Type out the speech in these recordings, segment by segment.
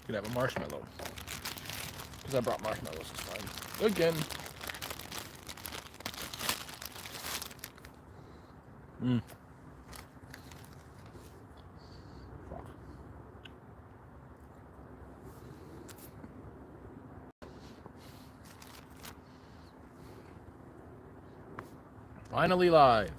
Could have a marshmallow. Because I brought marshmallows this time. Again. Fuck. Finally live.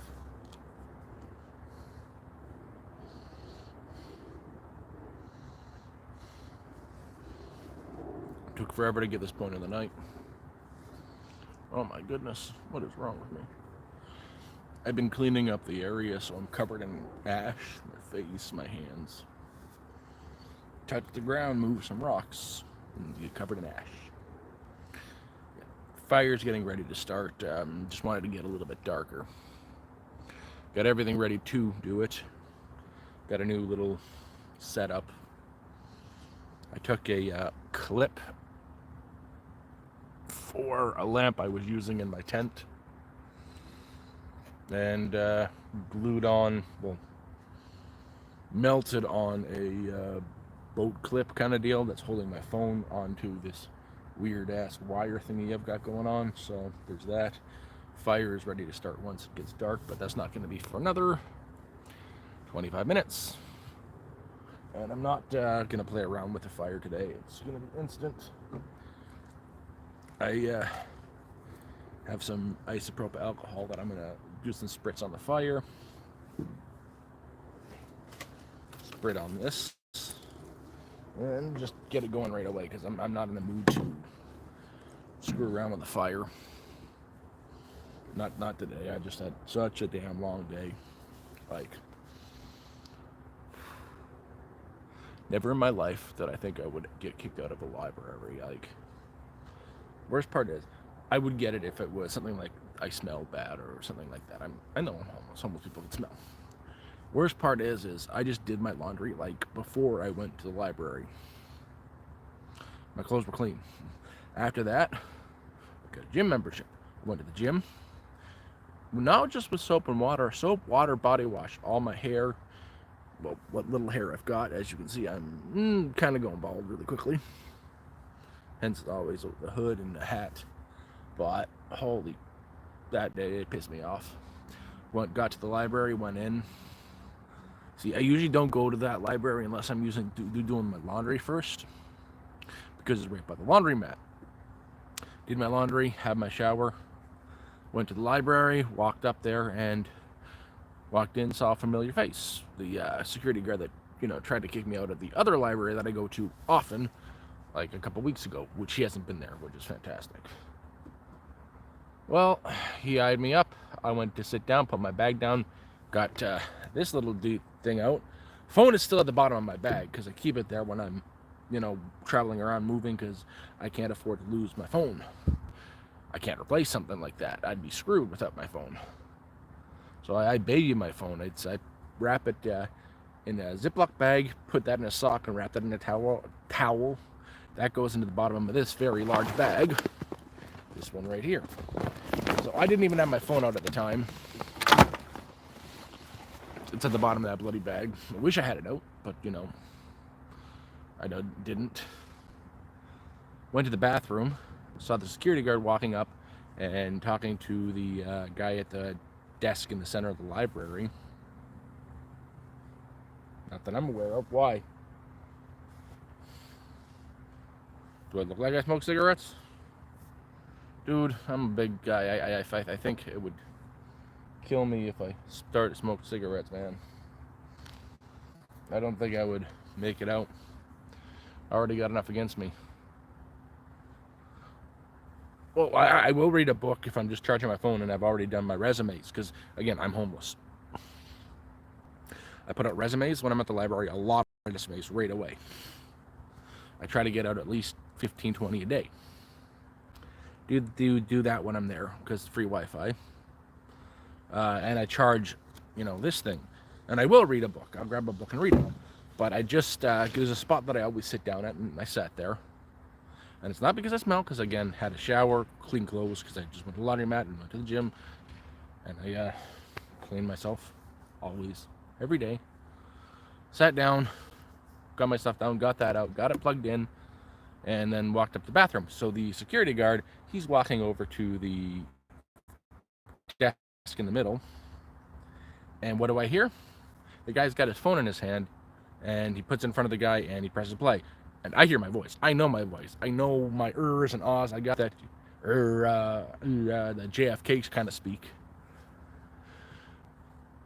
Took forever to get this point in the night. Oh my goodness, what is wrong with me? I've been cleaning up the area, so I'm covered in ash, my face, my hands. Touch the ground, move some rocks, and you get covered in ash. Fire's getting ready to start. Just wanted to get a little bit darker. Got everything ready to do it. Got a new little setup. I took a clip for a lamp I was using in my tent and glued on, well, melted on a boat clip kind of deal that's holding my phone onto this weird ass wire thingy I've got going on. So there's that. Fire is ready to start once it gets dark, but that's not going to be for another 25 minutes. And I'm not going to play around with the fire today. It's going to be instant. I have some isopropyl alcohol that I'm going to do some spritz on the fire. Sprit on this. And just get it going right away, because I'm not in the mood to screw around with the fire. Not today. I just had such a damn long day. Like, never in my life did I think I would get kicked out of a library. Like, worst part is, I would get it if it was something like I smell bad or something like that. I know I'm homeless. Homeless people can smell. Worst part is I just did my laundry like before I went to the library. My clothes were clean. After that, I got a gym membership. Went to the gym. Not just with soap and water. Soap, water, body wash. All my hair. Well, what little hair I've got. As you can see, I'm kind of going bald really quickly. Hence always the hood and the hat. But holy, that day it pissed me off. Got to the library, went in. See, I usually don't go to that library unless I'm doing my laundry first, because it's right by the laundromat. Did my laundry, had my shower, went to the library, walked up there, and walked in, saw a familiar face. The security guard that tried to kick me out of the other library that I go to often, like a couple weeks ago, which he hasn't been there, which is fantastic. Well, he eyed me up. I went to sit down, put my bag down, got this little thing out. Phone is still at the bottom of my bag because I keep it there when I'm, traveling around, moving, because I can't afford to lose my phone. I can't replace something like that. I'd be screwed without my phone. So I baby my phone. I wrap it in a Ziploc bag, put that in a sock, and wrap that in a towel. That goes into the bottom of this very large bag. This one right here. So I didn't even have my phone out at the time. It's at the bottom of that bloody bag. I wish I had it out, but I didn't. Went to the bathroom, saw the security guard walking up and talking to the guy at the desk in the center of the library. Not that I'm aware of. Why? Do I look like I smoke cigarettes? Dude, I'm a big guy. I think it would kill me if I started smoking cigarettes, man. I don't think I would make it out. I already got enough against me. Well, I will read a book if I'm just charging my phone and I've already done my resumes, because, again, I'm homeless. I put out resumes when I'm at the library, a lot of resumes right away. I try to get out at least 15, 20 a day. Do that when I'm there, because it's free Wi-Fi. And I charge, this thing. And I will read a book. I'll grab a book and read it. But I just, there's a spot that I always sit down at, and I sat there. And it's not because I smell, because, again, had a shower, clean clothes, because I just went to the laundromat and went to the gym. And I clean myself always, every day. Sat down, got my stuff down, got that out, got it plugged in, and then walked up to the bathroom. So the security guard, he's walking over to the desk in the middle, and what do I hear? The guy's got his phone in his hand, and he puts it in front of the guy, and he presses play. And I hear my voice. I know my voice. I know my ers and ahs. I got that the JFK kind of speak.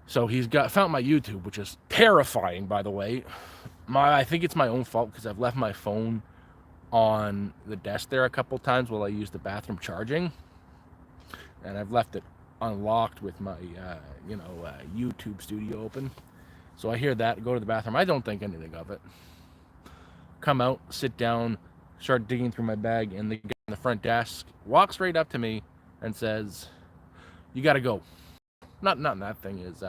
So he's found my YouTube, which is terrifying, by the way. I think it's my own fault because I've left my phone on the desk there a couple times while I use the bathroom charging, and I've left it unlocked with my YouTube studio open. So I hear that, go to the bathroom. I don't think anything of it. Come out, sit down, start digging through my bag, and the guy on the front desk walks right up to me and says, "You got to go." Not that thing is.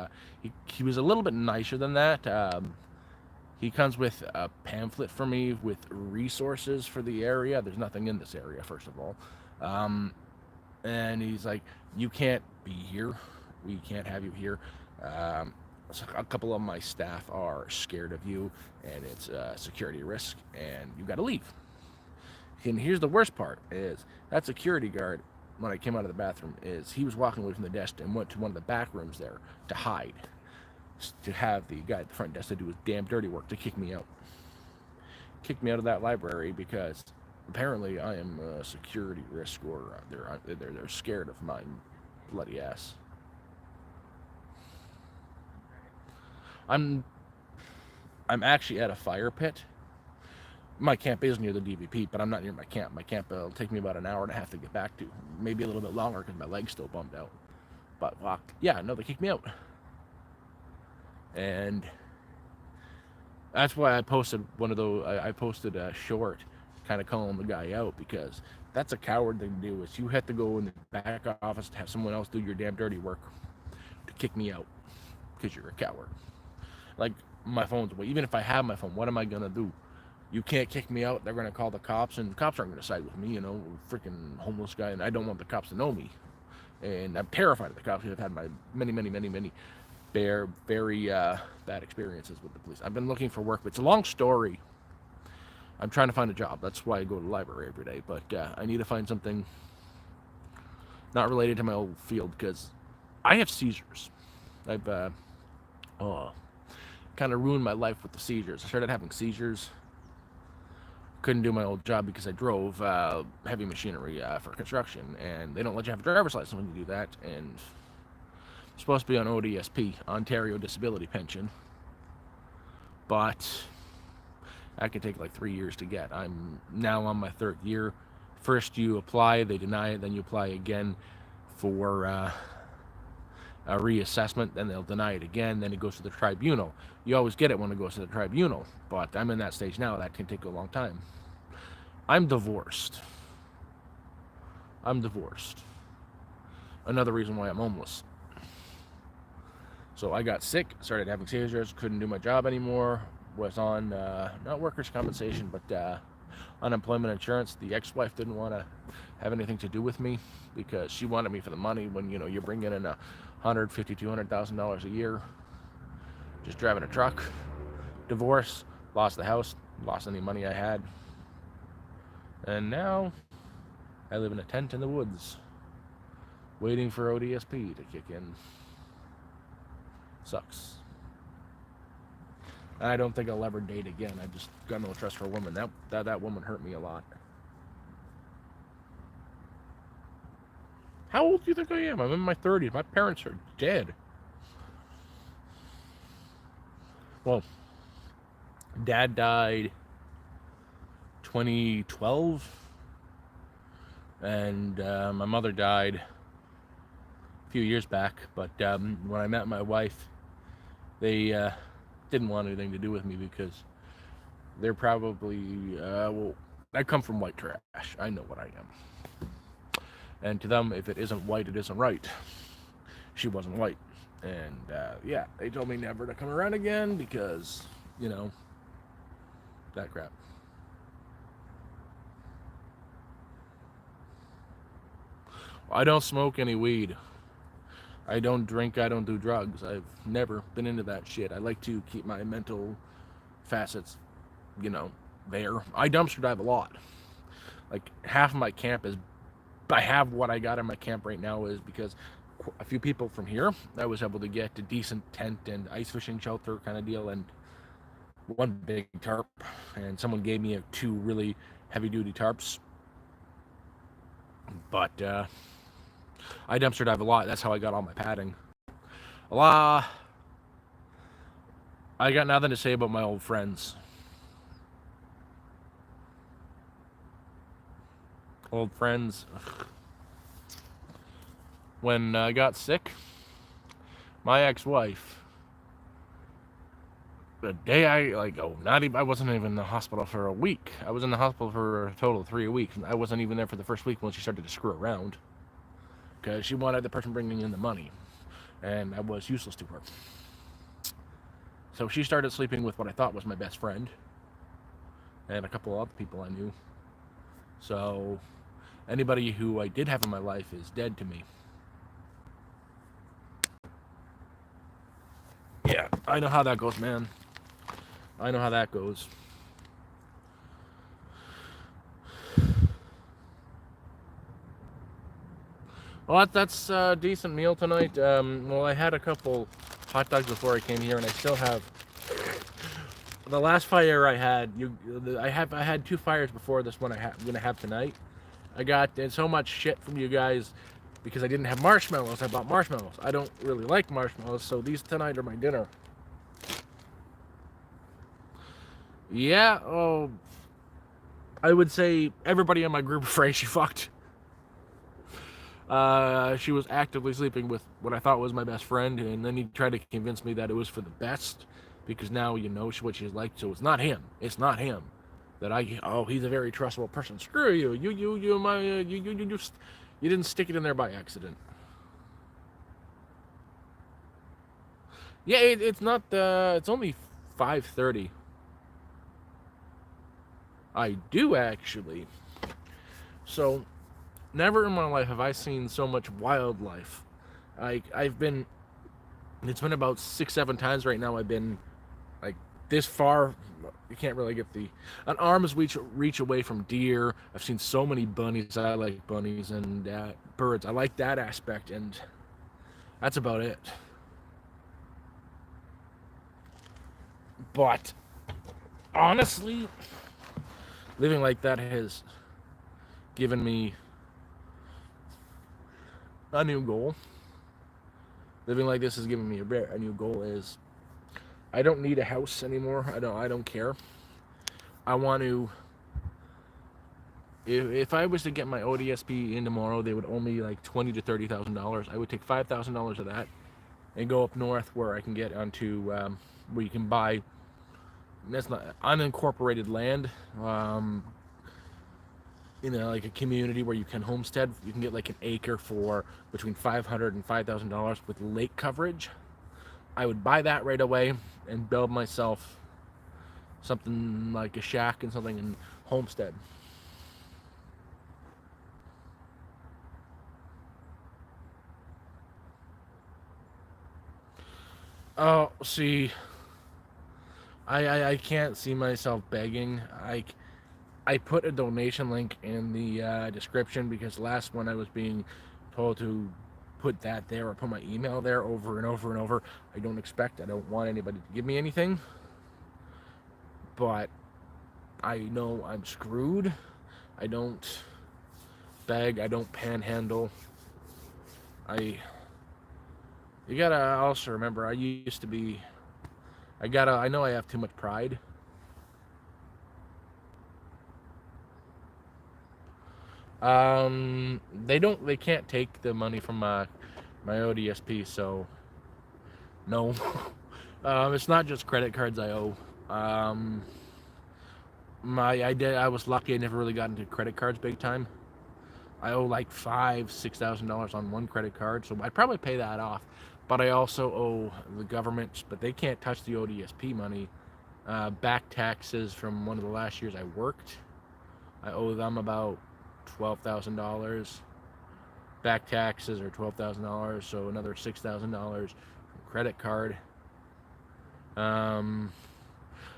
He was a little bit nicer than that. He comes with a pamphlet for me with resources for the area. There's nothing in this area, first of all. And he's like, "You can't be here. We can't have you here. So a couple of my staff are scared of you, and it's a security risk, and you got to leave." And here's the worst part: is that security guard, when I came out of the bathroom, is he was walking away from the desk and went to one of the back rooms there to hide, to have the guy at the front desk to do his damn dirty work to kick me out. Kicked me out of that library because apparently I am a security risk, or they're scared of my bloody ass. I'm actually at a fire pit. My camp is near the DVP, but I'm not near my camp. My camp will take me about an hour and a half to get back to. Maybe a little bit longer because my leg's still bummed out. But yeah, no, they kicked me out. And that's why I posted one of those. I posted a short kind of calling the guy out, because that's a coward thing to do. Is you have to go in the back office to have someone else do your damn dirty work to kick me out because you're a coward. Like, my phone's away. Even if I have my phone, what am I gonna do? You can't kick me out. They're gonna call the cops, and the cops aren't gonna side with me. Freaking homeless guy, and I don't want the cops to know me. And I'm terrified of the cops. I've had my many very bad experiences with the police. I've been looking for work, but it's a long story. I'm trying to find a job. That's why I go to the library every day. But I need to find something not related to my old field, because I have seizures. I've kind of ruined my life with the seizures. I started having seizures. Couldn't do my old job because I drove heavy machinery for construction, and they don't let you have a driver's license when you do that. And I'm supposed to be on ODSP, Ontario Disability Pension, but that can take like 3 years to get. I'm now on my third year. First you apply, they deny it, then you apply again for a reassessment, then they'll deny it again, then it goes to the tribunal. You always get it when it goes to the tribunal, but I'm in that stage now. That can take a long time. I'm divorced. Another reason why I'm homeless. So I got sick, started having seizures, couldn't do my job anymore, was on not workers' compensation, but unemployment insurance. The ex-wife didn't want to have anything to do with me because she wanted me for the money. When you're bringing in $150,000, $200,000 a year just driving a truck. Divorce, lost the house, lost any money I had, and now I live in a tent in the woods waiting for ODSP to kick in. Sucks. I don't think I'll ever date again. I just got no trust for a woman. That woman hurt me a lot. How old do you think I am? I'm in my 30s. My parents are dead. Well, Dad died 2012, and my mother died a few years back. But when I met my wife, they didn't want anything to do with me because they're probably, I come from white trash. I know what I am. And to them, if it isn't white, it isn't right. She wasn't white. And yeah, they told me never to come around again because, that crap. I don't smoke any weed. I don't drink, I don't do drugs. I've never been into that shit. I like to keep my mental facets you know, there. I dumpster dive a lot. Like half of my camp is, I have what I got in my camp right now is because a few people from here I was able to get a decent tent and ice fishing shelter kind of deal, and one big tarp, and someone gave me two really heavy duty tarps. But I dumpster dive a lot. That's how I got all my padding. A lot. I got nothing to say about my old friends. Old friends. When I got sick, my ex-wife, the day I wasn't even in the hospital for a week. I was in the hospital for a total of 3 weeks, and I wasn't even there for the first week when she started to screw around because she wanted the person bringing in the money, and I was useless to her. So she started sleeping with what I thought was my best friend and a couple of other people I knew. So anybody who I did have in my life is dead to me. Yeah, I know how that goes, man. I know how that goes. Well, that's a decent meal tonight. Well, I had a couple hot dogs before I came here, and I still have the last fire I had. I had 2 fires before this one I'm gonna have tonight. I got so much shit from you guys because I didn't have marshmallows. I bought marshmallows. I don't really like marshmallows, so these tonight are my dinner. Yeah, oh, I would say everybody in my group afraid she fucked. She was actively sleeping with what I thought was my best friend, and then he tried to convince me that it was for the best because now you know what she's like. So it's not him. It's not him. He's a very trustable person. Screw you. You didn't stick it in there by accident. Yeah, it's not. It's only 5:30. I do actually. So, never in my life have I seen so much wildlife. I've been. It's been about 6-7 times right now. I've been like this far. You can't really get an arm's reach away from deer. I've seen so many bunnies. I like bunnies and birds. I like that aspect, and that's about it. But honestly, living like that has given me a new goal. Living like this has given me a new goal. Is I don't need a house anymore. I don't care. I want to. If I was to get my ODSP in tomorrow, they would owe me like $20,000 to $30,000. I would take $5,000 of that and go up north where I can get onto where you can buy. That's not unincorporated land. Like a community where you can homestead. You can get like an acre for between $500 and $5,000 with lake coverage. I would buy that right away and build myself something like a shack and something in homestead. Oh, see, I can't see myself begging. I put a donation link in the description because last one I was being told to put that there or put my email there over and over and over. I don't want anybody to give me anything, but I know I'm screwed. I don't beg. I don't panhandle. You gotta also remember, I used to be. I know I have too much pride. They can't take the money from my ODSP, so no. It's not just credit cards I owe. I was lucky I never really got into credit cards big time. I owe like $6,000 on one credit card, so I'd probably pay that off. But I also owe the government, but they can't touch the ODSP money. Back taxes from one of the last years I worked, I owe them about $12,000. Back taxes are $12,000, so another $6,000 credit card.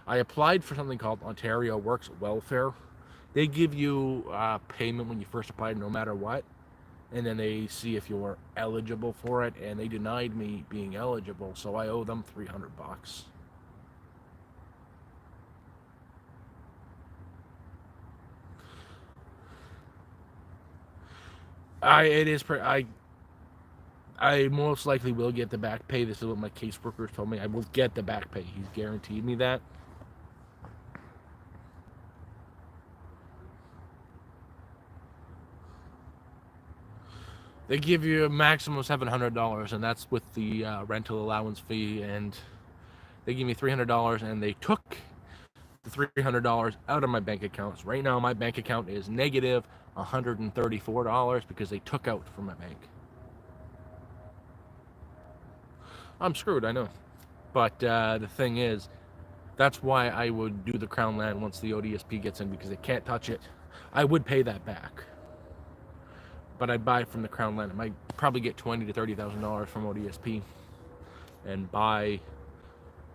I applied for something called Ontario Works Welfare. They give you payment when you first apply, no matter what, and then they see if you're eligible for it. And they denied me being eligible, so I owe them $300. I most likely will get the back pay. This is what my caseworker told me. I will get the back pay. He's guaranteed me that. They give you a maximum of $700, and that's with the rental allowance fee. And they give me $300, and they took the $300 out of my bank accounts. Right now, my bank account is negative $134 because they took out from my bank. I'm screwed, I know. But the thing is, that's why I would do the Crown Land once the ODSP gets in, because they can't touch it. I would pay that back, but I'd buy from the Crown Land. I might probably get $20,000 to $30,000 from ODSP and buy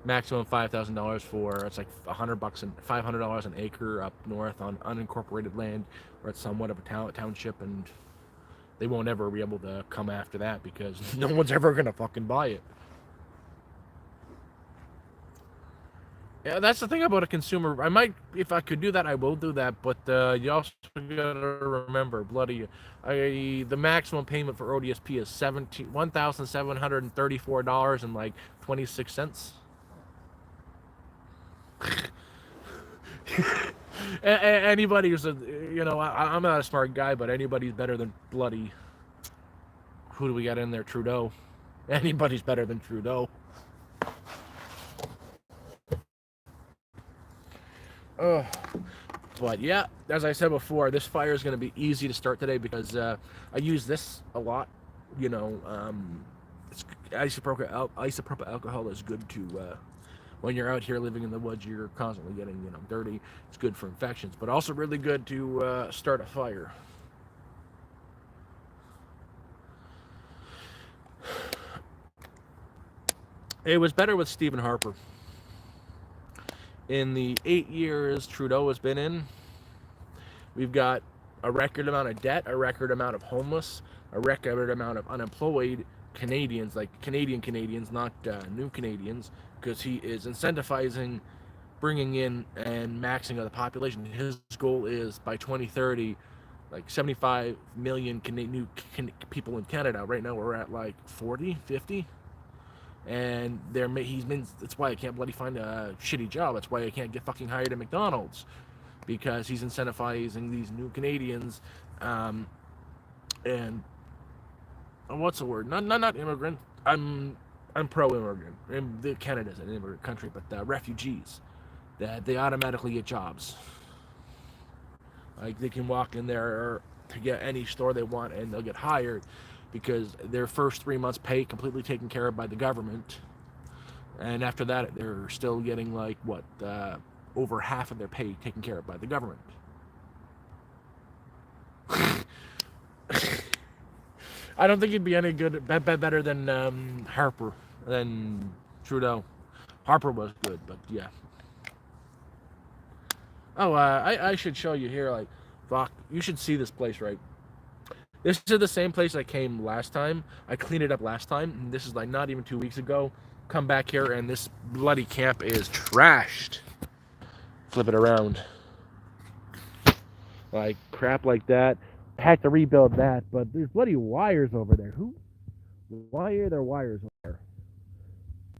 maximum $5,000 for, it's like $100 and $500 an acre up north on unincorporated land, or it's somewhat of a township, and they won't ever be able to come after that because no one's ever gonna fucking buy it. Yeah, that's the thing about a consumer. I might, if I could do that, I will do that. But you also gotta remember, the maximum payment for ODSP is $1,734 and like 26 cents. Anybody who's I'm not a smart guy, but anybody's better than bloody. Who do we got in there? Trudeau. Anybody's better than Trudeau. But yeah, as I said before, this fire is going to be easy to start today because I use this a lot. Isopropyl alcohol is good to when you're out here living in the woods. You're constantly getting dirty. It's good for infections, but also really good to start a fire. It was better with Stephen Harper. In the 8 years Trudeau has been in, we've got a record amount of debt, a record amount of homeless, a record amount of unemployed Canadians, like Canadians, not new Canadians, because he is incentivizing bringing in and maxing out the population. His goal is by 2030, like 75 million new people in Canada. Right now we're at like 40, 50. And that's why I can't bloody find a shitty job. That's why I can't get fucking hired at McDonald's, because he's incentivizing these new Canadians, and what's the word? Not immigrant. I'm pro-immigrant. Canada's an immigrant country, but refugees, that they automatically get jobs. Like they can walk in there to get any store they want, and they'll get hired, because their first 3 months' pay completely taken care of by the government, and after that they're still getting like over half of their pay taken care of by the government. I don't think he'd be any good, better than Harper, than Trudeau. Harper was good, but yeah. Oh, I should show you here. Like, fuck, you should see this place, right? This is the same place I came last time. I cleaned it up last time, and this is like not even 2 weeks ago. Come back here, and this bloody camp is trashed. Flip it around. Like, crap like that. I had to rebuild that, but there's bloody wires over there. Why are there wires over there?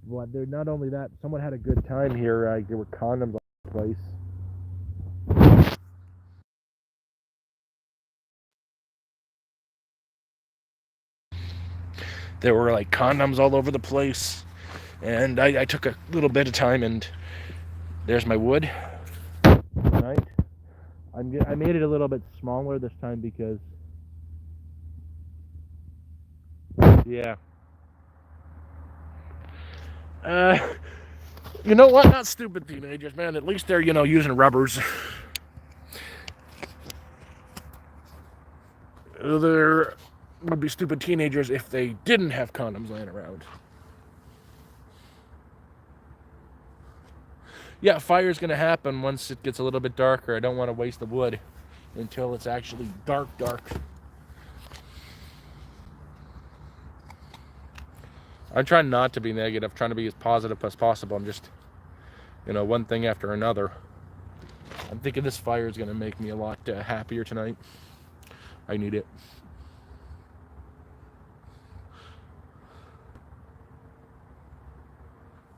Well, not only that, someone had a good time here. There were condoms all over the place. There were like condoms all over the place, and I took a little bit of time, and there's my wood. Right, I made it a little bit smaller this time because, yeah. You know what? Not stupid teenagers, man. At least they're using rubbers. There would be stupid teenagers if they didn't have condoms laying around. Yeah, fire's gonna happen once it gets a little bit darker. I don't want to waste the wood until it's actually dark, dark. I'm trying not to be negative, trying to be as positive as possible. I'm just, one thing after another. I'm thinking this fire is gonna make me a lot happier tonight. I need it.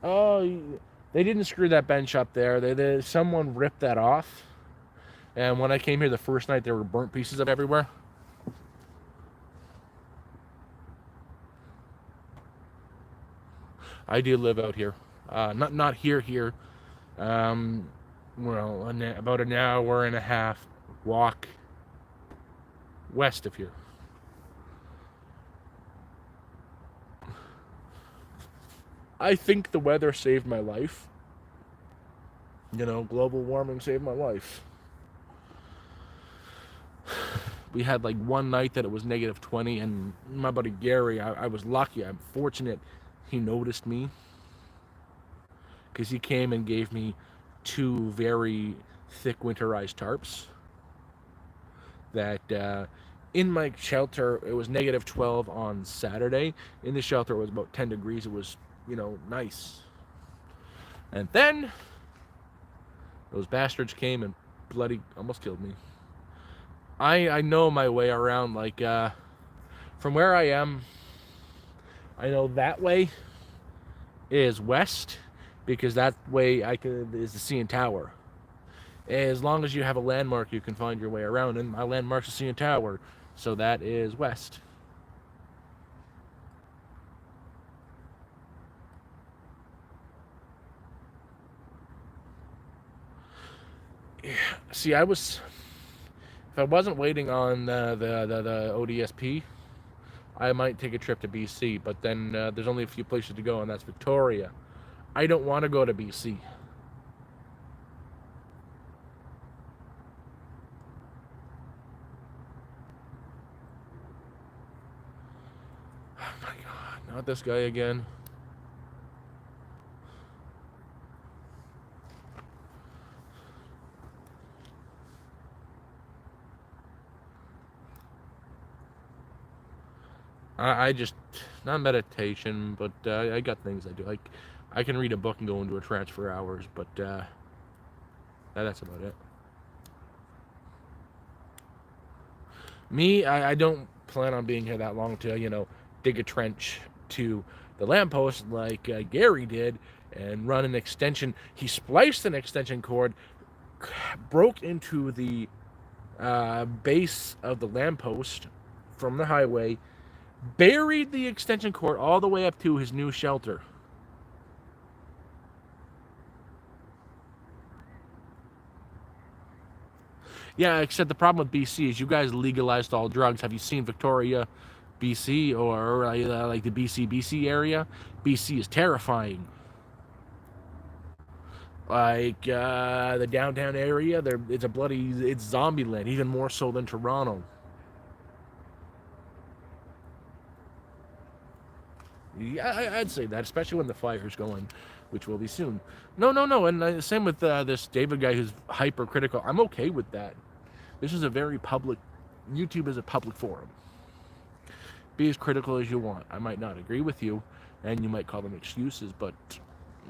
Oh, they didn't screw that bench up there. Someone ripped that off. And when I came here the first night, there were burnt pieces of everywhere. I do live out here. Not here. Well, about an hour and a half walk west of here. I think the weather saved my life. Global warming saved my life. We had like one night that it was negative 20, and my buddy Gary, I was lucky. I'm fortunate he noticed me because he came and gave me 2 very thick winterized tarps that in my shelter, it was negative 12 on Saturday. In the shelter, it was about 10 degrees. It was, nice. And then those bastards came and bloody almost killed me. I know my way around, like, from where I am, I know that way is west, because that way is the CN Tower. As long as you have a landmark, you can find your way around, and my landmark's the CN Tower, so that is west. See, if I wasn't waiting on the ODSP, I might take a trip to BC, but then there's only a few places to go, and that's Victoria. I don't want to go to BC. Oh my God, not this guy again. I just, not meditation, but I got things I do. Like, I can read a book and go into a trance for hours, but that's about it. Me, I don't plan on being here that long to, dig a trench to the lamppost like Gary did and run an extension. He spliced an extension cord, broke into the base of the lamppost from the highway, buried the extension cord all the way up to his new shelter. Yeah, except the problem with BC is you guys legalized all drugs. Have you seen Victoria, BC, or like the BC area? BC is terrifying. Like the downtown area, it's zombie land, even more so than Toronto. Yeah, I'd say that, especially when the fire's going, which will be soon. No, and same with this David guy who's hypercritical. I'm okay with that. This is a very public. YouTube is a public forum. Be as critical as you want. I might not agree with you, and you might call them excuses, but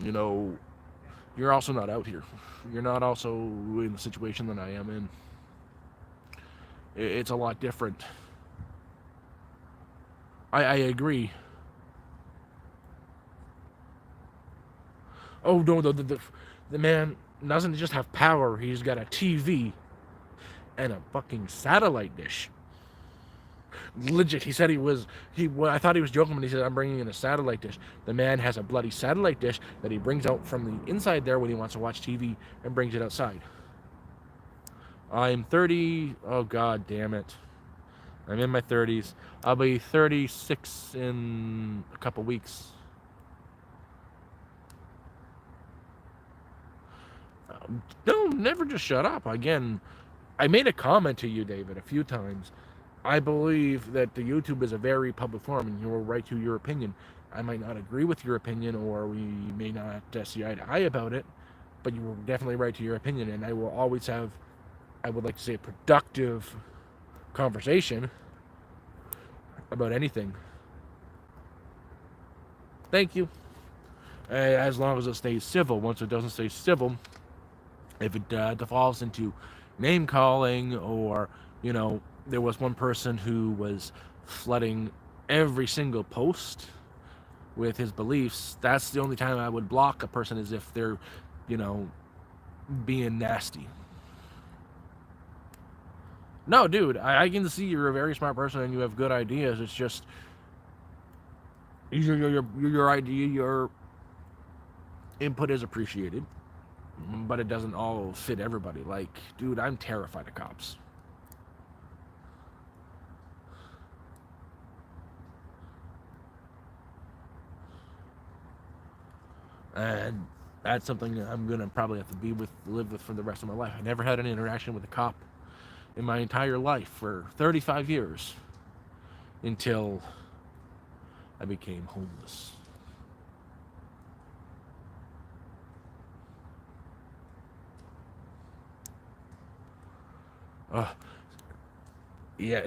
you're also not out here. You're not also in the situation that I am in. It's a lot different. I agree. Oh no, the man doesn't just have power. He's got a TV and a fucking satellite dish. Legit, he said I thought he was joking when he said, I'm bringing in a satellite dish. The man has a bloody satellite dish that he brings out from the inside there when he wants to watch TV and brings it outside. I'm 30. Oh, God damn it. I'm in my 30s. I'll be 36 in a couple weeks. No, never just shut up. Again, I made a comment to you, David, a few times. I believe that the YouTube is a very public forum, and you're right to your opinion. I might not agree with your opinion, or we may not see eye to eye about it, but you were definitely right to your opinion, and I will always have, I would like to say, a productive conversation about anything. Thank you. As long as it stays civil. Once it doesn't stay civil, if it devolves into name calling, or, there was one person who was flooding every single post with his beliefs, that's the only time I would block a person, is if they're, you know, being nasty. No, dude, I can see you're a very smart person and you have good ideas. It's just your idea, your input is appreciated, but it doesn't all fit everybody. Like, dude, I'm terrified of cops. And that's something I'm gonna probably have to live with for the rest of my life. I never had an interaction with a cop in my entire life for 35 years until I became homeless. Yeah,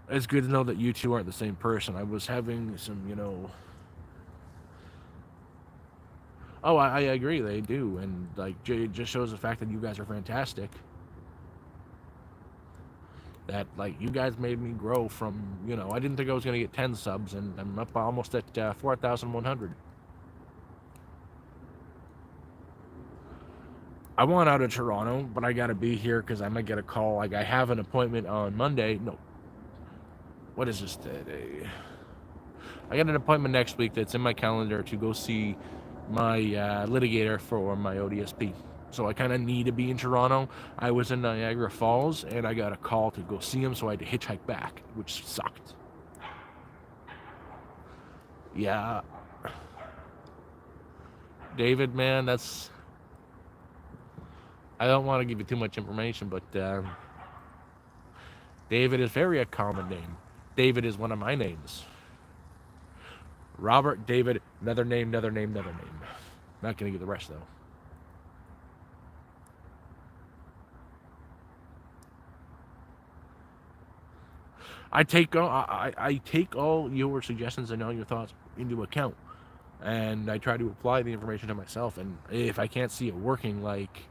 it's good to know that you two aren't the same person. I was having some, Oh, I agree, they do, and like it just shows the fact that you guys are fantastic. That like you guys made me grow from, I didn't think I was gonna get 10 subs, and I'm up almost at 4,100. I want out of Toronto, but I gotta be here because I might get a call. Like, I have an appointment on Monday. No, what is this today? I got an appointment next week that's in my calendar to go see my litigator for my ODSP. So I kind of need to be in Toronto. I was in Niagara Falls, and I got a call to go see him, so I had to hitchhike back, which sucked. Yeah. David, man, that's... I don't want to give you too much information, but David is very a common name. David is one of my names. Robert, David, another name, another name, another name. Not going to get the rest, though. I take all your suggestions and all your thoughts into account, and I try to apply the information to myself. And if I can't see it working, like,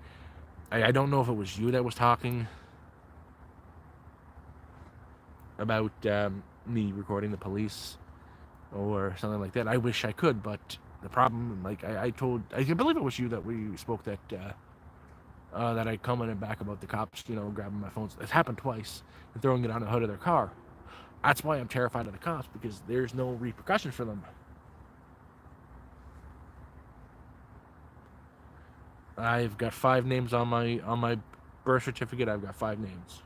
I don't know if it was you that was talking about me recording the police or something like that. I wish I could, but the problem, like, I believe it was you that we spoke that I commented back about the cops, grabbing my phones. It's happened twice and throwing it on the hood of their car. That's why I'm terrified of the cops, because there's no repercussions for them. I've got 5 names on my birth certificate. I've got 5 names.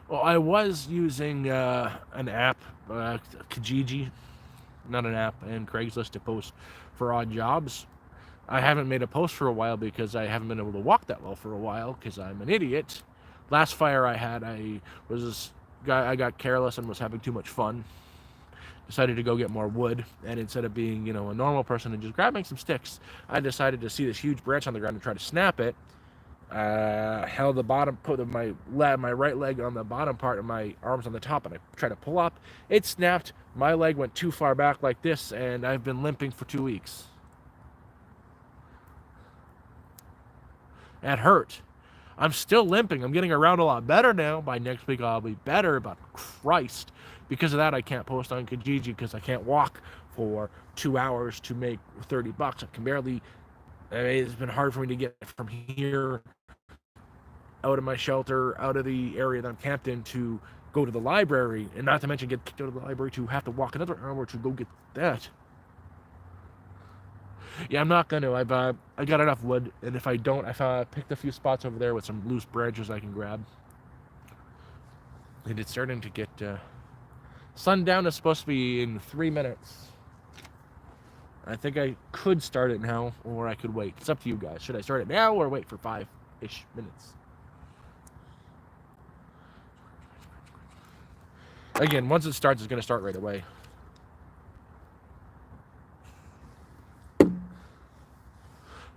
Well, I was using an app, Kijiji, not an app, and Craigslist to post for odd jobs. I haven't made a post for a while because I haven't been able to walk that well for a while because I'm an idiot. Last fire I had, I got careless and was having too much fun. Decided to go get more wood, and instead of being, a normal person and just grabbing some sticks, I decided to see this huge branch on the ground and try to snap it. Held the bottom, put my right leg on the bottom part and my arms on the top, and I tried to pull up. It snapped. My leg went too far back like this, and I've been limping for 2 weeks. That hurt. I'm still limping. I'm getting around a lot better now. By next week, I'll be better, but Christ. Because of that, I can't post on Kijiji because I can't walk for 2 hours to make $30. I can barely... It's been hard for me to get from here out of my shelter, out of the area that I'm camped in, to go to the library, and not to mention get kicked out of the library to have to walk another hour to go get that. Yeah, I'm not gonna. I got enough wood, and if I don't, I picked a few spots over there with some loose branches I can grab. And it's starting to get... sundown is supposed to be in 3 minutes. I think I could start it now, or I could wait. It's up to you guys. Should I start it now or wait for 5-ish minutes? Again, once it starts, it's going to start right away. If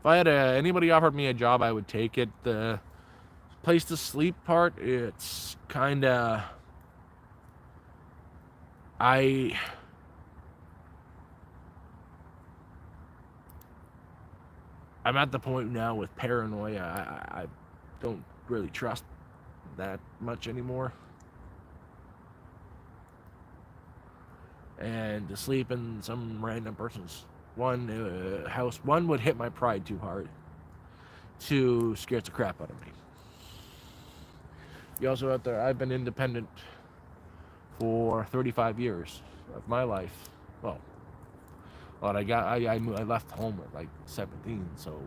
I had anybody offered me a job, I would take it. The place to sleep part, it's kind of... I'm at the point now with paranoia. I don't really trust that much anymore. And to sleep in some random person's house, one would hit my pride too hard. Two, scares the crap out of me. You also out there, I've been independent for 35 years of my life. Well, I left home at like 17, so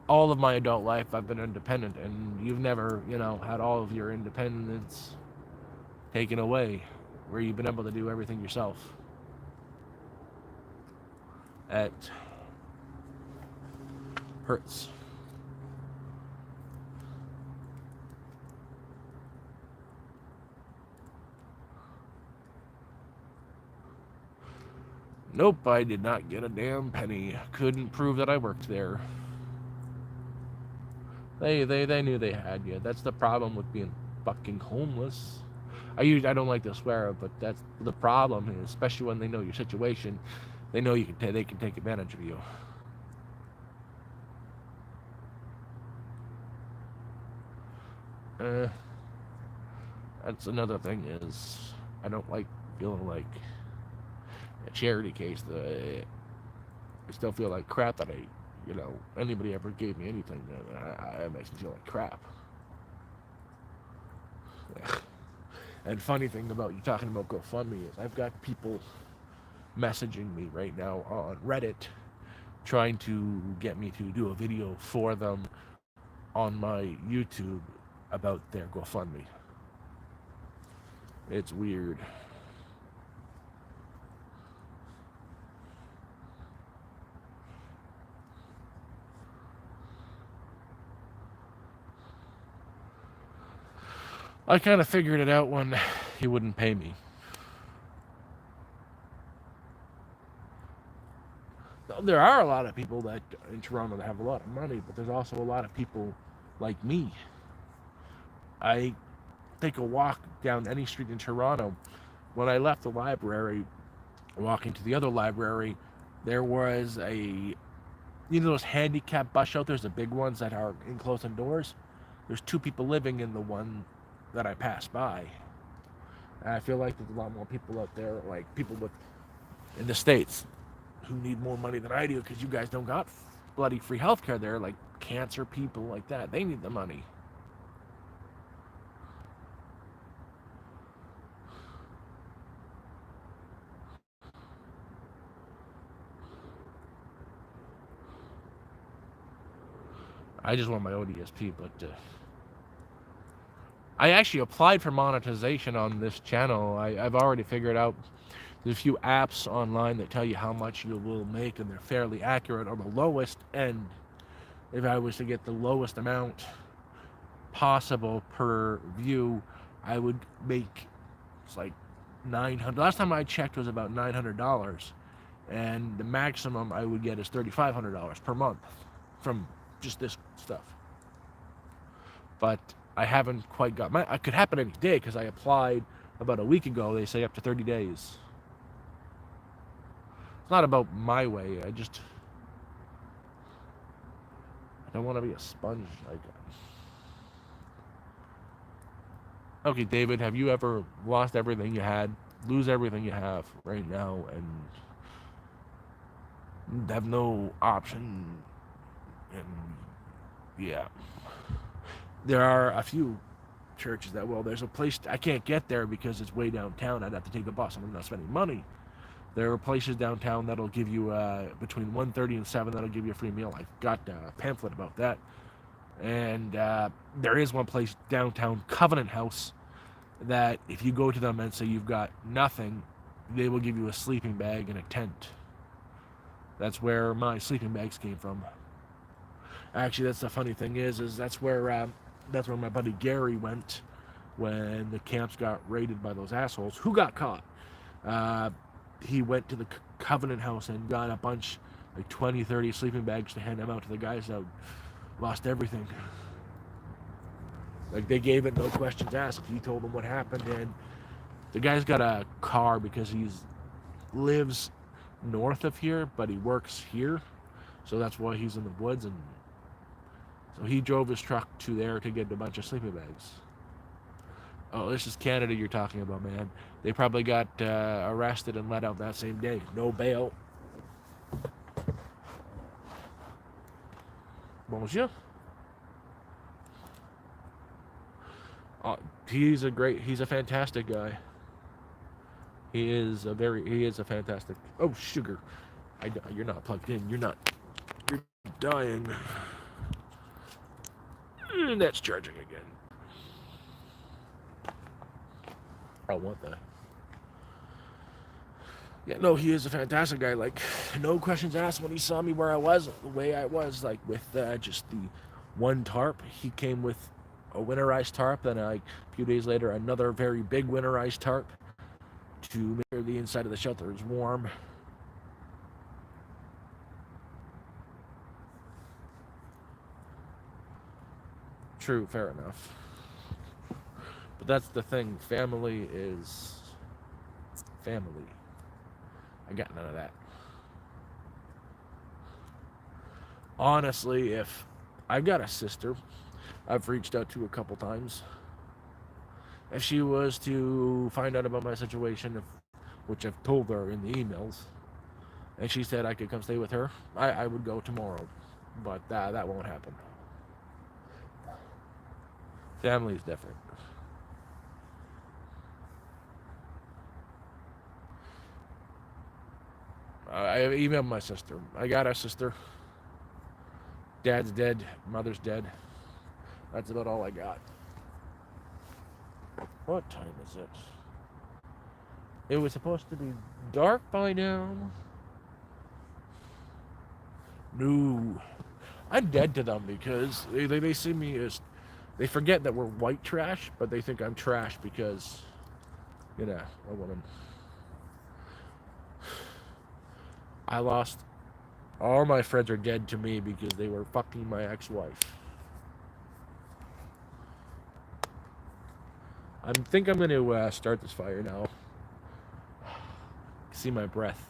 all of my adult life I've been independent, and you've never, had all of your independence taken away, where you've been able to do everything yourself. It hurts. Nope, I did not get a damn penny. Couldn't prove that I worked there. They knew they had you. That's the problem with being fucking homeless. I don't like to swear, but that's the problem, especially when they know your situation. They know they can take advantage of you. That's another thing is I don't like feeling like a charity case. I still feel like crap that anybody ever gave me anything. It makes me feel like crap. And funny thing about you talking about GoFundMe is I've got people messaging me right now on Reddit trying to get me to do a video for them on my YouTube about their GoFundMe. It's weird. I kind of figured it out when he wouldn't pay me. There are a lot of people that in Toronto that have a lot of money, but there's also a lot of people like me. I take a walk down any street in Toronto. When I left the library, walking to the other library, there was those handicap bus shelters, the big ones that are enclosed indoors. There's two people living in the one that I passed by. And I feel like there's a lot more people out there, like people in the States, who need more money than I do, because you guys don't got bloody free healthcare there, like cancer people like that. They need the money. I just want my own ESP, but I actually applied for monetization on this channel. I've already figured out there's a few apps online that tell you how much you will make, and they're fairly accurate. On the lowest end, if I was to get the lowest amount possible per view, I would make, it's like $900. Last time I checked was about $900, and the maximum I would get is $3,500 per month from just this stuff. But I haven't quite got it could happen any day, because I applied about a week ago. They say up to 30 days. It's not about my way. I don't want to be a sponge. Okay, David, have you ever lost everything you had, lose everything you have right now, and have no option? And yeah, there are a few churches that, there's a place I can't get there because it's way downtown. I'd have to take a bus, and I'm not spending money. There are places downtown that'll give you between 1:30 and 7 that'll give you a free meal. I've got a pamphlet about that. And there is one place downtown, Covenant House, that if you go to them and say you've got nothing, they will give you a sleeping bag and a tent. That's where my sleeping bags came from. Actually, that's the funny thing is that's where my buddy Gary went when the camps got raided by those assholes who got caught. Uh, he went to the Covenant House and got a bunch, like 20, 30 sleeping bags to hand them out to the guys that lost everything. Like, they gave it no questions asked. He told them what happened, and the guy's got a car because he's lives north of here, but he works here, so that's why he's in the woods. And so he drove his truck to there to get a bunch of sleeping bags. Oh, this is Canada you're talking about, man. They probably got arrested and let out that same day. No bail. Bonjour. He's a fantastic guy. He is a fantastic. Oh, sugar. You're not plugged in. You're dying. And that's charging again. I want that. Yeah, no, he is a fantastic guy. Like, no questions asked when he saw me where I was, the way I was, like, with just the one tarp. He came with a winterized tarp, then a few days later, another very big winterized tarp to make sure the inside of the shelter is warm. True, fair enough. But that's the thing. Family is family. I got none of that. Honestly, if I've got a sister I've reached out to a couple times, if she was to find out about my situation, which I've told her in the emails, and she said I could come stay with her, I would go tomorrow. But that won't happen. Family is different. I emailed my sister. I got a sister. Dad's dead. Mother's dead. That's about all I got. What time is it? It was supposed to be dark by now. No. I'm dead to them because they see me as... They forget that we're white trash, but they think I'm trash because, a woman. I lost... All my friends are dead to me because they were fucking my ex-wife. I think I'm going to start this fire now. See my breath.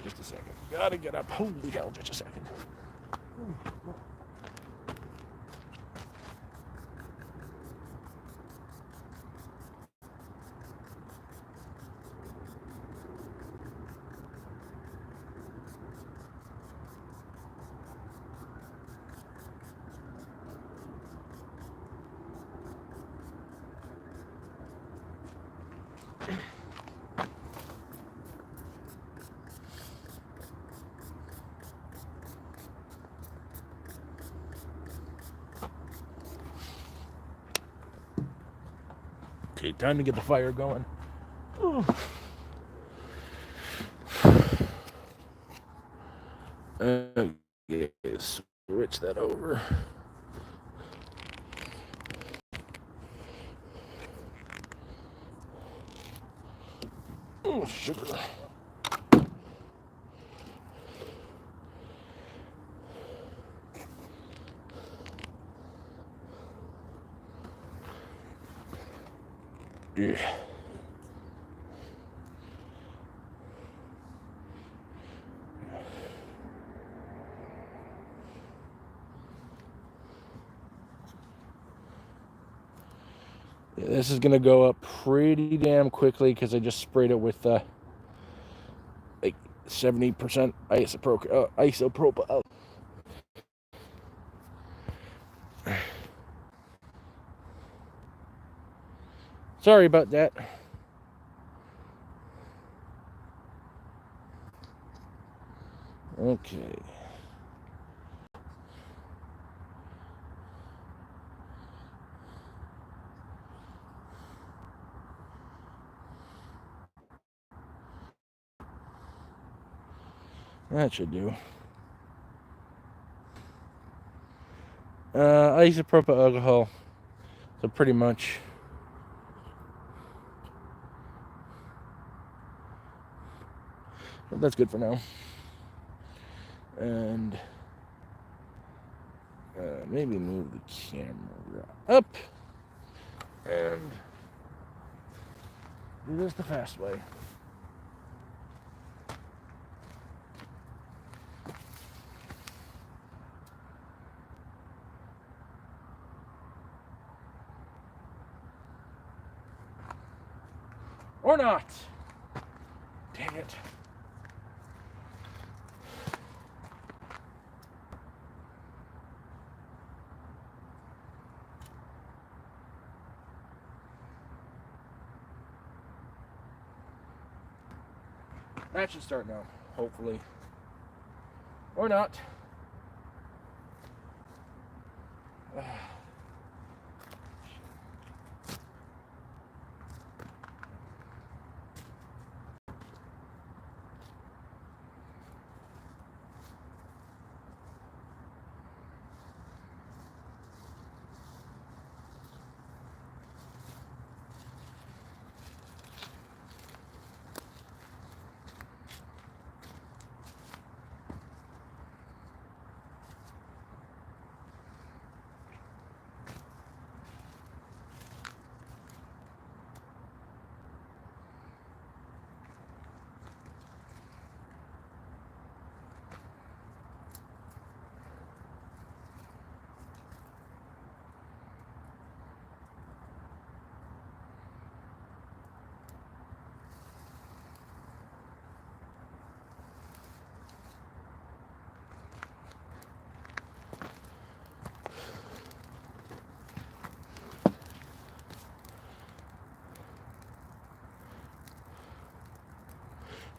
Just a second. Gotta get up. Holy hell, just a second. Okay, time to get the fire going. Okay, switch that over. Oh, sugar. Yeah. This is gonna go up pretty damn quickly because I just sprayed it with like 70% isopropyl. Sorry about that. Okay. That should do. Isopropyl alcohol. So pretty much. But that's good for now. And maybe move the camera up and do this the fast way. Or not. Dang it. That should start now, hopefully. Or not.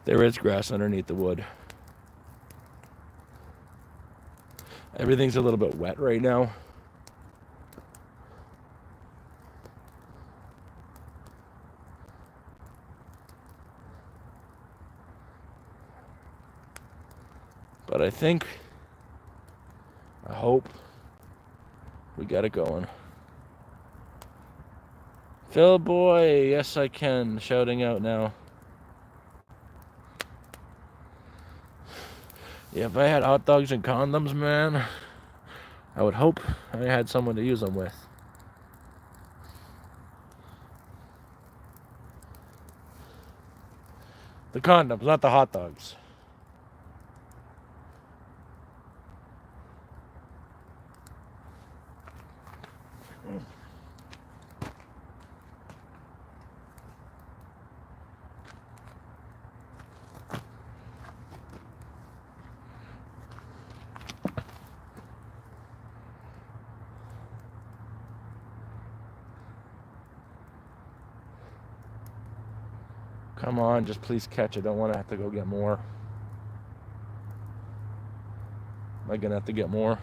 There is grass underneath the wood. Everything's a little bit wet right now. But I hope we got it going. Phil boy, yes I can, shouting out now. Yeah, if I had hot dogs and condoms, man, I would hope I had someone to use them with. The condoms, not the hot dogs. Come on, just please catch it. I don't want to have to go get more. Am I going to have to get more?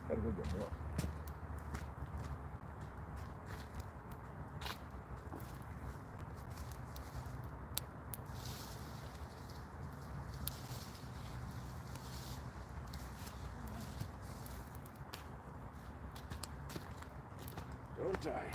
Gotta go get more. Don't die.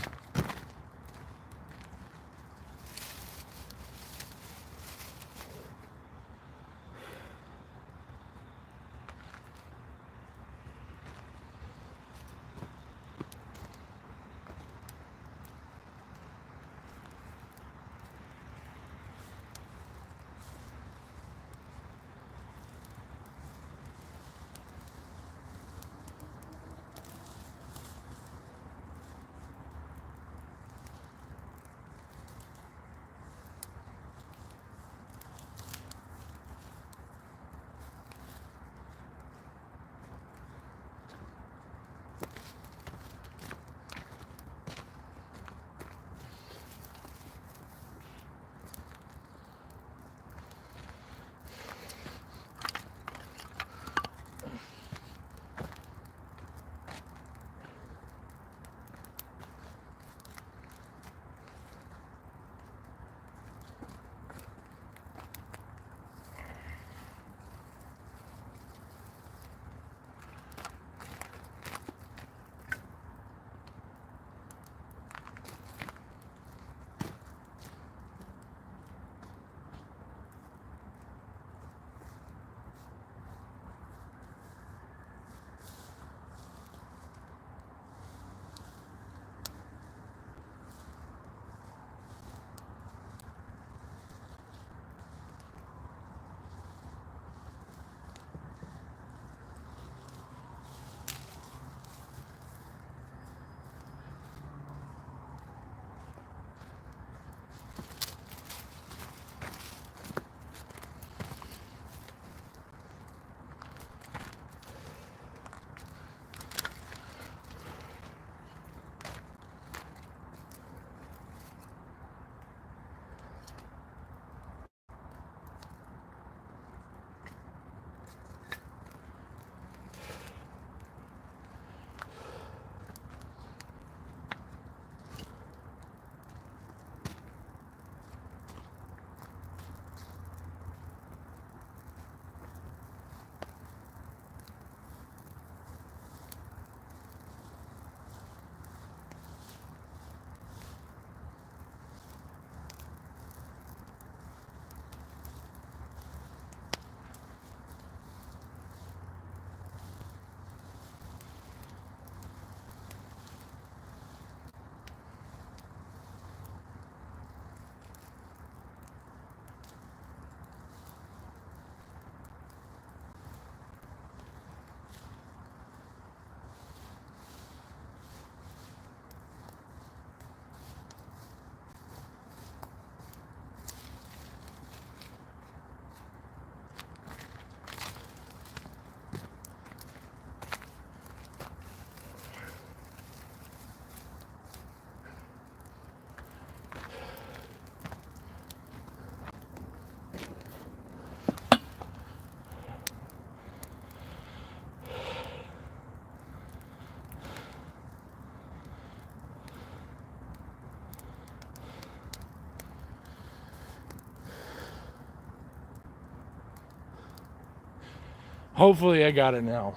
Hopefully I got it now.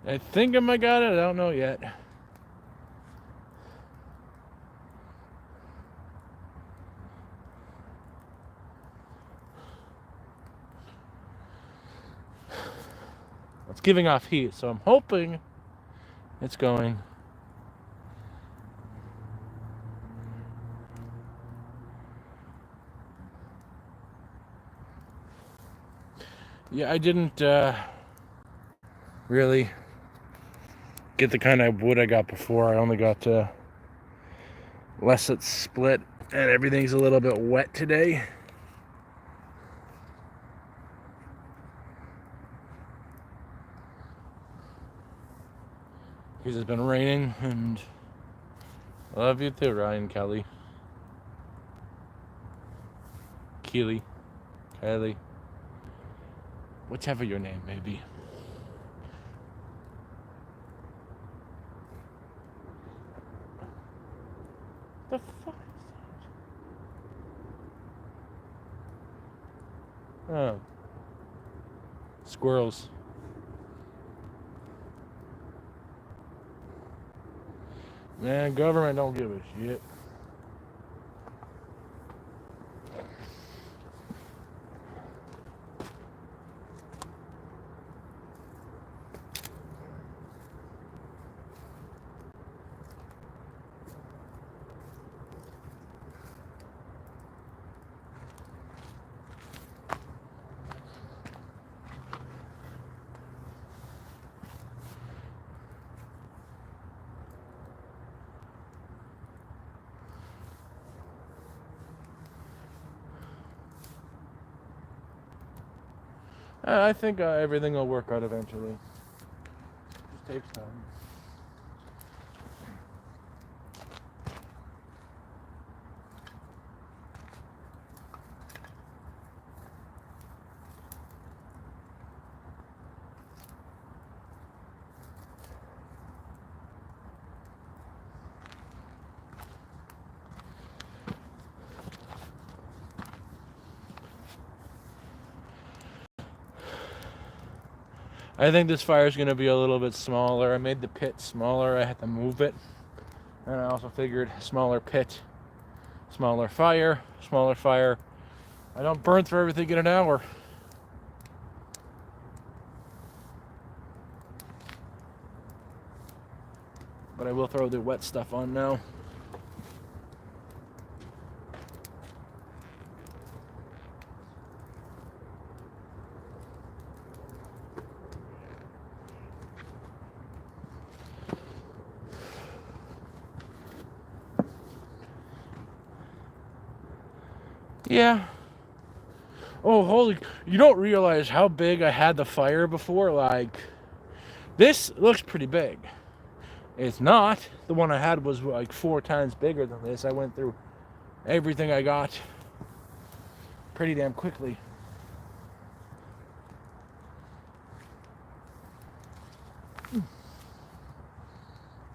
I think I might got it. I don't know yet. It's giving off heat, so I'm hoping it's going. Yeah, I didn't really get the kind of wood I got before. I only got less it's split, and everything's a little bit wet today. Because it's been raining, and I love you too, Ryan Kelly. Keely. Kylie. Whichever your name may be. The fuck is that? Oh. Squirrels. Man, government don't give a shit. I think everything will work out eventually. Just takes time. I think this fire is going to be a little bit smaller. I made the pit smaller. I had to move it. And I also figured smaller pit, smaller fire, smaller fire. I don't burn through everything in an hour. But I will throw the wet stuff on now. Yeah. Oh, holy, you don't realize how big I had the fire before. Like, this looks pretty big. It's not. The one I had was like 4 times bigger than this. I went through everything I got pretty damn quickly.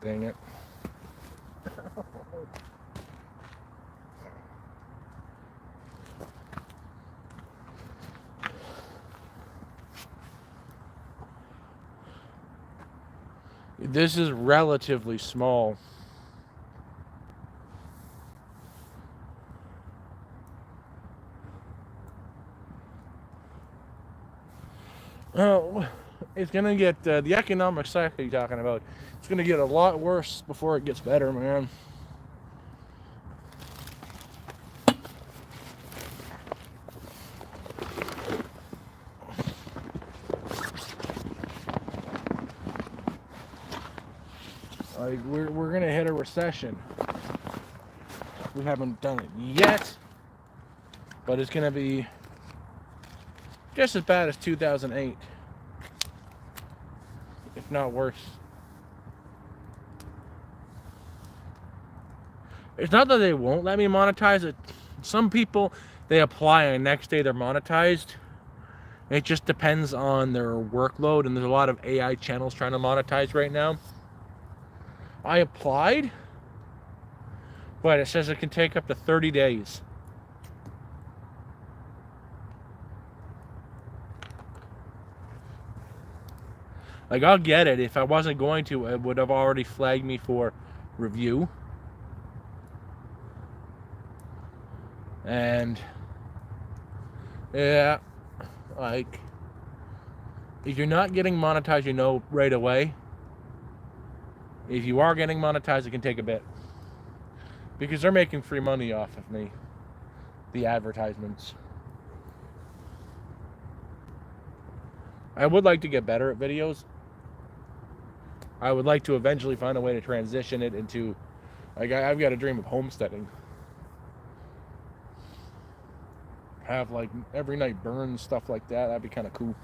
Dang it. This is relatively small. Oh, it's gonna get the economic cycle you're talking about. It's gonna get a lot worse before it gets better, man. Like, we're gonna hit a recession. We haven't done it yet, but it's going to be just as bad as 2008, if not worse. It's not that they won't let me monetize it. Some people, they apply and the next day they're monetized. It just depends on their workload, and there's a lot of AI channels trying to monetize right now. I applied, but it says it can take up to 30 days. Like, I'll get it. If I wasn't going to, it would have already flagged me for review. And yeah, like, if you're not getting monetized, you know right away. If you are getting monetized, it can take a bit, because they're making free money off of me, the advertisements. I would like to get better at videos. I would like to eventually find a way to transition it into, like, I've got a dream of homesteading. Have, like, every night burn, stuff like that. That'd be kind of cool.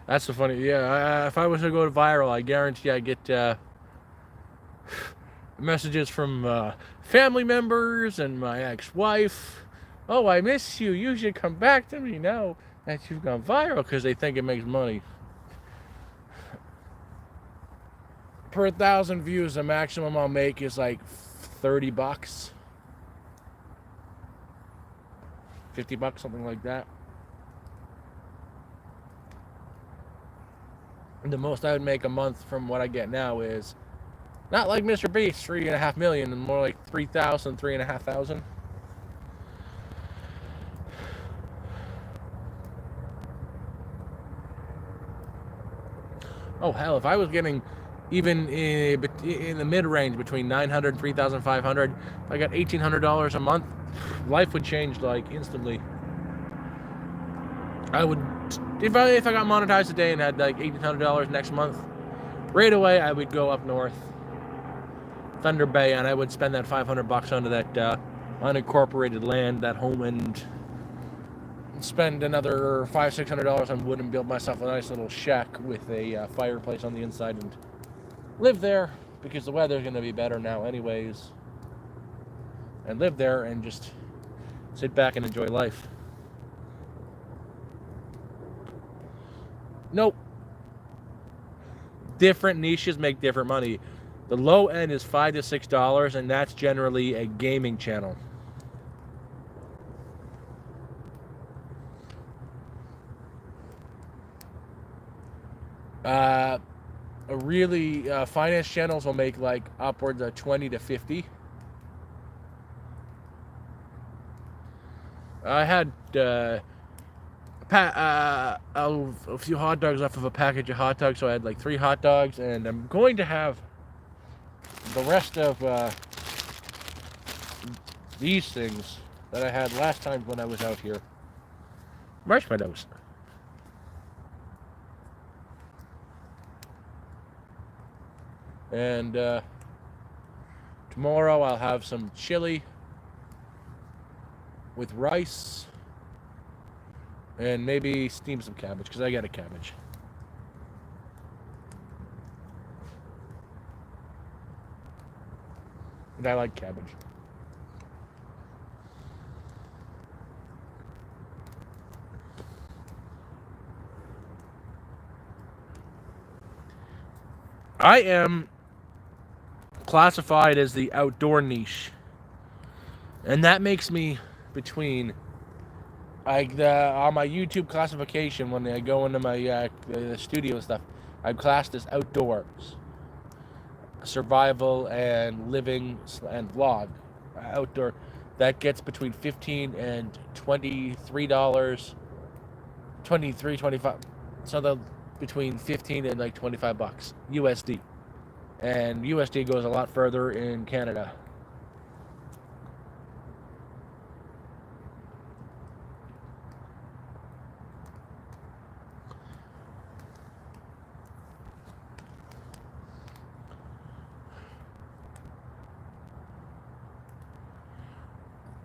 That's the funny. Yeah, if I was to go viral, I guarantee I get messages from family members and my ex-wife. Oh, I miss you. You should come back to me now that you've gone viral, because they think it makes money. Per 1,000 views, the maximum I'll make is like $30, $50, something like that. And the most I would make a month from what I get now is not like Mr. Beast, 3.5 million, and more like 3,000, 3,500. Oh hell, if I was getting even in the mid-range between 900 and 3,500, if I got $1,800 a month, life would change like instantly. I would, if I got monetized today and had like $1,800 next month, right away I would go up north, Thunder Bay, and I would spend that $500 onto that unincorporated land, that home, and spend another $500-600 on wood and build myself a nice little shack with a fireplace on the inside and live there, because the weather's going to be better now anyways, and live there and just sit back and enjoy life. Nope. Different niches make different money. The low end is $5 to $6, and that's generally a gaming channel. Really, finance channels will make like upwards of 20 to 50. I had a few hot dogs off of a package of hot dogs, so I had like 3 hot dogs, and I'm going to have the rest of these things that I had last time when I was out here. Marshmallows. And tomorrow I'll have some chili with rice, and maybe steam some cabbage, because I got a cabbage. And I like cabbage. I am classified as the outdoor niche, and that makes me between, like, on my YouTube classification, when I go into my studio and stuff, I'm classed as outdoors, survival and living and vlog. Outdoor, that gets between $15 and $23, 23, 25, so the between 15 and like $25 USD. And USD goes a lot further in Canada.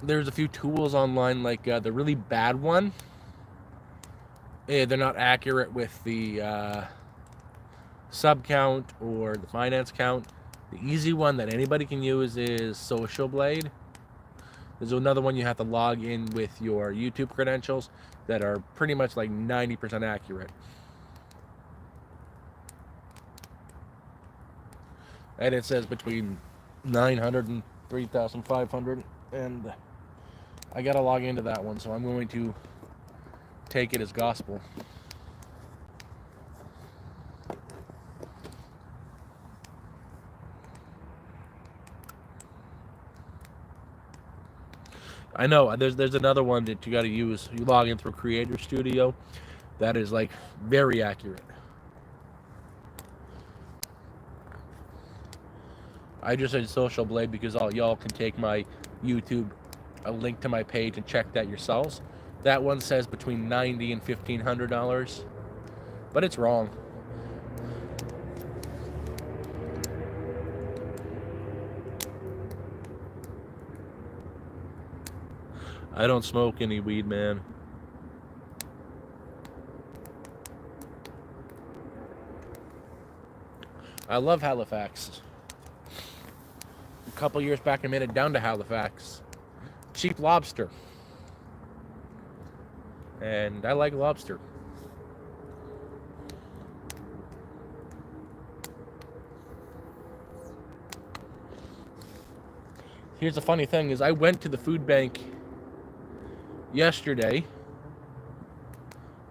there's a few tools online, like the really bad one. They're not accurate with the sub count or the finance count. The easy one that anybody can use is Social Blade. There's another one you have to log in with your YouTube credentials that are pretty much like 90% accurate. And it says between 900 and 3,500, and I gotta log into that one, so I'm going to take it as gospel. I know there's another one that you got to use. You log in through Creator Studio, that is like very accurate. I just said Social Blade because all y'all can take my YouTube, a link to my page, and check that yourselves. That one says between $90 and $1,500, but it's wrong. I don't smoke any weed, man. I love Halifax. A couple years back, I made it down to Halifax. Cheap lobster. And I like lobster. Here's the funny thing is I went to the food bank yesterday. It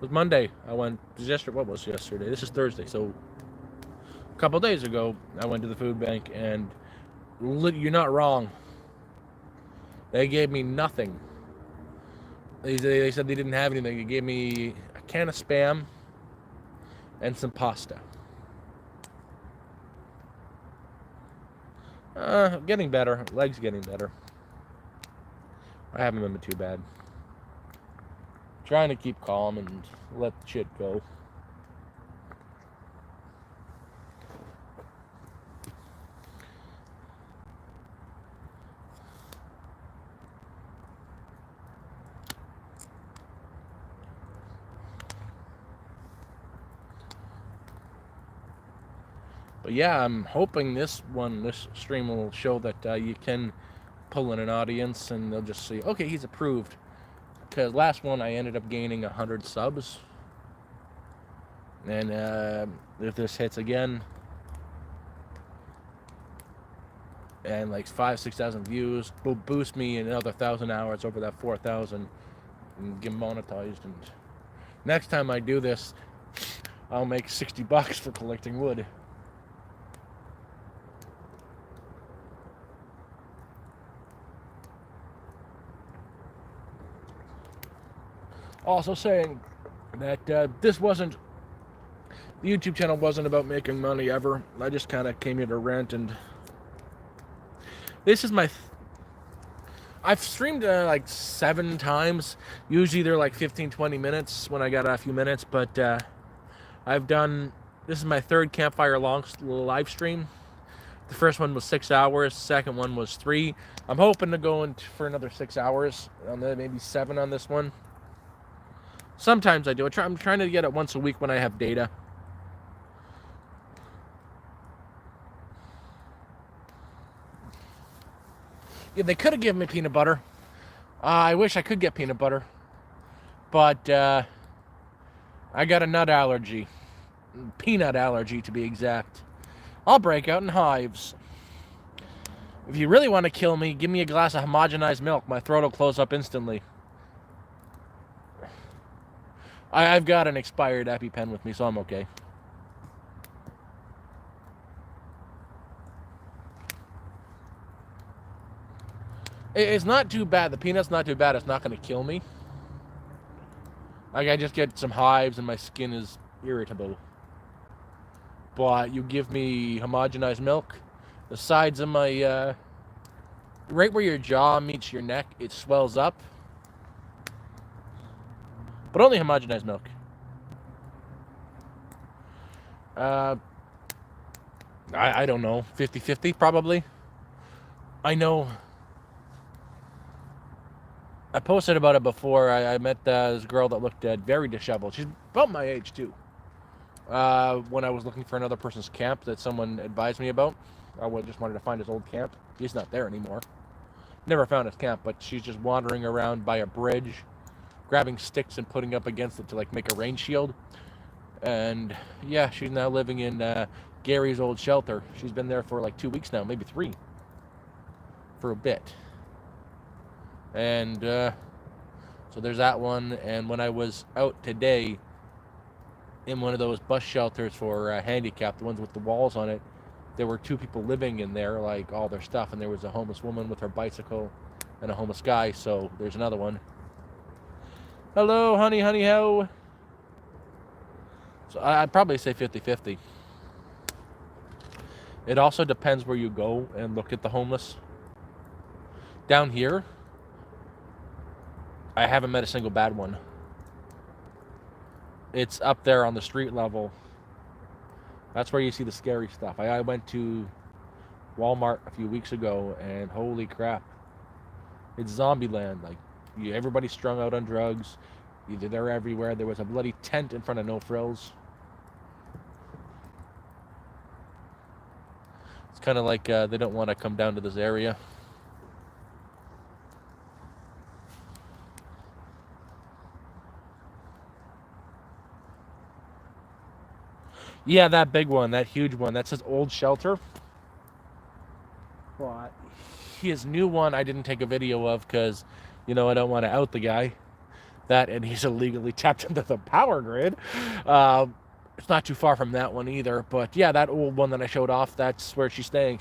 was Monday. What was yesterday? This is Thursday. So a couple days ago, I went to the food bank, and you're not wrong. They gave me nothing. They said they didn't have anything. They gave me a can of Spam and some pasta. Getting better. Legs getting better. I haven't been too bad. Trying to keep calm and let the shit go. But yeah, I'm hoping this stream will show that you can pull in an audience and they'll just see, okay, he's approved. Because last one I ended up gaining 100 subs. And if this hits again, and like 5,000-6,000 views, will boost me another 1,000 hours over that 4,000 and get monetized. And next time I do this, I'll make $60 for collecting wood. Also saying that the YouTube channel wasn't about making money ever. I just kind of came here to rant, and this is I've streamed like 7 times. Usually they're like 15-20 minutes when I got a few minutes, but this is my 3rd Campfire live stream. The first one was 6 hours. Second one was 3. I'm hoping to go in for another 6 hours, maybe 7 on this one. Sometimes I do. I'm trying to get it once a week when I have data. Yeah, they could have given me peanut butter. I wish I could get peanut butter. But I got a nut allergy. Peanut allergy, to be exact. I'll break out in hives. If you really want to kill me, give me a glass of homogenized milk. My throat will close up instantly. I've got an expired EpiPen with me, so I'm okay. It's not too bad. The peanut's not too bad. It's not going to kill me. Like, I just get some hives and my skin is irritable. But you give me homogenized milk, the sides of my, right where your jaw meets your neck, it swells up. But only homogenized milk. I don't know, 50-50 probably. I know I posted about it before. I met this girl that looked very disheveled. She's about my age too. When I was looking for another person's camp that someone advised me about, just wanted to find his old camp. He's not there anymore. Never found his camp, but she's just wandering around by a bridge, grabbing sticks and putting up against it to like make a rain shield. And yeah, she's now living in Gary's old shelter. She's been there for like 2 weeks now, maybe 3, for a bit. And so there's that one. And when I was out today in one of those bus shelters for handicapped, the ones with the walls on it, there were 2 people living in there, like all their stuff, and there was a homeless woman with her bicycle and a homeless guy. So there's another one. Hello, honey, honey, ho. So I'd probably say 50-50. It also depends where you go and look at the homeless. Down here, I haven't met a single bad one. It's up there on the street level. That's where you see the scary stuff. I went to Walmart a few weeks ago, and holy crap, it's zombie land. Like, everybody's strung out on drugs. They're everywhere. There was a bloody tent in front of No Frills. It's kind of like they don't want to come down to this area. Yeah, that big one, that huge one. That's his old shelter. But his new one I didn't take a video of because, I don't want to out the guy. That, and he's illegally tapped into the power grid. It's not too far from that one either. But yeah, that old one that I showed off, that's where she's staying.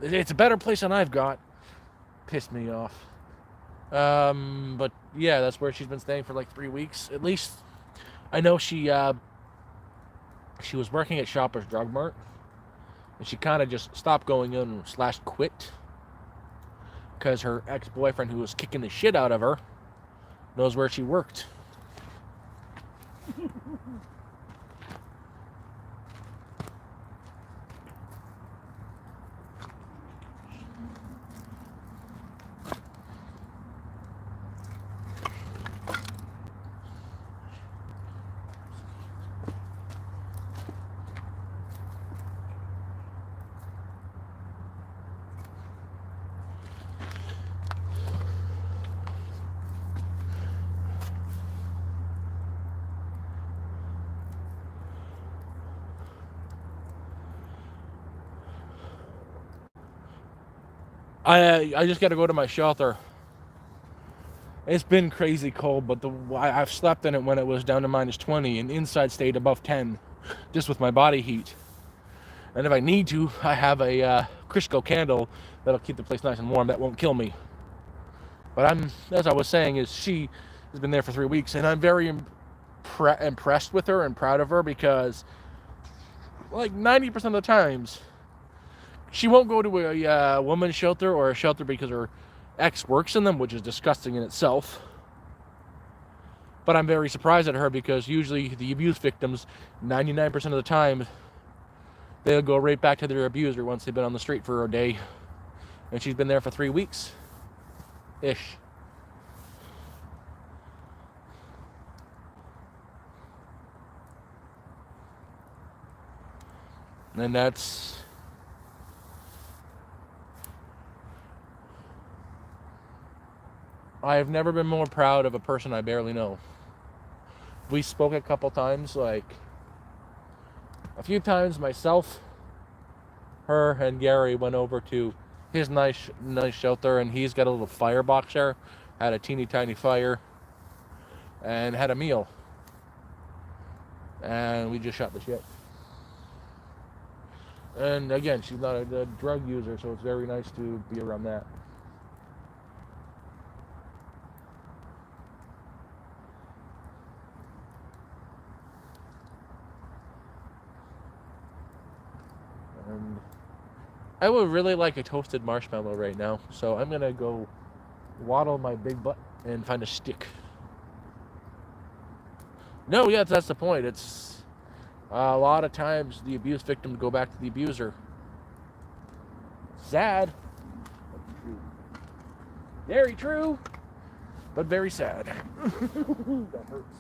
It's a better place than I've got. Pissed me off. But yeah, that's where she's been staying for like 3 weeks. At least I know she was working at Shoppers Drug Mart, and she kind of just stopped going in / quit because her ex-boyfriend, who was kicking the shit out of her, knows where she worked. I just got to go to my shelter. It's been crazy cold, but I've slept in it when it was down to -20 and inside stayed above 10, just with my body heat. And if I need to, I have a Crisco candle that'll keep the place nice and warm. That won't kill me. But as I was saying, she has been there for 3 weeks, and I'm very impressed with her and proud of her because, like 90% of the times, she won't go to a woman's shelter or a shelter because her ex works in them, which is disgusting in itself. But I'm very surprised at her because usually the abuse victims, 99% of the time, they'll go right back to their abuser once they've been on the street for a day. And she's been there for 3 weeks-ish. And that's... I have never been more proud of a person I barely know. We spoke a couple times, like a few times. Myself, her, and Gary went over to his nice shelter, and he's got a little firebox there. Had a teeny tiny fire, and had a meal. And we just shot the shit. And again, she's not a drug user, so it's very nice to be around that. And I would really like a toasted marshmallow right now, so I'm gonna go waddle my big butt and find a stick. No, yeah, that's the point. It's a lot of times the abuse victims go back to the abuser. Sad. Very true. but very sad. That hurts.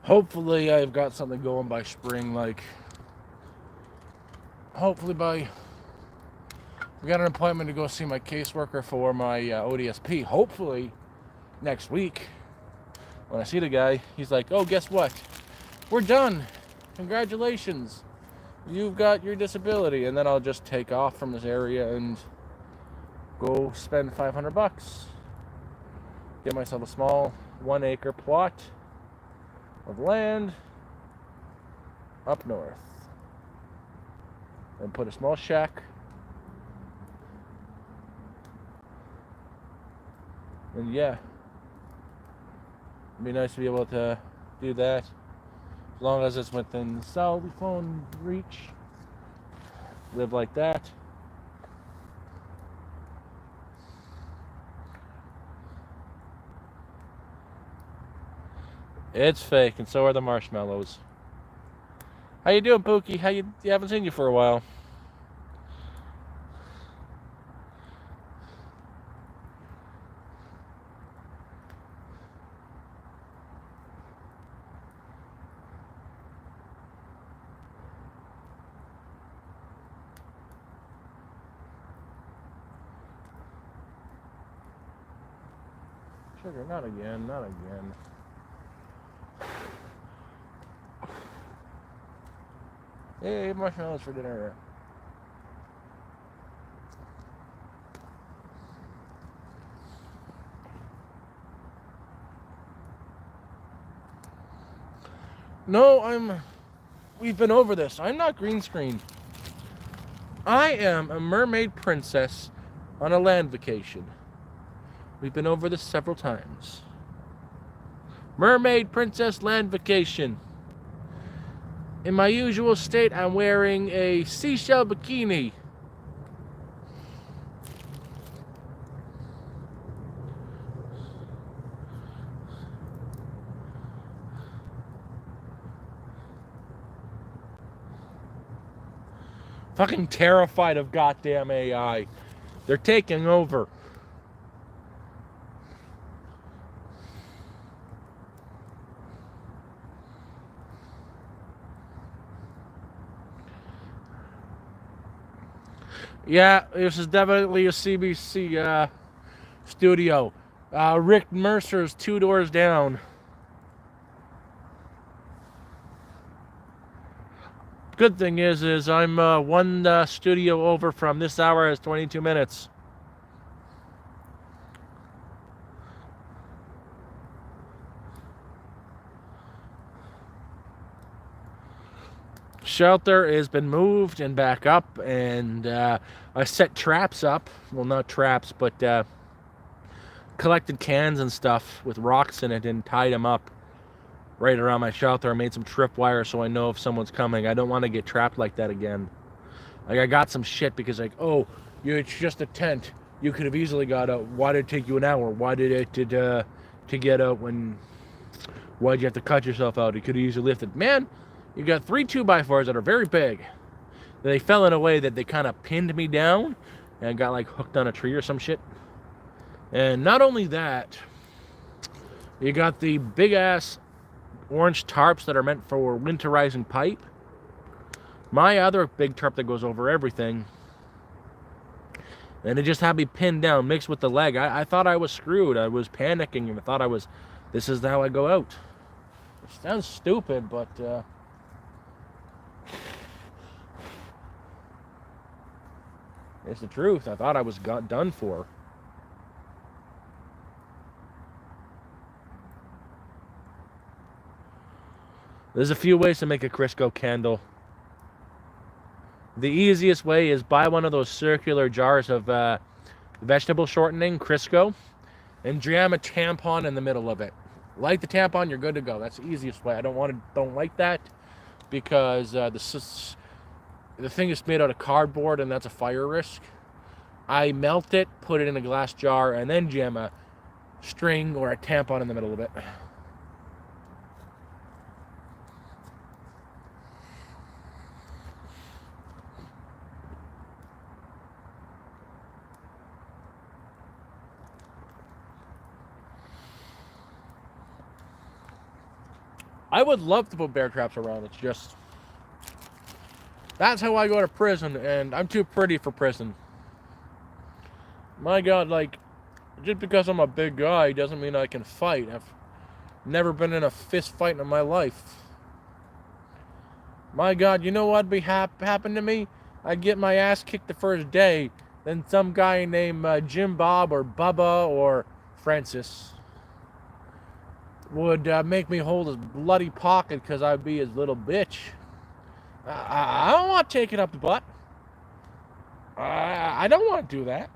Hopefully I've got something going by spring, like hopefully we got an appointment to go see my caseworker for my ODSP. Hopefully next week when I see the guy, he's like, oh, guess what? We're done. Congratulations. You've got your disability. And then I'll just take off from this area and go spend $500. Get myself a small 1 acre plot of land up north and put a small shack, and yeah, it'd be nice to be able to do that as long as it's within cell phone reach. Live like that. It's fake, and so are the marshmallows. How you doing, Pookie? You haven't seen you for a while. Sugar, not again, not again. Hey, marshmallows for dinner. No, we've been over this. I'm not green screen. I am a mermaid princess on a land vacation. We've been over this several times. Mermaid princess land vacation. In my usual state, I'm wearing a seashell bikini. Fucking terrified of goddamn AI. They're taking over. Yeah, this is definitely a CBC studio. Rick Mercer's 2 doors down. Good thing is I'm one studio over from this hour is 22 minutes. Shelter has been moved and back up, and I set traps up. Well, not traps, but collected cans and stuff with rocks in it and tied them up right around my shelter. I made some tripwire so I know if someone's coming. I don't want to get trapped like that again. Like, I got some shit because, like, oh, it's just a tent. You could have easily got out. Why did it take you an hour? Why did it to get out when? Why'd you have to cut yourself out? You could have easily lifted. Man, you got 3 2x4s that are very big. They fell in a way that they kind of pinned me down and got like hooked on a tree or some shit. And not only that, you got the big ass orange tarps that are meant for winterizing pipe. My other big tarp that goes over everything, and it just had me pinned down, mixed with the leg. I thought I was screwed. I was panicking and I thought this is how I go out. It sounds stupid, but it's the truth. I thought I was done for. There's a few ways to make a Crisco candle. The easiest way is buy one of those circular jars of vegetable shortening, Crisco, and jam a tampon in the middle of it. Light the tampon, you're good to go. That's the easiest way. I don't like that because the thing is made out of cardboard and that's a fire risk. I melt it, put it in a glass jar, and then jam a string or a tampon in the middle of it. I would love to put bear traps around. It's just, that's how I go to prison, and I'm too pretty for prison. My God, like, just because I'm a big guy doesn't mean I can fight. I've never been in a fist fight in my life. My God, you know what'd be happen to me? I'd get my ass kicked the first day, then some guy named Jim Bob or Bubba or Francis would make me hold his bloody pocket because I'd be his little bitch. I don't want to take it up the butt. I don't want to do that.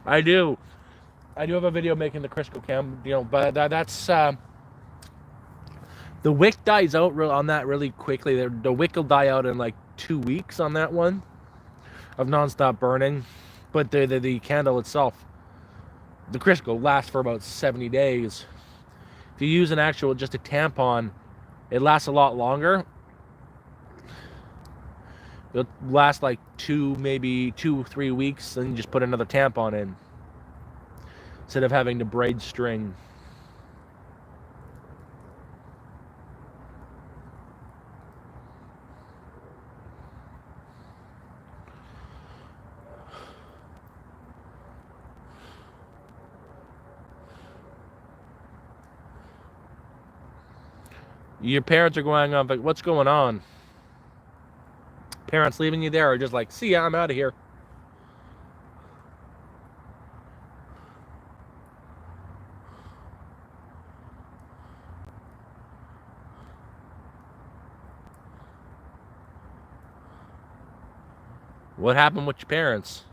I do have a video making the Crisco cam, but that's the wick dies out on that really quickly. The wick will die out in like 2 weeks on that one of nonstop burning, but the candle itself, the Crisco, lasts for about 70 days. If you use just a tampon, it lasts a lot longer. It'll last like maybe 2-3 weeks, then you just put another tampon in instead of having to braid string. Your parents are going on, like, what's going on? Parents leaving you there, or just like, see ya, I'm out of here. What happened with your parents?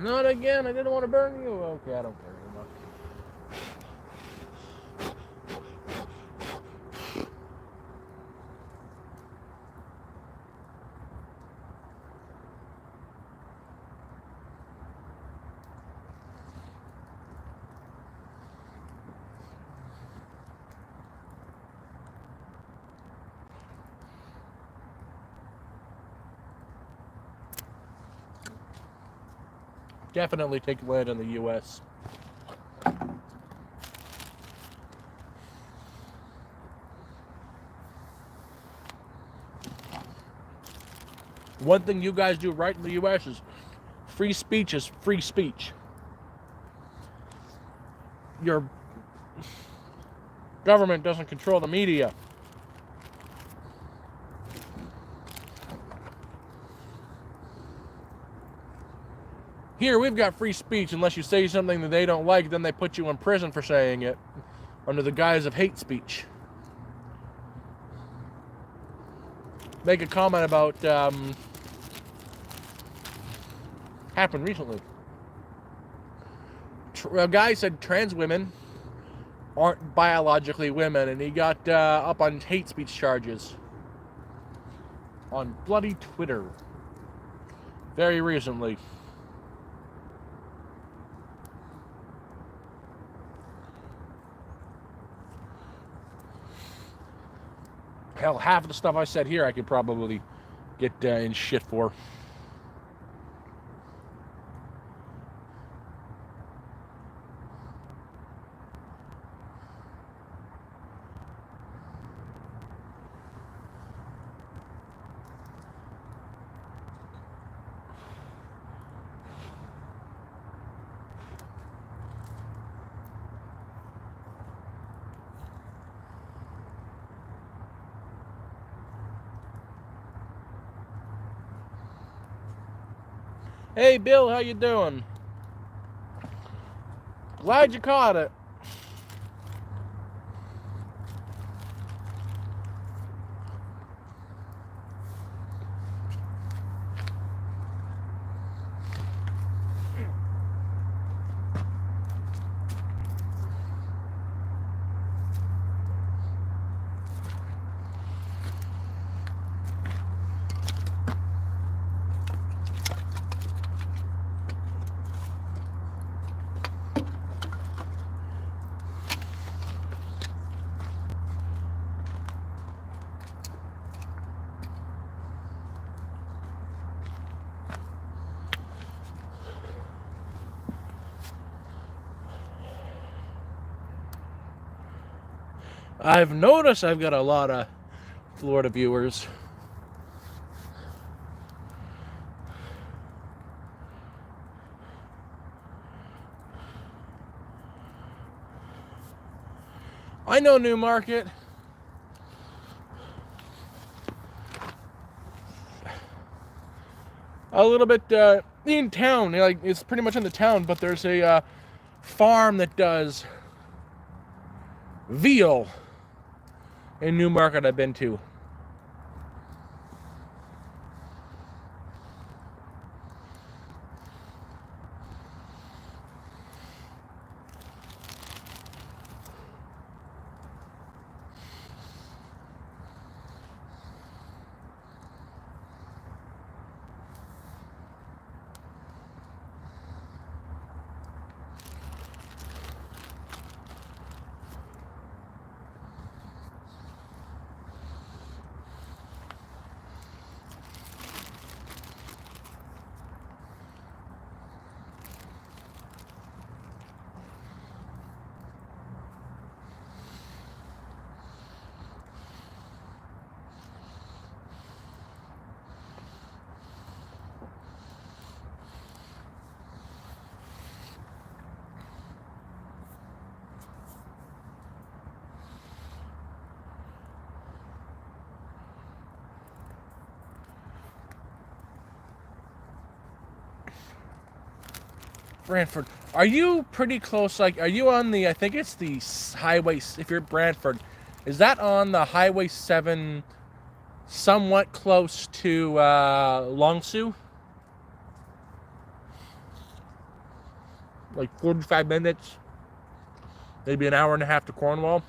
Not again. I didn't want to burn you. Okay, I don't care anymore. Definitely take land in the U.S. One thing you guys do right in the U.S. is free speech is free speech. Your government doesn't control the media. Here, we've got free speech. Unless you say something that they don't like, then they put you in prison for saying it under the guise of hate speech. Make a comment about happened recently. A guy said trans women aren't biologically women, and he got up on hate speech charges on bloody Twitter very recently. Hell, half of the stuff I said here I could probably get in shit for. Hey, Bill, how you doing? Glad you caught it. I've noticed I've got a lot of Florida viewers. I know Newmarket. A little bit in town. Like, it's pretty much in the town, but there's a farm that does veal in Newmarket I've been to. Brantford. Are you pretty close? Like, are you on the, I think it's the highway, if you're Brantford, is that on the Highway 7, somewhat close to Longsu? like 45 minutes, maybe an hour and a half to Cornwall.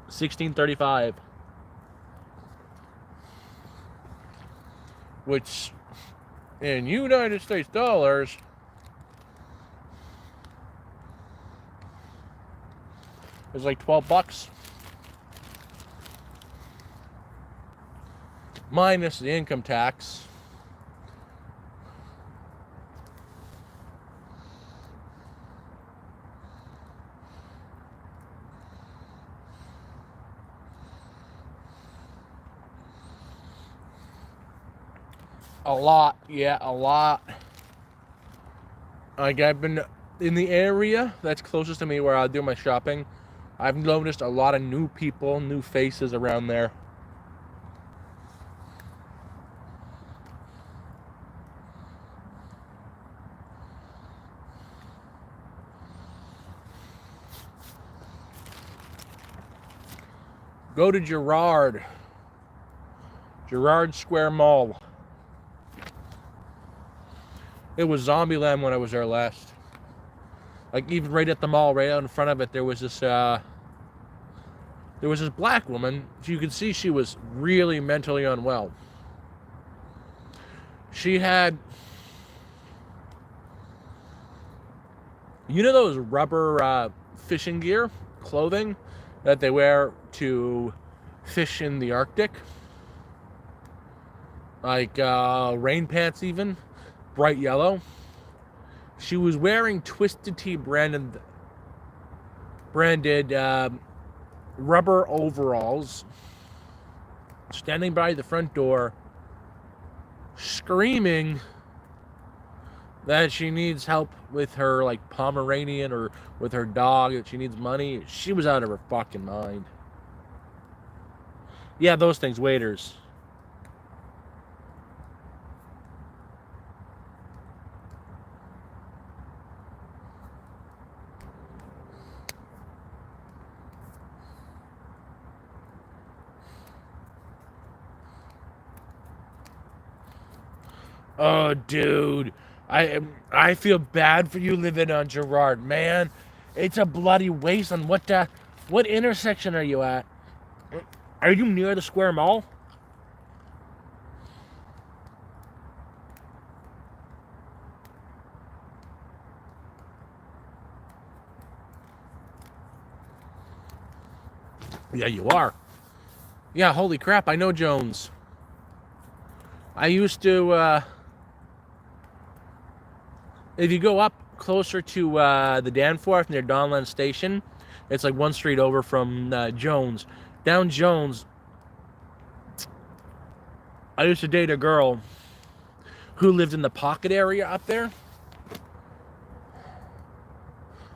$16.35, which in United States dollars is like $12 minus the income tax. A lot, yeah, a lot. Like, I've been in the area that's closest to me where I do my shopping. I've noticed a lot of new people, new faces around there. Go to Gerrard Square Mall. It was Zombieland when I was there last. Like, even right at the mall, right out in front of it, there was this black woman. You could see she was really mentally unwell. She had, you know, those rubber fishing gear, clothing that they wear to fish in the Arctic, like rain pants, even bright yellow. She was wearing Twisted Tea branded rubber overalls, standing by the front door, screaming that she needs help with her, like, Pomeranian, or with her dog, that she needs money. She was out of her fucking mind. Yeah, those things, waiters. Oh, dude, I feel bad for you living on Gerrard, man. It's a bloody wasteland. What intersection are you at? Are you near the Square Mall? Yeah, you are. Yeah, holy crap, I know Jones. I used to, if you go up closer to the Danforth near Donlan Station, it's like one street over from Jones. Down Jones, I used to date a girl who lived in the Pocket area up there.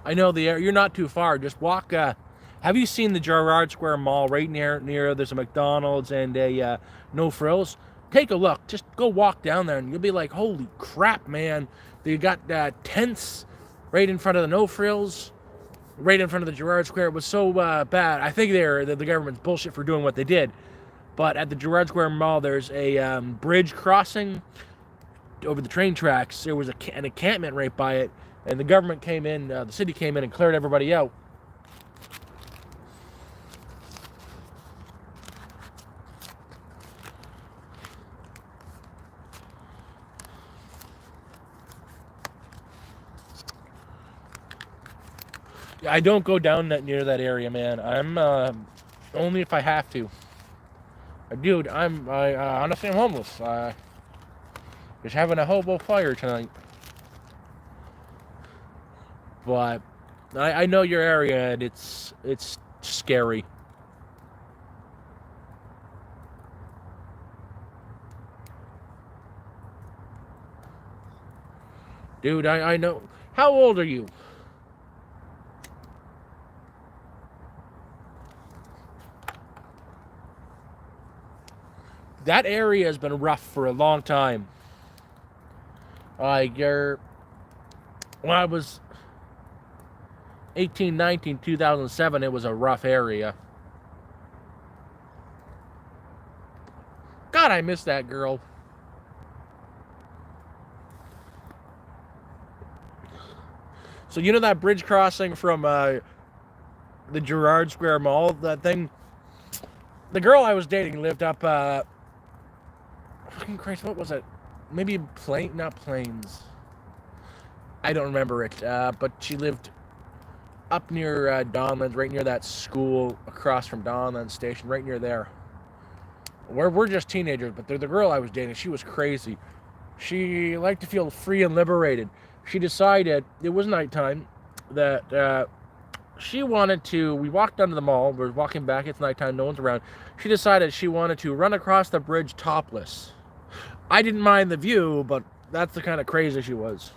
I know the area. You're not too far. Just walk. Have you seen the Gerrard Square Mall right near? There's a McDonald's and a No Frills. Take a look. Just go walk down there, and you'll be like, "Holy crap, man!" They got tents right in front of the No Frills, right in front of the Gerrard Square. It was so bad. I think the government's bullshit for doing what they did. But at the Gerrard Square Mall, there's a bridge crossing over the train tracks. There was an encampment right by it, and the government came in, the city came in and cleared everybody out. I don't go down near that area, man. I'm only if I have to. Dude, honestly, I'm homeless. Just having a hobo fire tonight. But I know your area, and it's scary. Dude, I know. How old are you? That area has been rough for a long time. When I was 18, 19, 2007, it was a rough area. God, I miss that girl. So you know that bridge crossing from the Gerrard Square Mall, that thing? The girl I was dating lived up, fucking Christ, what was it? Maybe not Plains. I don't remember it, but she lived up near Donlands, right near that school across from Donlands Station, right near there. We're just teenagers, but the girl I was dating, she was crazy. She liked to feel free and liberated. She decided, it was nighttime, that she wanted to, we walked down to the mall, we're walking back, it's nighttime, no one's around. She decided she wanted to run across the bridge topless. I didn't mind the view, but that's the kind of crazy she was.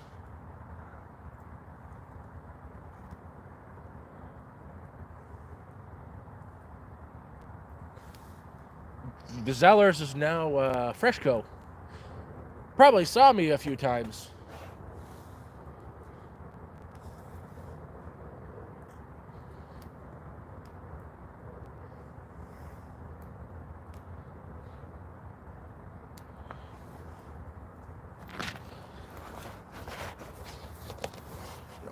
The Zellers is now Freshco. Probably saw me a few times.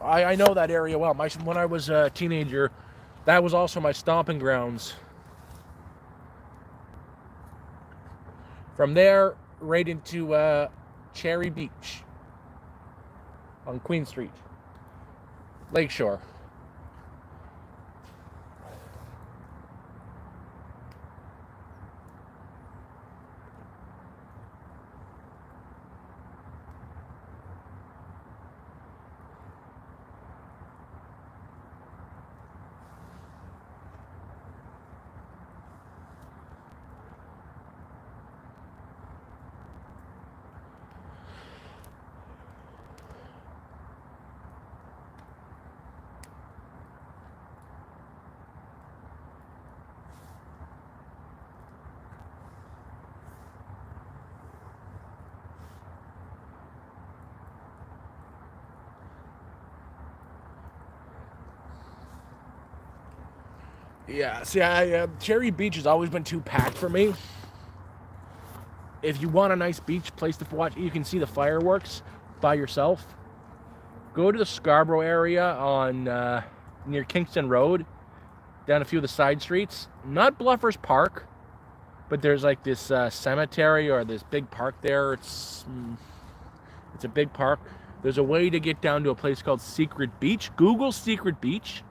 I know that area well. When I was a teenager, that was also my stomping grounds. From there, right into Cherry Beach on Queen Street, Lakeshore. Yeah, see, Cherry Beach has always been too packed for me. If you want a nice beach place to watch, you can see the fireworks by yourself. Go to the Scarborough area on near Kingston Road, down a few of the side streets. Not Bluffers Park, but there's like this cemetery or this big park there. It's a big park. There's a way to get down to a place called Secret Beach. Google Secret Beach.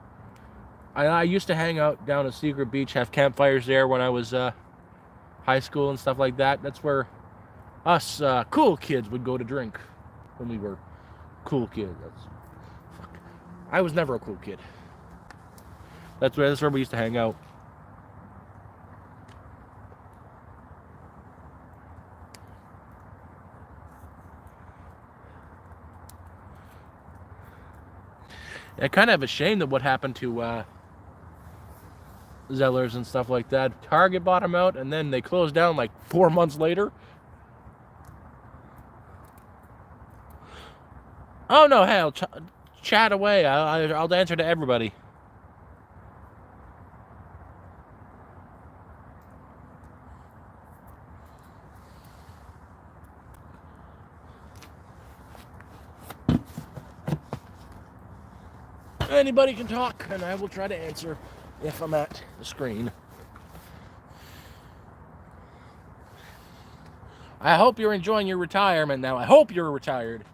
I used to hang out down at Secret Beach, have campfires there when I was high school and stuff like that. That's where us cool kids would go to drink when we were cool kids. I was never a cool kid. That's where we used to hang out. I kind of have a shame that what happened to Zellers and stuff like that. Target bought them out, and then they closed down like 4 months later. Oh no, hell, chat away. I'll answer to everybody. Anybody can talk, and I will try to answer if I'm at the screen. I hope you're enjoying your retirement now. I hope you're retired.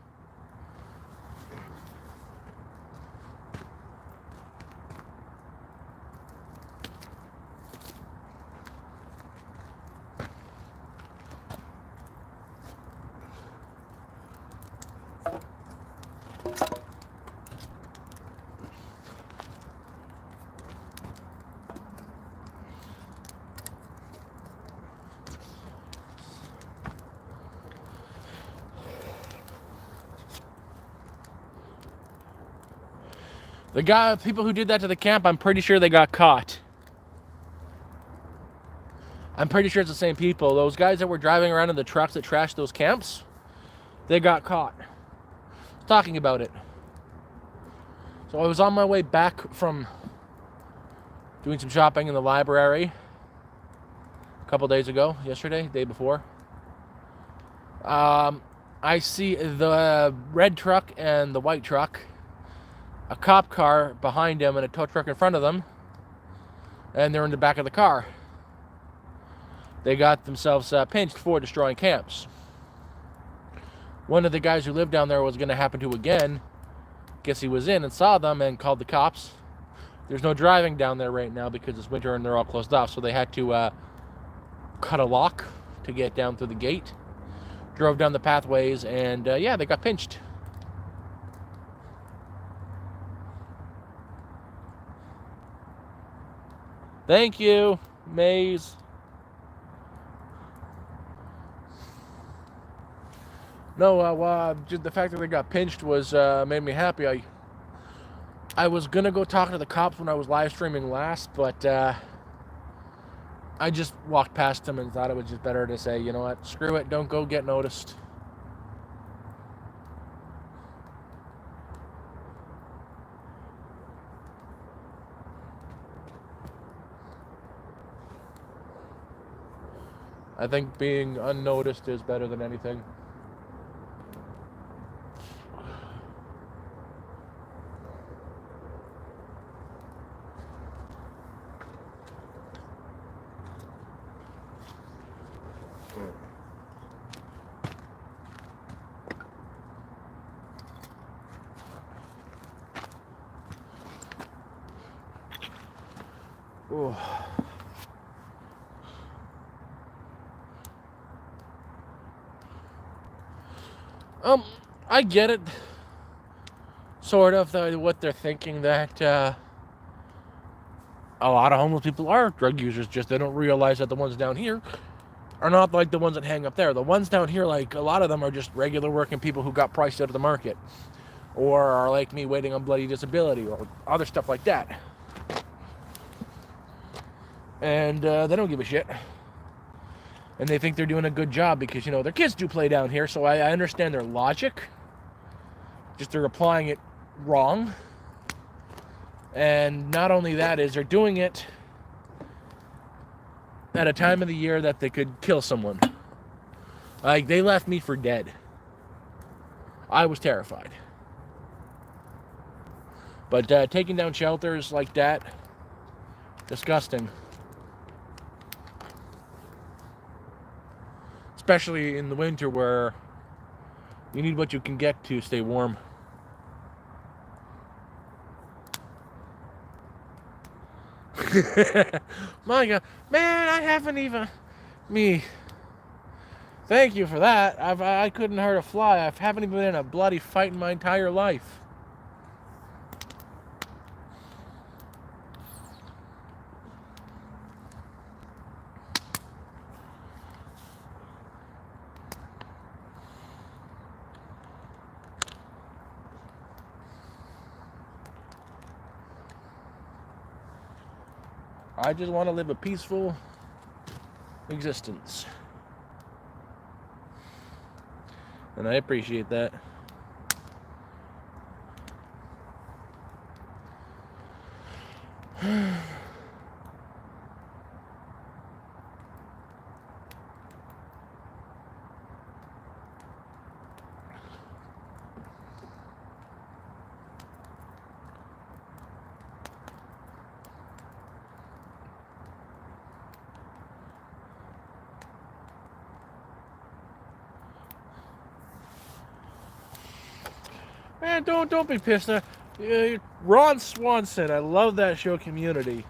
The people who did that to the camp, I'm pretty sure they got caught. I'm pretty sure it's the same people. Those guys that were driving around in the trucks that trashed those camps, they got caught. Talking about it. So I was on my way back from doing some shopping in the library a couple days ago, yesterday, day before. I see the red truck and the white truck a cop car behind them and a tow truck in front of them, and they're in the back of the car. They got themselves pinched for destroying camps. One of the guys who lived down there was going to happen to again. Guess he was in and saw them and called the cops. There's no driving down there right now because it's winter and they're all closed off, so they had to cut a lock to get down through the gate. Drove down the pathways, and yeah, they got pinched. Thank you, Maze. No, just the fact that they got pinched was made me happy. I was gonna go talk to the cops when I was live streaming last, but I just walked past them and thought it was just better to say, you know what, screw it, don't go get noticed. I think being unnoticed is better than anything. Oh. I get it, sort of, what they're thinking, that a lot of homeless people are drug users, just they don't realize that the ones down here are not like the ones that hang up there. The ones down here, like, a lot of them are just regular working people who got priced out of the market, or are like me waiting on bloody disability, or other stuff like that. And they don't give a shit. And they think they're doing a good job because, you know, their kids do play down here, so I understand their logic. Just they're applying it wrong. And not only that, is they're doing it at a time of the year that they could kill someone. Like, they left me for dead. I was terrified. But taking down shelters like that, disgusting. Especially in the winter where you need what you can get to stay warm. My God, man, I haven't even me. Thank you for that. I couldn't hurt a fly. I haven't even been in a bloody fight in my entire life. I just want to live a peaceful existence. And I appreciate that. Man, don't be pissed. Ron Swanson, I love that show, Community.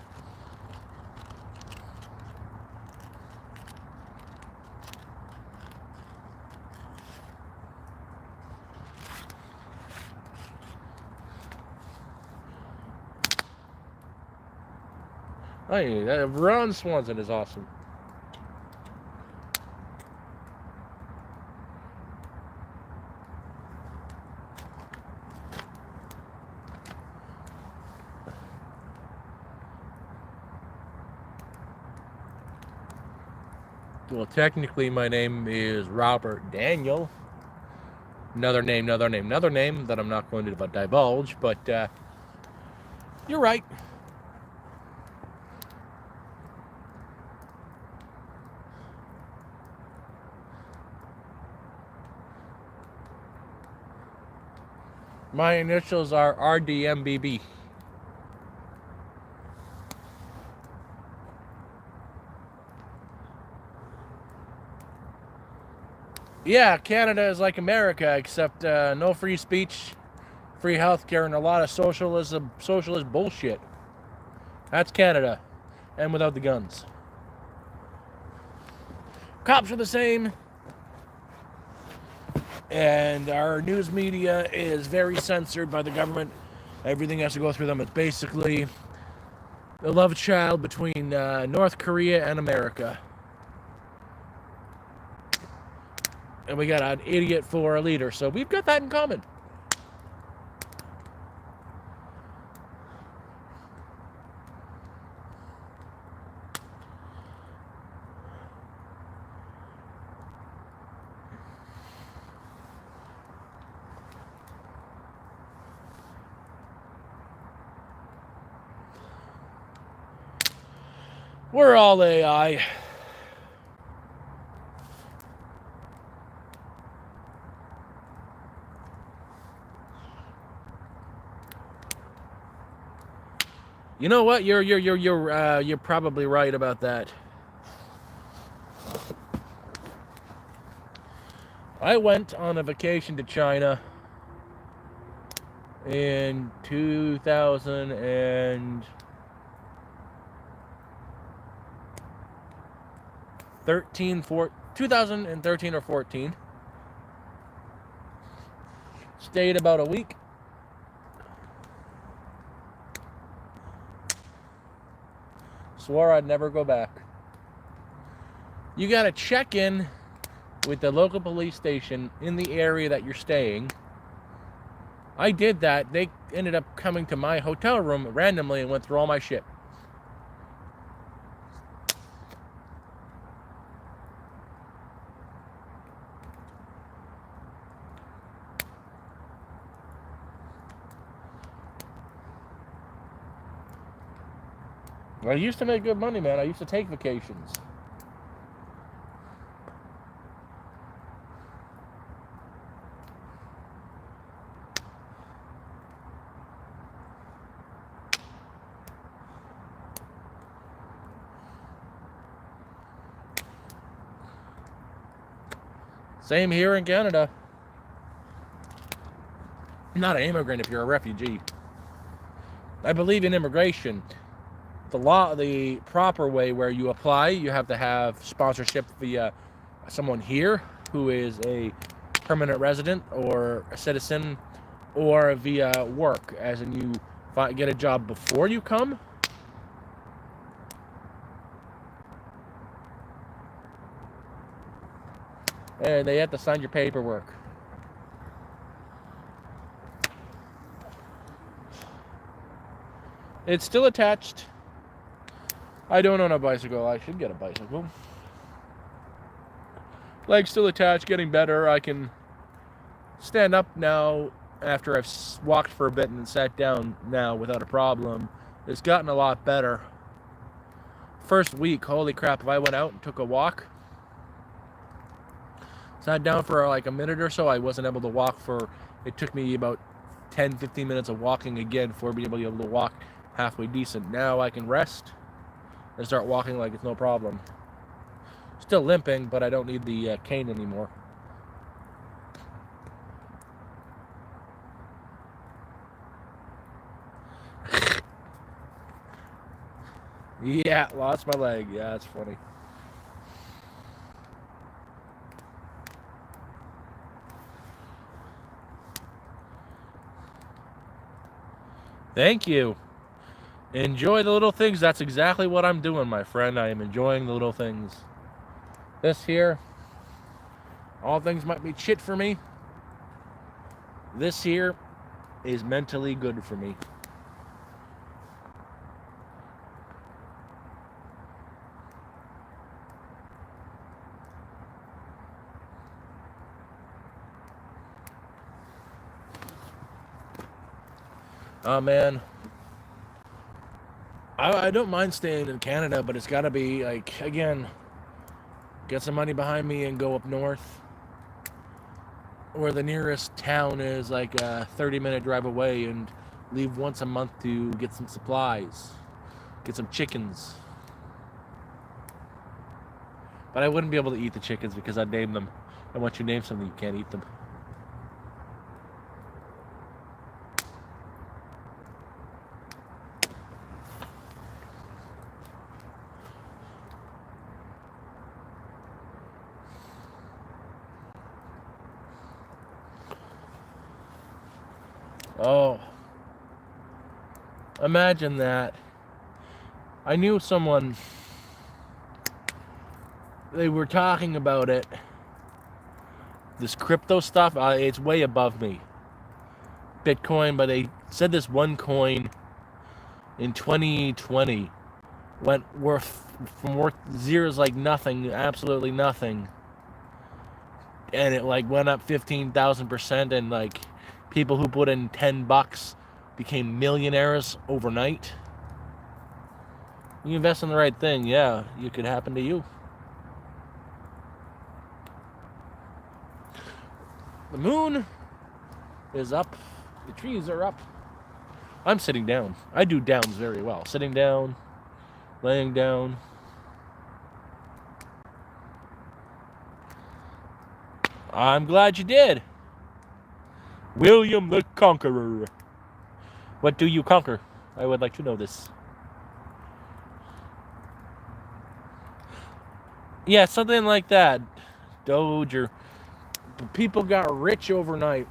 Ron Swanson is awesome. Well, technically, my name is Robert Daniel. Another name that I'm not going to divulge, but you're right. My initials are RDMBB. Yeah, Canada is like America, except no free speech, free healthcare, and a lot of socialist bullshit. That's Canada, and without the guns. Cops are the same, and our news media is very censored by the government. Everything has to go through them. It's basically the love child between North Korea and America. And we got an idiot for a leader, so we've got that in common. We're all AI. You know what? You're probably right about that. I went on a vacation to China in 2013 or 14. Stayed about a week. Swore I'd never go back. You gotta check in with the local police station in the area that you're staying. I did that. They ended up coming to my hotel room randomly and went through all my shit. I used to make good money, man. I used to take vacations. Same here in Canada. I'm not an immigrant if you're a refugee. I believe in immigration. The proper way where you apply, you have to have sponsorship via someone here who is a permanent resident or a citizen, or via work, as in you get a job before you come. And they have to sign your paperwork. It's still attached. I don't own a bicycle. I should get a bicycle. Legs still attached, getting better. I can stand up now after I've walked for a bit and sat down now without a problem. It's gotten a lot better. First week, holy crap, if I went out and took a walk, sat down for like a minute or so, I wasn't able to walk it took me about 10-15 minutes of walking again before being able to walk halfway decent. Now I can rest and start walking like it's no problem. Still limping, but I don't need the cane anymore. Yeah, lost my leg. Yeah, that's funny. Thank you. Enjoy the little things. That's exactly what I'm doing, my friend. I am enjoying the little things. This here, all things might be shit for me. This here is mentally good for me. Oh, man. I don't mind staying in Canada, but it's got to be, like, again, get some money behind me and go up north. where the nearest town is like a 30-minute drive away, and leave once a month to get some supplies, get some chickens. But I wouldn't be able to eat the chickens because I'd name them. And once you name something, you can't eat them. Oh, imagine that. I knew someone, they were talking about it. This crypto stuff, it's way above me. Bitcoin, but they said this one coin in 2020 went from worth zeros like nothing, absolutely nothing. And it like went up 15,000%, and like people who put in $10 became millionaires overnight. You invest in the right thing, yeah, it could happen to you. The moon is up. The trees are up. I'm sitting down. I do downs very well. Sitting down, laying down. I'm glad you did. William the Conqueror. What do you conquer? I would like to know this. Yeah, something like that. Doge, or people got rich overnight.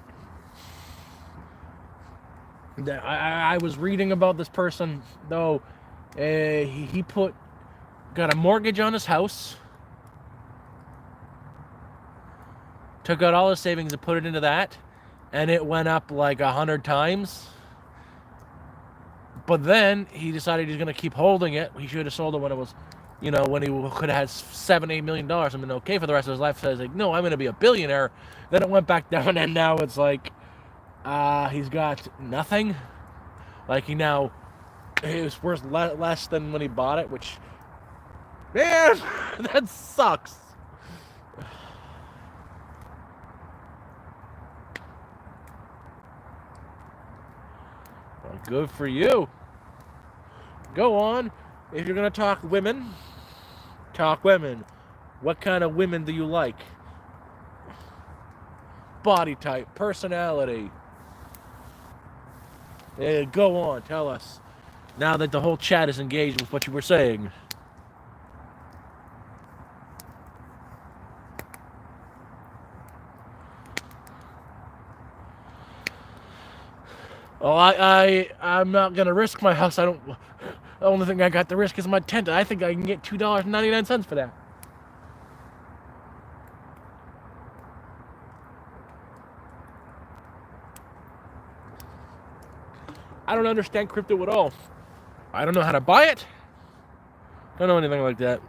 I was reading about this person, though. He got a mortgage on his house, took out all his savings and put it into that, and it went up like 100 times. But then he decided he's going to keep holding it. He should have sold it when it was, when he could have had $7-8 million and been okay for the rest of his life. So he's like, no, I'm going to be a billionaire. Then it went back down, and now it's like he's got nothing. Like it was worth less than when he bought it, which, man, that sucks. Well, good for you. Go on. If you're going to talk women, talk women. What kind of women do you like? Body type, personality. Go on, tell us. Now that the whole chat is engaged with what you were saying. Oh, I'm not gonna risk my house. The only thing I got to risk is my tent. I think I can get $2.99 for that. I don't understand crypto at all. I don't know how to buy it. Don't know anything like that.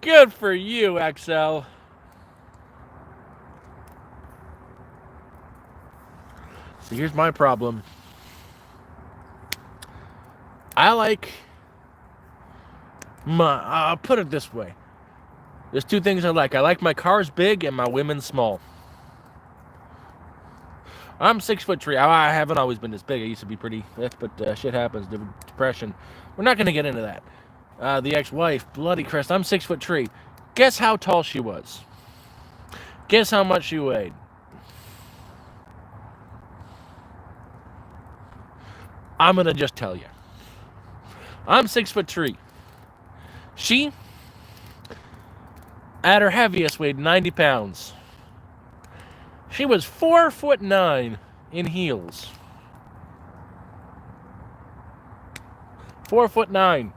Good for you, XL. So here's my problem. I'll put it this way. There's two things I like. I like my cars big and my women small. I'm 6'3". I haven't always been this big. I used to be pretty thick, but shit happens. Depression. We're not going to get into that. The ex-wife, bloody Christ, I'm 6'3". Guess how tall she was? Guess how much she weighed? I'm going to just tell you. I'm 6'3". She, at her heaviest, weighed 90 pounds. She was 4'9" in heels. 4'9".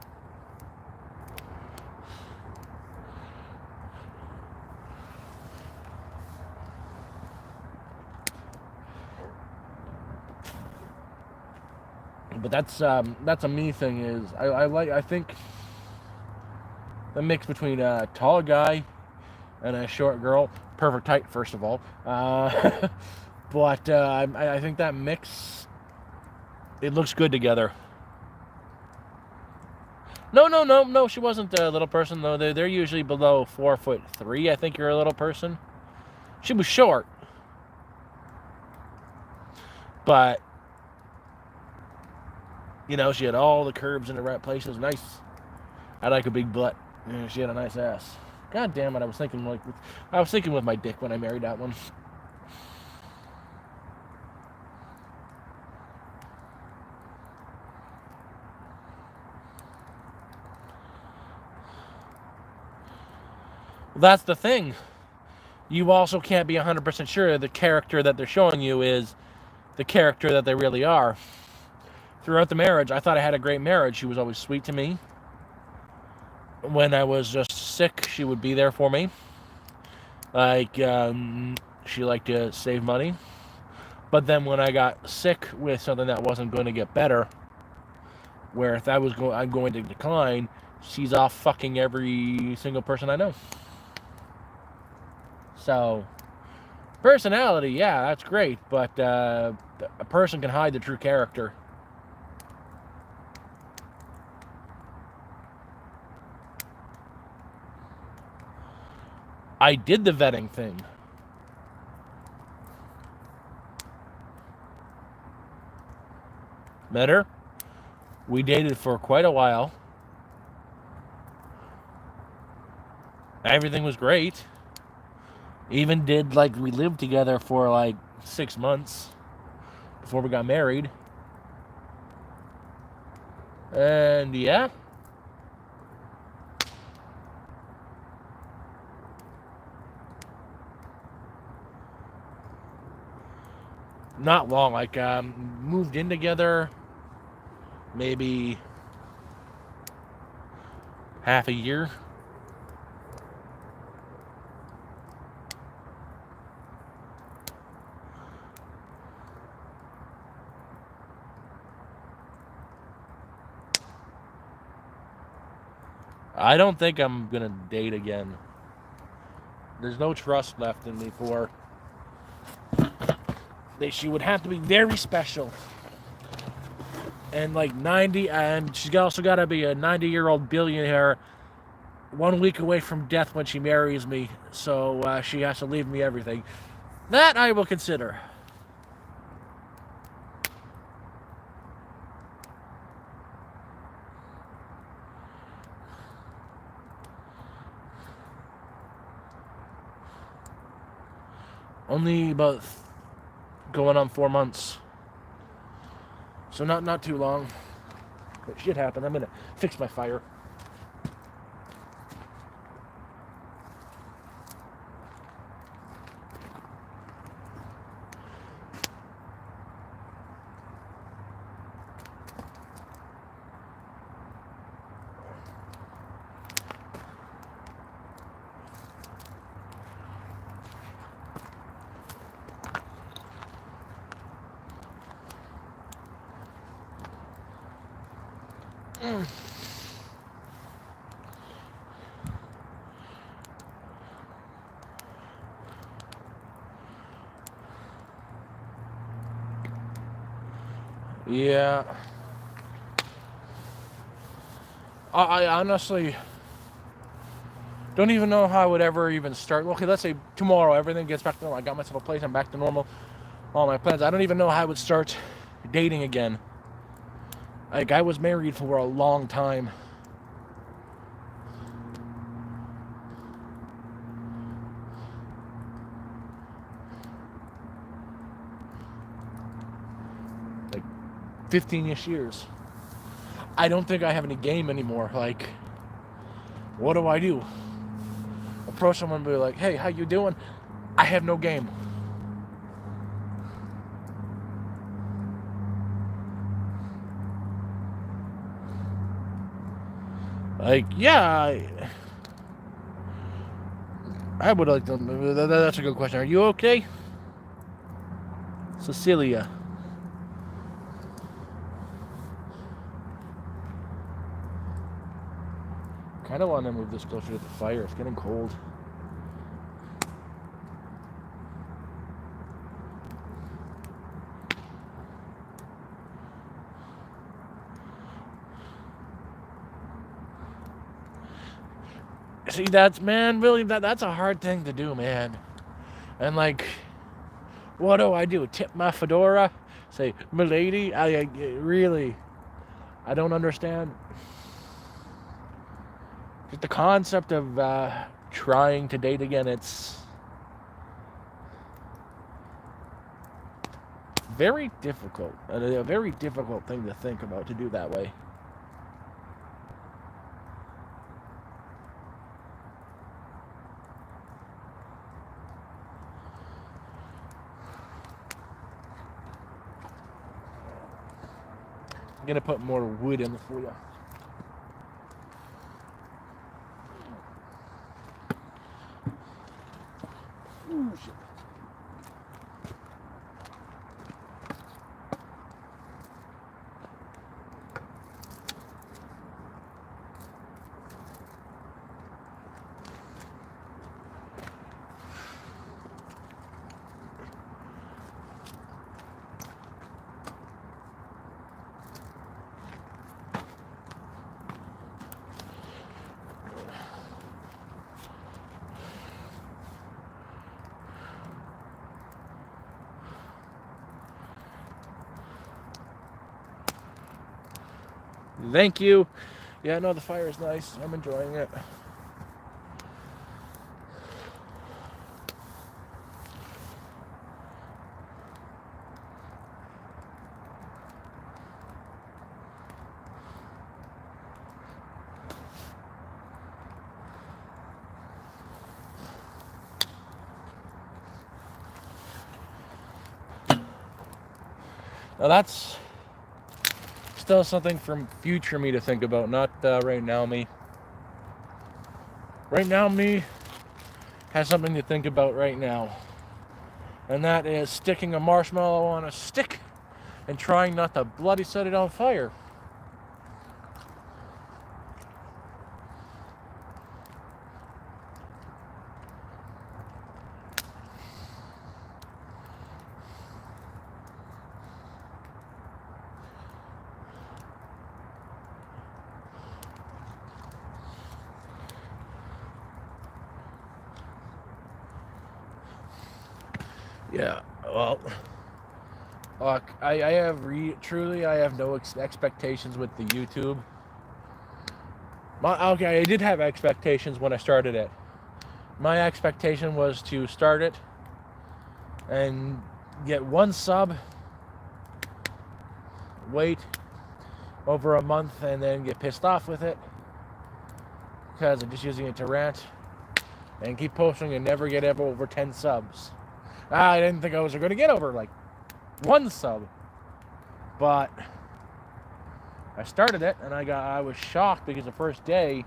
But that's a me thing. Is I think the mix between a tall guy and a short girl, perfect height first of all. But I think that mix, it looks good together. No, no, no, no. She wasn't a little person though. They're usually below 4'3". I think you're a little person. She was short, but you know she had all the curves in the right places. Nice. I like a big butt. Yeah, she had a nice ass. God damn it! I was thinking with my dick when I married that one. That's the thing. You also can't be 100% sure the character that they're showing you is the character that they really are. Throughout the marriage, I thought I had a great marriage. She was always sweet to me. When I was just sick, she would be there for me. Like, she liked to save money. But then when I got sick with something that wasn't going to get better, where if I'm going to decline, she's off fucking every single person I know. So, personality, yeah, that's great, but a person can hide the true character. I did the vetting thing. Met her. We dated for quite a while. Everything was great. Even did, like, we lived together for like 6 months before we got married. And yeah. Not long, like, moved in together maybe half a year. I don't think I'm gonna date again. There's no trust left in me for. She would have to be very special. And like 90, and she's also got to be a 90-year-old billionaire 1 week away from death when she marries me. So she has to leave me everything. That I will consider. Only about going on 4 months. So not too long. But shit happened. I'm gonna fix my fire. Yeah. I honestly don't even know how I would ever even start. Okay, let's say tomorrow everything gets back to normal. I got myself a place. I'm back to normal. All my plans. I don't even know how I would start dating again. Like, I was married for a long time. Like 15-ish years. I don't think I have any game anymore. Like, what do I do? Approach someone and be like, hey, how you doing? I have no game. Like, yeah, I would like to. That's a good question. Are you okay? Cecilia. Kind of want to move this closer to the fire. It's getting cold. See, that's, man, really, that's a hard thing to do, man. And like, what do? Tip my fedora? Say, milady? I really, I don't understand. Just the concept of trying to date again, it's very difficult. A very difficult thing to think about, to do that way. I'm gonna put more wood in for you. Ooh, shit. Thank you. Yeah, no, the fire is nice. I'm enjoying it. Now that's still something from future me to think about, not right now me. Right now me has something to think about right now. And that is sticking a marshmallow on a stick and trying not to bloody set it on fire. Yeah, well, I have truly, I have no expectations with the YouTube. Okay, I did have expectations when I started it. My expectation was to start it and get 1 sub, wait over a month, and then get pissed off with it because I'm just using it to rant, and keep posting and never get ever over 10 subs. I didn't think I was going to get over like 1 sub, but I started it and I was shocked because the first day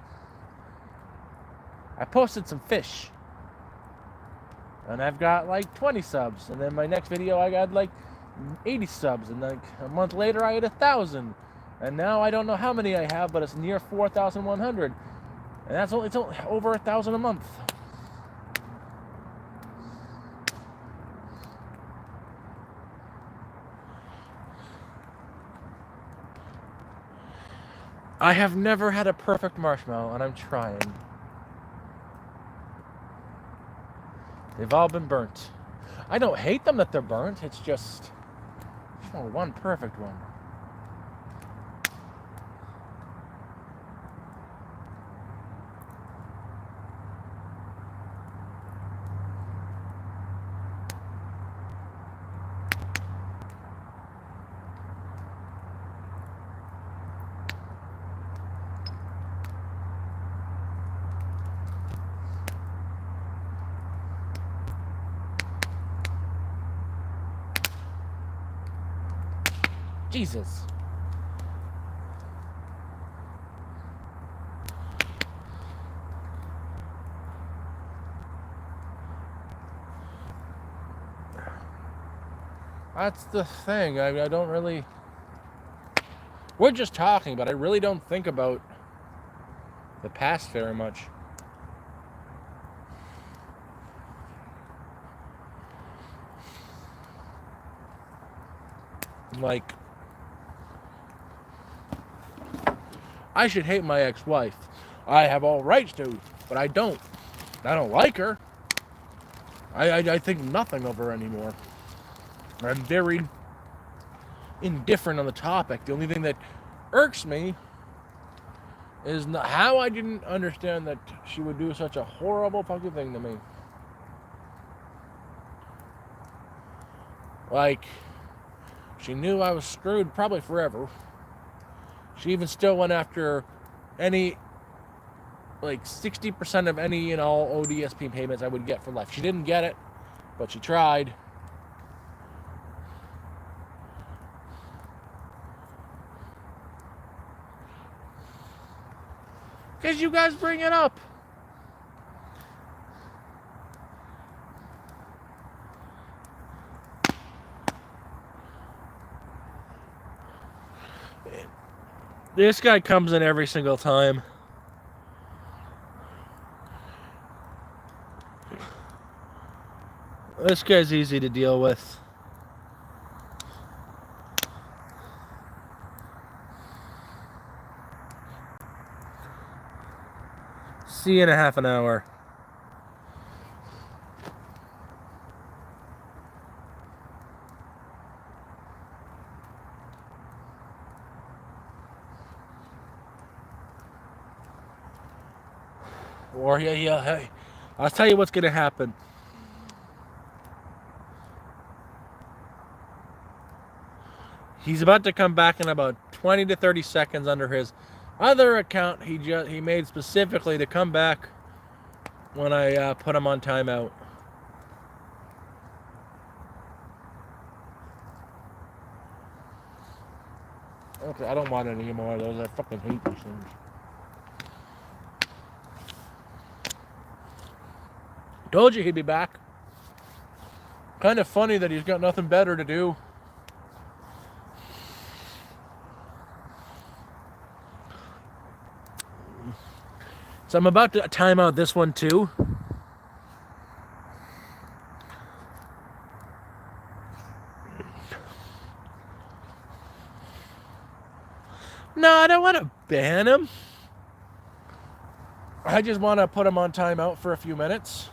I posted some fish and I've got like 20 subs, and then my next video I got like 80 subs, and like a month later I had 1,000, and now I don't know how many I have, but it's near 4,100, and it's only over 1,000 a month. I have never had a perfect marshmallow, and I'm trying. They've all been burnt. I don't hate them that they're burnt, it's just one perfect one. Jesus. That's the thing. I don't really... We're just talking, but I really don't think about the past very much. Like, I should hate my ex-wife. I have all rights to. but I don't. I don't like her. I think nothing of her anymore. I'm very indifferent on the topic. The only thing that irks me is not how I didn't understand that she would do such a horrible fucking thing to me. Like, she knew I was screwed probably forever. She even still went after any, like 60% of any and all ODSP payments I would get for life. She didn't get it, but she tried. Because you guys bring it up. This guy comes in every single time. This guy's easy to deal with. See you in a half an hour. Or hey, I'll tell you what's gonna happen. He's about to come back in about 20 to 30 seconds under his other account he made specifically to come back when I put him on timeout. Okay, I don't want any more of those. I fucking hate these things. Told you he'd be back. Kind of funny that he's got nothing better to do. So I'm about to time out this one too. No, I don't want to ban him. I just want to put him on timeout for a few minutes.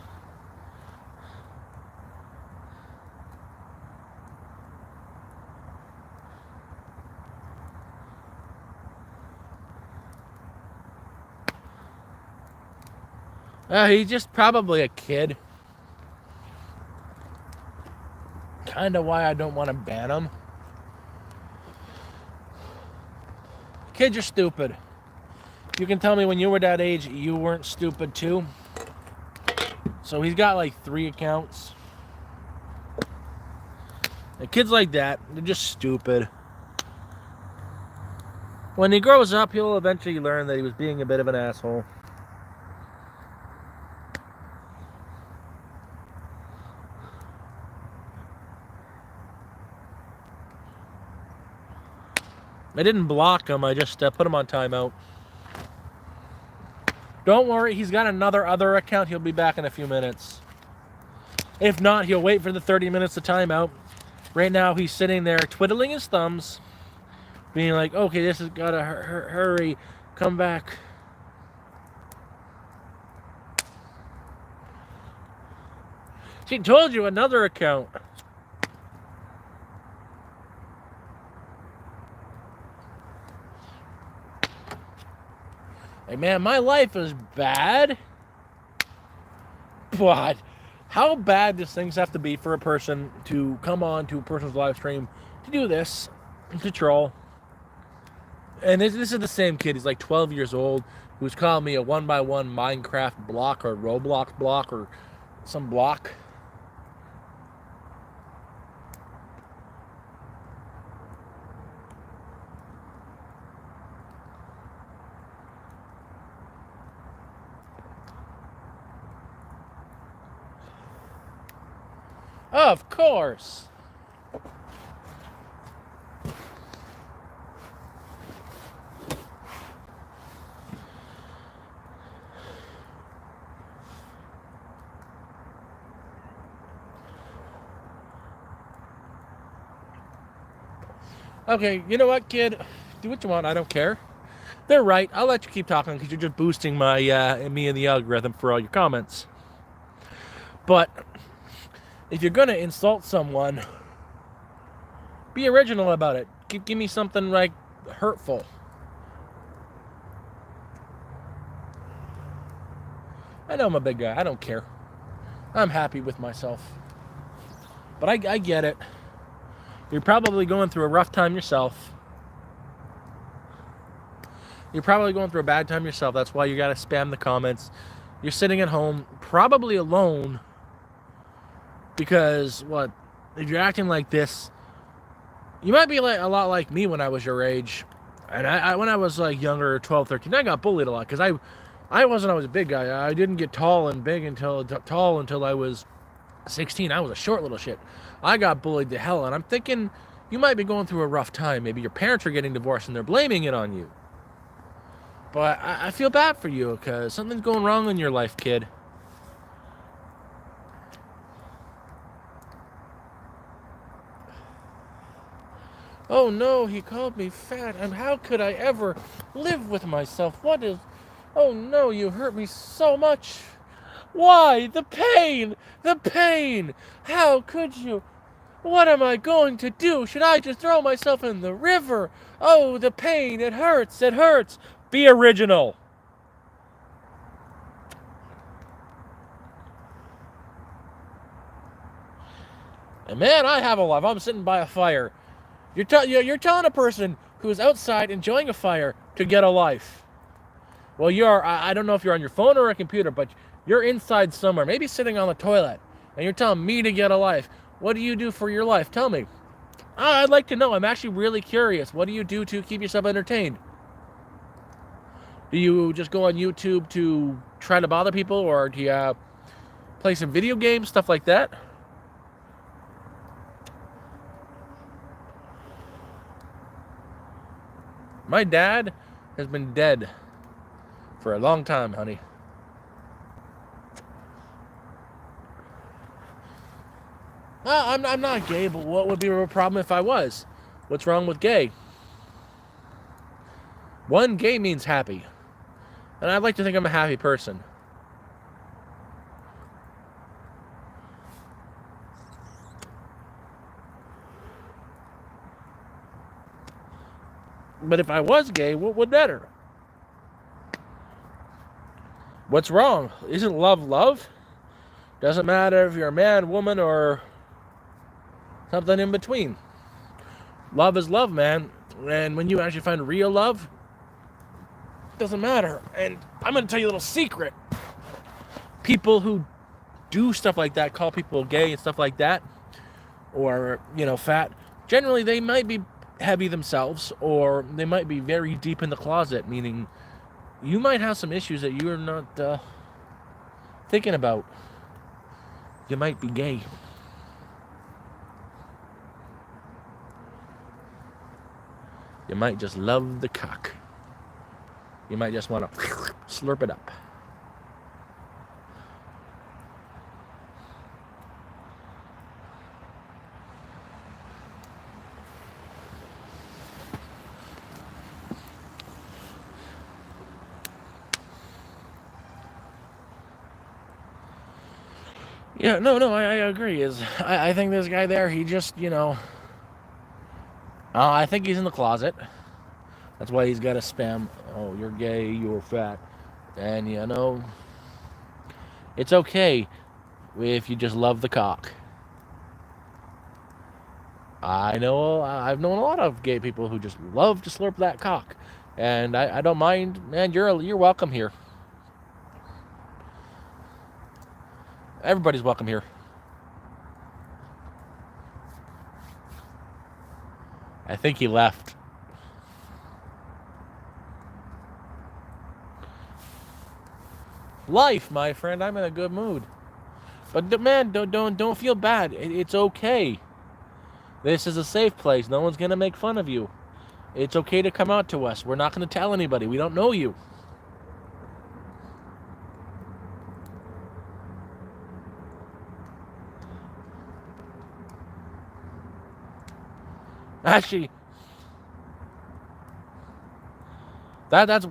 He's just probably a kid. Kind of why I don't want to ban him. Kids are stupid. You can tell me when you were that age, you weren't stupid too. So he's got like 3 accounts. And kids like that, they're just stupid. When he grows up, he'll eventually learn that he was being a bit of an asshole. I didn't block him, I just put him on timeout. Don't worry, he's got another other account. He'll be back in a few minutes. If not, he'll wait for the 30 minutes of timeout. Right now, he's sitting there twiddling his thumbs, being like, okay, this has got to hurry, come back. She told you another account. Hey man, my life is bad. But how bad does things have to be for a person to come on to a person's live stream to do this, to troll? And this is the same kid. He's like 12 years old, who's calling me a 1x1 Minecraft block or Roblox block or some block. Of course. Okay, you know what, kid? Do what you want. I don't care. They're right. I'll let you keep talking because you're just boosting my me in the algorithm for all your comments. But if you're gonna insult someone, be original about it. Give me something like hurtful. I know I'm a big guy. I don't care. I'm happy with myself. But I get it. You're probably going through a rough time yourself. You're probably going through a bad time yourself. That's why you gotta spam the comments. You're sitting at home, probably alone, because what? If you're acting like this, you might be like a lot like me when I was your age. And I when I was like younger, 12, 13, I got bullied a lot because I wasn't always a big guy. I didn't get tall and big until I was 16. I was a short little shit. I got bullied to hell, and I'm thinking you might be going through a rough time. Maybe your parents are getting divorced and they're blaming it on you. But I feel bad for you because something's going wrong in your life, kid. Oh no, he called me fat, and how could I ever live with myself? What is... Oh no, you hurt me so much. Why? The pain! The pain! How could you? What am I going to do? Should I just throw myself in the river? Oh, the pain! It hurts! It hurts! Be original! And man, I have a life. I'm sitting by a fire. You're telling a person who's outside enjoying a fire to get a life. Well, I don't know if you're on your phone or a computer, but you're inside somewhere, maybe sitting on the toilet, and you're telling me to get a life. What do you do for your life? Tell me. I'd like to know. I'm actually really curious. What do you do to keep yourself entertained? Do you just go on YouTube to try to bother people, or do you play some video games, stuff like that? My dad has been dead for a long time, honey. I'm not gay, but what would be a problem if I was? What's wrong with gay? One, gay means happy. And I'd like to think I'm a happy person. But if I was gay, what would matter? What's wrong? Isn't love love? Doesn't matter if you're a man, woman, or something in between. Love is love, man. And when you actually find real love, it doesn't matter. And I'm going to tell you a little secret. People who do stuff like that, call people gay and stuff like that, or, fat, generally they might be heavy themselves, or they might be very deep in the closet, meaning you might have some issues that you're not thinking about. You might be gay. You might just love the cock. You might just want to slurp it up. Yeah, no, I agree. I think this guy there, he just, I think he's in the closet. That's why he's got to spam, oh, you're gay, you're fat. And, it's okay if you just love the cock. I've known a lot of gay people who just love to slurp that cock. And I don't mind, man, you're welcome here. Everybody's welcome here. I think he left. Life, my friend. I'm in a good mood. But man, don't feel bad. It's okay. This is a safe place. No one's gonna make fun of you. It's okay to come out to us. We're not gonna tell anybody. We don't know you. Actually, That's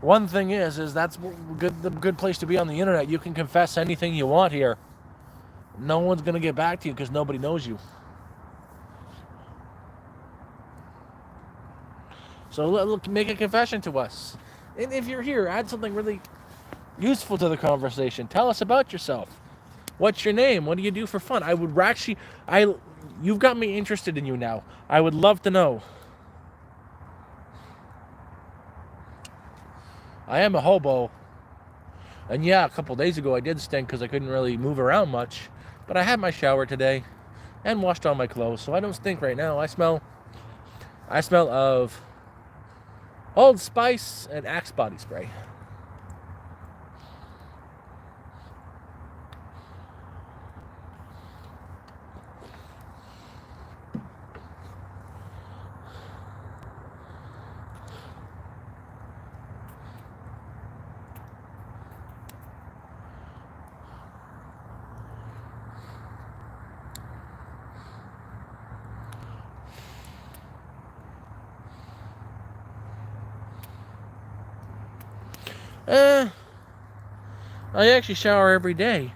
one thing is that's the good place to be on the internet. You can confess anything you want here. No one's gonna get back to you because nobody knows you. So look, make a confession to us. And if you're here, add something really useful to the conversation. Tell us about yourself. What's your name? What do you do for fun? I would actually, you've got me interested in you now. I would love to know. I am a hobo. And yeah, a couple days ago I did stink because I couldn't really move around much. But I had my shower today and washed all my clothes, so I don't stink right now. I smell of Old Spice and Axe body spray. I actually shower every day.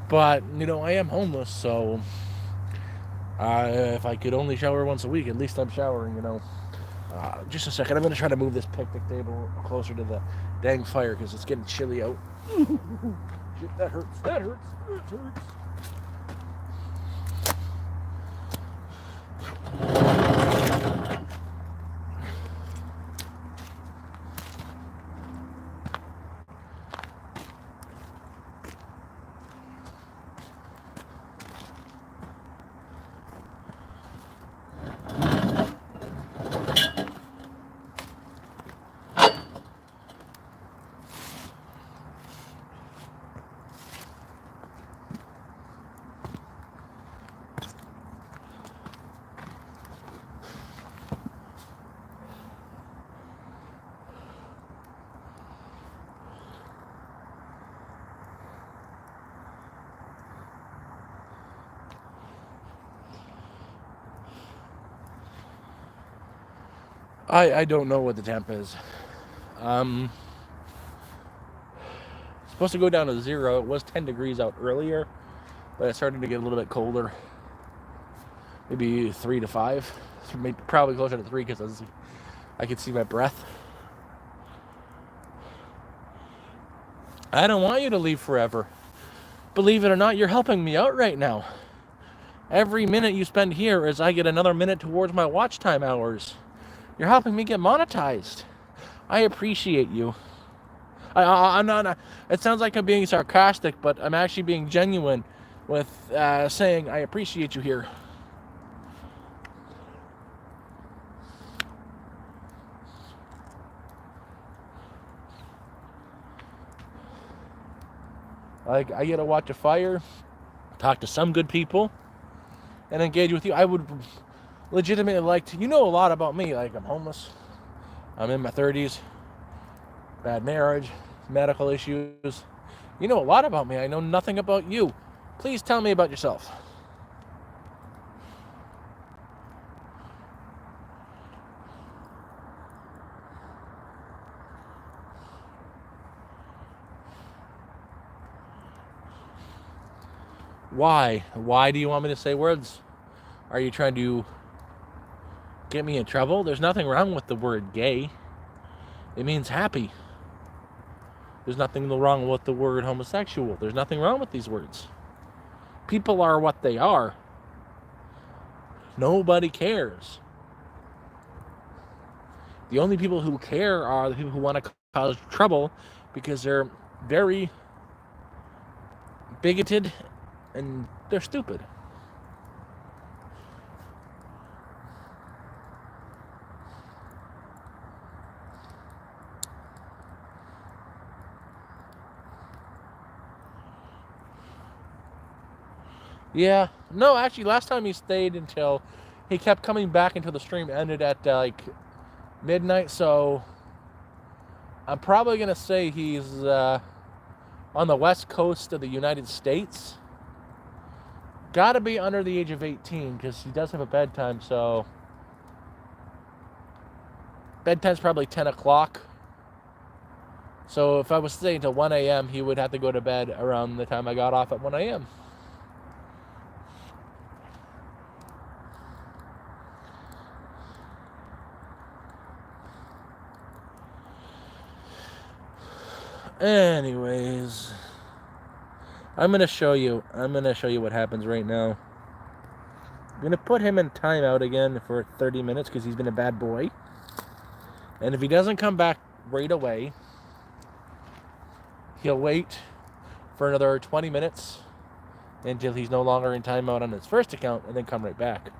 But, I am homeless, so if I could only shower once a week, at least I'm showering, just a second. I'm going to try to move this picnic table closer to the dang fire because it's getting chilly out. Shit, that hurts. That hurts. That hurts. I don't know what the temp is. Supposed to go down to 0. It was 10 degrees out earlier, but it's starting to get a little bit colder. Maybe 3 to 5. Maybe probably closer to 3 because I can see my breath. I don't want you to leave forever. Believe it or not, you're helping me out right now. Every minute you spend here is I get another minute towards my watch time hours. You're helping me get monetized. I appreciate you. I'm not. It sounds like I'm being sarcastic, but I'm actually being genuine with saying I appreciate you here. Like, I get to watch a fire, talk to some good people, and engage with you. I would legitimately like to. You know a lot about me. Like, I'm homeless. I'm in my 30s. Bad marriage. Medical issues. You know a lot about me. I know nothing about you. Please tell me about yourself. Why? Why do you want me to say words? Are you trying to get me in trouble? There's nothing wrong with the word gay. It means happy. There's nothing wrong with the word homosexual. There's nothing wrong with these words. People are what they are. Nobody cares. The only people who care are the people who want to cause trouble because they're very bigoted and they're stupid. Yeah. No, actually, last time he stayed until he kept coming back until the stream ended at like midnight. So I'm probably going to say he's on the west coast of the United States. Got to be under the age of 18 because he does have a bedtime. So bedtime's probably 10 o'clock. So if I was staying till 1 a.m., he would have to go to bed around the time I got off at 1 a.m. Anyways, I'm gonna show you what happens right now. I'm gonna put him in timeout again for 30 minutes because he's been a bad boy. And if he doesn't come back right away, he'll wait for another 20 minutes until he's no longer in timeout on his first account, and then come right back.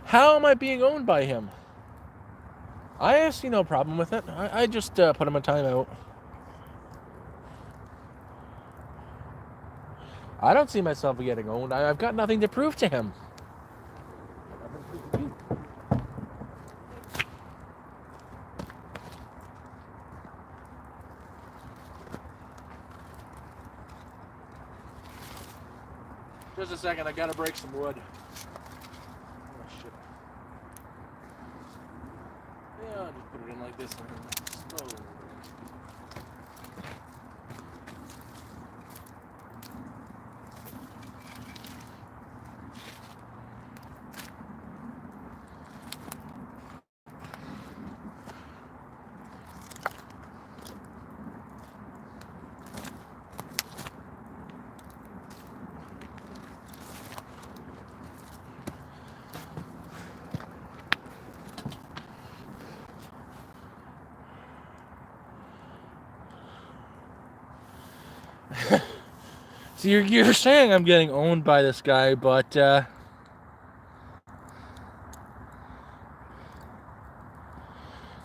How am I being owned by him? I see no problem with it. I just put him in timeout. I don't see myself getting owned. I've got nothing to prove to him. Just a second, I gotta break some wood. Oh shit. Yeah, I'll just put it in like this. Slowly. So you're saying I'm getting owned by this guy, but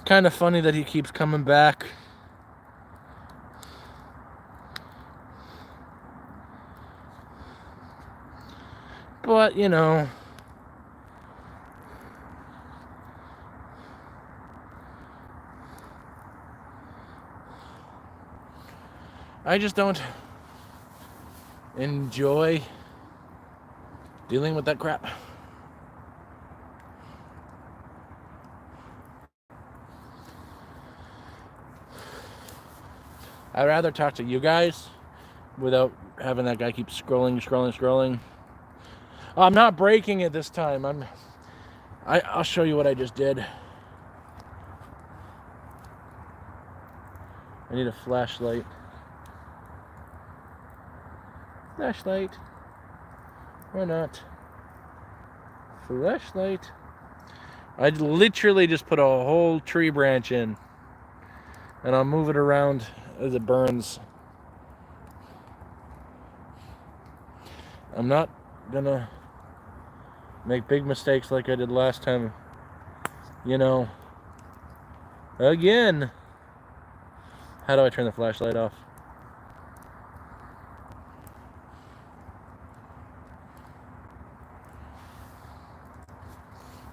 kind of funny that he keeps coming back. But, you know, I just don't enjoy dealing with that crap. I'd rather talk to you guys without having that guy keep scrolling. Oh, I'm not breaking it this time. I'll show you what I just did. I need a flashlight. Flashlight. Why not? Flashlight. I literally just put a whole tree branch in, and I'll move it around as it burns. I'm not gonna make big mistakes like I did last time. You know, again. How do I turn the flashlight off?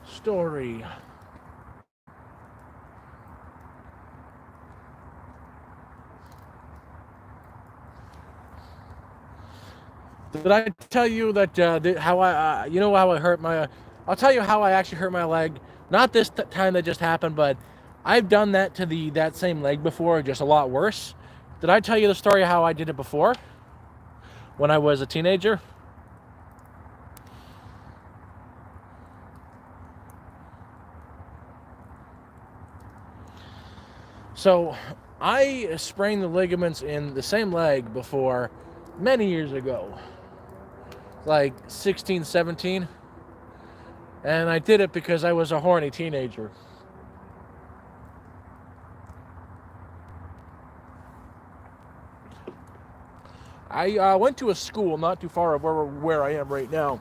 Story. Did I tell you that how I you know how I hurt my? I'll tell you how I actually hurt my leg. Not this time that just happened, but I've done that to that same leg before, just a lot worse. Did I tell you the story how I did it before? When I was a teenager? So, I sprained the ligaments in the same leg before many years ago. Like 16, 17. And I did it because I was a horny teenager. I went to a school not too far of where I am right now.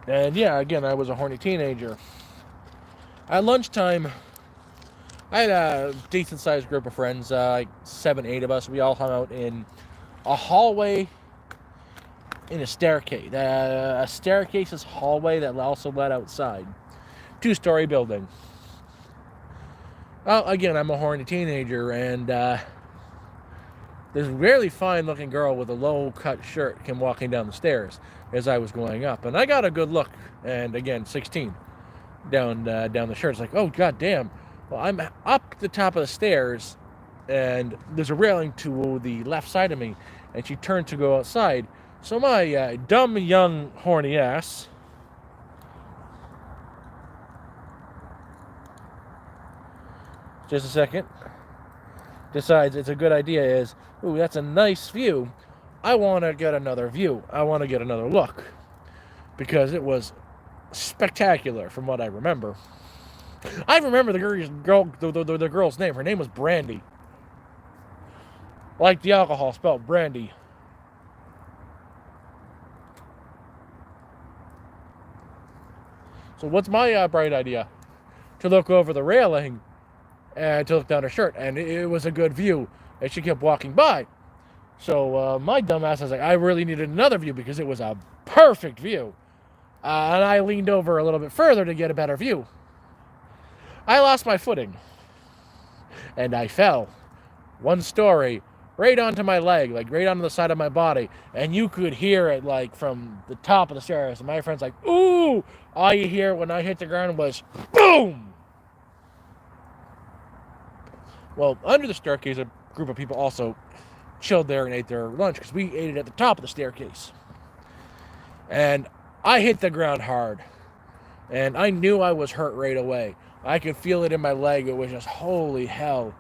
And yeah, again, I was a horny teenager. At lunchtime, I had a decent-sized group of friends, like 7, 8 of us. We all hung out in a hallway in a staircase. A staircase's hallway that also led outside. 2-story building. Well, again, I'm a horny teenager, and this really fine-looking girl with a low-cut shirt came walking down the stairs as I was going up, and I got a good look. And again, 16, down the shirt. It's like, oh god damn. Well, I'm up the top of the stairs, and there's a railing to the left side of me, and she turned to go outside. So my dumb young horny ass just a second decides it's a good idea is, ooh, that's a nice view. I want to get another view. I want to get another look. Because it was spectacular from what I remember. I remember the girl's name. Her name was Brandy. Like the alcohol, spelled brandy. So what's my bright idea? To look over the railing and to look down her shirt. And it was a good view. And she kept walking by. So my dumbass was like, I really needed another view because it was a perfect view. And I leaned over a little bit further to get a better view. I lost my footing. And I fell. 1 story. Right onto my leg. Like right onto the side of my body. And you could hear it like from the top of the stairs. And my friend's like, ooh! All you hear when I hit the ground was, boom! Well, under the staircase, a group of people also chilled there and ate their lunch. Because we ate it at the top of the staircase. And I hit the ground hard. And I knew I was hurt right away. I could feel it in my leg. It was just, holy hell.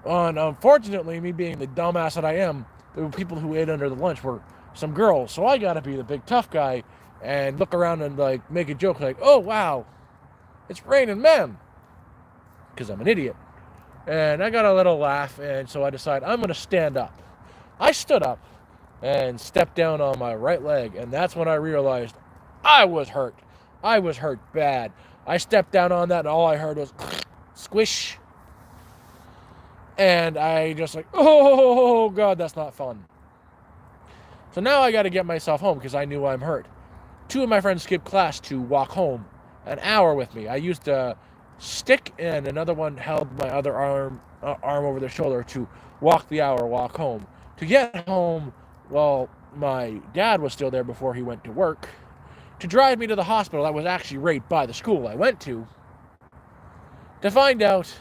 And unfortunately, me being the dumbass that I am, the people who ate under the lunch were some girls. So I got to be the big tough guy and look around and like make a joke like, oh, wow, it's raining men. Because I'm an idiot. And I got a little laugh. And so I decided I'm going to stand up. I stood up and stepped down on my right leg. And that's when I realized I was hurt. I was hurt bad. I stepped down on that and all I heard was squish. And I just like, oh god, that's not fun. So now I got to get myself home because I knew I'm hurt. 2 of my friends skipped class to walk home an hour with me. I used a stick and another one held my other arm over their shoulder to walk home. To get home, well, my dad was still there before he went to work. To drive me to the hospital that was actually right by the school I went to find out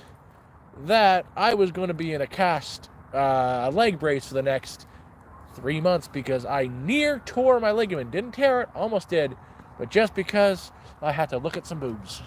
that I was going to be in a leg brace for the next 3 months because I near tore my ligament. Didn't tear it, almost did, but just because I had to look at some boobs.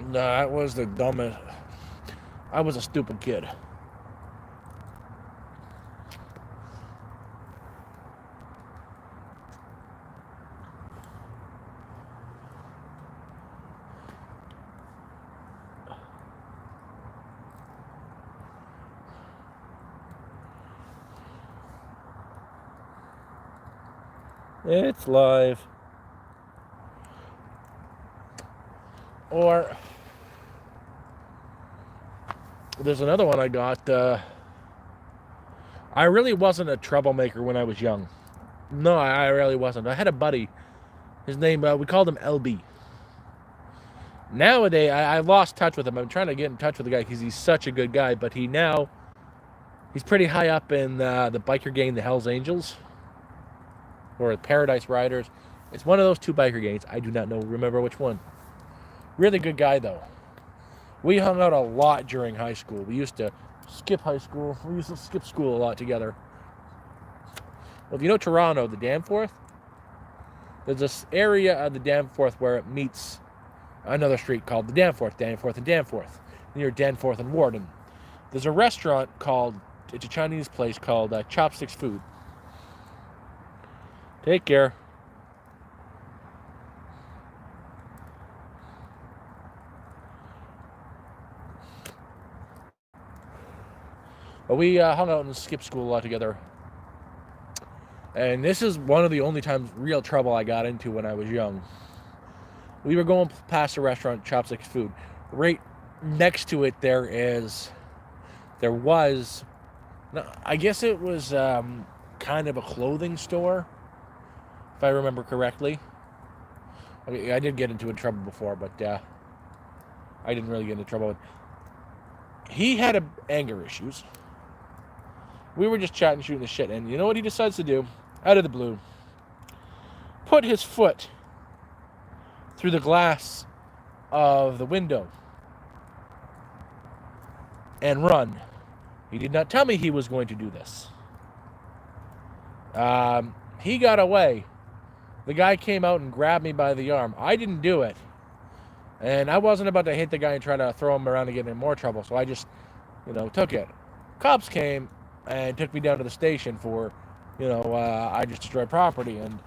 Nah, that was the dumbest. I was a stupid kid. It's live. Or there's another one I got. I really wasn't a troublemaker when I was young. No, I really wasn't. I had a buddy. His name, we called him LB. Nowadays, I lost touch with him. I'm trying to get in touch with the guy because he's such a good guy. But he's pretty high up in the biker gang, the Hells Angels. Or the Paradise Riders. It's one of those 2 biker gangs. I do not remember which one. Really good guy, though. We hung out a lot during high school. We used to skip high school. We used to skip school a lot together. Well, if you know Toronto, the Danforth, there's this area of the Danforth where it meets another street called the Danforth and Danforth, near Danforth and Warden. There's a restaurant called, it's a Chinese place called Chopsticks Food. Take care. But we hung out and skipped school a lot together. And this is one of the only times real trouble I got into when I was young. We were going past a restaurant, Chopsticks Food. Right next to it, there was, I guess it was kind of a clothing store, if I remember correctly. I mean, I did get into trouble before, but I didn't really get into trouble. He had anger issues. We were just chatting, shooting the shit, and you know what he decides to do? Out of the blue, put his foot through the glass of the window and run. He did not tell me he was going to do this. He got away. The guy came out and grabbed me by the arm. I didn't do it. And I wasn't about to hit the guy and try to throw him around and get in more trouble, so I just, took it. Cops came and took me down to the station for, I just destroyed property. And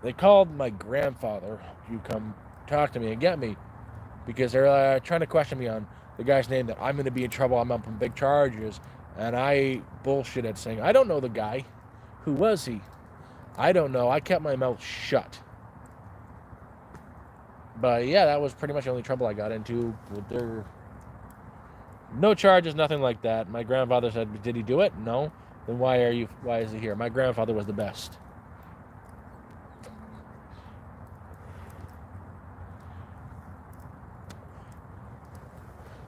they called my grandfather to come talk to me and get me because they're trying to question me on the guy's name, that I'm going to be in trouble, I'm up on big charges. And I bullshitted saying, I don't know the guy. Who was he? I don't know. I kept my mouth shut. But yeah, that was pretty much the only trouble I got into. No charges, nothing like that. My grandfather said, did he do it? No. Then why is he here? My grandfather was the best.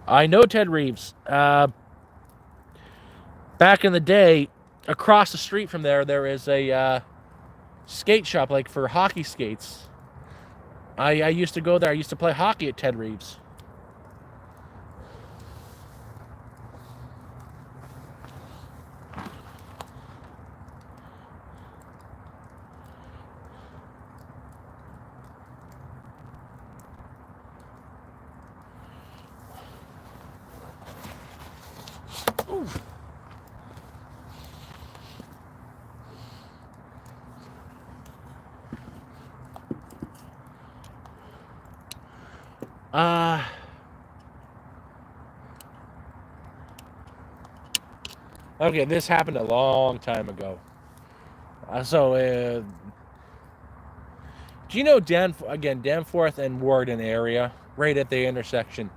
I know Ted Reeves. Back in the day, across the street from there is a skate shop, like for hockey skates. I used to go there. I used to play hockey at Ted Reeves. Okay, this happened a long time ago. Do you know Danforth and Warden area, right at the intersection?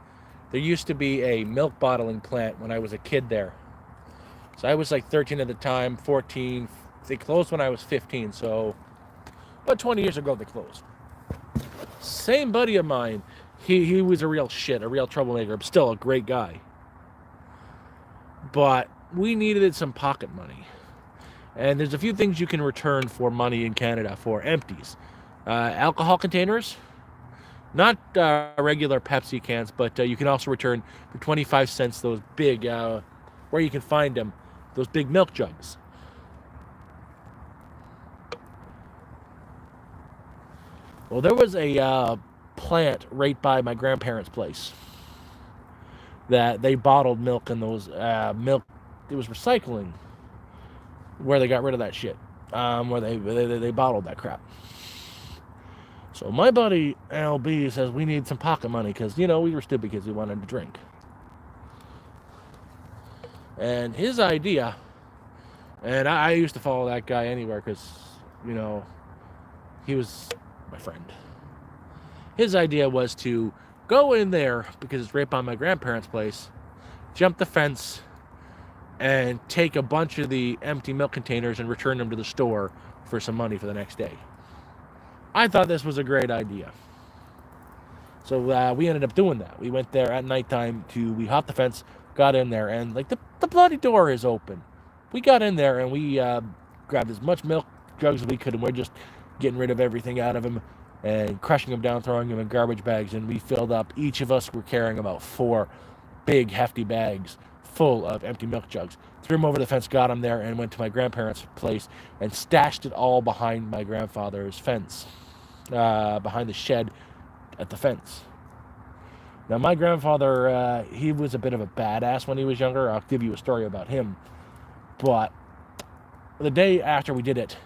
There used to be a milk bottling plant when I was a kid there. So I was like 13 at the time, 14. They closed when I was 15, so about 20 years ago they closed. Same buddy of mine, he was a real troublemaker, but still a great guy. But we needed some pocket money. And there's a few things you can return for money in Canada for empties. Alcohol containers, not regular Pepsi cans, but you can also return for 25 cents those big, where you can find them, those big milk jugs. Well, there was a plant right by my grandparents' place that they bottled milk in those milk. It was recycling where they got rid of that shit, where they bottled that crap. So my buddy LB says we need some pocket money because, we were stupid kids, we wanted to drink. And his idea, and I used to follow that guy anywhere because, he was my friend. His idea was to go in there, because it's right by my grandparents' place, jump the fence, and take a bunch of the empty milk containers and return them to the store for some money for the next day. I thought this was a great idea. So we ended up doing that. We went there at nighttime we hopped the fence, got in there, and like the bloody door is open. We got in there and we grabbed as much milk jugs as we could, and we're just getting rid of everything out of them and crushing them down, throwing them in garbage bags, and we filled up. Each of us were carrying about 4 big, hefty bags full of empty milk jugs. Threw them over the fence, got them there, and went to my grandparents' place and stashed it all behind my grandfather's fence, behind the shed, at the fence. Now, my grandfather, he was a bit of a badass when he was younger. I'll give you a story about him. But the day after we did it,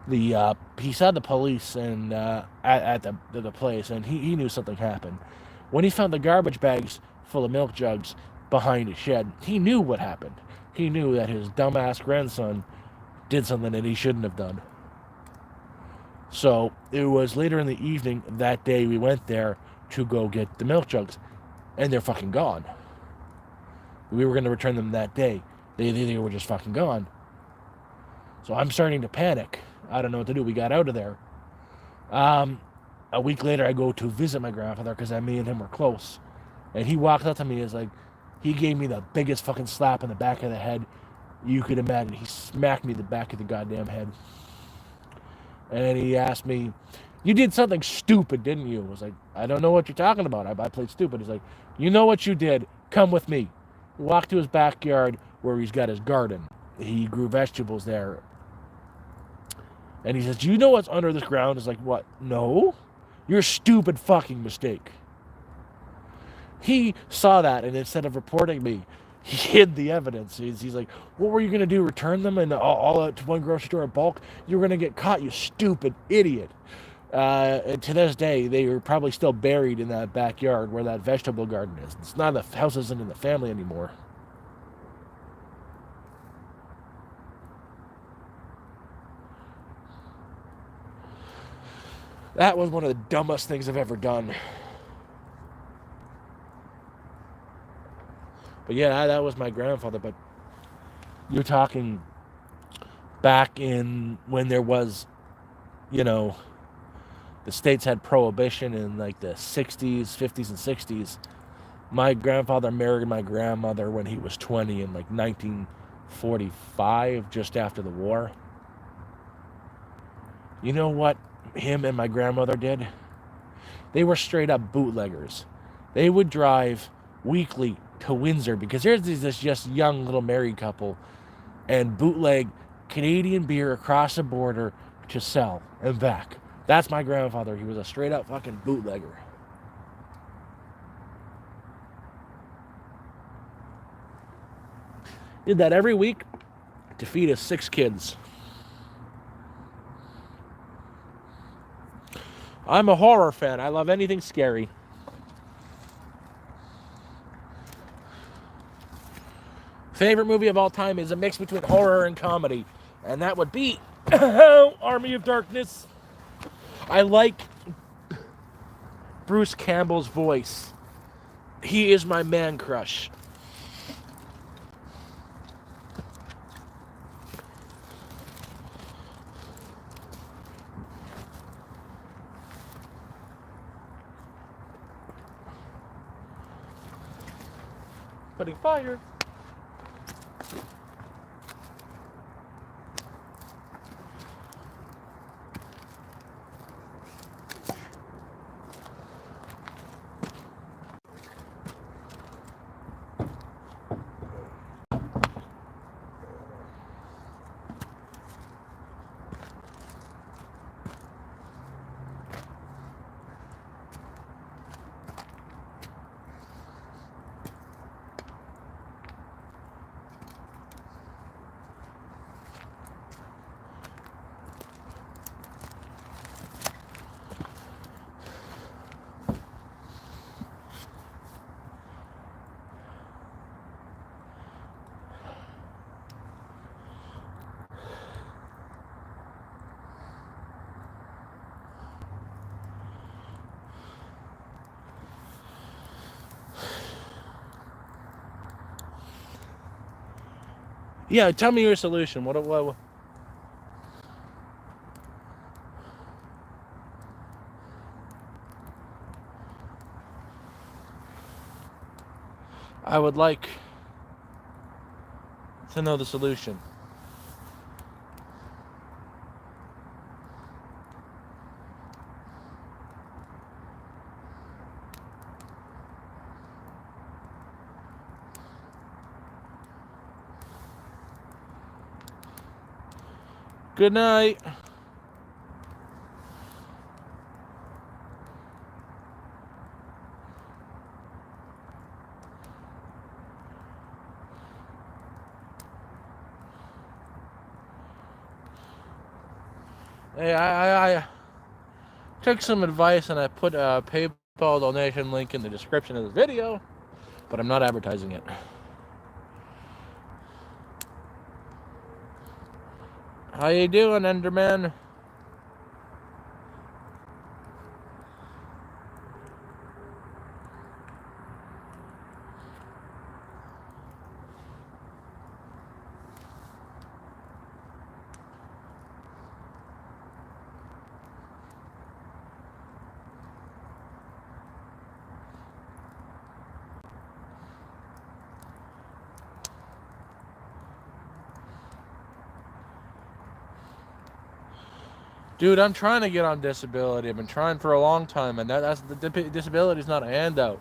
he saw the police and at the place, and he knew something happened. When he found the garbage bags full of milk jugs behind his shed, he knew what happened. He knew that his dumbass grandson did something that he shouldn't have done. So it was later in the evening that day we went there to go get the milk jugs, and they're fucking gone. We were going to return them that day. They were just fucking gone. So I'm starting to panic. I don't know what to do. We got out of there. A week later, I go to visit my grandfather because me and him were close. And he walked up to me he gave me the biggest fucking slap in the back of the head you could imagine. He smacked me in the back of the goddamn head. And he asked me, "You did something stupid, didn't you?" I was like, "I don't know what you're talking about. I played stupid." He's like, "You know what you did. Come with me." We walked to his backyard where he's got his garden. He grew vegetables there. And he says, "Do you know what's under this ground?" It's like, "What? No. Your stupid fucking mistake." He saw that, and instead of reporting me, he hid the evidence. He's like, "What were you going to do? Return them and all out to one grocery store in bulk? You were going to get caught, you stupid idiot." And to this day, they are probably still buried in that backyard where that vegetable garden is. It's not, the house isn't in the family anymore. That was one of the dumbest things I've ever done. But yeah, that was my grandfather. But you're talking back in when there was, the states had prohibition in like the 60s, 50s, and 60s. My grandfather married my grandmother when he was 20 in like 1945, just after the war. You know what him and my grandmother did? They were straight up bootleggers. They would drive weekly to Windsor because there's this just young little married couple and bootleg Canadian beer across the border to sell and back. That's my grandfather. He was a straight up fucking bootlegger. Did that every week to feed his 6 kids. I'm a horror fan. I love anything scary. Favorite movie of all time is a mix between horror and comedy, and that would be Army of Darkness. I like Bruce Campbell's voice. He is my man crush. Putting fire. Yeah, tell me your solution. What? I would like to know the solution. Good night. Hey, I took some advice and I put a PayPal donation link in the description of this video, but I'm not advertising it. How you doing, Enderman? Dude, I'm trying to get on disability. I've been trying for a long time, and that's the disability is not a handout.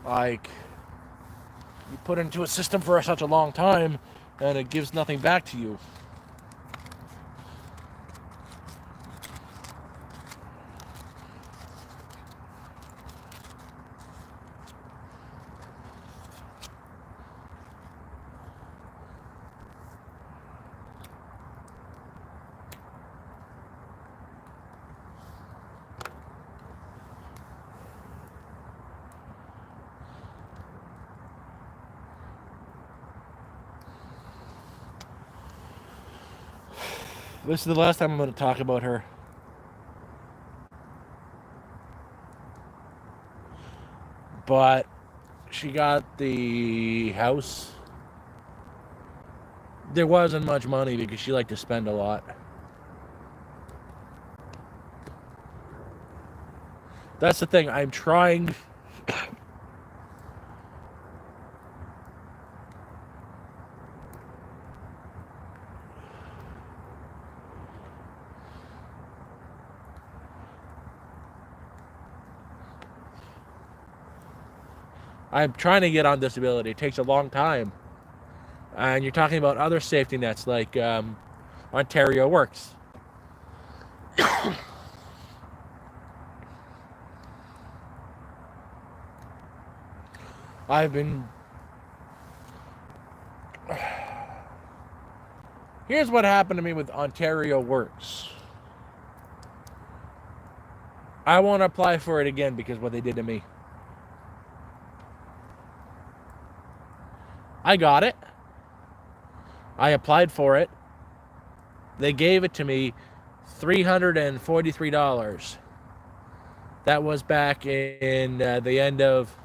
Like, you put into a system for such a long time, and it gives nothing back to you. This is the last time I'm going to talk about her. But she got the house. There wasn't much money because she liked to spend a lot. That's the thing. I'm trying. I'm trying to get on disability. It takes a long time. And you're talking about other safety nets like Ontario Works. I've been. Here's what happened to me with Ontario Works. I won't apply for it again because of what they did to me. I got it. I applied for it. They gave it to me $343. That was back in the end of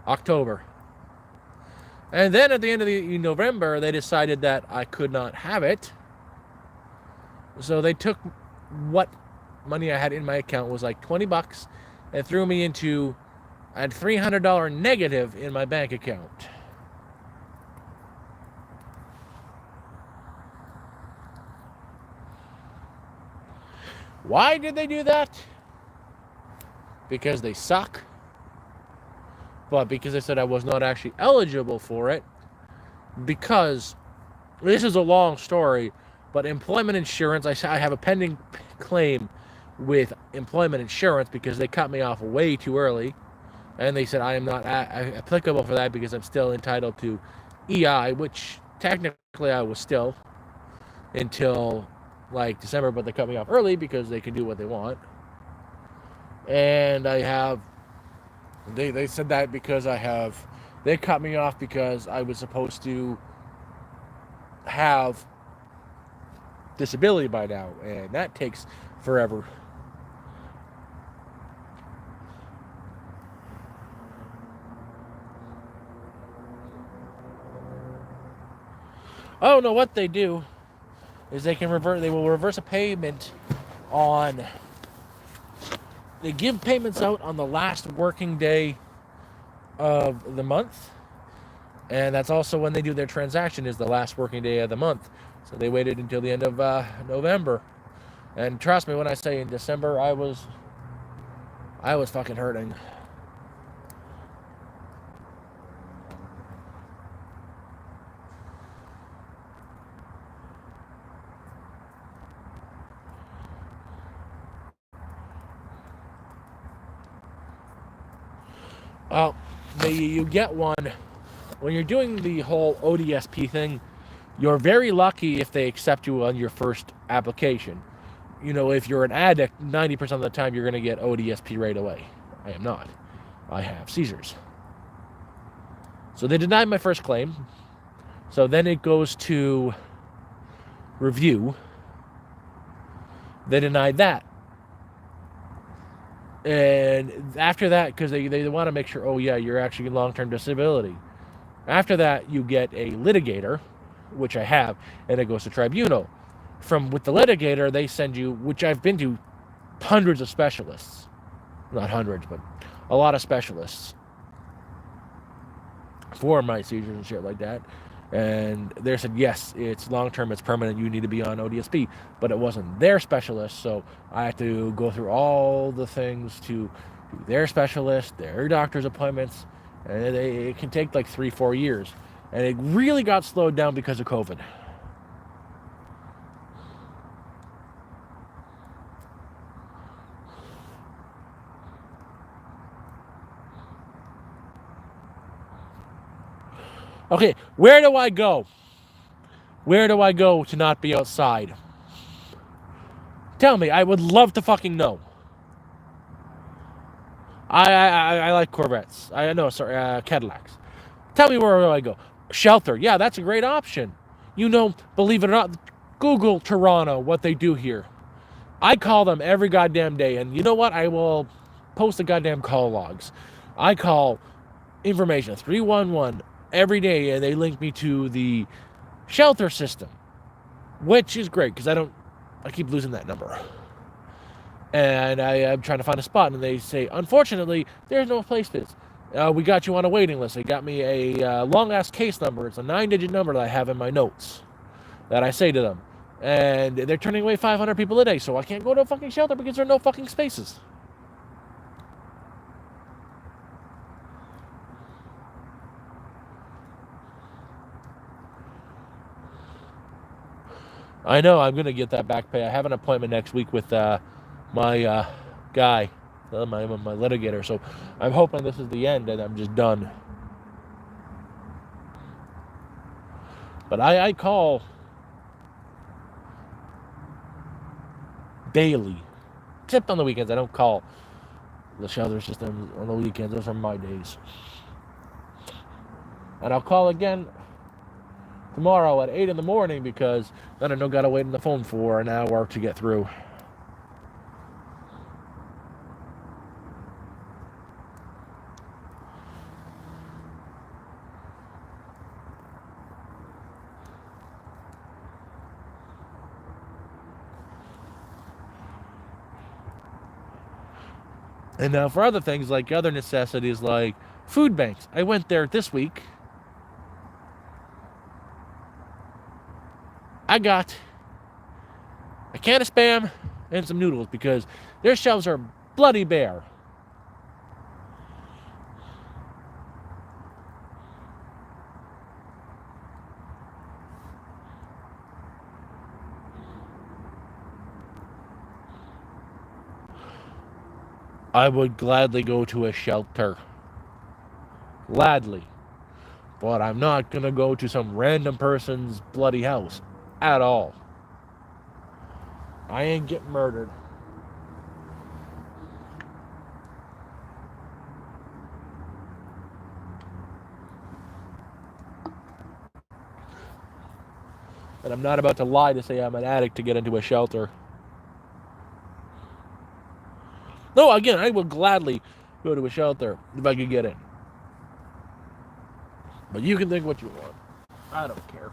October. And then at the end of November, they decided that I could not have it. So they took what money I had in my account was like $20 and threw me into a $300 negative in my bank account. Why did they do that? Because they suck. But because they said I was not actually eligible for it. Because this is a long story, but employment insurance, I have a pending claim with employment insurance because they cut me off way too early. And they said I am not applicable for that because I'm still entitled to EI, which technically I was still until like December, but they cut me off early because they can do what they want. And I have, they said that because they cut me off because I was supposed to have disability by now, and that takes forever. Oh no, what they do is they will reverse a payment on, they give payments out on the last working day of the month, and that's also when they do their transaction is the last working day of the month. So they waited until the end of November, and trust me when I say in December I was fucking hurting. Well, you get one when you're doing the whole ODSP thing. You're very lucky if they accept you on your first application. If you're an addict, 90% of the time you're going to get ODSP right away. I am not. I have seizures. So they denied my first claim. So then it goes to review. They denied that. And after that, because they want to make sure, oh yeah, you're actually in long-term disability. After that, you get a litigator, which I have, and it goes to tribunal. With the litigator, they send you, which I've been to hundreds of specialists. Not hundreds, but a lot of specialists for my seizures and shit like that. And they said, yes, it's long-term, it's permanent, you need to be on ODSP. But it wasn't their specialist, so I had to go through all the things to their specialist, their doctor's appointments, and it can take like 3-4 years. And it really got slowed down because of COVID. Okay, where do I go? Where do I go to not be outside? Tell me, I would love to fucking know. I like Corvettes. Cadillacs. Tell me, where do I go? Shelter. Yeah, that's a great option. Believe it or not, Google Toronto, what they do here. I call them every goddamn day, and you know what? I will post the goddamn call logs. I call information 311 every day, and they link me to the shelter system, which is great because I keep losing that number. And I'm trying to find a spot, and they say, unfortunately, there's no places. We got you on a waiting list. They got me a long-ass case number. It's a 9-digit number that I have in my notes that I say to them. And they're turning away 500 people a day, so I can't go to a fucking shelter because there are no fucking spaces. I know, I'm going to get that back pay. I have an appointment next week with my guy, my litigator, so I'm hoping this is the end and I'm just done. But I call daily, except on the weekends. I don't call the shelter system on the weekends. Those are my days. And I'll call again tomorrow at 8 in the morning because then I don't gotta wait on the phone for an hour to get through. And now for other things, like other necessities, like food banks. I went there this week. I got a can of Spam and some noodles because their shelves are bloody bare. I would gladly go to a shelter. Gladly. But I'm not going to go to some random person's bloody house. At all. I ain't getting murdered. And I'm not about to lie to say I'm an addict to get into a shelter. No, again, I would gladly go to a shelter if I could get in. But you can think what you want. I don't care.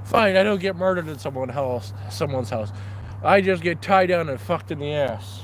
Fine, I don't get murdered in someone's house. I just get tied down and fucked in the ass.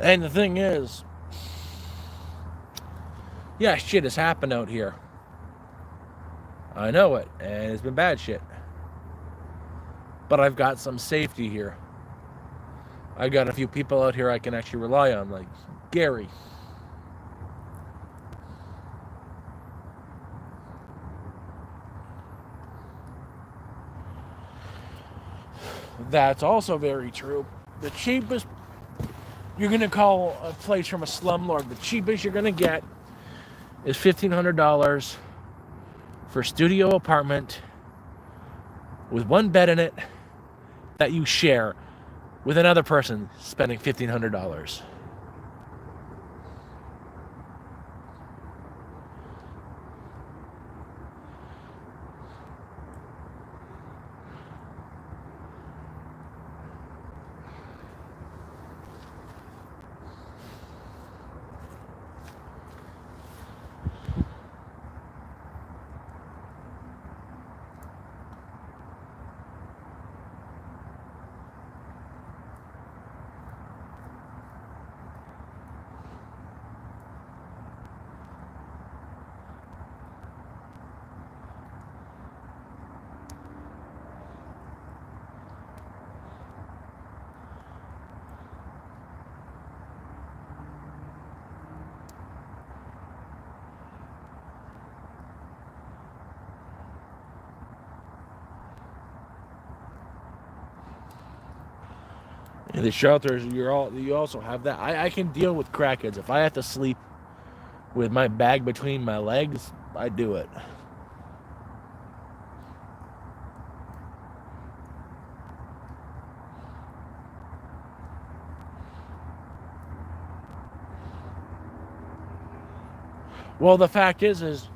And the thing is, yeah, shit has happened out here. I know it, and it's been bad shit. But I've got some safety here. I got a few people out here I can actually rely on, like Gary. That's also very true. The cheapest you're going to call a place from a slumlord, the cheapest you're going to get is $1,500 for a studio apartment with one bed in it that you share with another person spending $1,500. In the shelters, you also have that. I can deal with crackheads. If I have to sleep with my bag between my legs, I do it. Well, the fact is,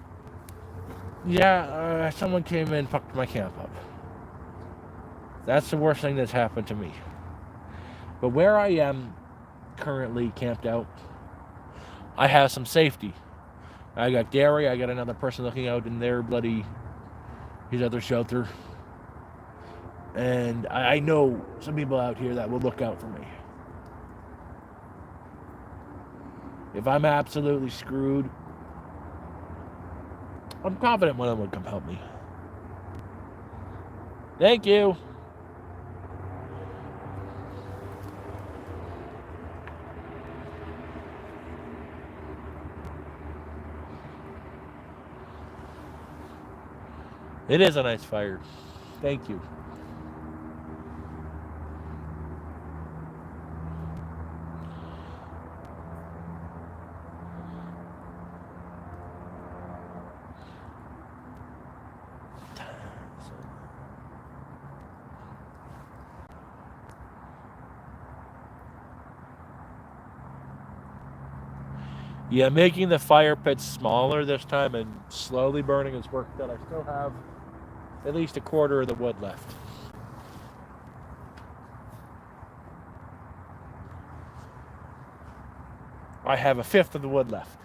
yeah, someone came in and fucked my camp up. That's the worst thing that's happened to me. But where I am currently camped out, I have some safety. I got Gary, I got another person looking out in their his other shelter. And I know some people out here that will look out for me. If I'm absolutely screwed, I'm confident one of them would come help me. Thank you. It is a nice fire. Thank you. Yeah, making the fire pits smaller this time and slowly burning has worked out. I still have at least a quarter of the wood left. I have a fifth of the wood left.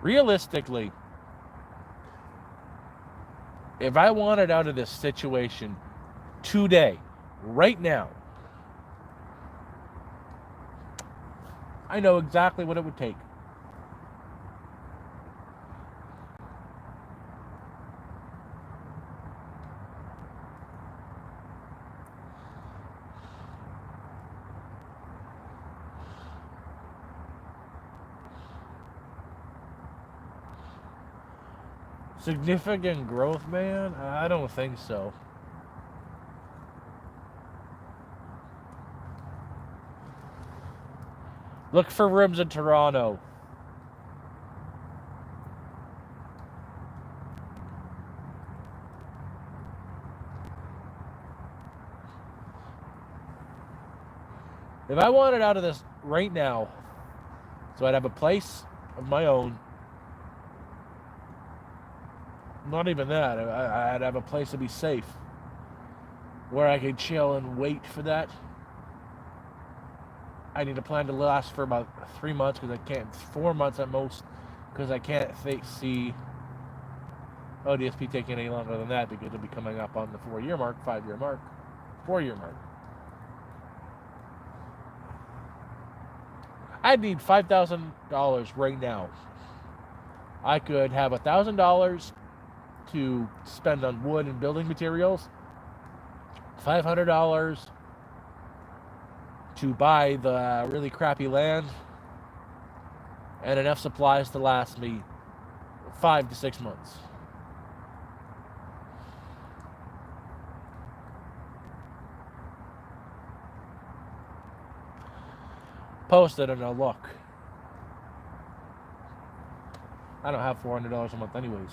Realistically, if I wanted out of this situation today, right now, I know exactly what it would take. Significant growth, man? I don't think so. Look for rooms in Toronto. If I wanted out of this right now, so I'd have a place of my own. Not even that. I'd have a place to be safe, where I could chill and wait for that. I need a plan to last for about 3 months, because I can't, 4 months at most, because I can't see ODSP taking any longer than that, because it'll be coming up on the 4-year mark, 5-year mark, 4-year mark. I'd need $5,000 right now. I could have $1,000 to spend on wood and building materials, $500 to buy the really crappy land, and enough supplies to last me 5 to 6 months. Post it and I'll look. I don't have $400 a month anyways.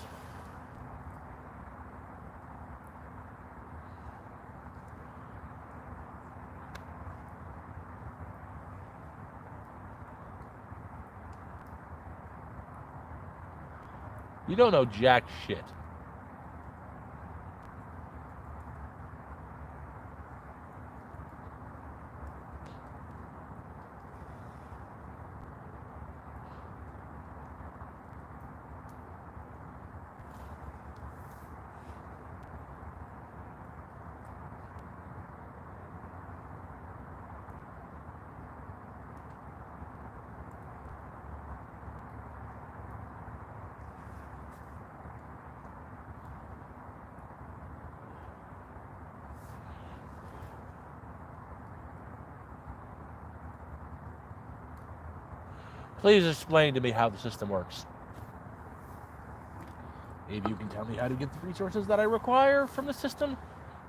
You don't know jack shit. Please explain to me how the system works. If you can tell me how to get the resources that I require from the system,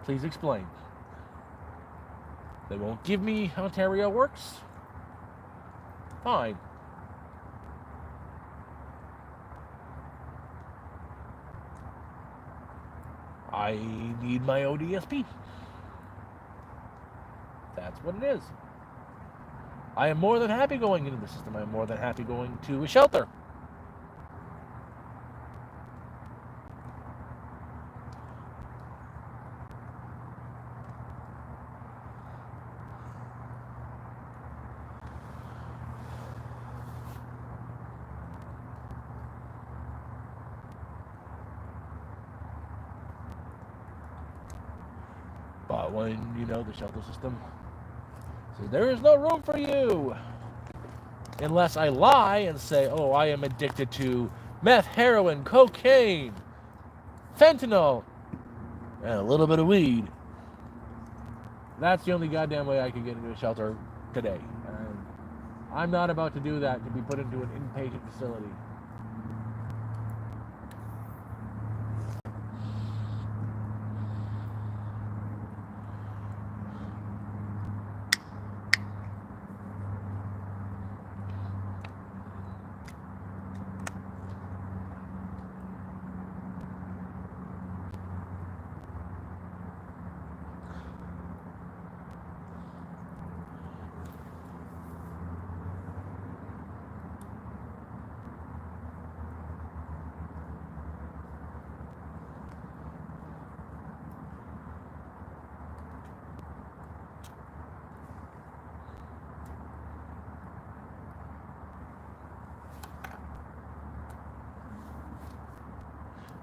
please explain. They won't give me how Ontario works? Fine. I need my ODSP. That's what it is. I am more than happy going into the system. I am more than happy going to a shelter. But when, the shelter system says, there is no room for you, unless I lie and say, oh, I am addicted to meth, heroin, cocaine, fentanyl, and a little bit of weed. That's the only goddamn way I can get into a shelter today. And I'm not about to do that to be put into an inpatient facility.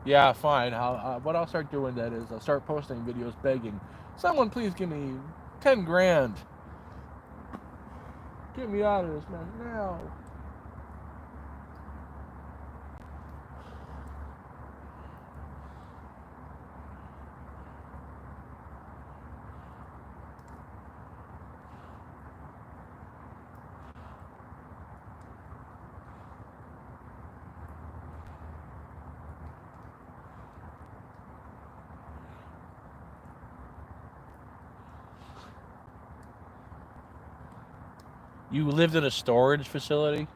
Yeah, fine. What I'll start doing then is I'll start posting videos begging, someone please give me 10 grand Get me out of this mess now. You lived in a storage facility?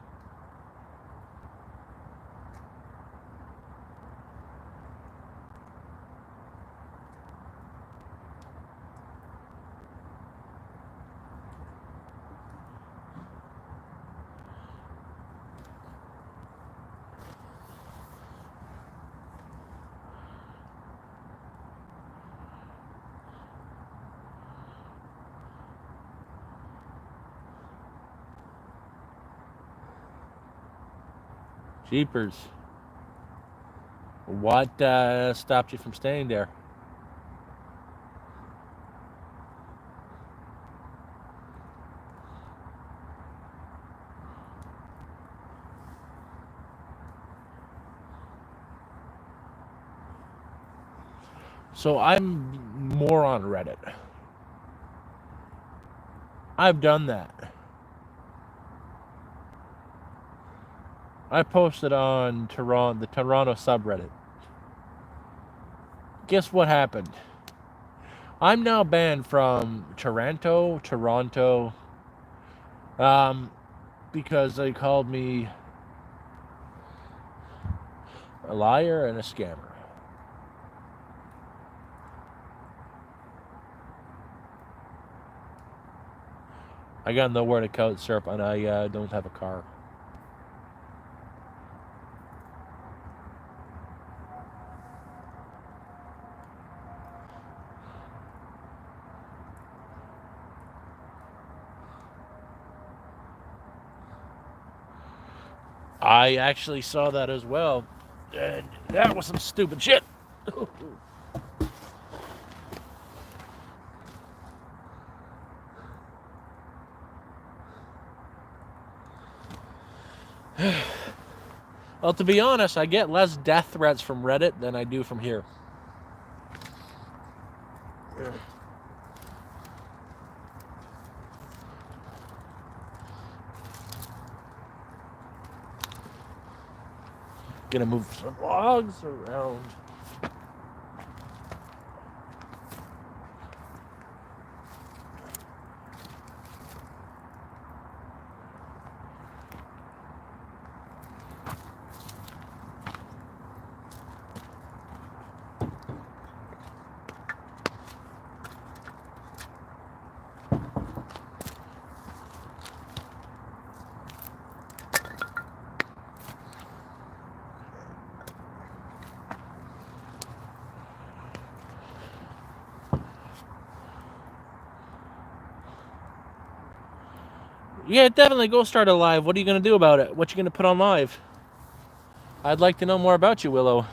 Jeepers. What stopped you from staying there? So I'm more on Reddit. I've done that. I posted on the Toronto subreddit. Guess what happened? I'm now banned from Toronto, because they called me a liar and a scammer. I got nowhere to couch surf, and I don't have a car. I actually saw that as well, and that was some stupid shit. Well, to be honest, I get less death threats from Reddit than I do from here. Gonna move some logs around. Yeah, definitely go start a live. What are you going to do about it? What you going to put on live? I'd like to know more about you, Willow.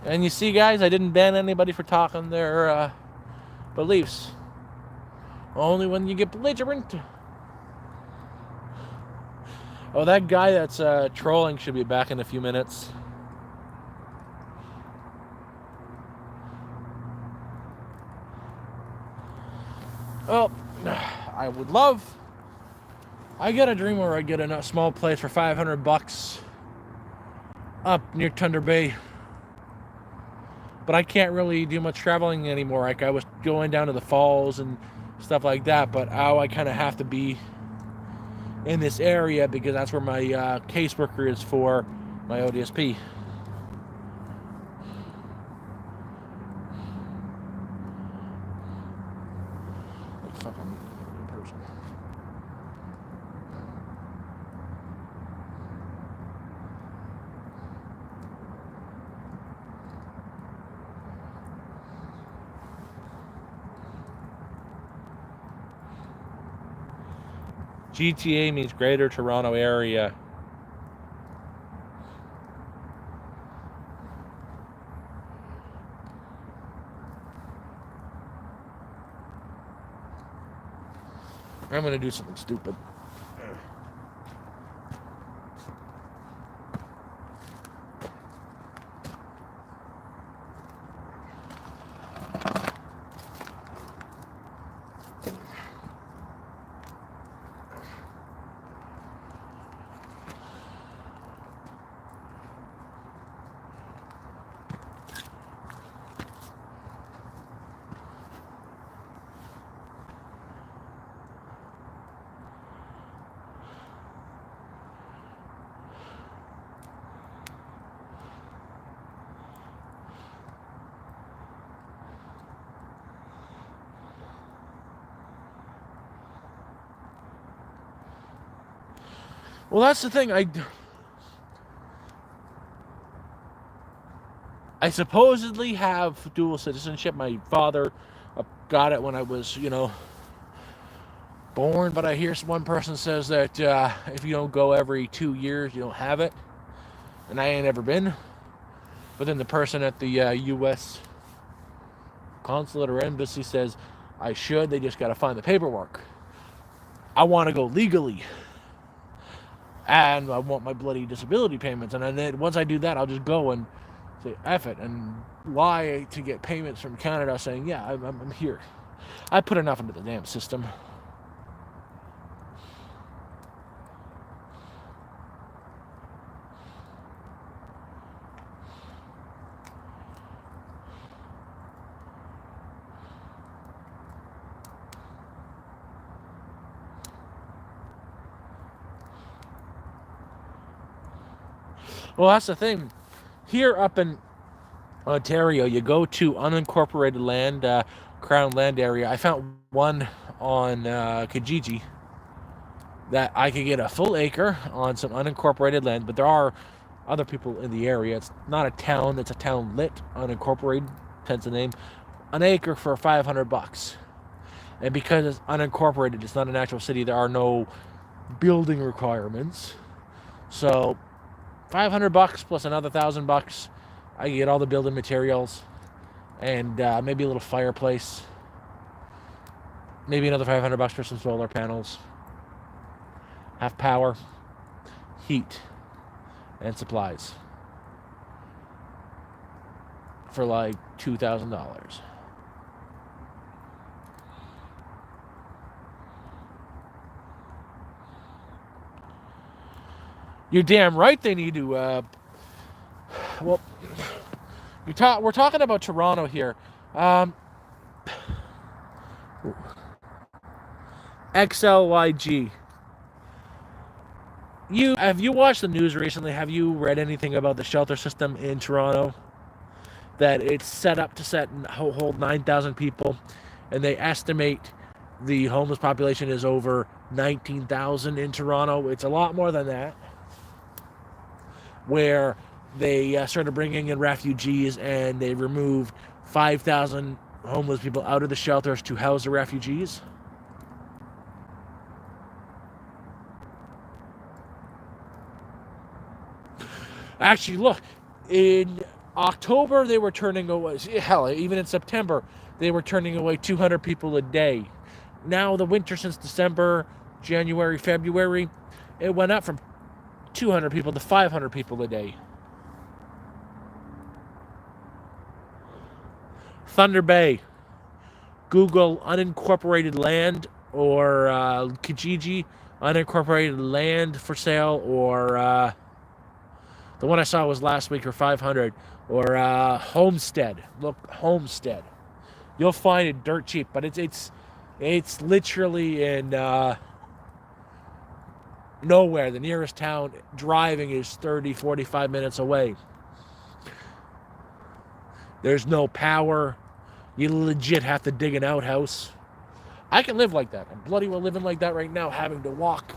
And you see, guys, I didn't ban anybody for talking their beliefs. Only when you get belligerent. Oh, that guy that's trolling should be back in a few minutes. Well, I would love. I got a dream where I get a small place for $500 up near Thunder Bay. But I can't really do much traveling anymore. Like I was going down to the falls and stuff like that. But now I kind of have to be in this area because that's where my caseworker is for my ODSP. GTA means Greater Toronto Area. I'm gonna do something stupid. Well, that's the thing. I supposedly have dual citizenship. My father got it when I was, born. But I hear one person says that if you don't go every 2 years, you don't have it. And I ain't ever been. But then the person at the U.S. consulate or embassy says I should. They just got to find the paperwork. I want to go legally. And I want my bloody disability payments. And then once I do that, I'll just go and say F it and lie to get payments from Canada saying, yeah, I'm here. I put enough into the damn system. Well, that's the thing. Here up in Ontario, you go to unincorporated land, Crown land area. I found one on Kijiji that I could get a full acre on some unincorporated land, but there are other people in the area. It's not a town, it's a townlet, unincorporated, hence the name. An acre for $500. And because it's unincorporated, it's not an actual city, there are no building requirements. So $500 plus another $1,000, I can get all the building materials and maybe a little fireplace. Maybe another $500 for some solar panels. Have power, heat, and supplies for like $2,000. You're damn right they need to. Well, we're talking about Toronto here. XLYG. Have you watched the news recently? Have you read anything about the shelter system in Toronto? That it's set up to hold 9,000 people, and they estimate the homeless population is over 19,000 in Toronto. It's a lot more than that. Where they started bringing in refugees, and they removed 5,000 homeless people out of the shelters to house the refugees. Actually, look, in October they were turning away, hell, even in September, they were turning away 200 people a day. Now the winter since December, January, February, it went up from 200 people to 500 people a day. Thunder Bay. Google unincorporated land or Kijiji, unincorporated land for sale, or the one I saw was last week for 500, or Homestead. Look, Homestead. You'll find it dirt cheap, but it's literally in nowhere. The nearest town driving is 30, 45 minutes away. There's no power. You legit have to dig an outhouse. I can live like that. I'm bloody well living like that right now, having to walk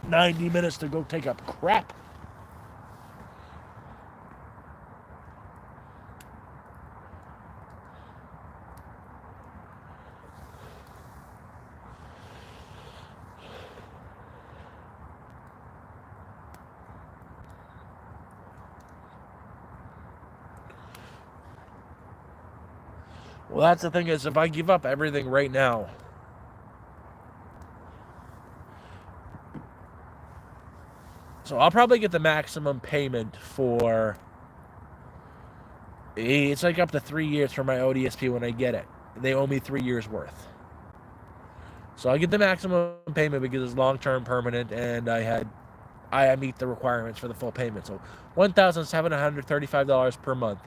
90 minutes to go take a crap. Well, that's the thing is, if I give up everything right now, So I'll probably get the maximum payment for, it's like up to 3 years for my ODSP when I get it. They owe me 3 years worth. So I get the maximum payment because it's long-term permanent, and I meet the requirements for the full payment. So $1,735 per month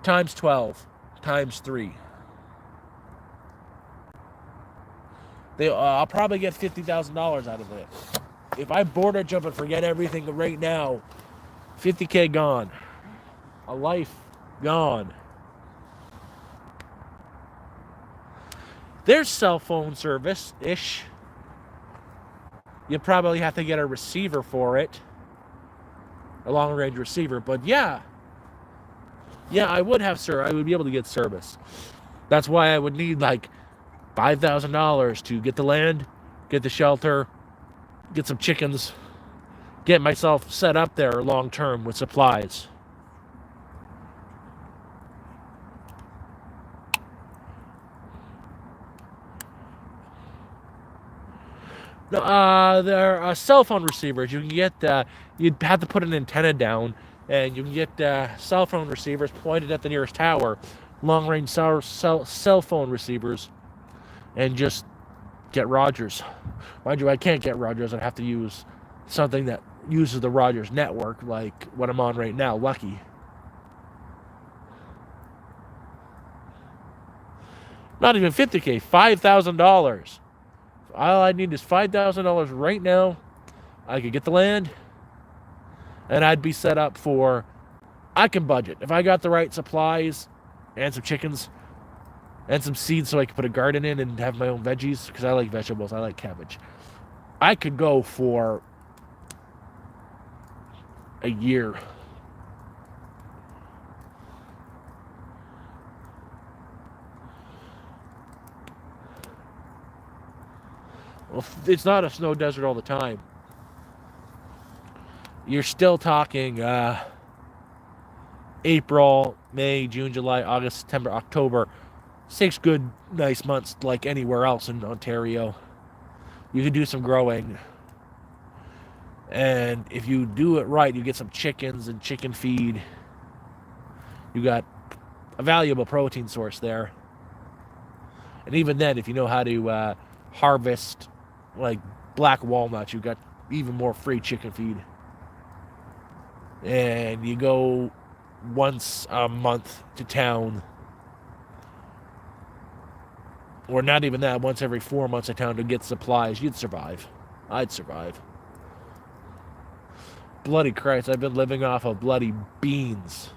times 12 times 3. I'll probably get $50,000 out of it. If I border jump and forget everything right now, $50K gone. A life gone. There's cell phone service-ish. You probably have to get a receiver for it. A long-range receiver. But yeah. Yeah, I would be able to get service. That's why I would need like $5,000 to get the land, get the shelter, get some chickens, get myself set up there long-term with supplies. There are cell phone receivers. You can get, you'd have to put an antenna down, and you can get cell phone receivers pointed at the nearest tower, long-range cell phone receivers, and just get Rogers. Mind you, I can't get Rogers. I'd have to use something that uses the Rogers network, like what I'm on right now, Lucky. Not even $50K, $5,000. All I need is $5,000 right now. I could get the land, and I'd be set up for, I can budget. If I got the right supplies and some chickens and some seeds so I could put a garden in and have my own veggies, because I like vegetables, I like cabbage, I could go for a year. Well, it's not a snow desert all the time. You're still talking April, May, June, July, August, September, October. 6 good, nice months like anywhere else in Ontario. You can do some growing. And if you do it right, you get some chickens and chicken feed. You got a valuable protein source there. And even then, if you know how to harvest like black walnuts, you got even more free chicken feed. And you go once a month to town, or not even that, once every 4 months to town to get supplies. You'd survive. I'd survive. Bloody Christ, I've been living off of bloody beans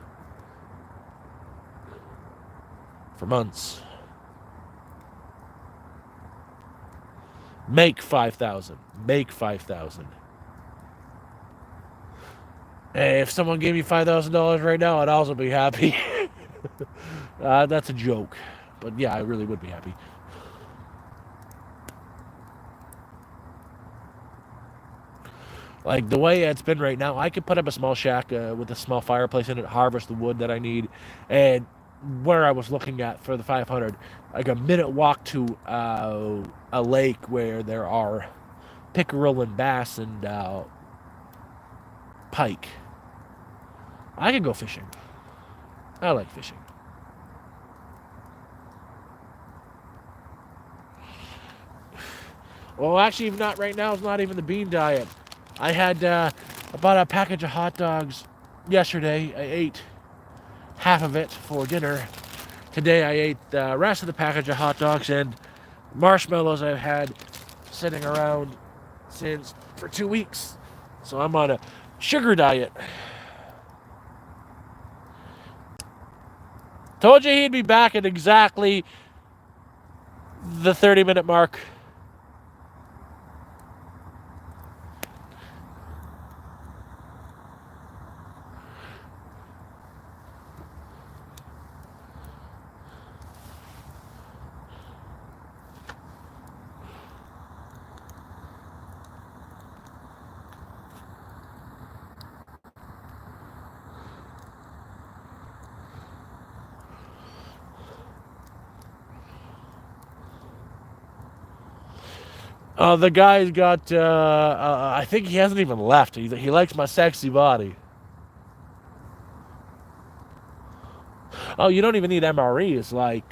for months. Make 5,000. Make 5,000. Hey, if someone gave me $5,000 right now, I'd also be happy. That's a joke. But yeah, I really would be happy. Like the way it's been right now, I could put up a small shack with a small fireplace in it, harvest the wood that I need, and where I was looking at for the 500, like a minute walk to a lake where there are pickerel and bass and pike. I could go fishing. I like fishing. Well, actually, not right now. It's not even the bean diet. I bought a package of hot dogs yesterday. I ate half of it for dinner. Today I ate the rest of the package of hot dogs and marshmallows I've had sitting around for 2 weeks. So I'm on a sugar diet. Told you he'd be back at exactly the 30-minute mark. The guy's got. I think he hasn't even left. He likes my sexy body. Oh, you don't even need MREs. Like,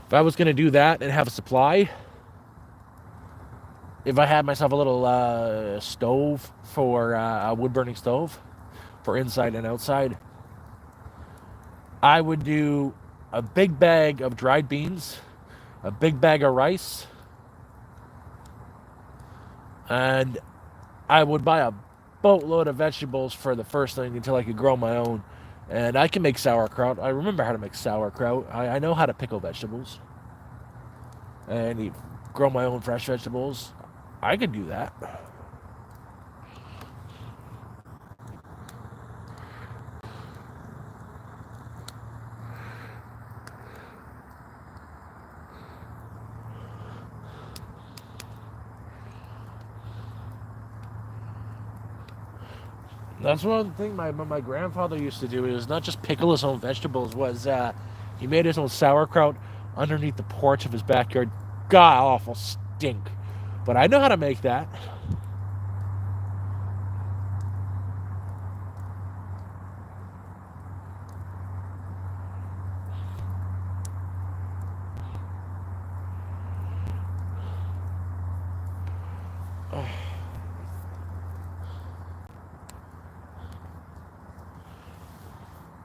if I was gonna do that and have a supply, if I had myself a little stove for a wood burning stove for inside and outside, I would do a big bag of dried beans, a big bag of rice, and I would buy a boatload of vegetables for the first thing until I could grow my own. And I can make sauerkraut. I remember how to make sauerkraut. I know how to pickle vegetables and grow my own fresh vegetables. I could do that. That's one thing my grandfather used to do. Is not just pickle his own vegetables. Was he made his own sauerkraut underneath the porch of his backyard. God awful stink. But I know how to make that.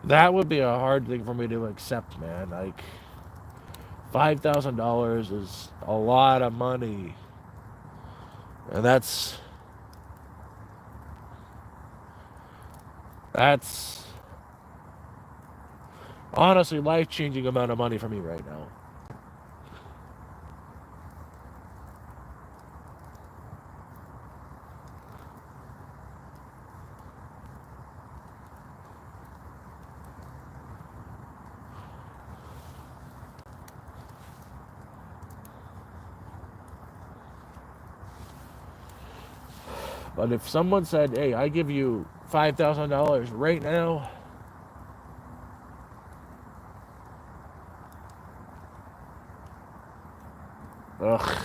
That would be a hard thing for me to accept, man. Like $5,000 is a lot of money, and that's honestly life-changing amount of money for me right now. But if someone said, "Hey, I give you $5,000 right now," ugh,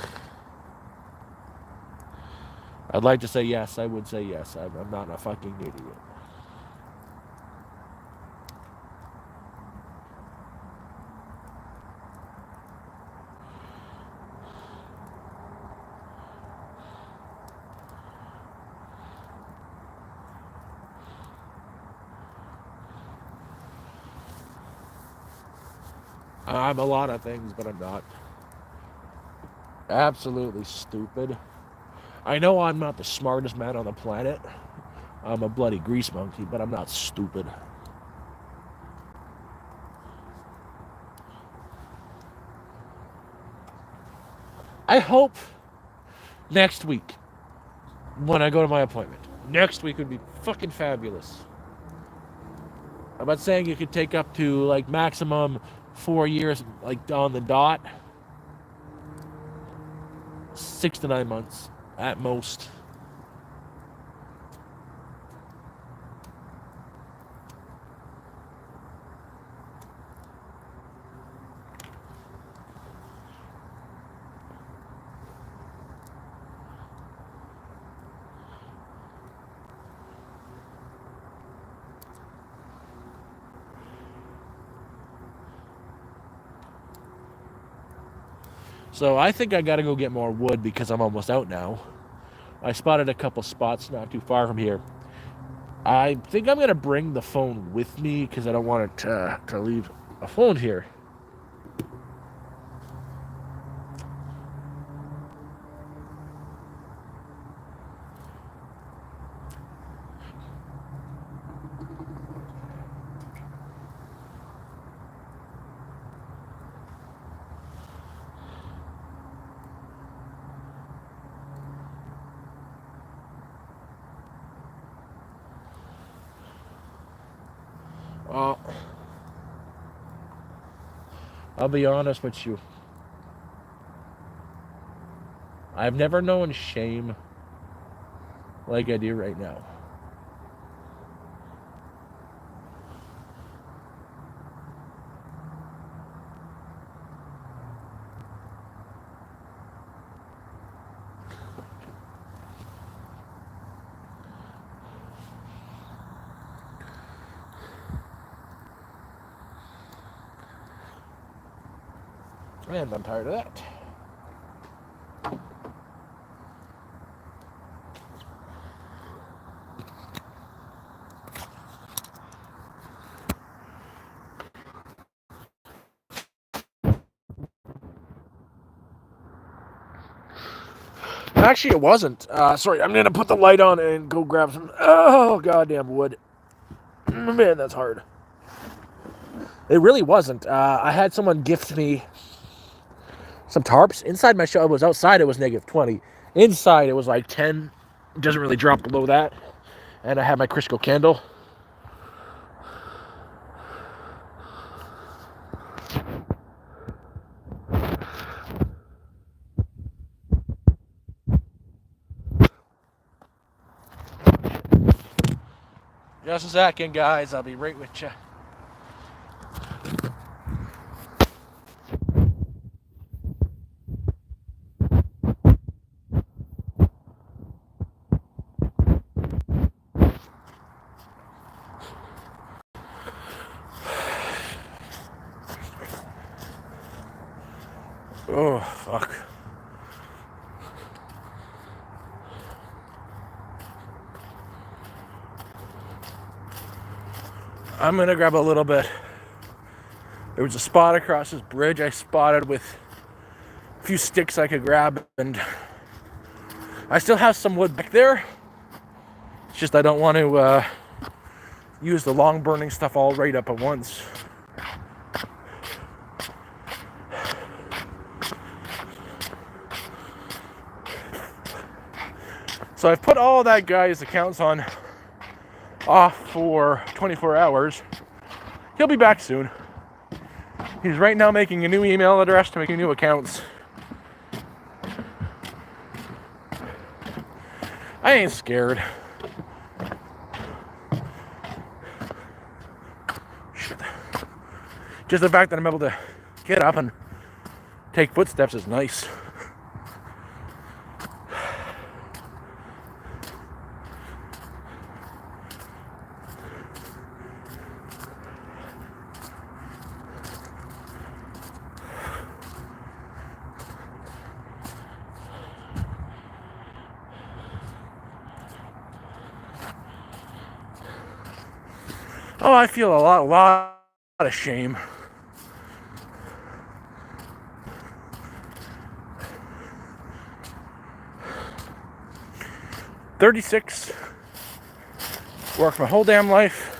I'd like to say yes. I would say yes. I'm not a fucking idiot. I'm a lot of things, but I'm not. Absolutely stupid. I know I'm not the smartest man on the planet. I'm a bloody grease monkey, but I'm not stupid. I hope next week, when I go to my appointment, next week would be fucking fabulous. I'm not saying you could take up to like maximum 4 years, like on the dot, 6 to 9 months at most. So I think I gotta go get more wood because I'm almost out now. I spotted a couple spots not too far from here. I think I'm gonna bring the phone with me because I don't want it to leave a phone here. Uh, I'll be honest with you. I've never known shame like I do right now. And I'm tired of that. Actually, it wasn't. Sorry, I'm gonna put the light on and go grab some. Oh, goddamn wood. Man, that's hard. It really wasn't. I had someone gift me some tarps. Inside my shop, it was outside, it was -20. Inside, it was like 10. It doesn't really drop below that. And I had my Crisco candle. Just a second, guys. I'll be right with you. Oh, fuck. I'm gonna grab a little bit. There was a spot across this bridge I spotted with a few sticks I could grab, and I still have some wood back there. It's just I don't want to use the long burning stuff all right up at once. So I've put all of that guy's accounts on off for 24 hours. He'll be back soon. He's right now making a new email address to make new accounts. I ain't scared. Shit. Just the fact that I'm able to get up and take footsteps is nice. Oh, I feel a lot of shame. "36, worked my whole damn life.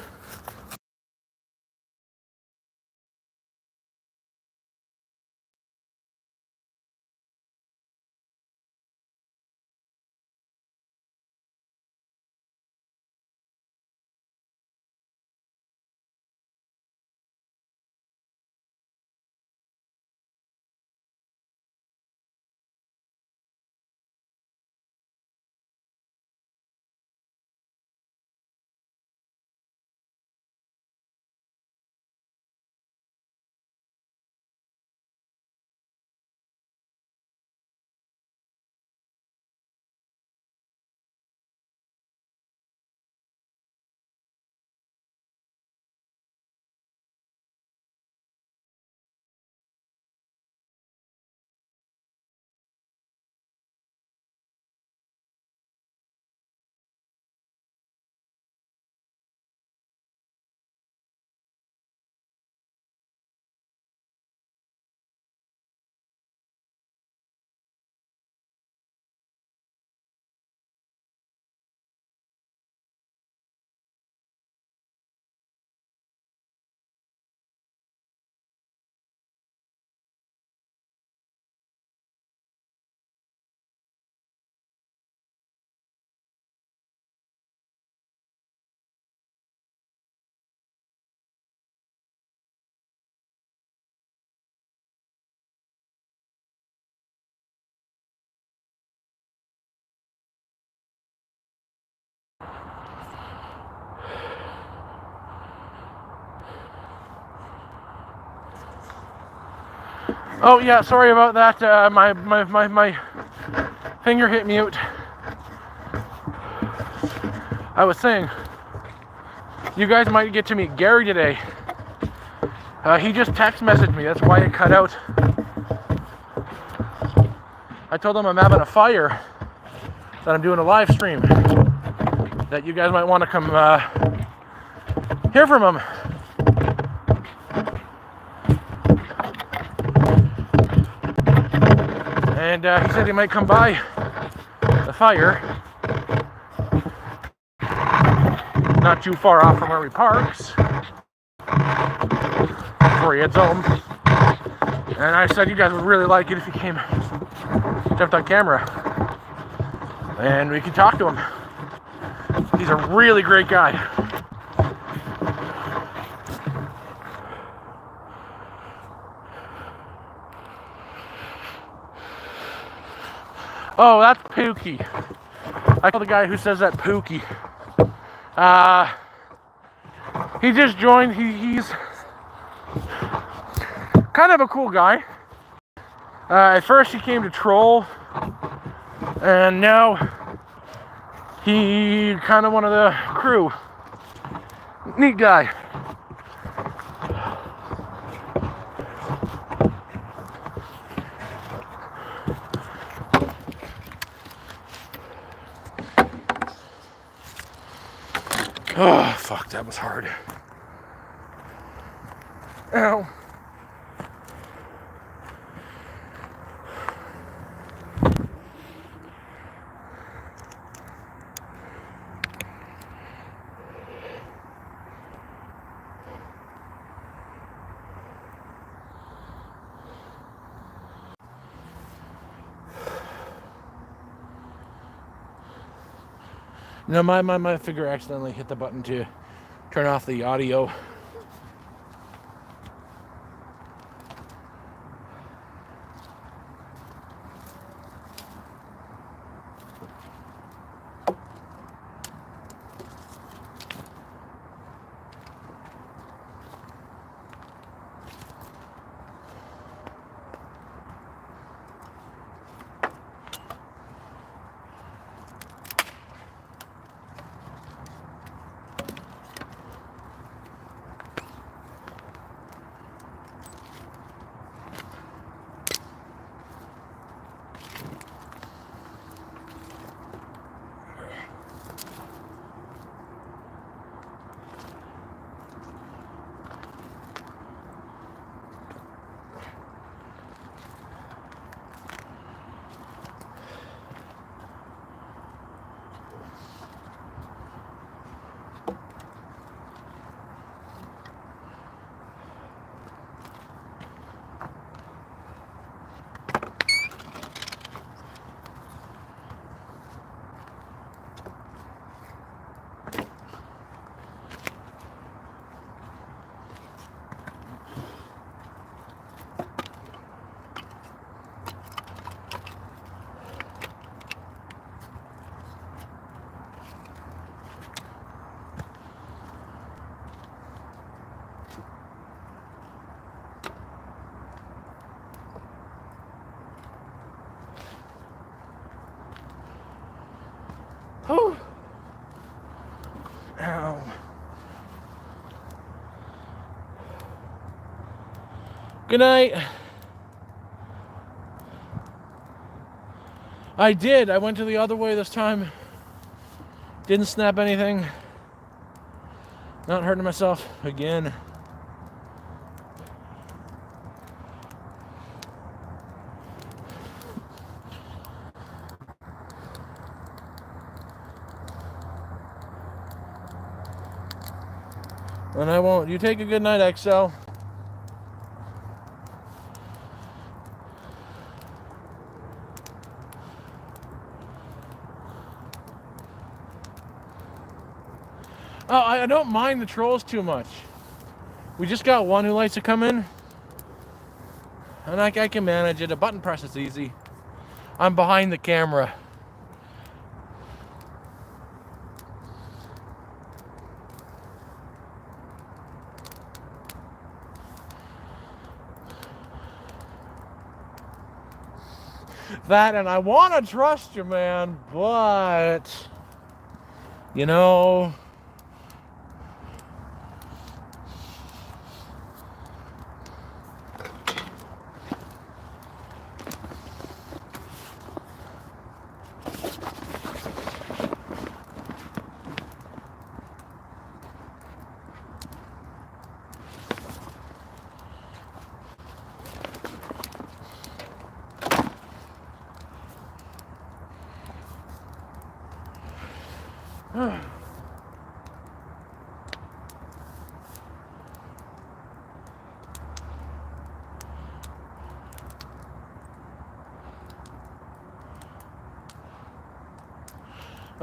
Oh yeah, sorry about that. My finger hit mute. I was saying, you guys might get to meet Gary today. He just text messaged me. That's why it cut out. I told them I'm having a fire, that I'm doing a live stream, that you guys might want to come hear from him. And he said he might come by the fire, not too far off from where he parks, before he heads home. And I said you guys would really like it if he came, jumped on camera, and we could talk to him. He's a really great guy. Oh, that's Pookie. I call the guy who says that Pookie. He just joined. He's kind of a cool guy. At first he came to troll, and now he kind of one of the crew. Neat guy. Oh, fuck, that was hard. Ow. No, my finger accidentally hit the button to turn off the audio. Whew. Ow. Good night. I did. I went to the other way this time. Didn't snap anything. Not hurting myself again. And I won't. You take a good night, XL. Oh, I don't mind the trolls too much. We just got one who likes to come in. And I can manage it. A button press is easy. I'm behind the camera. That, and I want to trust you, man, but, you know,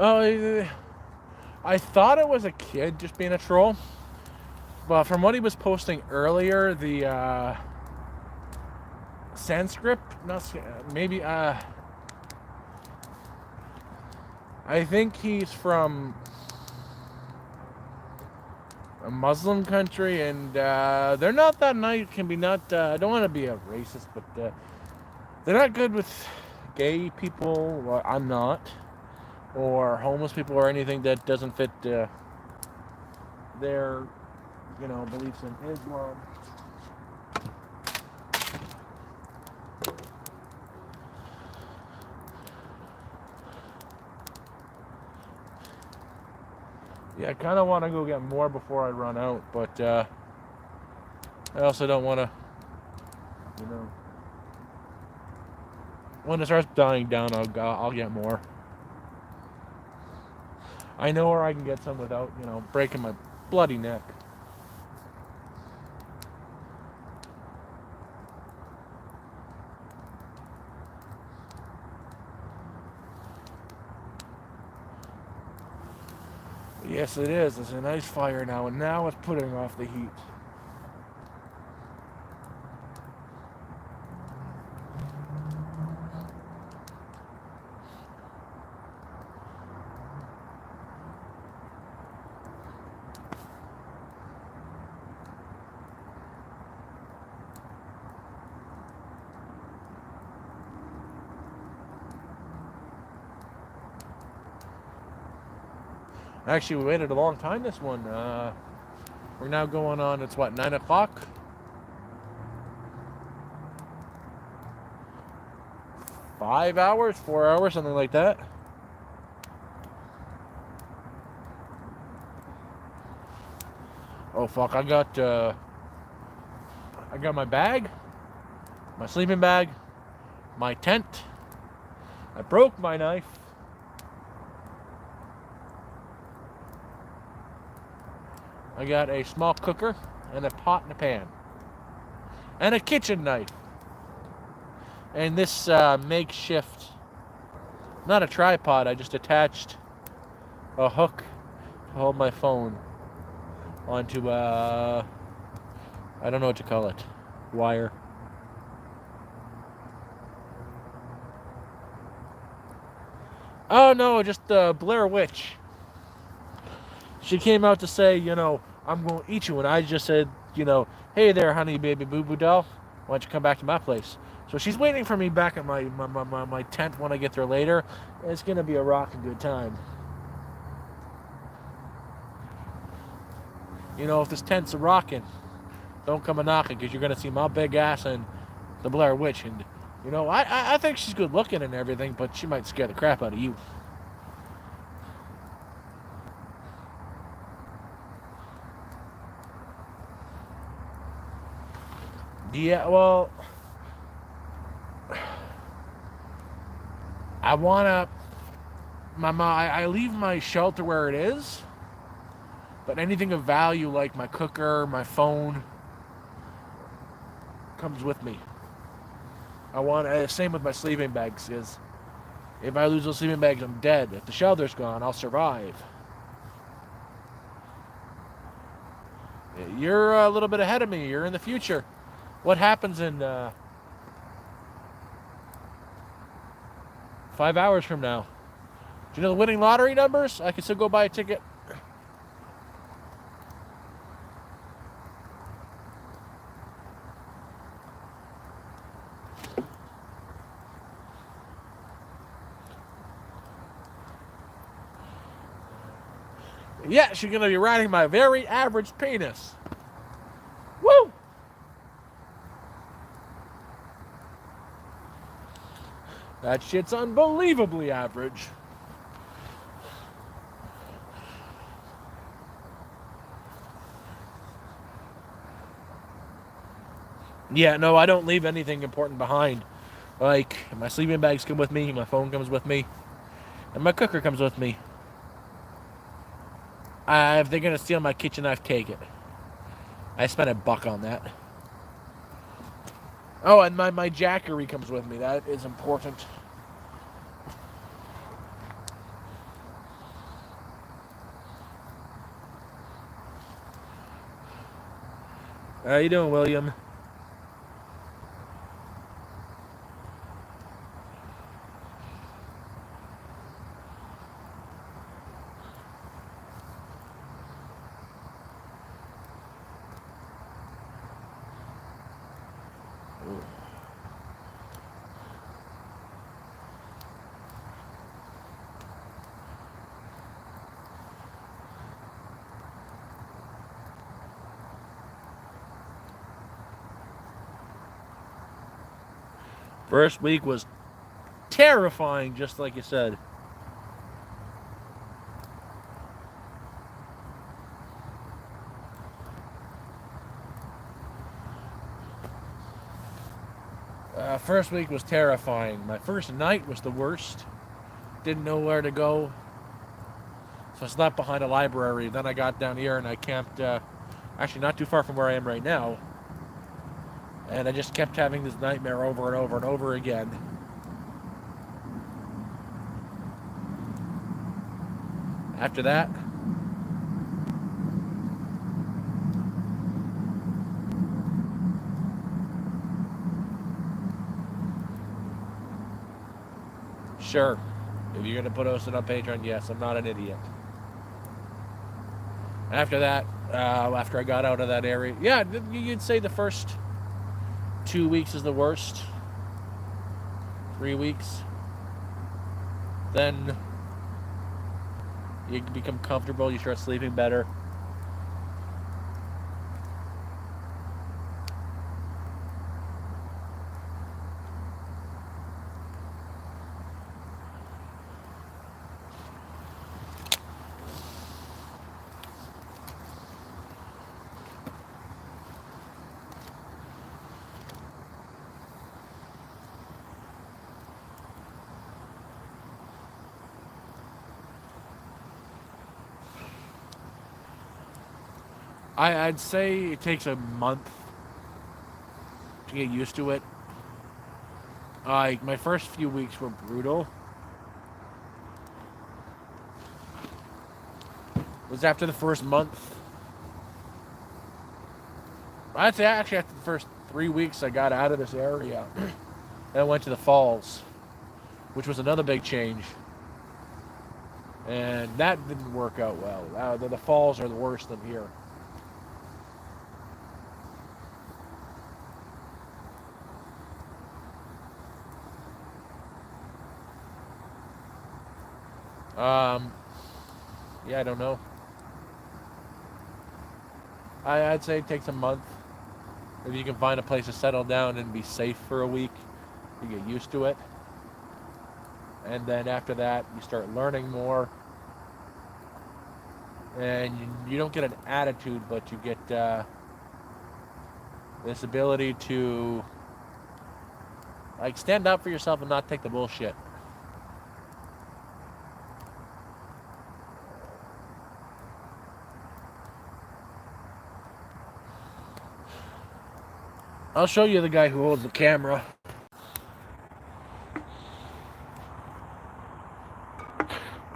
Oh, I thought it was a kid just being a troll, but from what he was posting earlier, the Sanskrit, not maybe. I think he's from a Muslim country, and they're not that nice. Can be not. I don't want to be a racist, but they're not good with gay people. Well, I'm not, or homeless people, or anything that doesn't fit their, beliefs in Islam. Yeah, I kind of want to go get more before I run out, but I also don't want to, when it starts dying down, I'll get more. I know where I can get some without, breaking my bloody neck. Yes, it is. It's a nice fire now, and now it's putting off the heat. Actually, we waited a long time this one. We're now going on, it's what, 9 o'clock? 5 hours, 4 hours, something like that. Oh fuck, I got my bag, my sleeping bag, my tent. I broke my knife. I got a small cooker and a pot and a pan. And a kitchen knife. And this makeshift, not a tripod, I just attached a hook to hold my phone onto I don't know what to call it, wire. Oh no, just Blair Witch. She came out to say, I'm going to eat you. And I just said, hey there, honey, baby, boo-boo doll. Why don't you come back to my place? So she's waiting for me back at my tent when I get there later. It's going to be a rockin' good time. If this tent's a rockin', don't come a knocking, because you're going to see my big ass and the Blair Witch. And, I think she's good looking and everything, but she might scare the crap out of you. Yeah, well, I wanna. I leave my shelter where it is, but anything of value like my cooker, my phone, comes with me. I want same with my sleeping bags. Because if I lose those sleeping bags, I'm dead. If the shelter's gone, I'll survive. You're a little bit ahead of me. You're in the future. What happens in 5 hours from now? Do you know the winning lottery numbers? I can still go buy a ticket. Yeah, she's gonna be riding my very average penis. Woo! That shit's unbelievably average. Yeah, no, I don't leave anything important behind. Like, my sleeping bags come with me, my phone comes with me, and my cooker comes with me. If they're gonna steal my kitchen knife, take it. I spent $1 on that. Oh, and my jackery comes with me. That is important. How you doing, William? First week was terrifying, just like you said. First week was terrifying. My first night was the worst. Didn't know where to go. So I slept behind a library. Then I got down here and I camped, actually not too far from where I am right now. And I just kept having this nightmare over and over and over again. After that, sure. If you're going to put us on Patreon, yes, I'm not an idiot. After that, after I got out of that area, yeah, you'd say the first 2 weeks is the worst. 3 weeks. Then you become comfortable, you start sleeping better. I'd say it takes a month to get used to it. My first few weeks were brutal. It was after the first month. I'd say actually after the first 3 weeks I got out of this area and I went to the falls, which was another big change. And that didn't work out well. The falls are the worst than here. Yeah, I don't know. I'd say it takes a month. If you can find a place to settle down and be safe for a week, you get used to it. And then after that, you start learning more. And you don't get an attitude, but you get this ability to like stand up for yourself and not take the bullshit. I'll show you the guy who holds the camera.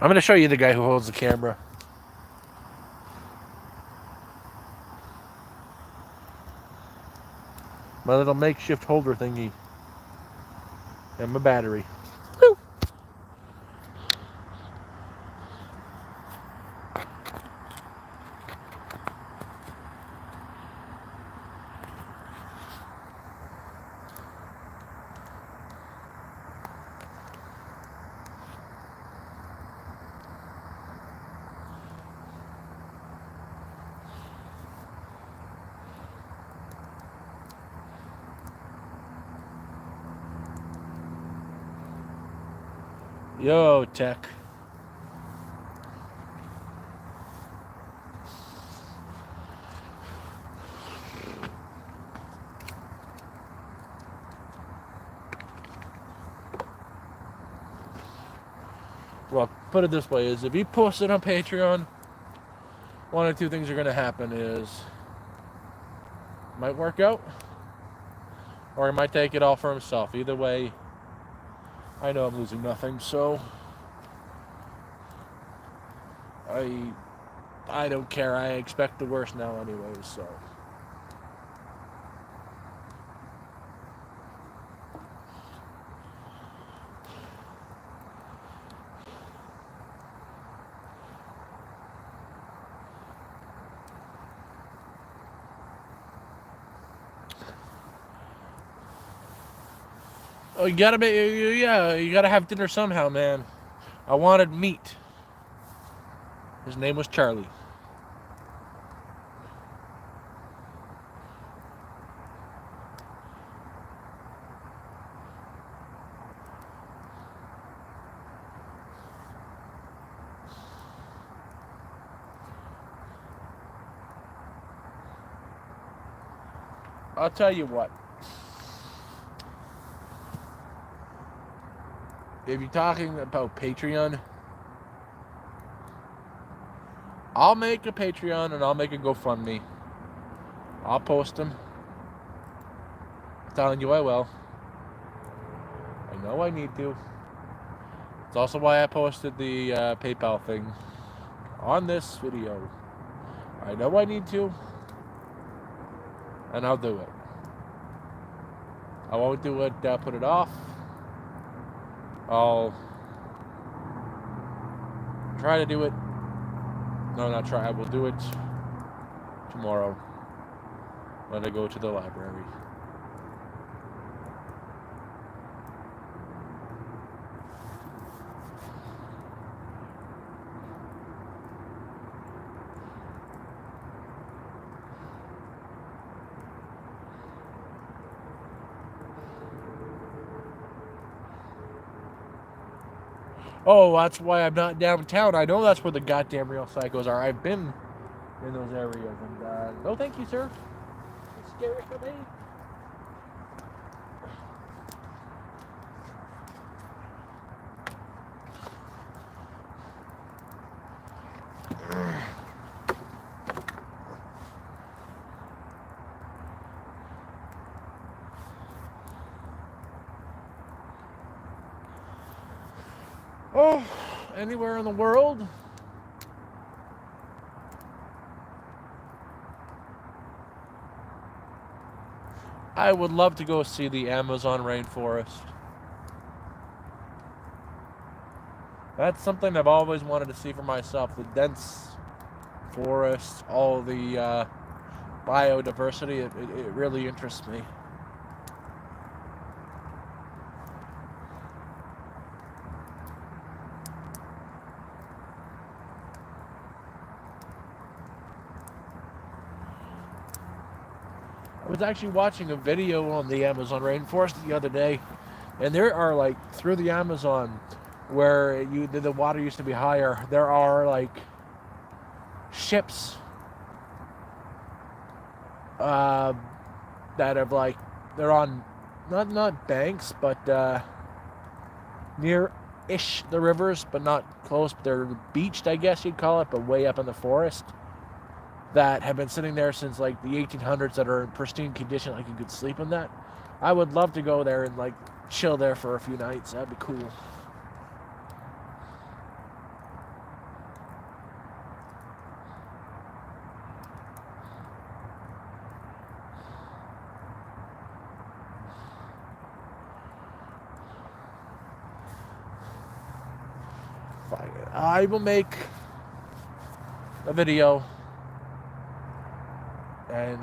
I'm going to show you the guy who holds the camera. My little makeshift holder thingy. And my battery. Woo! Yo, tech. Well, put it this way, is if you post it on Patreon, one or two things are going to happen is it might work out, or he might take it all for himself. Either way, I know I'm losing nothing, so I don't care. I expect the worst now anyways, so Oh, you gotta be, yeah, you gotta have dinner somehow, man. I wanted meat. His name was Charlie. I'll tell you what. If you're talking about Patreon, I'll make a Patreon and I'll make a GoFundMe. I'll post them. I'm telling you I will. I know I need to. It's also why I posted the PayPal thing on this video. I know I need to, and I'll do it. I won't do it, put it off. I'll try to do it. No, not try. I will do it tomorrow when I go to the library. Oh, that's why I'm not downtown. I know that's where the goddamn real psychos are. I've been in those areas, and no thank you, sir. It's scary for me. Oh, anywhere in the world? I would love to go see the Amazon rainforest. That's something I've always wanted to see for myself. The dense forests, all the biodiversity, it really interests me. I was actually watching a video on the Amazon rainforest the other day, and there are like through the Amazon where the water used to be higher, there are like ships that have like they're on not banks but near-ish the rivers, but not close. They're beached, I guess you'd call it, but way up in the forest, that have been sitting there since like the 1800s, that are in pristine condition, like you could sleep in that. I would love to go there and like chill there for a few nights. That'd be cool. Fine. I will make a video and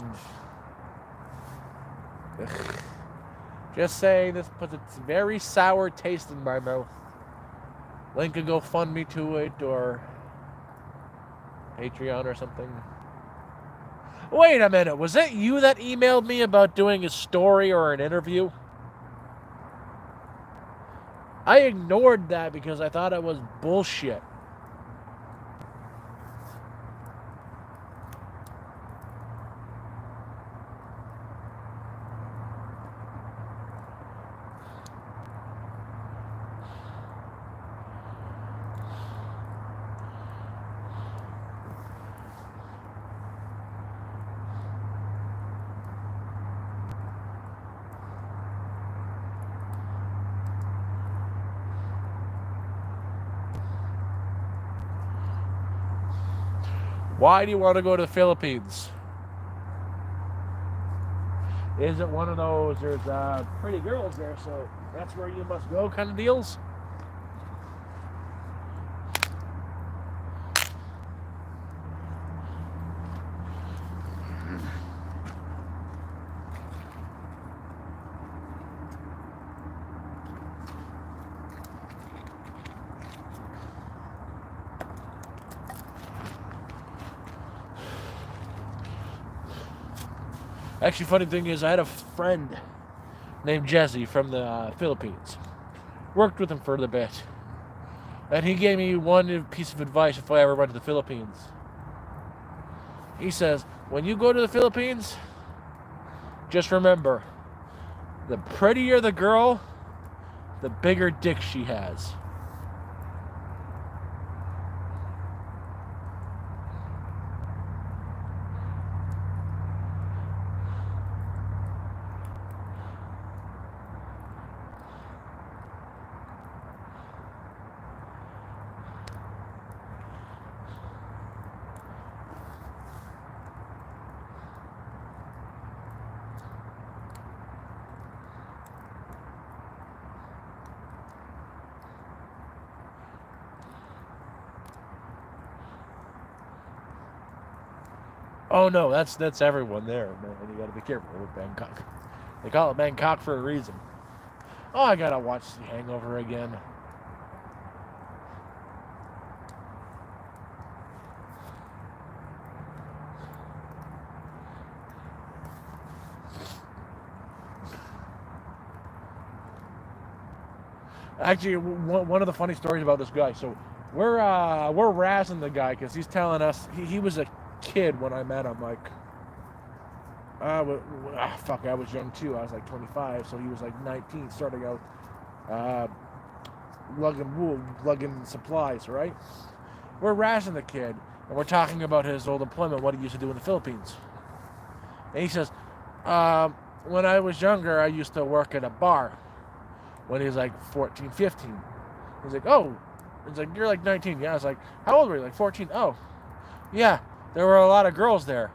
just saying this puts a very sour taste in my mouth. Link a GoFundMe to it or Patreon or something. Wait a minute, was it you that emailed me about doing a story or an interview? I ignored that because I thought it was bullshit. Why do you want to go to the Philippines? Is it one of those, there's pretty girls there, so that's where you must go kind of deals? Actually, funny thing is, I had a friend named Jesse from the Philippines. Worked with him for a bit. And he gave me one piece of advice if I ever went to the Philippines. He says, when you go to the Philippines, just remember, the prettier the girl, the bigger dick she has. Oh no, that's everyone there, man. You gotta be careful with Bangkok. They call it Bangkok for a reason. Oh, I gotta watch The Hangover again. Actually, one of the funny stories about this guy. So we're razzing the guy because he's telling us he was a kid when I met him. Like, fuck, I was young too. I was like 25, so he was like 19, starting out lugging supplies. Right? We're razzing the kid, and we're talking about his old employment, what he used to do in the Philippines. And he says, when I was younger, I used to work at a bar. When he was like 14, 15. He's like, oh. He's like, you're like 19. Yeah, I was like, how old were you? Like 14. Oh, yeah, there were a lot of girls there.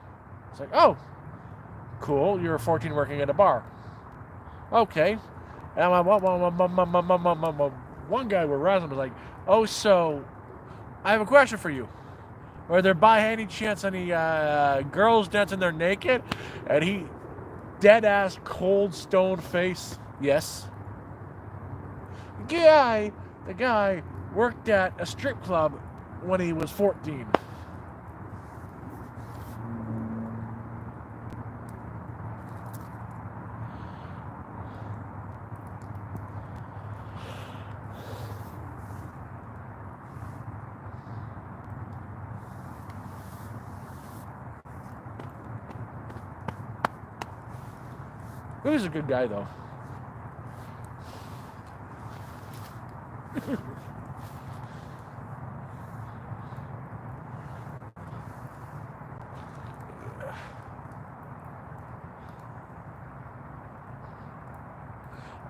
It's like, oh, cool. You were 14 working at a bar. Okay. And one guy with Rasmus was like, oh, so I have a question for you. Were there by any chance any girls dancing there naked? And he, dead ass, cold stone face, yes. The guy worked at a strip club when he was 14. He was a good guy, though.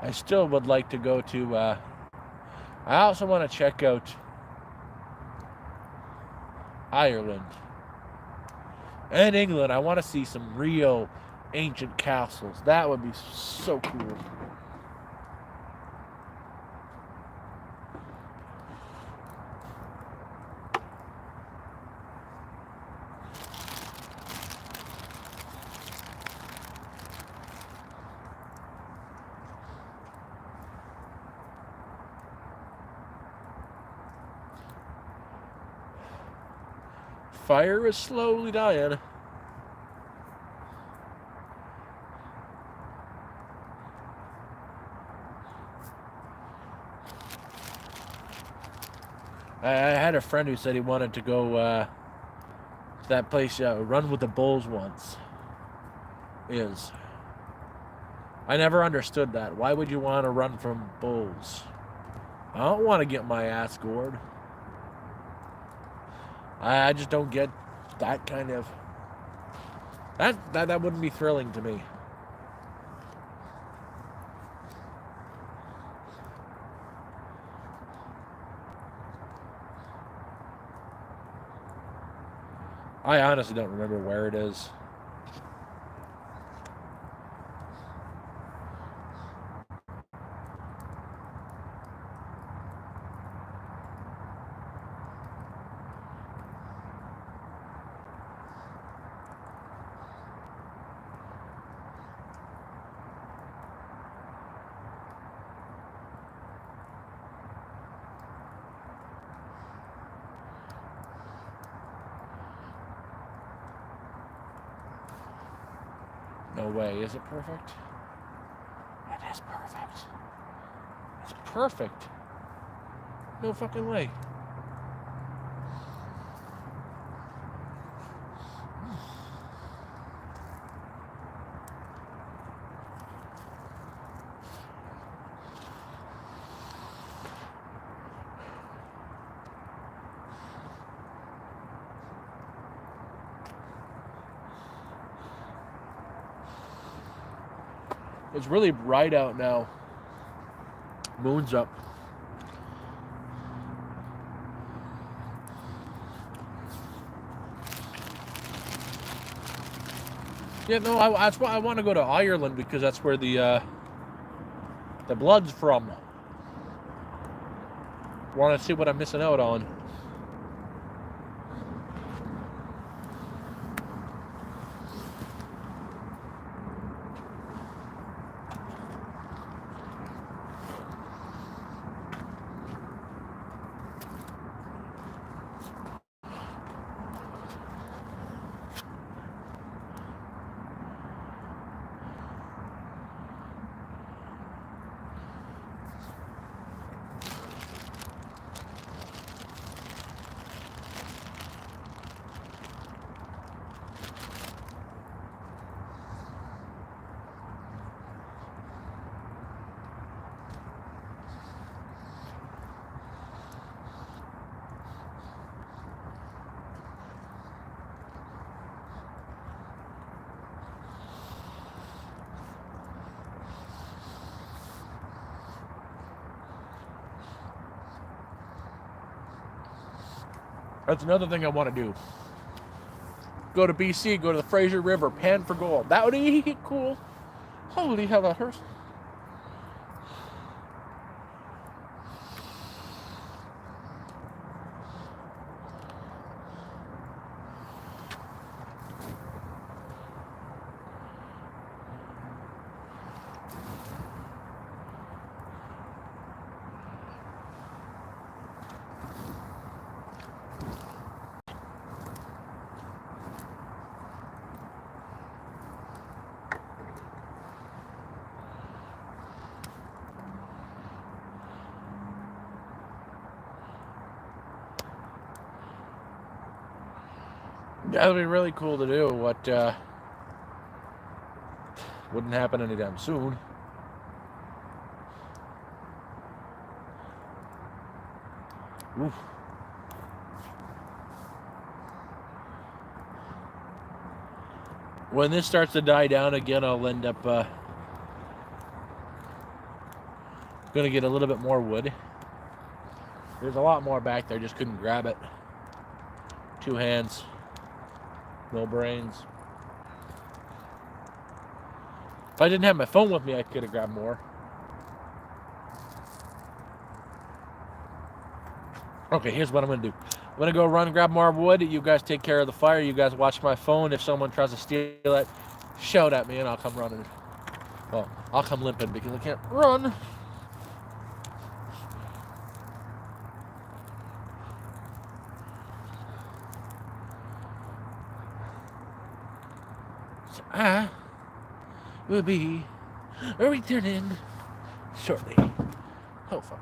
I still would like to go to, I also want to check out Ireland and England. I want to see some real ancient castles. That would be so cool. Fire is slowly dying. I had a friend who said he wanted to go to that place, Run with the Bulls once. I never understood that. Why would you want to run from bulls? I don't want to get my ass gored. I just don't get that kind of... That wouldn't be thrilling to me. I honestly don't remember where it is. No way. Is it perfect? It is perfect. It's perfect. No fucking way. It's really bright out now. Moon's up. Yeah, no, that's why I want to go to Ireland, because that's where the blood's from. Want to see what I'm missing out on. That's another thing I want to do. Go to BC, go to the Fraser River, pan for gold. That would be cool. Holy hell, that hurts. That would be really cool to do. What wouldn't happen anytime soon. Oof. When this starts to die down again, I'll end up gonna get a little bit more wood. There's a lot more back there, just couldn't grab it. 2 hands, no brains. If I didn't have my phone with me, I could have grabbed more. Okay, here's what I'm gonna do. I'm gonna go run and grab more wood. You guys take care of the fire. You guys watch my phone. If someone tries to steal it, shout at me and I'll come running. Well, I'll come limping because I can't run. So I will be returning shortly. Oh, fuck.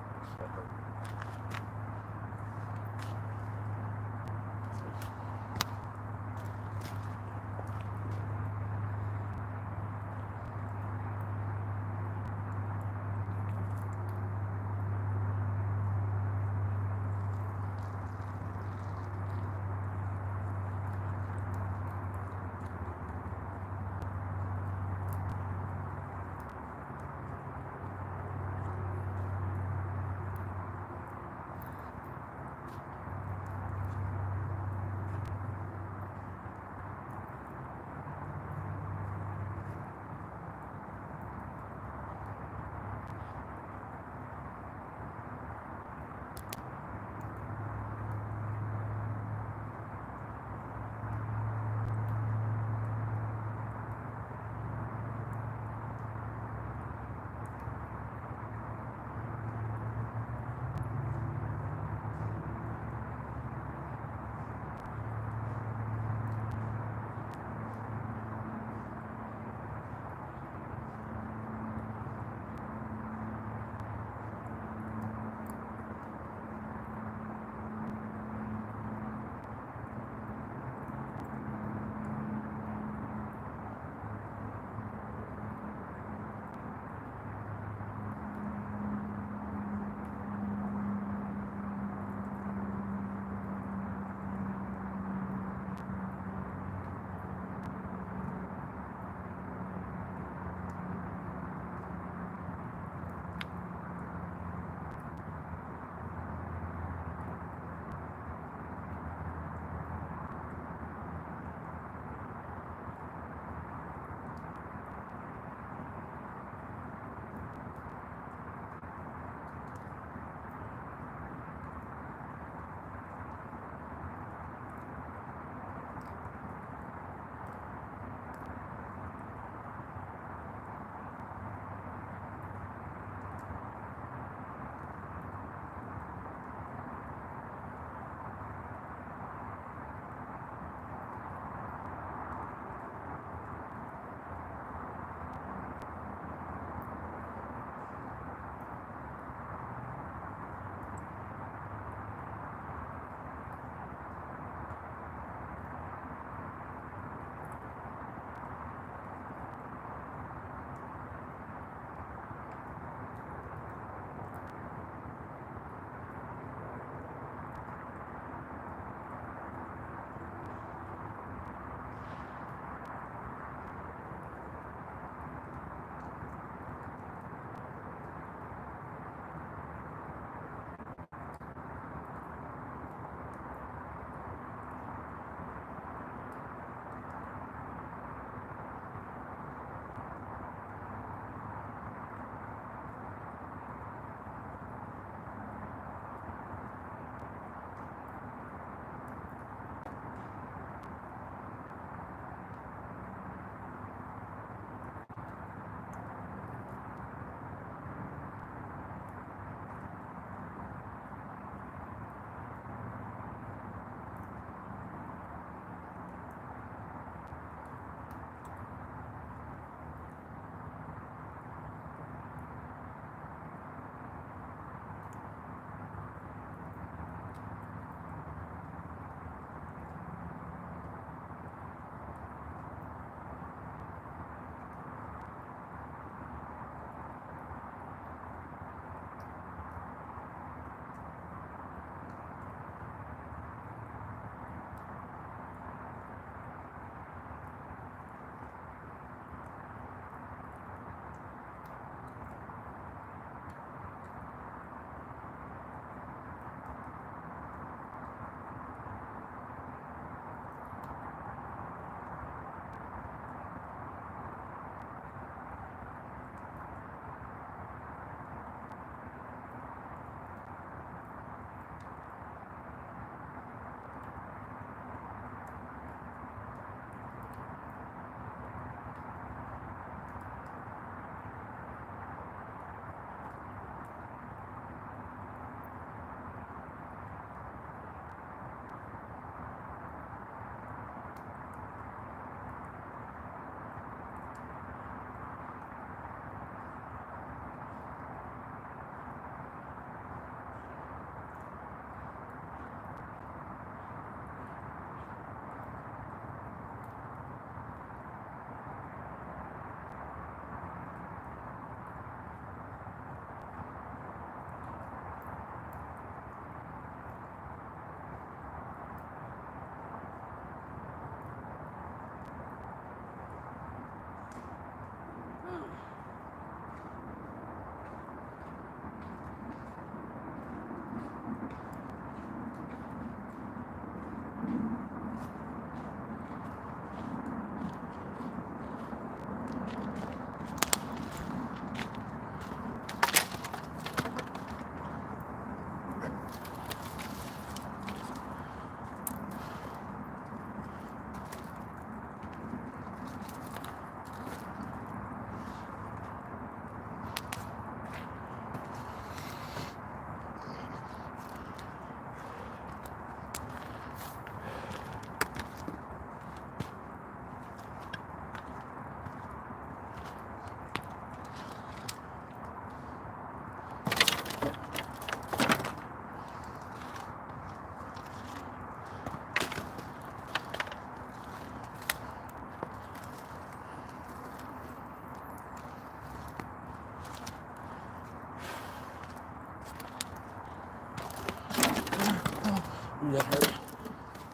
Ooh, that hurt.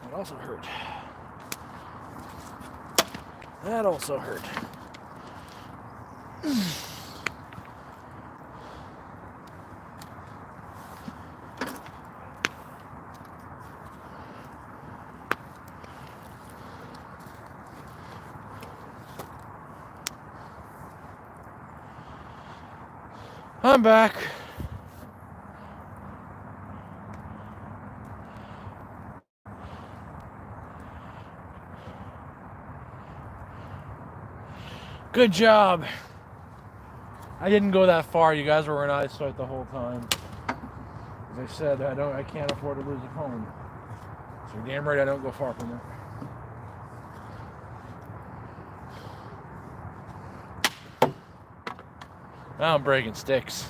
That also hurt. That also hurt. I'm back. Good job. I didn't go that far. You guys were in eyesight the whole time. As I said, I can't afford to lose a phone. So damn right I don't go far from it. Now I'm breaking sticks.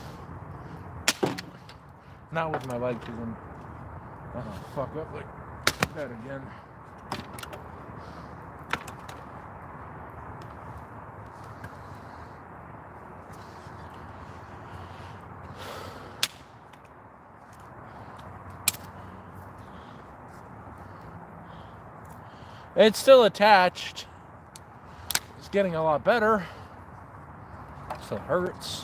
Not with my leg, because I'm gonna fuck up like that again. It's still attached. It's getting a lot better. Still hurts.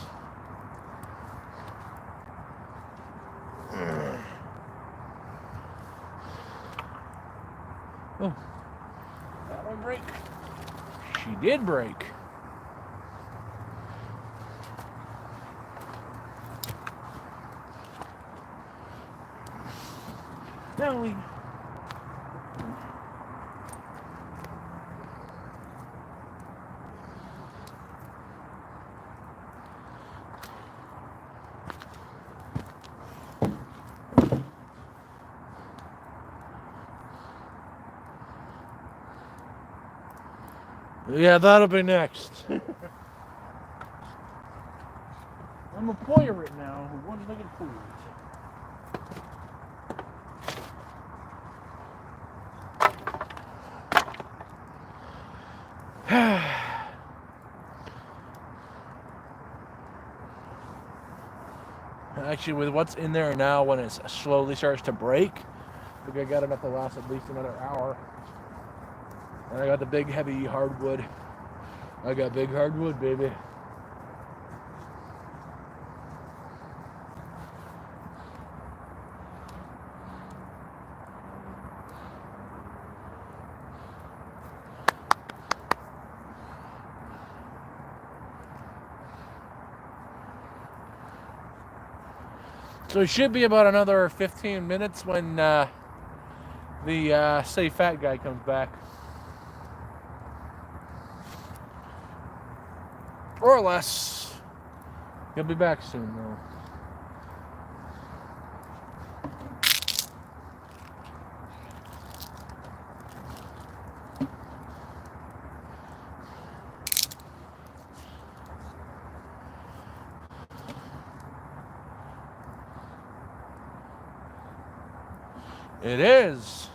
Oh, that one break. She did break. Now we. Yeah, that'll be next. I'm a pirate now. One-legged pirate. Actually, with what's in there now, when it slowly starts to break, I think I got enough to last at least another hour. And I got the big, heavy hardwood. I got big hardwood, baby. So it should be about another 15 minutes when the Say Fat guy comes back. Or less. He'll be back soon, though. It is.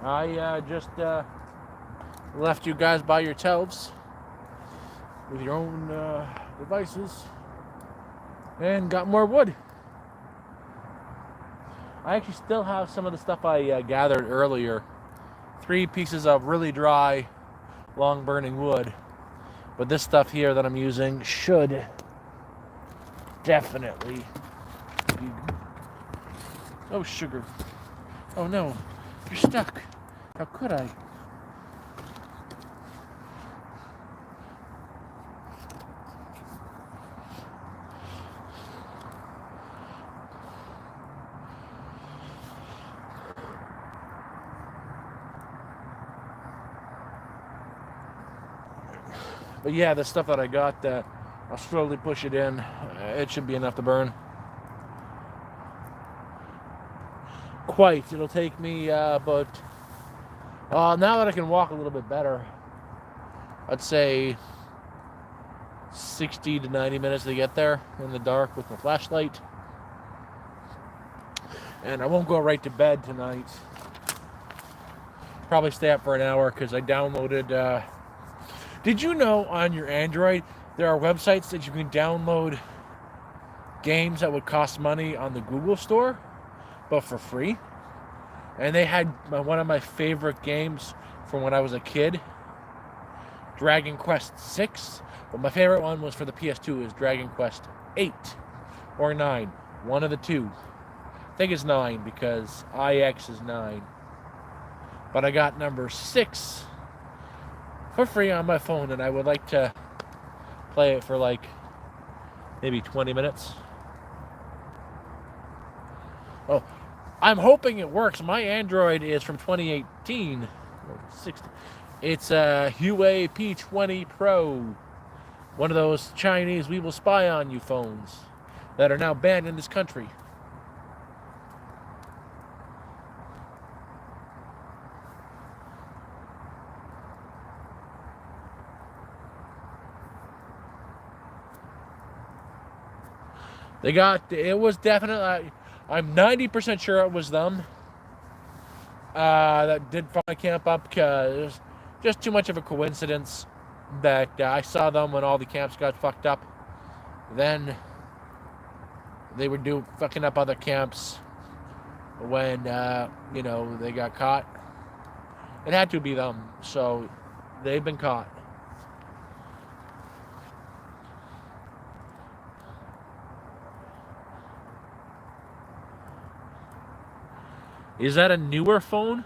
I just left you guys by yourselves with your own devices and got more wood. I actually still have some of the stuff I gathered earlier. 3 pieces of really dry, long burning wood. But this stuff here that I'm using should definitely be... Oh, sugar. Oh no, you're stuck. How could I? But yeah, the stuff that I got, I'll slowly push it in. It should be enough to burn. Quite. It'll take me about... now that I can walk a little bit better, I'd say 60 to 90 minutes to get there in the dark with my flashlight. And I won't go right to bed tonight. Probably stay up for an hour because I downloaded... Did you know on your Android there are websites that you can download games that would cost money on the Google Store, but for free? And they had one of my favorite games from when I was a kid, Dragon Quest 6. But my favorite one was for the PS2 is Dragon Quest 8 or 9. One of the two. I think it's 9 because IX is 9. But I got number 6 for free on my phone, and I would like to play it for like maybe 20 minutes. Oh, I'm hoping it works. My Android is from 2018. It's a Huawei P20 Pro. One of those Chinese "we will spy on you" phones that are now banned in this country. They got, it was definitely, I'm 90% sure it was them that did finally camp up, because just too much of a coincidence that I saw them when all the camps got fucked up. Then they were fucking up other camps when, they got caught. It had to be them, so they've been caught. Is that a newer phone?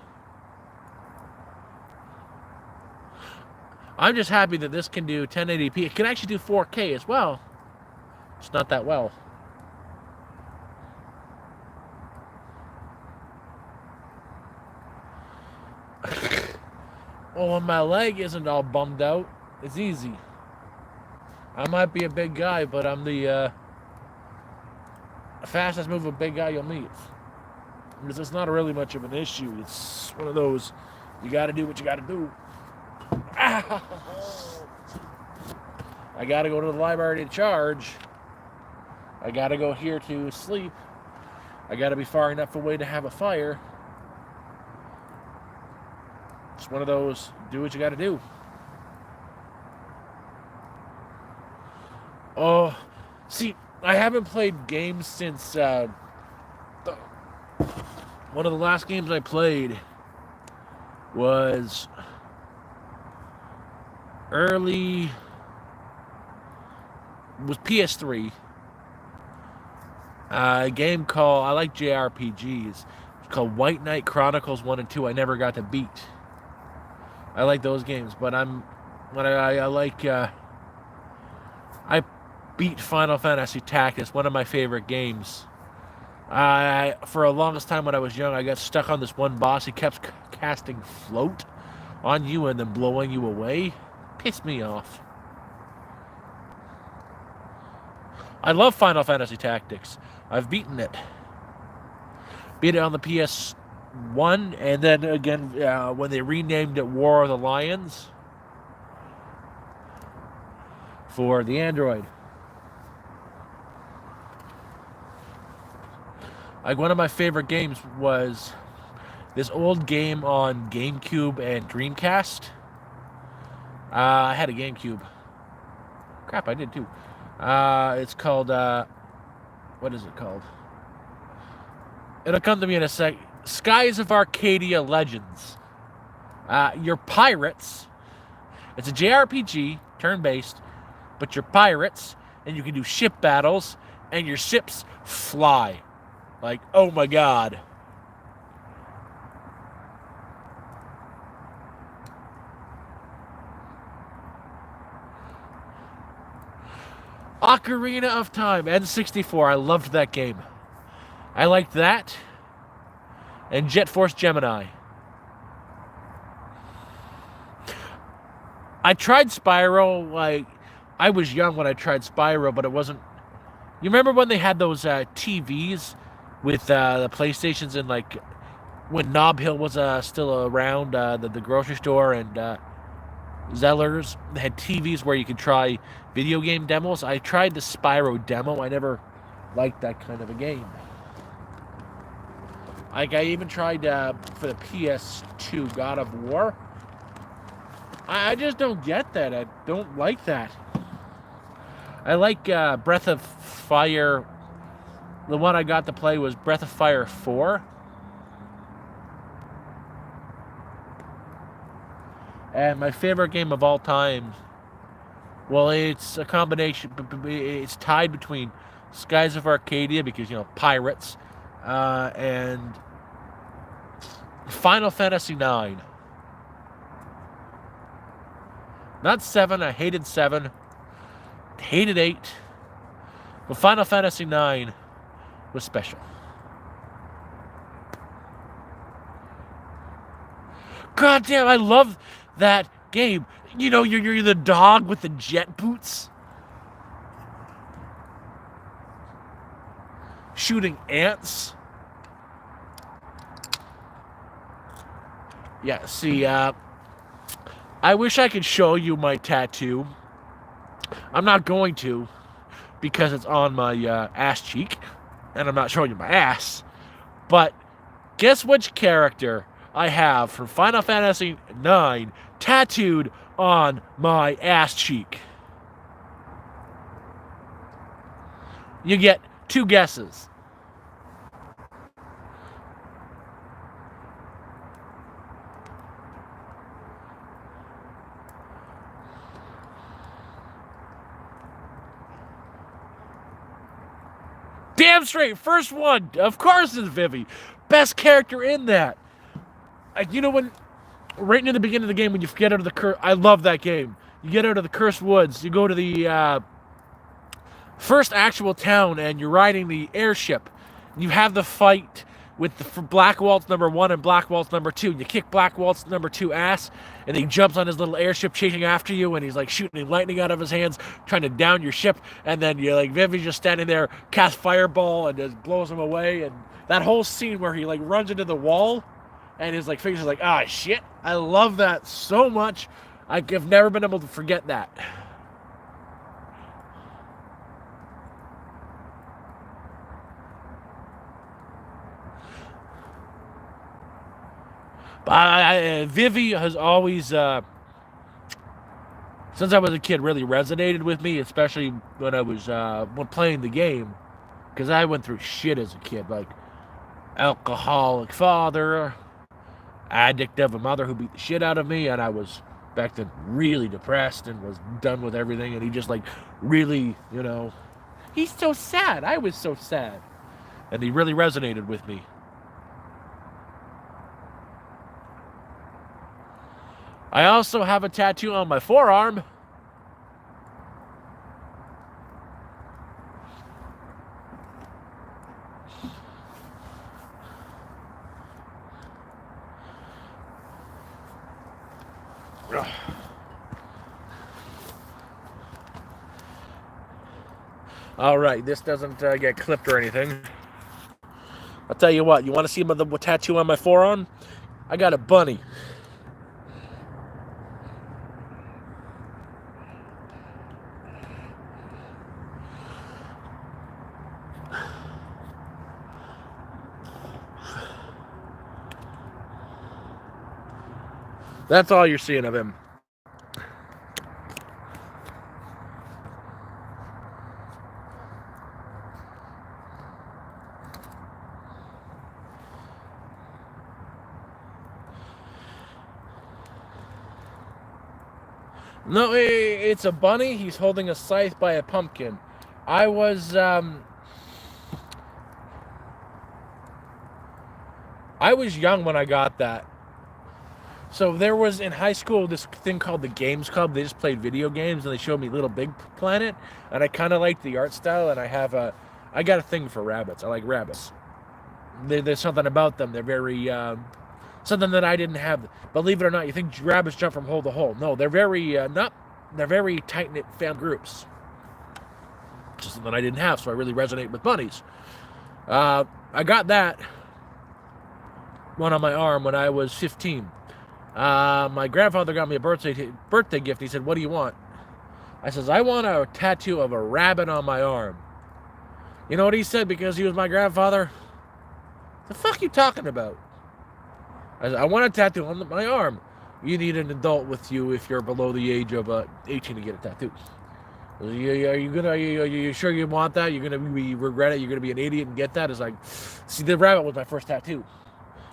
I'm just happy that this can do 1080p. It can actually do 4K as well. It's not that well. Well, when my leg isn't all bummed out, it's easy. I might be a big guy, but I'm the fastest moving big guy you'll meet. Because it's not really much of an issue. It's one of those, you gotta do what you gotta do. I gotta go to the library to charge. I gotta go here to sleep. I gotta be far enough away to have a fire. It's one of those, do what you gotta do. Oh, see, I haven't played games since one of the last games I played was PS3. A game called, I like JRPGs. It's called White Knight Chronicles 1 and 2. I never got to beat. I like those games, but I beat Final Fantasy Tactics, one of my favorite games. For a longest time when I was young, I got stuck on this one boss. He kept casting float on you and then blowing you away. Pissed me off. I love Final Fantasy Tactics. I've beaten it. Beat it on the PS1, and then again when they renamed it War of the Lions for the Android. Like, one of my favorite games was this old game on GameCube and Dreamcast. I had a GameCube. Crap, I did too. It's called, what is it called? It'll come to me in a sec. Skies of Arcadia Legends. You're pirates. It's a JRPG, turn-based, but you're pirates, and you can do ship battles, and your ships fly. Like, oh my god. Ocarina of Time, N64. I loved that game. I liked that. And Jet Force Gemini. I tried Spyro. Like, I was young when I tried Spyro, but it wasn't. You remember when they had those TVs with the PlayStations in, like, when Nob Hill was still around, the grocery store, and Zellers? They had TVs where you could try video game demos. I tried the Spyro demo. I never liked that kind of a game. Like, I even tried for the PS2 God of War. I just don't get that. I don't like that. I like Breath of Fire. The one I got to play was Breath of Fire 4. And my favorite game of all time, well, it's a combination. It's tied between Skies of Arcadia, because, pirates, and Final Fantasy IX. Not 7. I hated 7. Hated 8. But Final Fantasy IX was special. God damn, I love that game. You're the dog with the jet boots, shooting ants. Yeah, see, I wish I could show you my tattoo. I'm not going to, because it's on my ass cheek, and I'm not showing you my ass. But guess which character I have from Final Fantasy IX tattooed on my ass cheek? You get 2 guesses. Damn straight, first one, of course, is Vivi. Best character in that. When right near the beginning of the game, when you get out of the I love that game. You get out of the cursed woods, you go to the first actual town, and you're riding the airship. You have the fight with the Black Waltz number 1 and Black Waltz number 2. You kick Black Waltz number 2 ass, and he jumps on his little airship chasing after you, and he's like shooting lightning out of his hands, trying to down your ship. And then you're like, Vivi's just standing there, cast fireball, and just blows him away. And that whole scene where he like runs into the wall, and his like face is like, ah, shit. I love that so much. I've never been able to forget that. But Vivi has always, since I was a kid, really resonated with me, especially when I was when playing the game, because I went through shit as a kid, like alcoholic father, addict of a mother who beat the shit out of me, and I was back then really depressed and was done with everything, and he just like really, he's so sad. I was so sad, and he really resonated with me. I also have a tattoo on my forearm. All right, this doesn't get clipped or anything. I'll tell you what, you want to see the tattoo on my forearm? I got a bunny. That's all you're seeing of him. No, it's a bunny. He's holding a scythe by a pumpkin. I was young when I got that. So there was in high school this thing called the Games Club. They just played video games, and they showed me Little Big Planet, and I kind of liked the art style. And I got a thing for rabbits. I like rabbits. There's something about them. They're very something that I didn't have. Believe it or not, you think rabbits jump from hole to hole? No, they're very They're very tight knit family groups. Just something I didn't have, so I really resonate with bunnies. I got that one on my arm when I was 15. My grandfather got me a birthday gift. He said, "What do you want?" I says, "I want a tattoo of a rabbit on my arm." You know what he said, because he was my grandfather? The fuck you talking about? I said, "I want a tattoo on my arm." "You need an adult with you if you're below the age of 18 to get a tattoo." Are you sure you want that? You're gonna regret it? You're gonna be an idiot and get that? It's like, see, the rabbit was my first tattoo.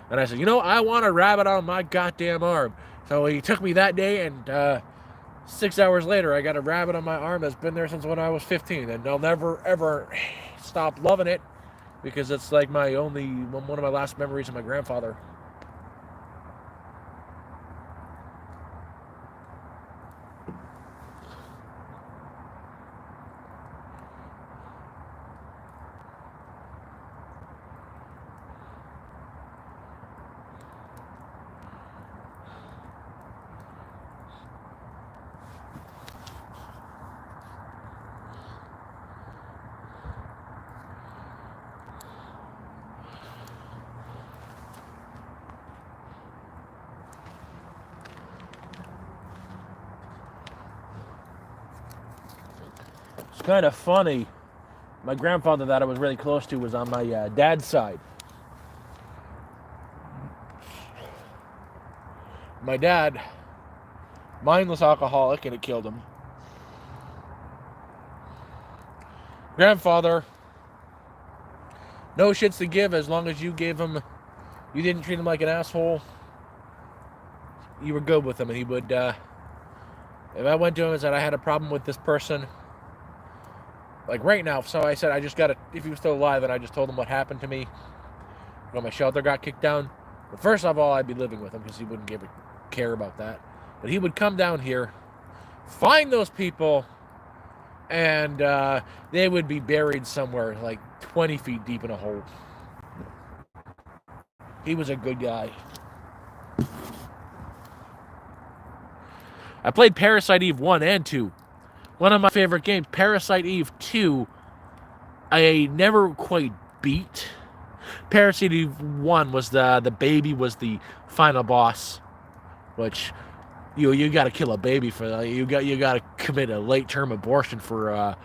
And I said, I want a rabbit on my goddamn arm. So he took me that day, and 6 hours later, I got a rabbit on my arm that's been there since when I was 15, and I'll never ever stop loving it because it's like one of my last memories of my grandfather. It's kind of funny. My grandfather that I was really close to was on my dad's side. My dad, mindless alcoholic, and it killed him. Grandfather, no shits to give as long as you didn't treat him like an asshole. You were good with him, and he would, if I went to him and said I had a problem with this person, like right now, so I said if he was still alive, and I just told him what happened to me when my shelter got kicked down. But first of all, I'd be living with him because he wouldn't care about that. But he would come down here, find those people, and they would be buried somewhere like 20 feet deep in a hole. He was a good guy. I played Parasite Eve 1 and 2. One of my favorite games. Parasite Eve 2, I never quite beat. Parasite Eve 1 was the baby was the final boss, which you got to kill a baby for that. You got to commit a late term abortion for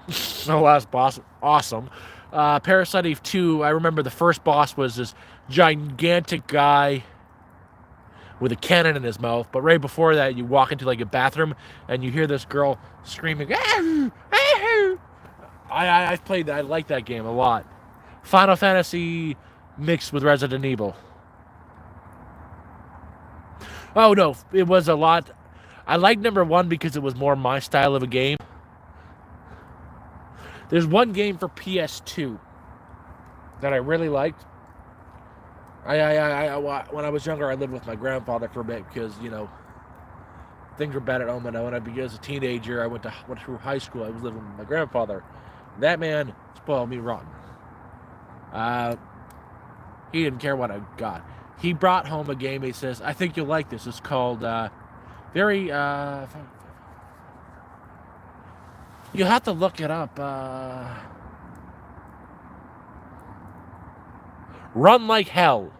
the last boss. Awesome. Parasite Eve 2, I remember the first boss was this gigantic guy with a cannon in his mouth, but right before that, you walk into like a bathroom and you hear this girl screaming. I played that. I like that game a lot. Final Fantasy mixed with Resident Evil. Oh no, it was a lot. I liked number 1 because it was more my style of a game. There's one game for PS2 that I really liked. When I was younger, I lived with my grandfather for a bit because, things were bad at home. And when I began as a teenager, I went through high school. I was living with my grandfather. That man spoiled me rotten. He didn't care what I got. He brought home a game. He says, "I think you'll like this." It's called you have to look it up. Run Like Hell.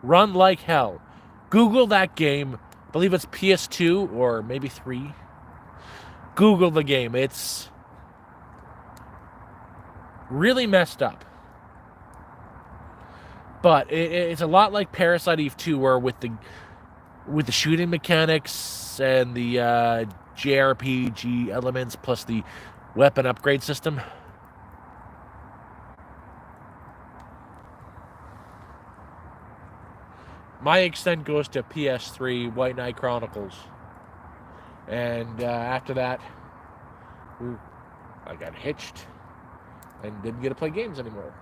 Run Like Hell. Google that game. I believe it's PS2 or maybe 3. Google the game. It's really messed up. But it's a lot like Parasite Eve 2, where with the shooting mechanics and the JRPG elements plus the weapon upgrade system. My extent goes to PS3, White Knight Chronicles. And after that, I got hitched and didn't get to play games anymore.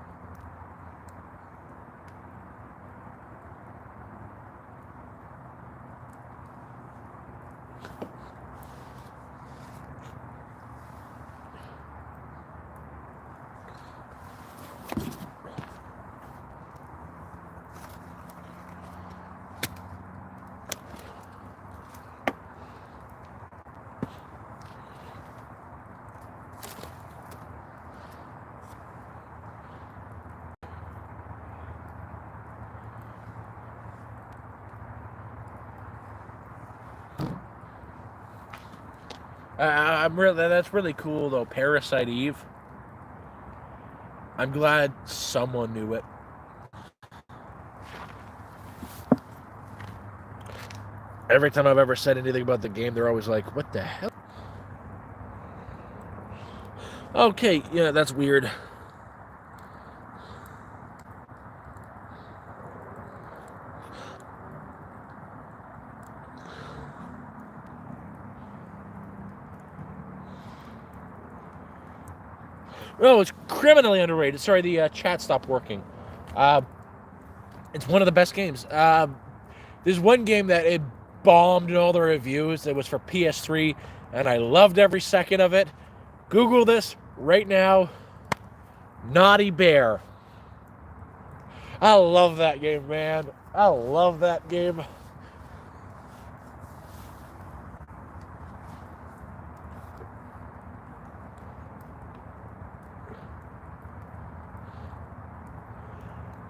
That's really cool though. Parasite Eve. I'm glad someone knew it. Every time I've ever said anything about the game, they're always like, "What the hell?" Okay, yeah, that's weird. No, it's criminally underrated. Sorry, the chat stopped working. Uh, it's one of the best games. There's one game that it bombed in all the reviews. It was for PS3, and I loved every second of it. Google this right now. Naughty Bear. I love that game, man. I love that game.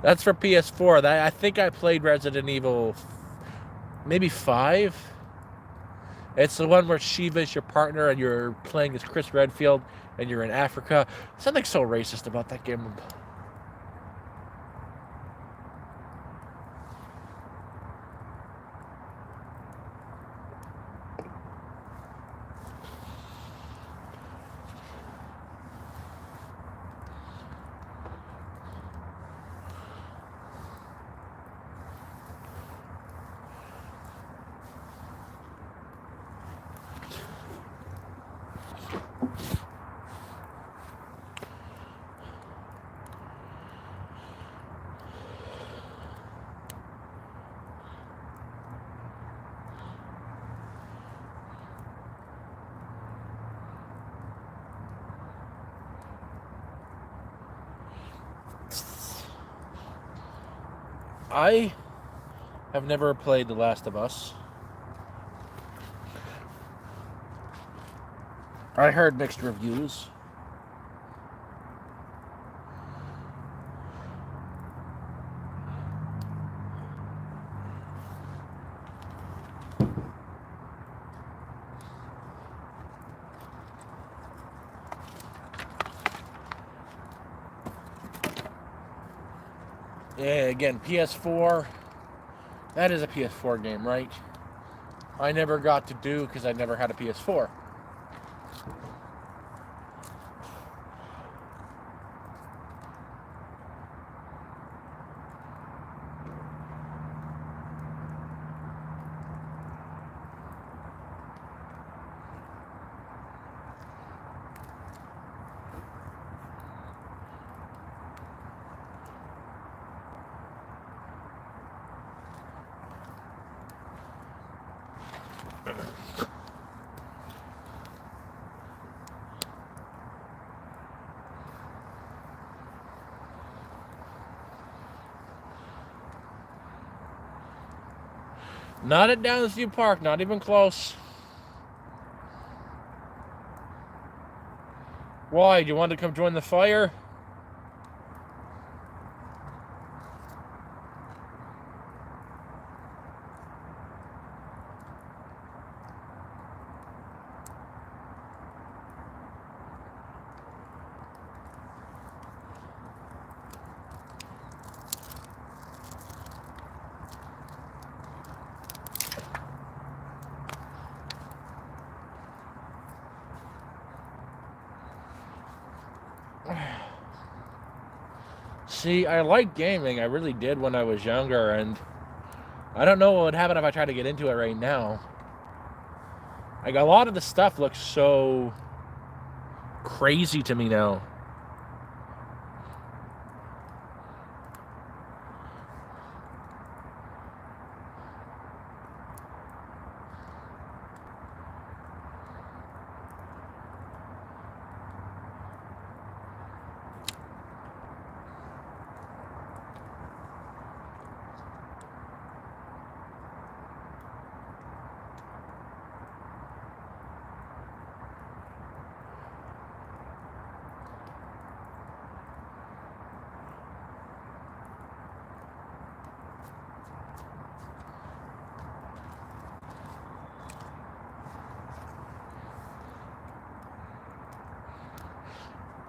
That's for PS4. I think I played Resident Evil maybe 5. It's the one where Shiva's your partner and you're playing as Chris Redfield and you're in Africa. Something so racist about that game. I have never played The Last of Us. I heard mixed reviews. Yeah, again, PS4. That is a PS4 game, right? I never got to do because I never had a PS4. Not at Downsview Park, not even close. Why? Do you want to come join the fire? See, I like gaming. I really did when I was younger, and I don't know what would happen if I tried to get into it right now. Like, a lot of the stuff looks so crazy to me now.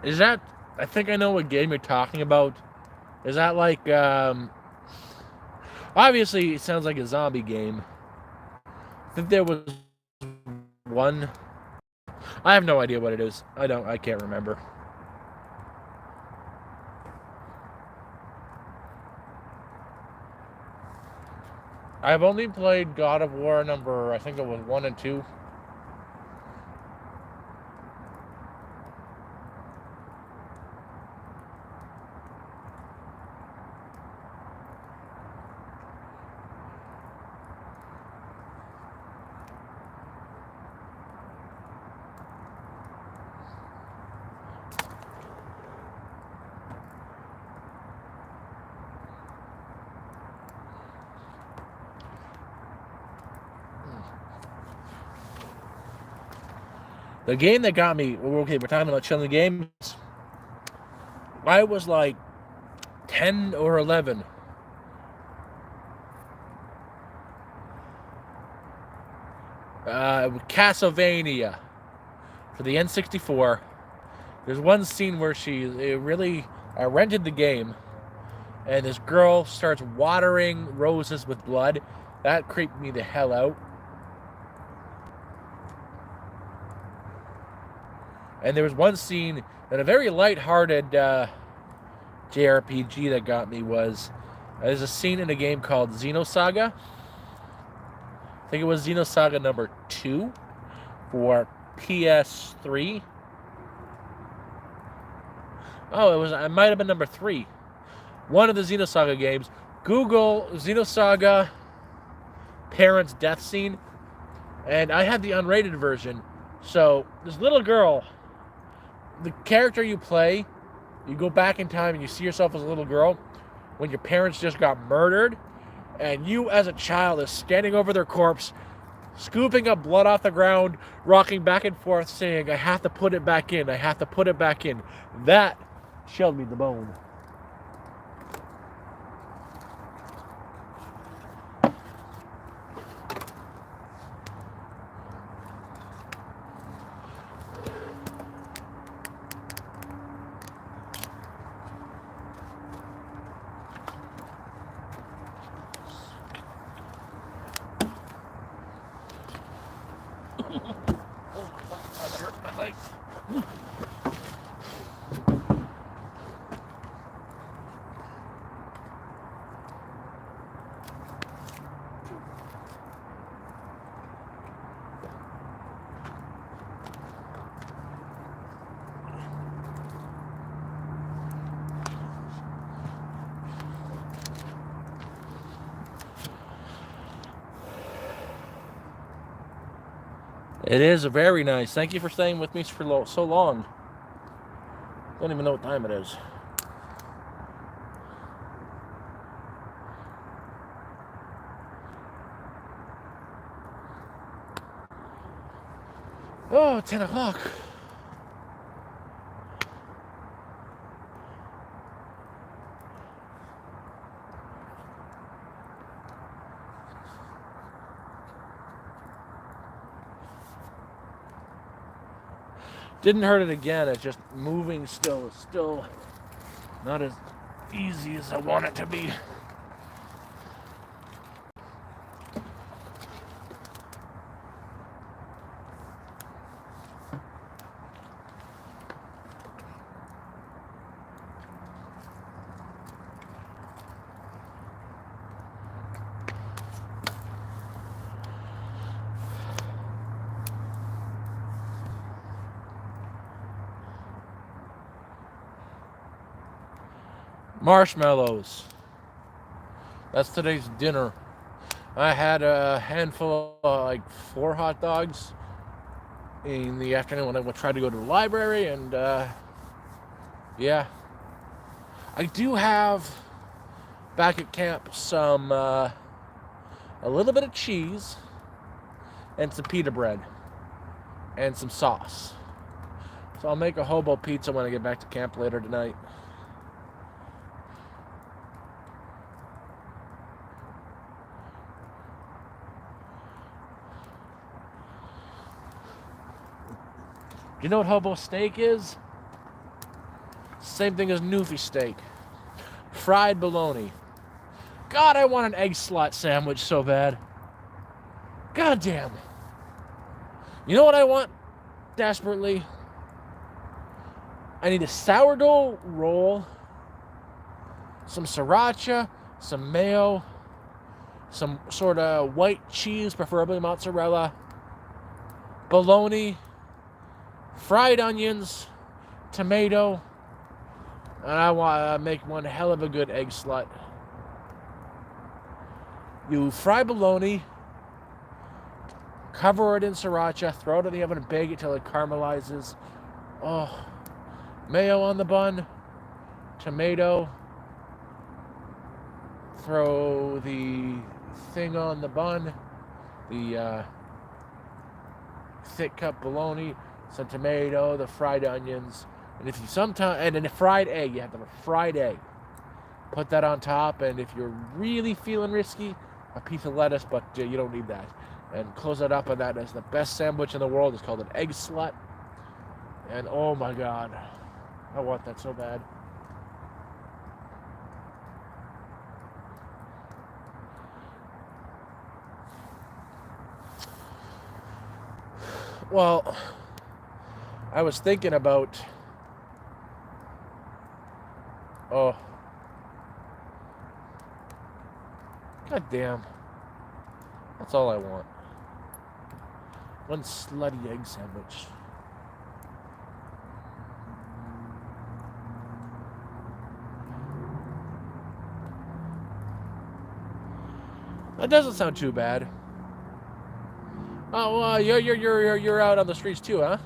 Is that... I think I know what game you're talking about. Is that like, obviously, it sounds like a zombie game. I think there was one... I have no idea what it is. I can't remember. I've only played God of War number, I think it was 1 and 2. The game that got me, okay, we're talking about chilling games. I was like 10 or 11. Castlevania for the N64. There's one scene where I rented the game, and this girl starts watering roses with blood. That creeped me the hell out. And there was one scene, and a very lighthearted JRPG that got me was, there's a scene in a game called Xenosaga. I think it was Xenosaga number 2 for PS3. Oh, it might have been number 3. One of the Xenosaga games. Google Xenosaga parents' death scene, and I had the unrated version. So this little girl, the character you play, you go back in time and you see yourself as a little girl when your parents just got murdered, and you as a child is standing over their corpse, scooping up blood off the ground, rocking back and forth, saying, "I have to put it back in, I have to put it back in." That chilled me the bone. It is very nice. Thank you for staying with me for so long. Don't even know what time it is. Oh, 10 o'clock. Didn't hurt it again. It's just moving still. It's still not as easy as I want it to be. Marshmallows. That's today's dinner. I had a handful of like 4 hot dogs in the afternoon when I tried to go to the library, and yeah. I do have back at camp some a little bit of cheese and some pita bread and some sauce. So I'll make a hobo pizza when I get back to camp later tonight. Do you know what hobo steak is? Same thing as newfie steak. Fried bologna. God, I want an egg slut sandwich so bad. God damn. You know what I want desperately? I need a sourdough roll, some sriracha, some mayo, some sort of white cheese, preferably mozzarella, bologna, fried onions, tomato, and I want to make one hell of a good egg slut. You fry bologna, cover it in sriracha, throw it in the oven and bake it till it caramelizes. Oh, mayo on the bun, tomato, throw the thing on the bun, the thick cut bologna, some tomato, the fried onions, and if you sometimes and then a fried egg, you have to have a fried egg. Put that on top, and if you're really feeling risky, a piece of lettuce, but you don't need that. And close it up, and that is the best sandwich in the world. It's called an egg slut, and oh my god, I want that so bad. Well, I was thinking about, oh, god damn, that's all I want. One slutty egg sandwich. That doesn't sound too bad. Oh, you're out on the streets too, huh?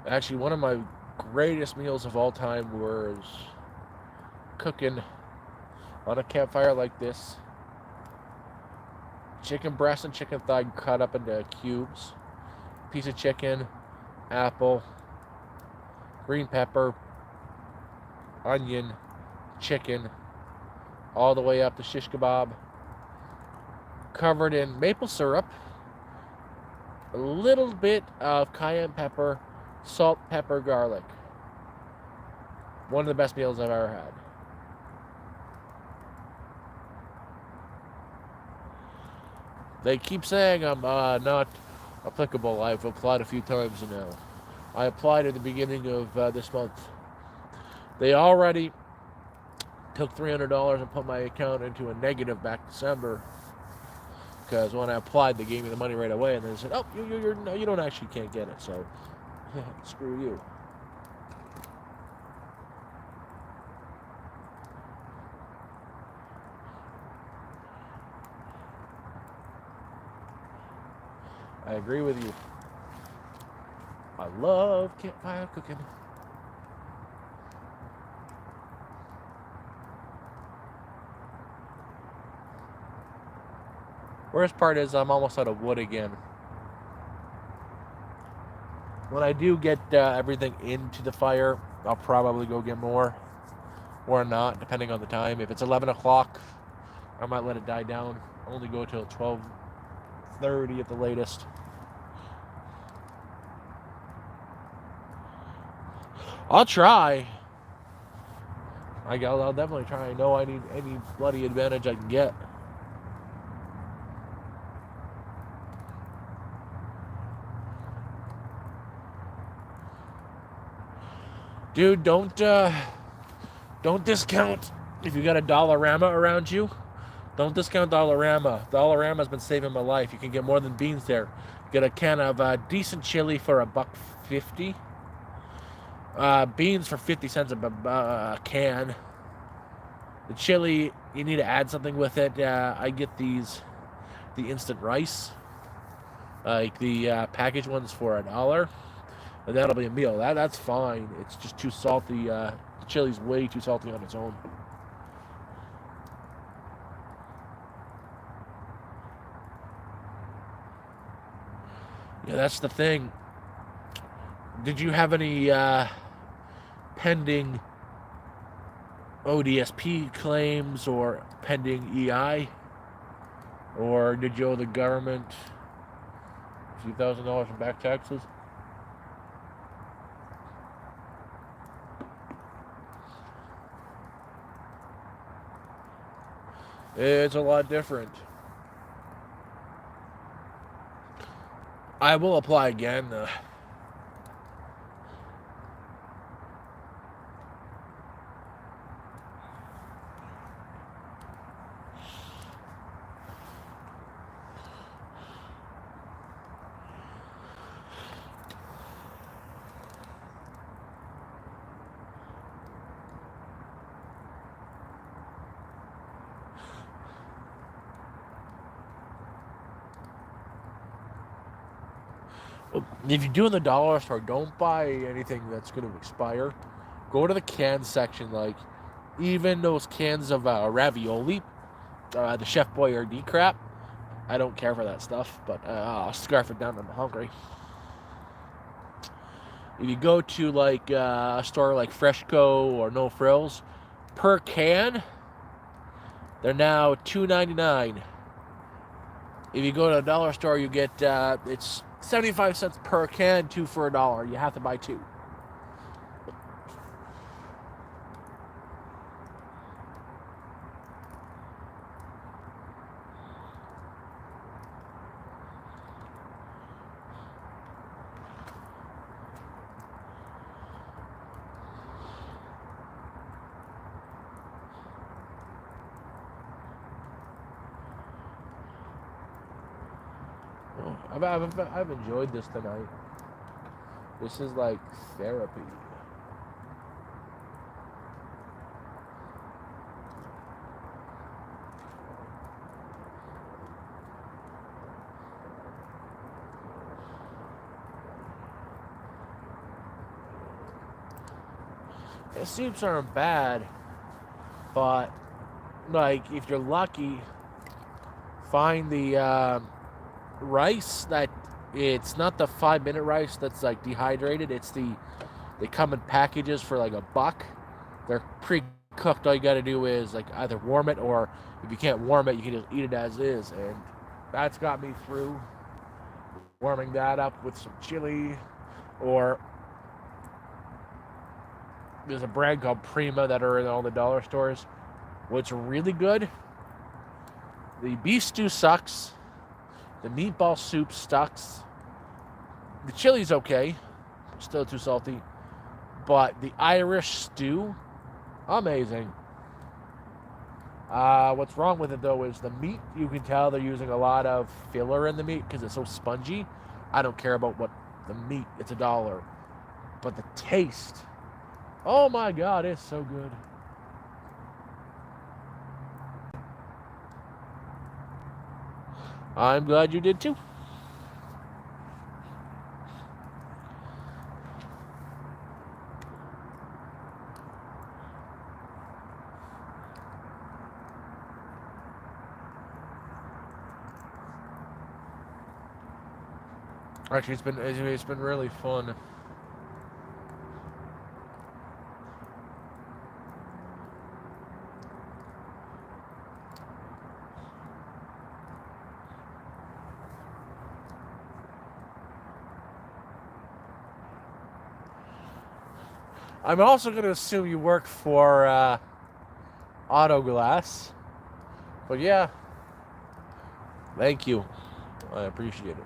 Actually, one of my greatest meals of all time was cooking on a campfire like this. Chicken breast and chicken thigh cut up into cubes. Piece of chicken, apple, green pepper, onion, chicken, all the way up to shish kebab. Covered in maple syrup, a little bit of cayenne pepper, salt, pepper, garlic. One of the best meals I've ever had. They keep saying I'm not applicable. I've applied a few times now. I applied at the beginning of this month. They already took $300 and put my account into a negative back December. Because when I applied, they gave me the money right away, and they said, "Oh, you don't actually can't get it." So, screw you. I agree with you. I love campfire cooking. Worst part is I'm almost out of wood again. When I do get everything into the fire, I'll probably go get more. Or not, depending on the time. If it's 11 o'clock, I might let it die down. Only go till 12:30 at the latest. I'll try. I'll definitely try. I know I need any bloody advantage I can get. Dude, don't discount if you got a Dollarama around you. Don't discount Dollarama. Dollarama's been saving my life. You can get more than beans there. Get a can of decent chili for $1.50. Beans for 50 cents a can. The chili, you need to add something with it. I get the instant rice, like the packaged ones for $1, and that'll be a meal. That's fine. It's just too salty. The chili's way too salty on its own. Yeah, that's the thing. Did you have any pending ODSP claims or pending EI? Or did you owe the government a few $1,000s in back taxes? It's a lot different. I will apply again. If you're doing the dollar store, don't buy anything that's going to expire. Go to the can section, like even those cans of ravioli, the Chef Boyardee crap. I don't care for that stuff, but I'll scarf it down. I'm hungry. If you go to like a store like Freshco or No Frills, per can, they're now $2.99. If you go to a dollar store, you get it's 75 cents per can, two for $1. You have to buy two. Oh, I've enjoyed this tonight. This is like therapy. The soups aren't bad, but like if you're lucky, find the rice that it's not the 5 minute rice that's like dehydrated. It's they come in packages for like $1. They're pre-cooked. All you got to do is like either warm it, or if you can't warm it, you can just eat it as is. And that's got me through warming that up with some chili, or there's a brand called Prima that are in all the dollar stores. What's really good, the beef stew sucks, the meatball soup sucks, the chili's okay, still too salty, but the Irish stew, amazing. What's wrong with it though is the meat. You can tell they're using a lot of filler in the meat because it's so spongy. I don't care about what the meat, it's $1, but the taste, oh my god, it's so good. I'm glad you did too. Actually, it's been really fun. I'm also going to assume you work for Auto Glass. But yeah, thank you. I appreciate it.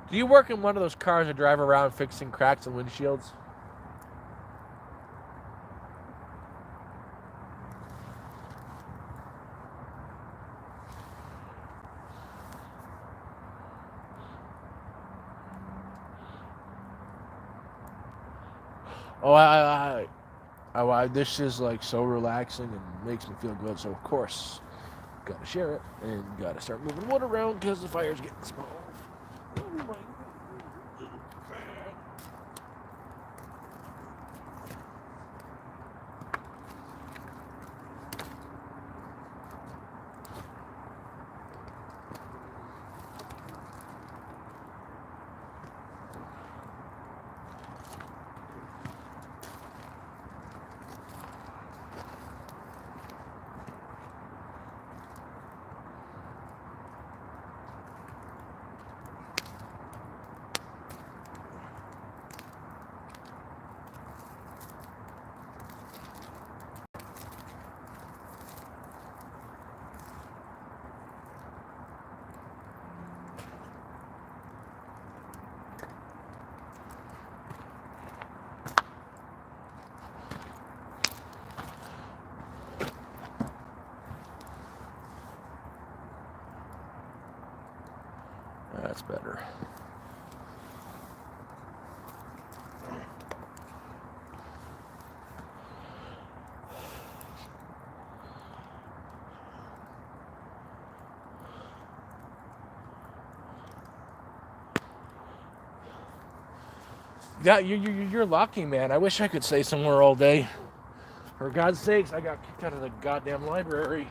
Do you work in one of those cars that drive around fixing cracks in windshields? Oh, this is like so relaxing and makes me feel good. So of course, gotta share it and gotta start moving wood around because the fire's getting small. Oh my. You're lucky, man. I wish I could stay somewhere all day. For God's sakes, I got kicked out of the goddamn library.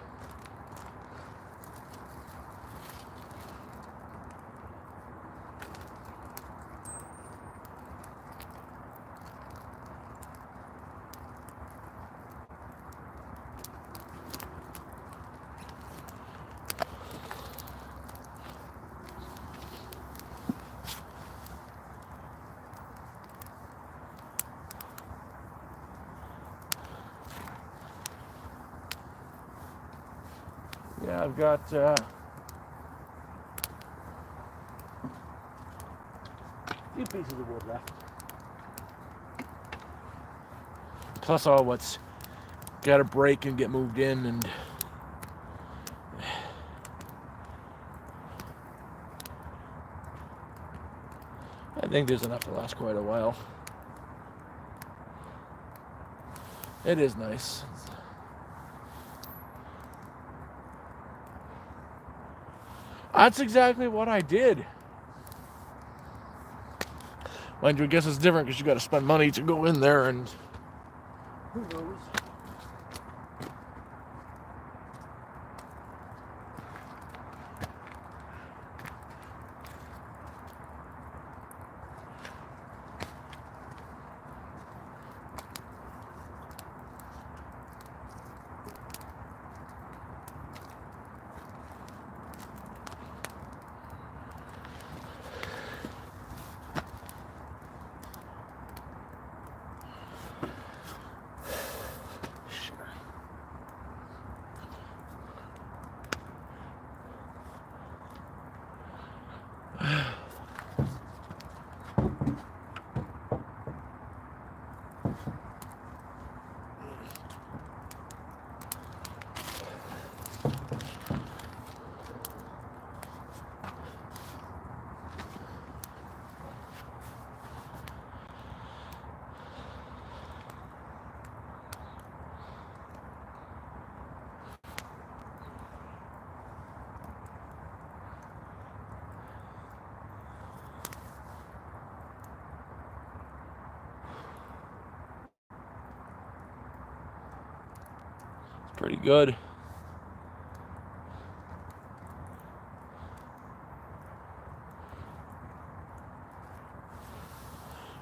Yeah, I've got a few pieces of wood left. Plus all what's got to break and get moved in, and I think there's enough to last quite a while. It is nice. That's exactly what I did. Mind you, I guess it's different because you got to spend money to go in there, and who knows? Pretty good.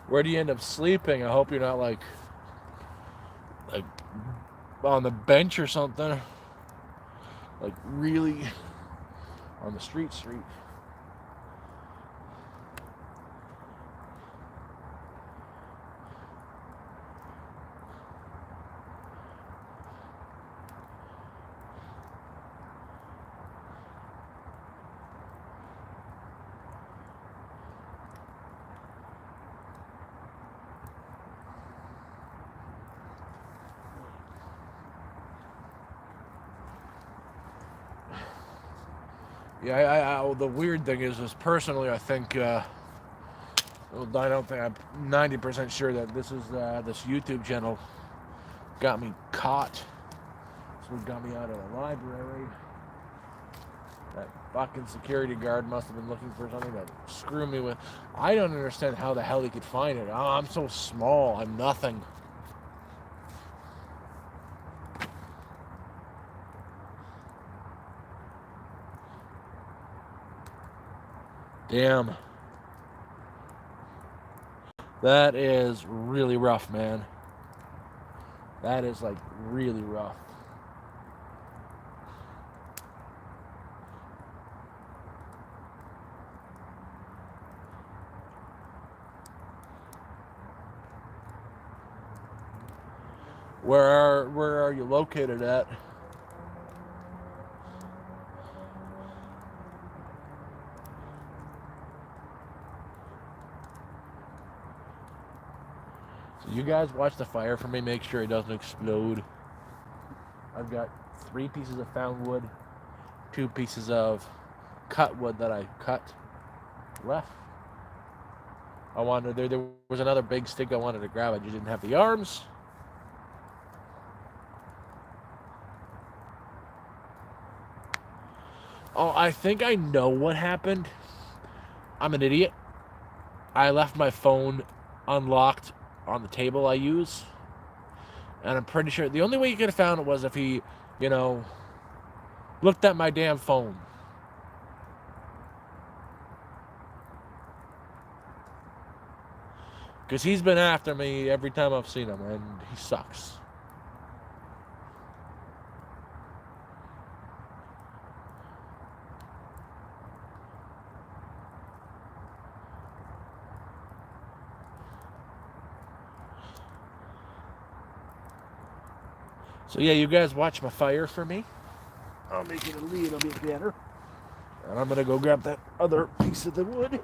Where do you end up sleeping? I hope you're not like on the bench or something. Like really on the street. Yeah, the weird thing is personally, I think, well, I don't think, I'm 90% sure that this is, this YouTube channel got me caught. So it got me out of the library. That fucking security guard must have been looking for something to screw me with. I don't understand how the hell he could find it. I'm so small, I'm nothing. Damn. That is really rough, man. That is like really rough. Where are you located at? So you guys watch the fire for me, make sure it doesn't explode. I've got 3 pieces of found wood, 2 pieces of cut wood that I cut left. There was another big stick I wanted to grab, I just didn't have the arms. Oh, I think I know what happened. I'm an idiot. I left my phone unlocked on the table I use. And I'm pretty sure the only way he could have found it was if he, you know, looked at my damn phone. Because he's been after me every time I've seen him, and he sucks. So yeah, you guys watch my fire for me. I'll make it a little bit better. And I'm gonna go grab that other piece of the wood.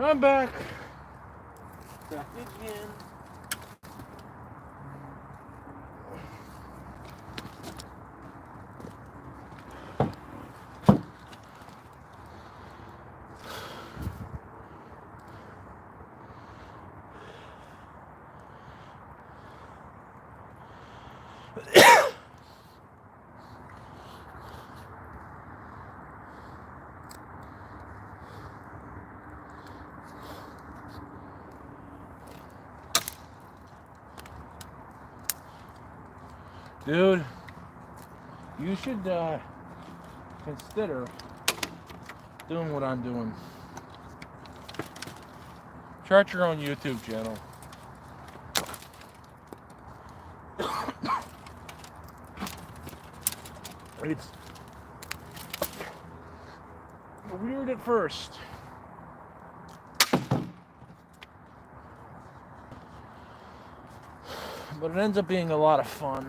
I'm back. Back again. Dude, you should consider doing what I'm doing. Start your own YouTube channel. It's weird at first. But it ends up being a lot of fun.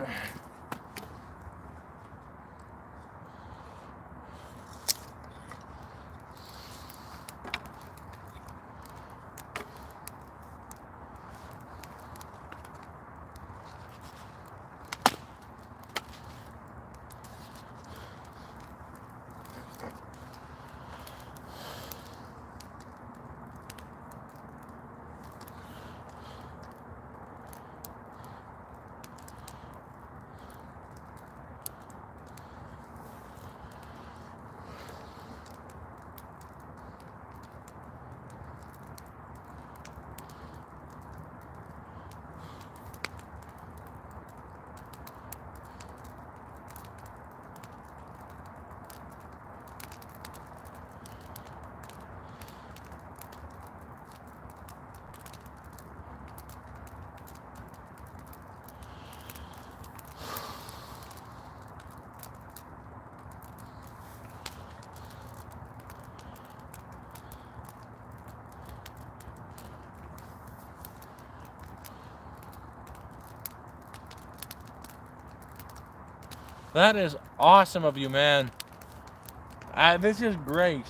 That is awesome of you, man. This is great.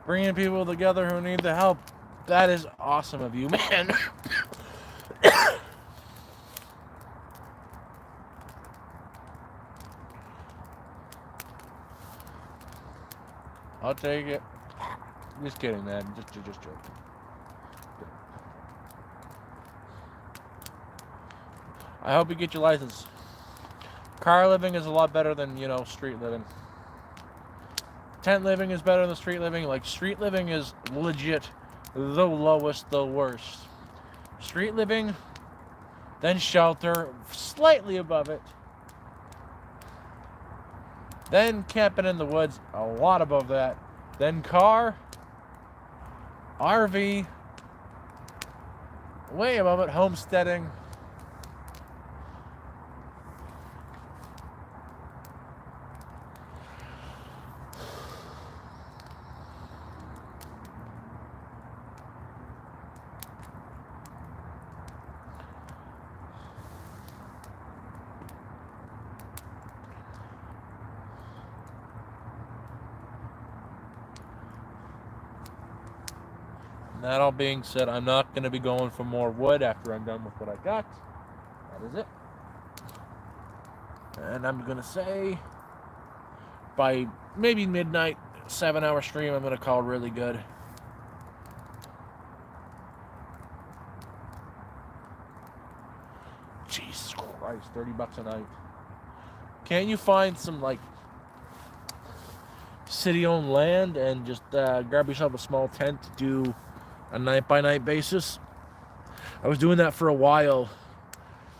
Bringing people together who need the help. That is awesome of you, man. I'll take it. Just kidding, man. Just joking. I hope you get your license. Car living is a lot better than, street living. Tent living is better than street living. Like, street living is legit the lowest, the worst. Street living, then shelter, slightly above it. Then camping in the woods, a lot above that. Then car, RV, way above it, homesteading. That all being said, I'm not going to be going for more wood after I'm done with what I got. That is it. And I'm going to say, by maybe midnight, 7-hour stream, I'm going to call really good. Jesus Christ, $30 a night. Can't you find some, like, city-owned land and just grab yourself a small tent to do a night-by-night basis? I was doing that for a while,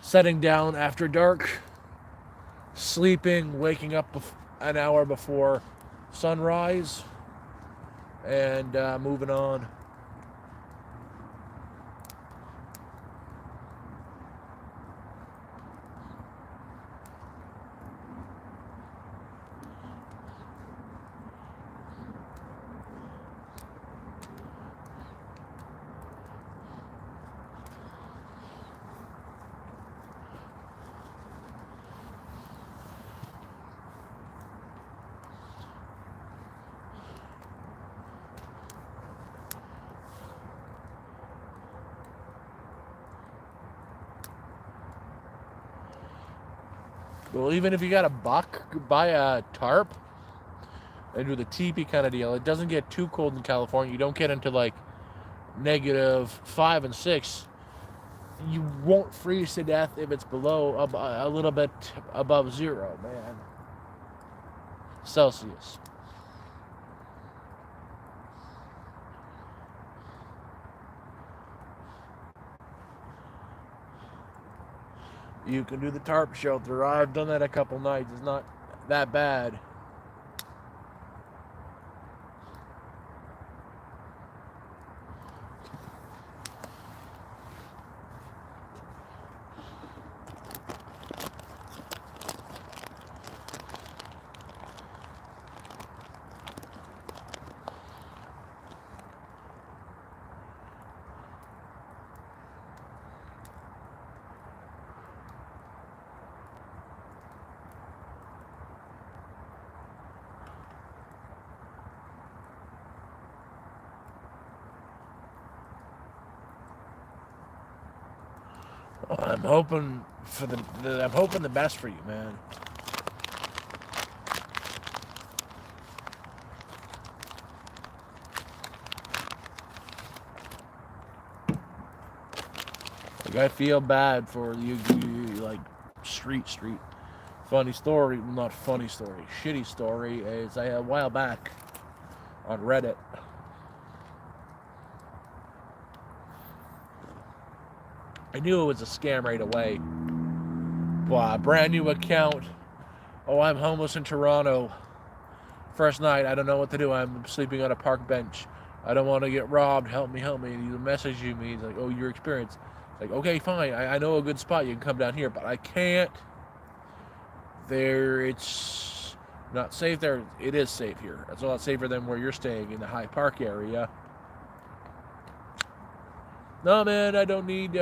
setting down after dark, sleeping, waking up an hour before sunrise, and moving on. Well, even if you got a buck, buy a tarp and do the teepee kind of deal. It doesn't get too cold in California. You don't get into like -5 and 6. You won't freeze to death if it's below a little bit above 0, man. Celsius. You can do the tarp shelter. I've done that a couple nights. It's not that bad. I'm hoping for I'm hoping the best for you, man. Like I feel bad for you like street. Funny story, not funny story. Shitty story is a while back on Reddit. I knew it was a scam right away. Blah, brand new account. Oh, I'm homeless in Toronto. First night, I don't know what to do. I'm sleeping on a park bench. I don't want to get robbed. Help me. And he's messaging me. He's like, oh, your experience. Like, okay, fine. I know a good spot. You can come down here, but I can't. It's not safe there. It is safe here. It's a lot safer than where you're staying in the High Park area. No, man, I don't need.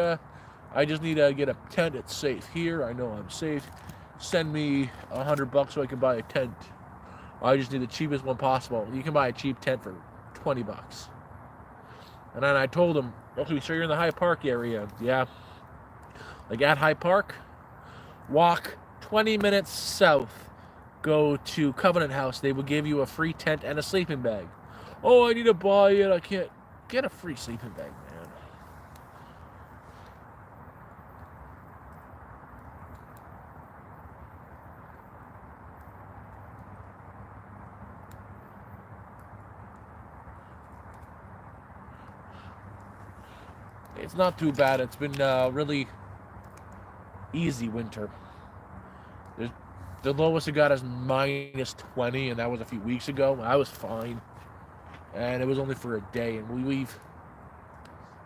I just need to get a tent. It's safe here. I know I'm safe. Send me $100 so I can buy a tent. I just need the cheapest one possible. You can buy a cheap tent for $20. And then I told him, okay, so you're in the High Park area. Yeah. Like at High Park, walk 20 minutes south. Go to Covenant House. They will give you a free tent and a sleeping bag. Oh, I need to buy it. I can't get a free sleeping bag, man. It's not too bad. It's been really easy winter. The lowest it got is -20, and that was a few weeks ago. I was fine, and it was only for a day, and we've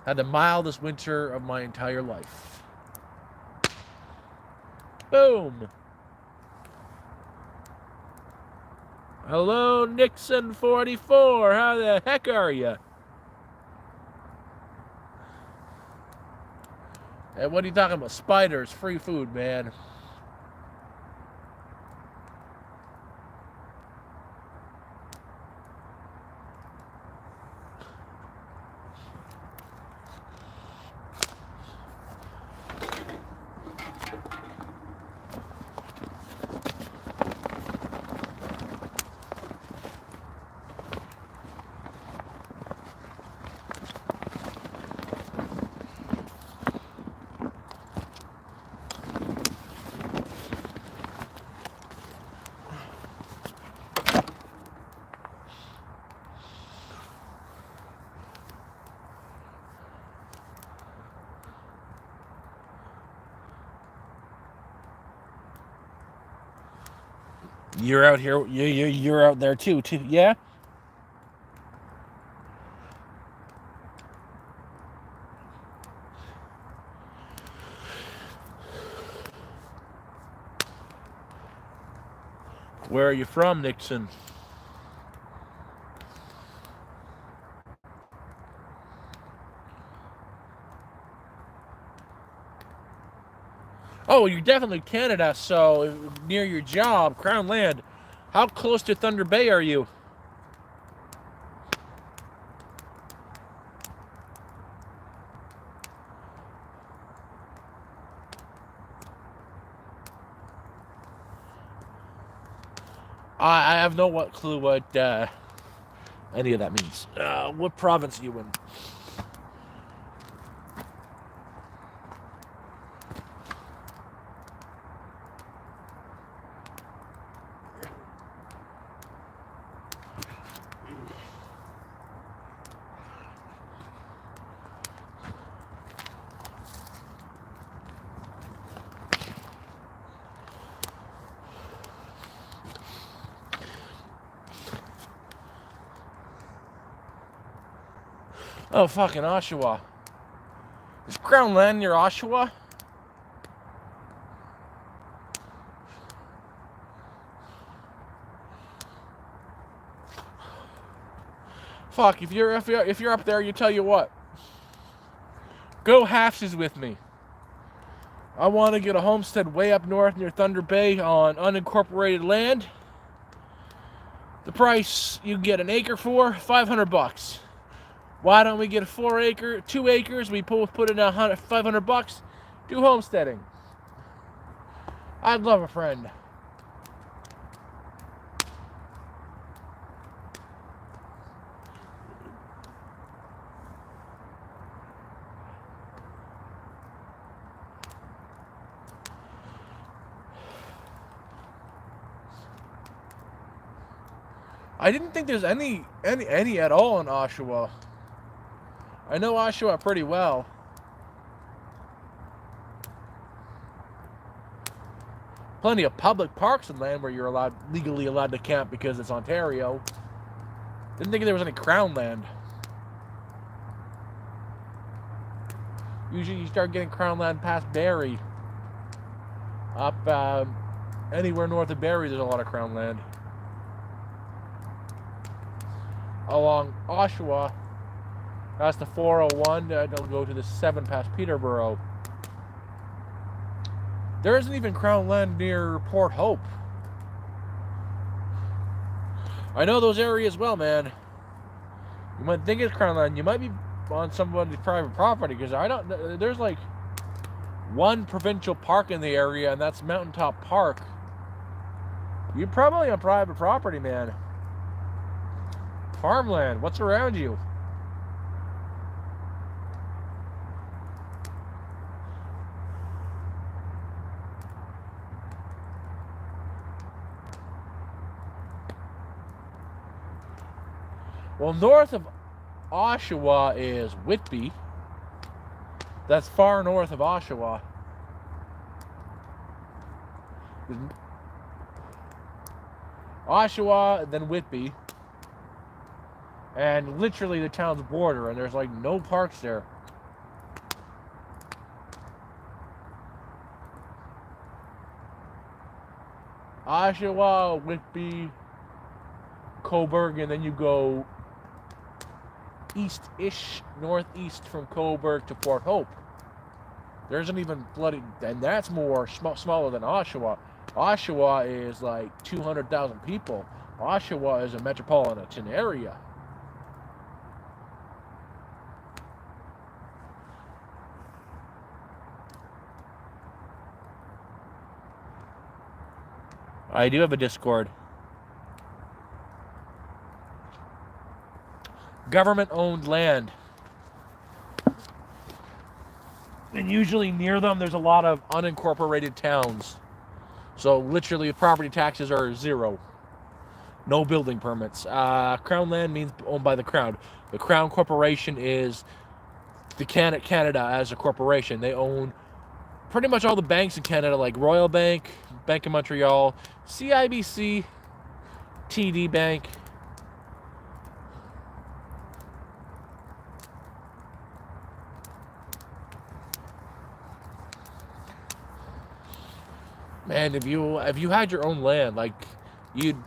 had the mildest winter of my entire life. Boom! Hello, Nixon44. How the heck are you? And what are you talking about? Spiders, free food, man. You're out here. You're out there too. Yeah. Where are you from, Nixon? Oh, you're definitely Canada. So near your job, Crown Land. How close to Thunder Bay are you? I have no clue what any of that means. What province are you in? Oh, fucking Oshawa. Is Crown Land near Oshawa? Fuck, if you're up there, you tell you what. Go halfsies with me. I want to get a homestead way up north near Thunder Bay on unincorporated land. The price you can get an acre for, $500. Why don't we get a 2 acres? We both put in $500. Do homesteading. I'd love a friend. I didn't think there's any at all in Oshawa. I know Oshawa pretty well. Plenty of public parks and land where you're legally allowed to camp because it's Ontario. Didn't think there was any crown land. Usually you start getting crown land past Barrie. Up anywhere north of Barrie, there's a lot of crown land. Along Oshawa, that's the 401. They'll go to the 7 past Peterborough. There isn't even crown land near Port Hope. I know those areas well, man. You might think it's crown land. You might be on somebody's private property because there's like one provincial park in the area, and that's Mountaintop Park. You're probably on private property, man. Farmland. What's around you? Well, north of Oshawa is Whitby. That's far north of Oshawa. Oshawa, then Whitby. And literally the town's border, and there's like no parks there. Oshawa, Whitby, Cobourg, and then you go east-ish, northeast from Cobourg to Port Hope. There isn't even bloody, and that's more smaller than Oshawa. Oshawa is like 200,000 people. Oshawa is a metropolitan area. I do have a Discord. Government-owned land. And usually near them, there's a lot of unincorporated towns. So literally, property taxes are 0. No building permits. Crown land means owned by the Crown. The Crown Corporation is the Canada as a corporation. They own pretty much all the banks in Canada, like Royal Bank, Bank of Montreal, CIBC, TD Bank. Man, if you had your own land, like, you'd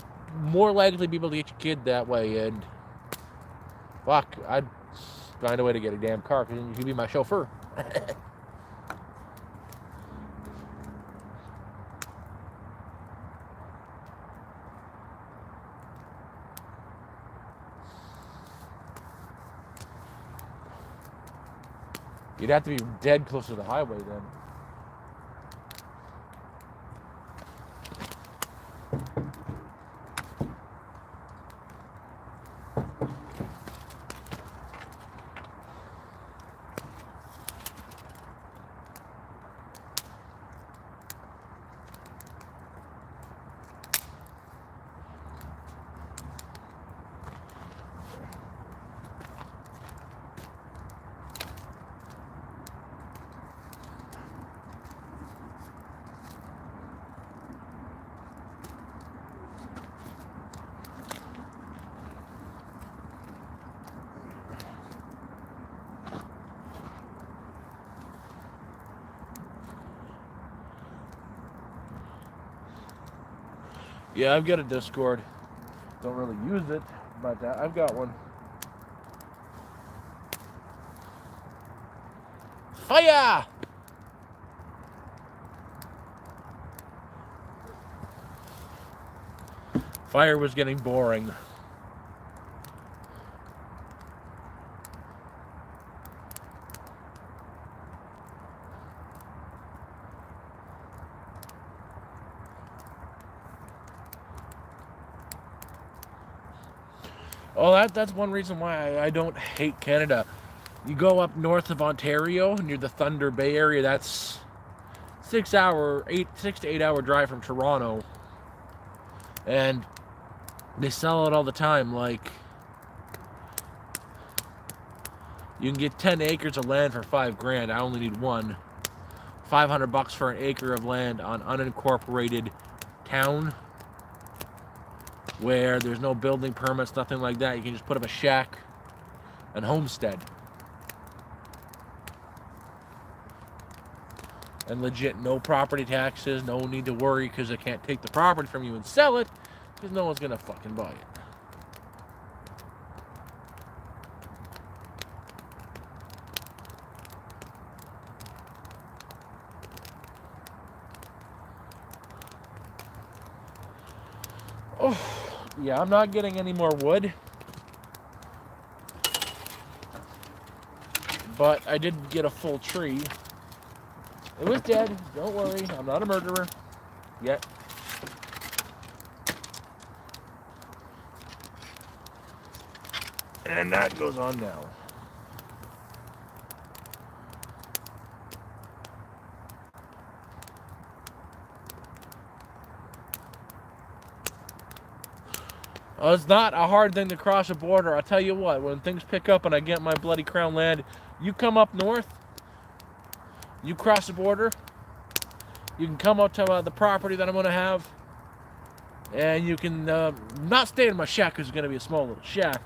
more likely be able to get your kid that way, and fuck, I'd find a way to get a damn car, because then you'd be my chauffeur. You'd have to be dead close to the highway then. Yeah, I've got a Discord. Don't really use it, but I've got one. Fire! Fire was getting boring. Oh, that's one reason why I don't hate Canada. You go up north of Ontario near the Thunder Bay area. That's 6 to 8 hour drive from Toronto, and they sell it all the time. Like, you can get 10 acres of land for $5,000. I only need one. $500 for an acre of land on unincorporated town where there's no building permits, nothing like that. You can just put up a shack and homestead. And legit, no property taxes, no need to worry because they can't take the property from you and sell it because no one's gonna fucking buy it. Oh, yeah, I'm not getting any more wood. But I did get a full tree. It was dead. Don't worry. I'm not a murderer. Yet. And that goes on now. Oh, it's not a hard thing to cross a border. I'll tell you what, when things pick up and I get my bloody crown land, you come up north, you cross the border, you can come up to the property that I'm going to have, and you can not stay in my shack because it's going to be a small little shack,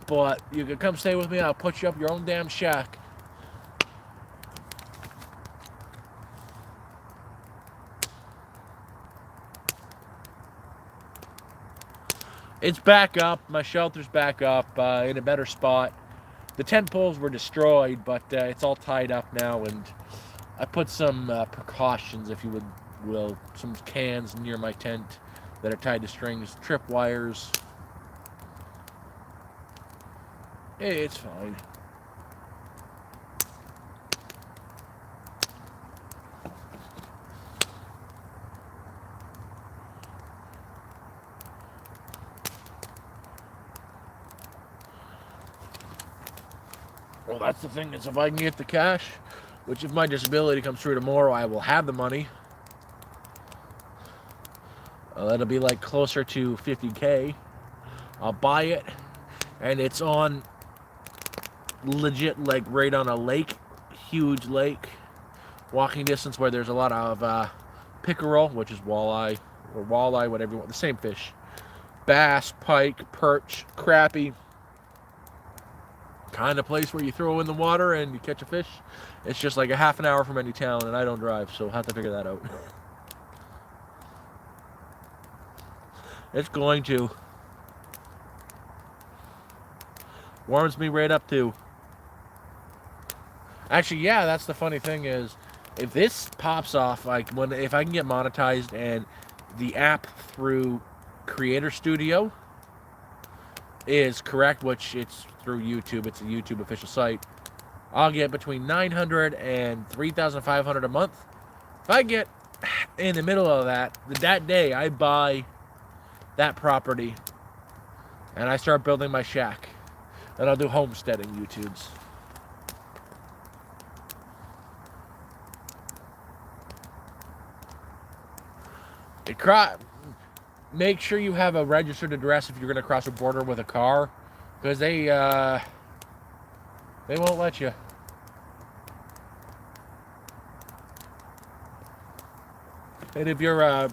but you can come stay with me. I'll put you up your own damn shack. It's back up. My shelter's back up in a better spot. The tent poles were destroyed, but it's all tied up now, and I put some precautions, if you will, some cans near my tent that are tied to strings, trip wires. It's fine. Well, that's the thing, is if I can get the cash, which if my disability comes through tomorrow, I will have the money. That'll be like closer to 50K. I'll buy it, and it's on legit, like right on a lake, huge lake, walking distance where there's a lot of pickerel, which is walleye, or walleye, whatever you want, the same fish. Bass, pike, perch, crappie. Kind of place where you throw in the water and you catch a fish. It's just like a half an hour from any town, and I don't drive, so I'll have to figure that out. It's going to. Warms me right up too. Actually, yeah, that's the funny thing is, if this pops off, like if I can get monetized and the app through Creator Studio is correct, which it's through YouTube, it's a YouTube official site, I'll get between $900 and $3,500 a month. If I get in the middle of that day, I buy that property and I start building my shack, and I'll do homesteading YouTubes. Make sure you have a registered address if you're going to cross a border with a car, because they won't let you. And if you're I'm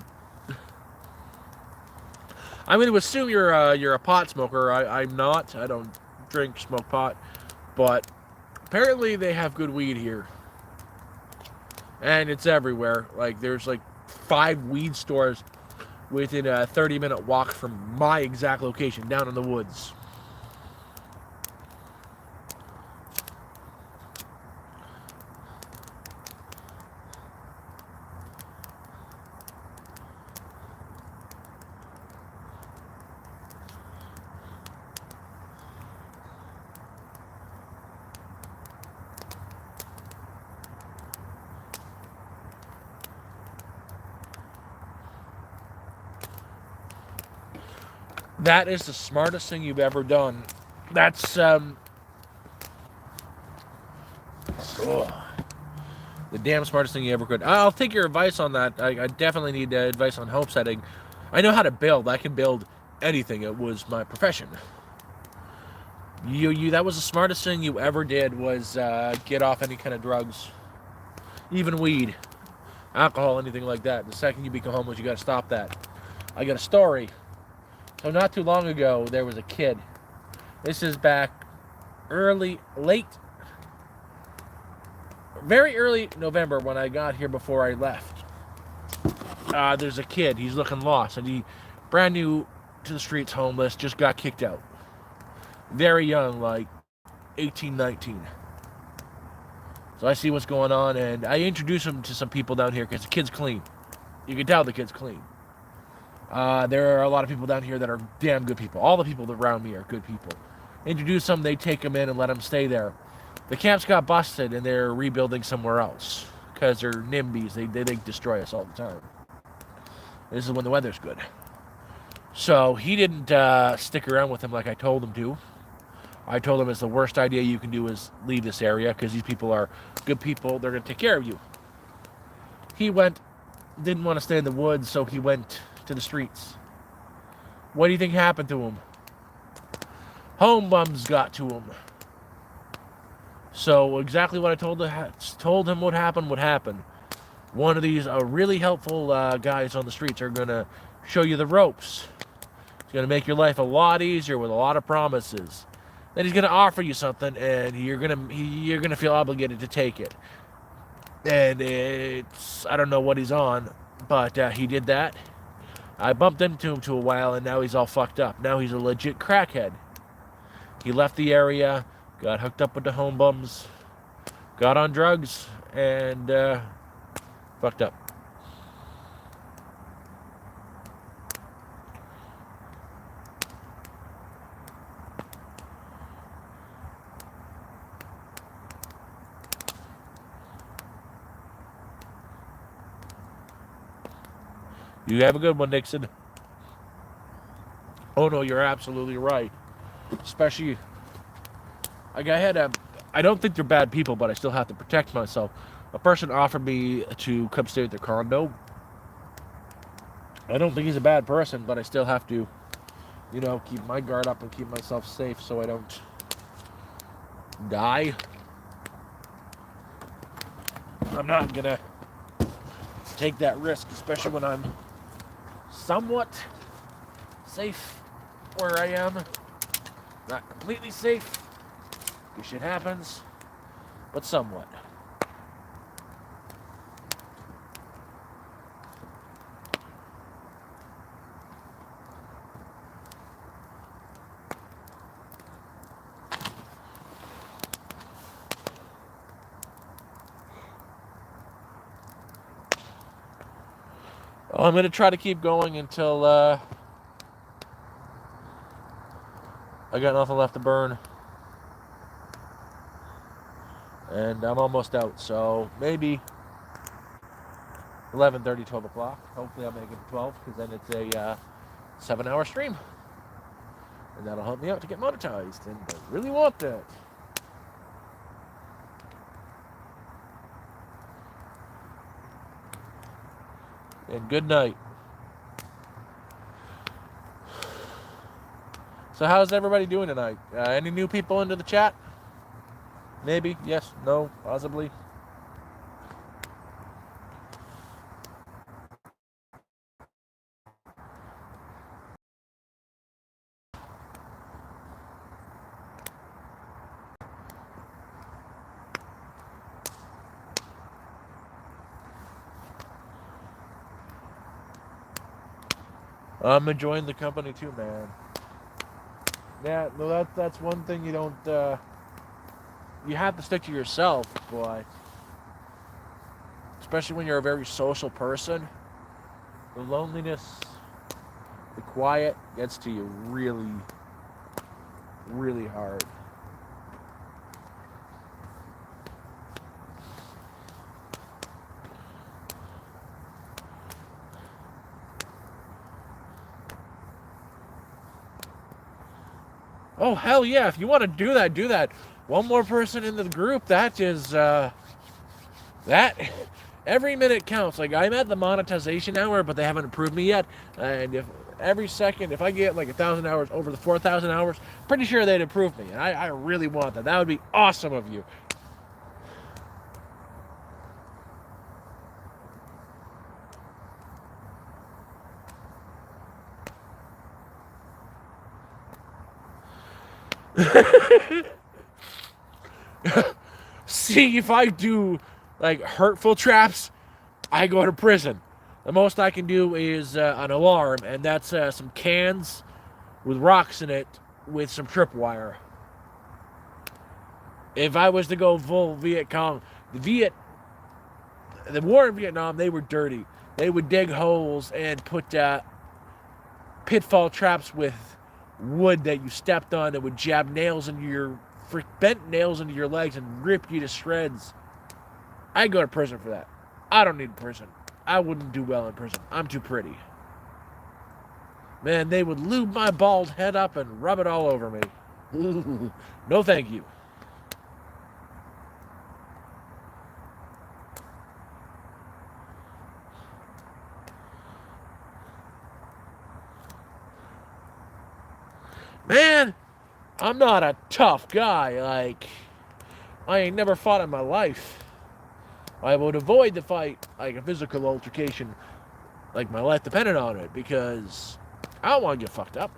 going to assume you're a pot smoker. I'm not. I don't drink, smoke pot, but apparently they have good weed here, and it's everywhere. Like there's like 5 weed stores within a 30-minute walk from my exact location, down in the woods. That is the smartest thing you've ever done. That's the damn smartest thing you ever could. I'll take your advice on that. I definitely need advice on hope setting. I know how to build. I can build anything. It was my profession. That was the smartest thing you ever did, was get off any kind of drugs, even weed, alcohol, anything like that. The second you become homeless, you got to stop that. I got a story. So not too long ago, there was a kid. This is back very early November when I got here before I left. There's a kid. He's looking lost, and he brand new to the streets, homeless, just got kicked out. Very young, like 18, 19. So I see what's going on, and I introduce him to some people down here because the kid's clean. You can tell the kid's clean. There are a lot of people down here that are damn good people. All the people around me are good people. Introduce them, they take them in and let them stay there. The camps got busted, and they're rebuilding somewhere else because they're NIMBYs. They destroy us all the time. This is when the weather's good. So he didn't stick around with him like I told him to. I told him it's the worst idea you can do is leave this area because these people are good people. They're going to take care of you. He didn't want to stay in the woods, so he went to the streets. What do you think happened to him? Home bums got to him. So exactly what I told him would happen. One of these really helpful guys on the streets are going to show you the ropes. It's going to make your life a lot easier with a lot of promises. Then he's going to offer you something, and you're going to feel obligated to take it. And I don't know what he's on, but he did that. I bumped into him to a while, and now he's all fucked up. Now he's a legit crackhead. He left the area, got hooked up with the home bums, got on drugs, and fucked up. You have a good one, Nixon. Oh no, you're absolutely right. Especially, I don't think they're bad people, but I still have to protect myself. A person offered me to come stay at their condo. I don't think he's a bad person, but I still have to, keep my guard up and keep myself safe so I don't die. I'm not gonna take that risk, especially when I'm somewhat safe where I am. Not completely safe, if shit happens, but somewhat. Well, I'm going to try to keep going until I got nothing left to burn. And I'm almost out, so maybe 11:30, 12 o'clock. Hopefully I'll make it to 12, because then it's a 7-hour stream. And that'll help me out to get monetized, and I really want that. And good night. So how's everybody doing tonight? Any new people into the chat? Maybe, yes, no, possibly. I'm enjoying the company too, man. Yeah, no, that's one thing you don't. You have to stick to yourself, but especially when you're a very social person, the loneliness, the quiet gets to you really, really hard. Oh hell yeah! If you want to do that, do that. One more person in the group. That is that. Every minute counts. Like I'm at the monetization hour, but they haven't approved me yet. And if every second, if I get like 1,000 hours over the 4,000 hours, pretty sure they'd approve me. And I really want that. That would be awesome of you. See, if I do like hurtful traps, I go to prison. The most I can do is an alarm, and that's some cans with rocks in it with some tripwire. If I was to go full Viet Cong, the war in Vietnam, they were dirty. They would dig holes and put pitfall traps with wood that you stepped on that would jab nails into your bent nails into your legs and rip you to shreds. I'd go to prison for that. I don't need prison. I wouldn't do well in prison. I'm too pretty. Man, they would lube my bald head up and rub it all over me. No, thank you. Man, I'm not a tough guy. Like, I ain't never fought in my life. I would avoid the fight, like a physical altercation, like my life depended on it, because I don't want to get fucked up.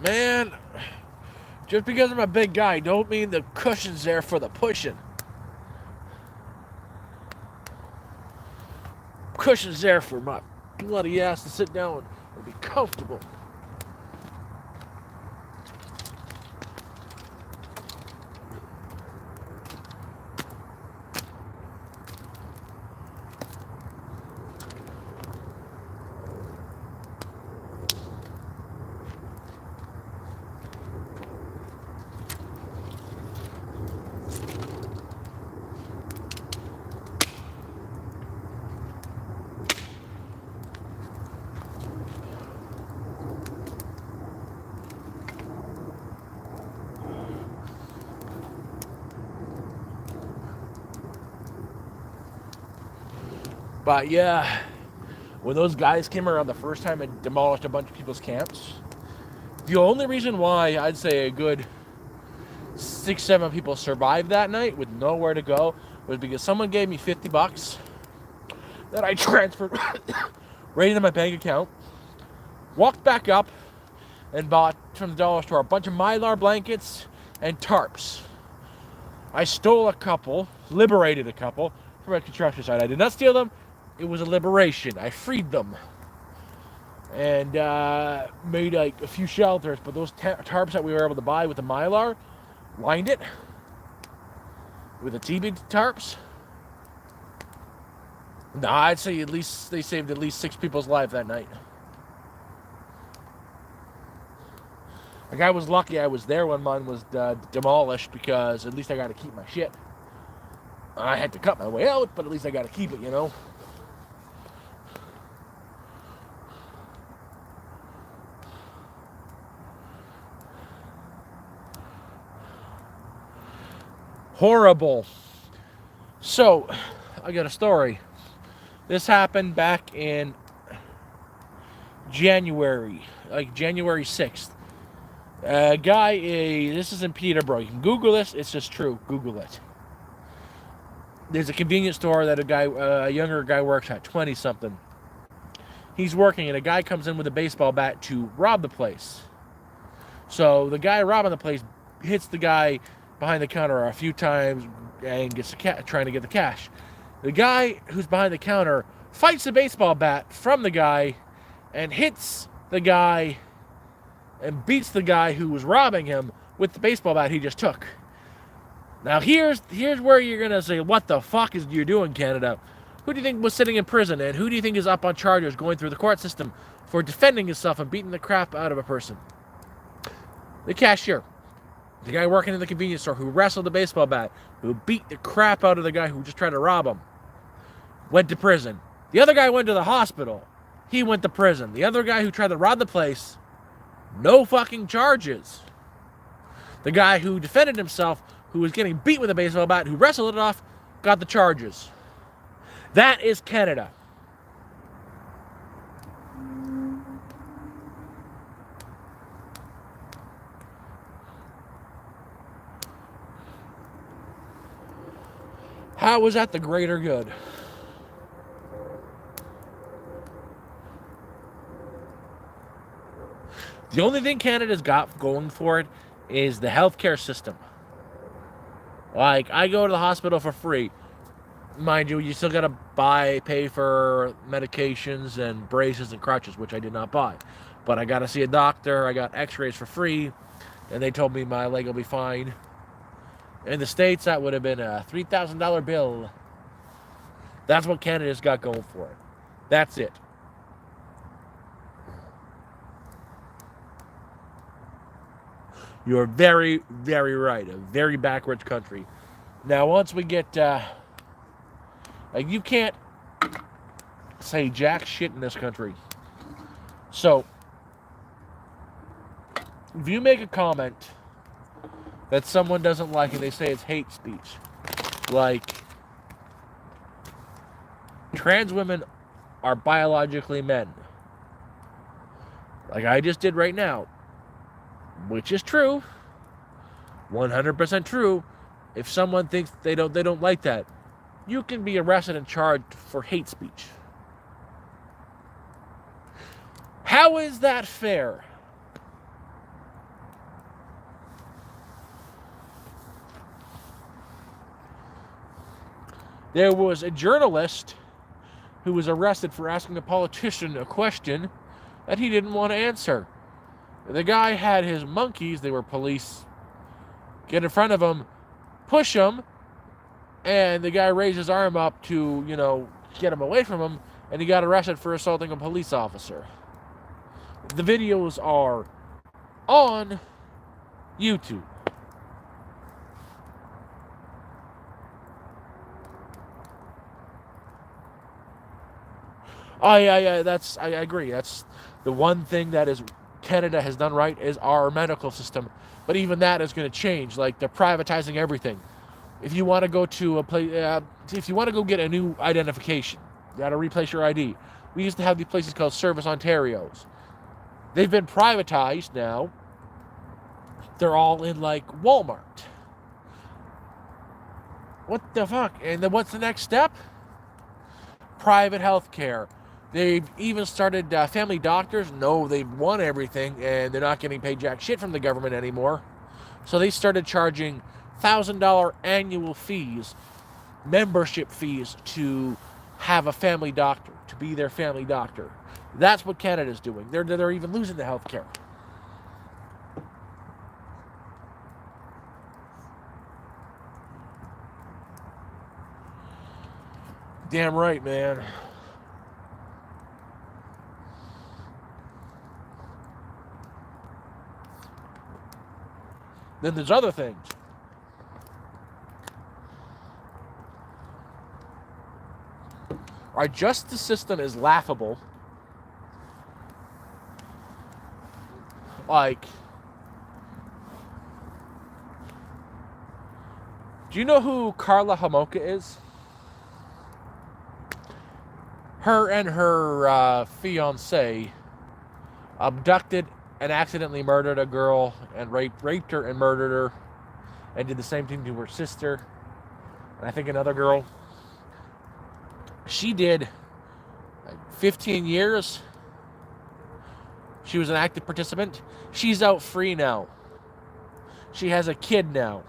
Man, just because I'm a big guy don't mean the cushion's there for the pushing. Cushion's there for my bloody ass to sit down and be comfortable. But yeah, when those guys came around the first time and demolished a bunch of people's camps, the only reason why I'd say a good 6, 7 people survived that night with nowhere to go was because someone gave me $50 that I transferred right into my bank account, walked back up, and bought from the dollar store a bunch of Mylar blankets and tarps. I stole a couple, liberated a couple from a construction site. I did not steal them. It was a liberation. I freed them and made like a few shelters. But those tarps that we were able to buy with the Mylar, lined it with the TB tarps. Nah, I'd say at least they saved at least 6 people's lives that night. Like I was lucky I was there when mine was demolished because at least I got to keep my shit. I had to cut my way out, but at least I got to keep it, you know? Horrible. So, I got a story. This happened back in January, like January 6th. A guy, this is in Peterborough. You can Google this. It's just true. Google it. There's a convenience store that a younger guy works at, 20 something. He's working, and a guy comes in with a baseball bat to rob the place. So the guy robbing the place hits the guy behind the counter a few times and gets trying to get the cash. The guy who's behind the counter fights the baseball bat from the guy and hits the guy and beats the guy who was robbing him with the baseball bat he just took. Now here's where you're gonna say, what the fuck is you doing, Canada? Who do you think was sitting in prison, and who do you think is up on charges going through the court system for defending himself and beating the crap out of a person? The cashier. The guy working in the convenience store who wrestled the baseball bat, who beat the crap out of the guy who just tried to rob him, went to prison. The other guy went to the hospital. He went to prison. The other guy who tried to rob the place, no fucking charges. The guy who defended himself, who was getting beat with a baseball bat, who wrestled it off, got the charges. That is Canada. How is that the greater good? The only thing Canada's got going for it is the healthcare system. Like, I go to the hospital for free. Mind you, you still gotta pay for medications and braces and crutches, which I did not buy. But I gotta see a doctor, I got x-rays for free, and they told me my leg will be fine. In the States, that would have been a $3,000 bill. That's what Canada's got going for it. That's it. You're very, very right. A very backwards country. Now, once we get... like, you can't say jack shit in this country. So, if you make a comment that someone doesn't like and they say it's hate speech, like, trans women are biologically men, like I just did right now, which is true, 100% true. If someone thinks they don't like that, you can be arrested and charged for hate speech. How is that fair? There was a journalist who was arrested for asking a politician a question that he didn't want to answer. The guy had his monkeys, they were police, get in front of him, push him, and the guy raised his arm up to, get him away from him, and he got arrested for assaulting a police officer. The videos are on YouTube. Oh, yeah, I agree. That's the one thing that is Canada has done right is our medical system. But even that is going to change. Like, they're privatizing everything. If you want to go to a place, if you want to go get a new identification, you got to replace your ID. We used to have these places called Service Ontarios. They've been privatized now. They're all in, like, Walmart. What the fuck? And then what's the next step? Private health care. They've even started family doctors. No, they've won everything, and they're not getting paid jack shit from the government anymore. So they started charging $1,000 annual fees, membership fees, to have a family doctor, to be their family doctor. That's what Canada's doing. They're even losing the health care. Damn right, man. Then there's other things. Our justice system is laughable. Like, do you know who Carla Homolka is? Her and her fiance abducted and accidentally murdered a girl and raped her and murdered her, and did the same thing to her sister and I think another girl. She did 15 years. She was an active participant. She's out free now. She has a kid now.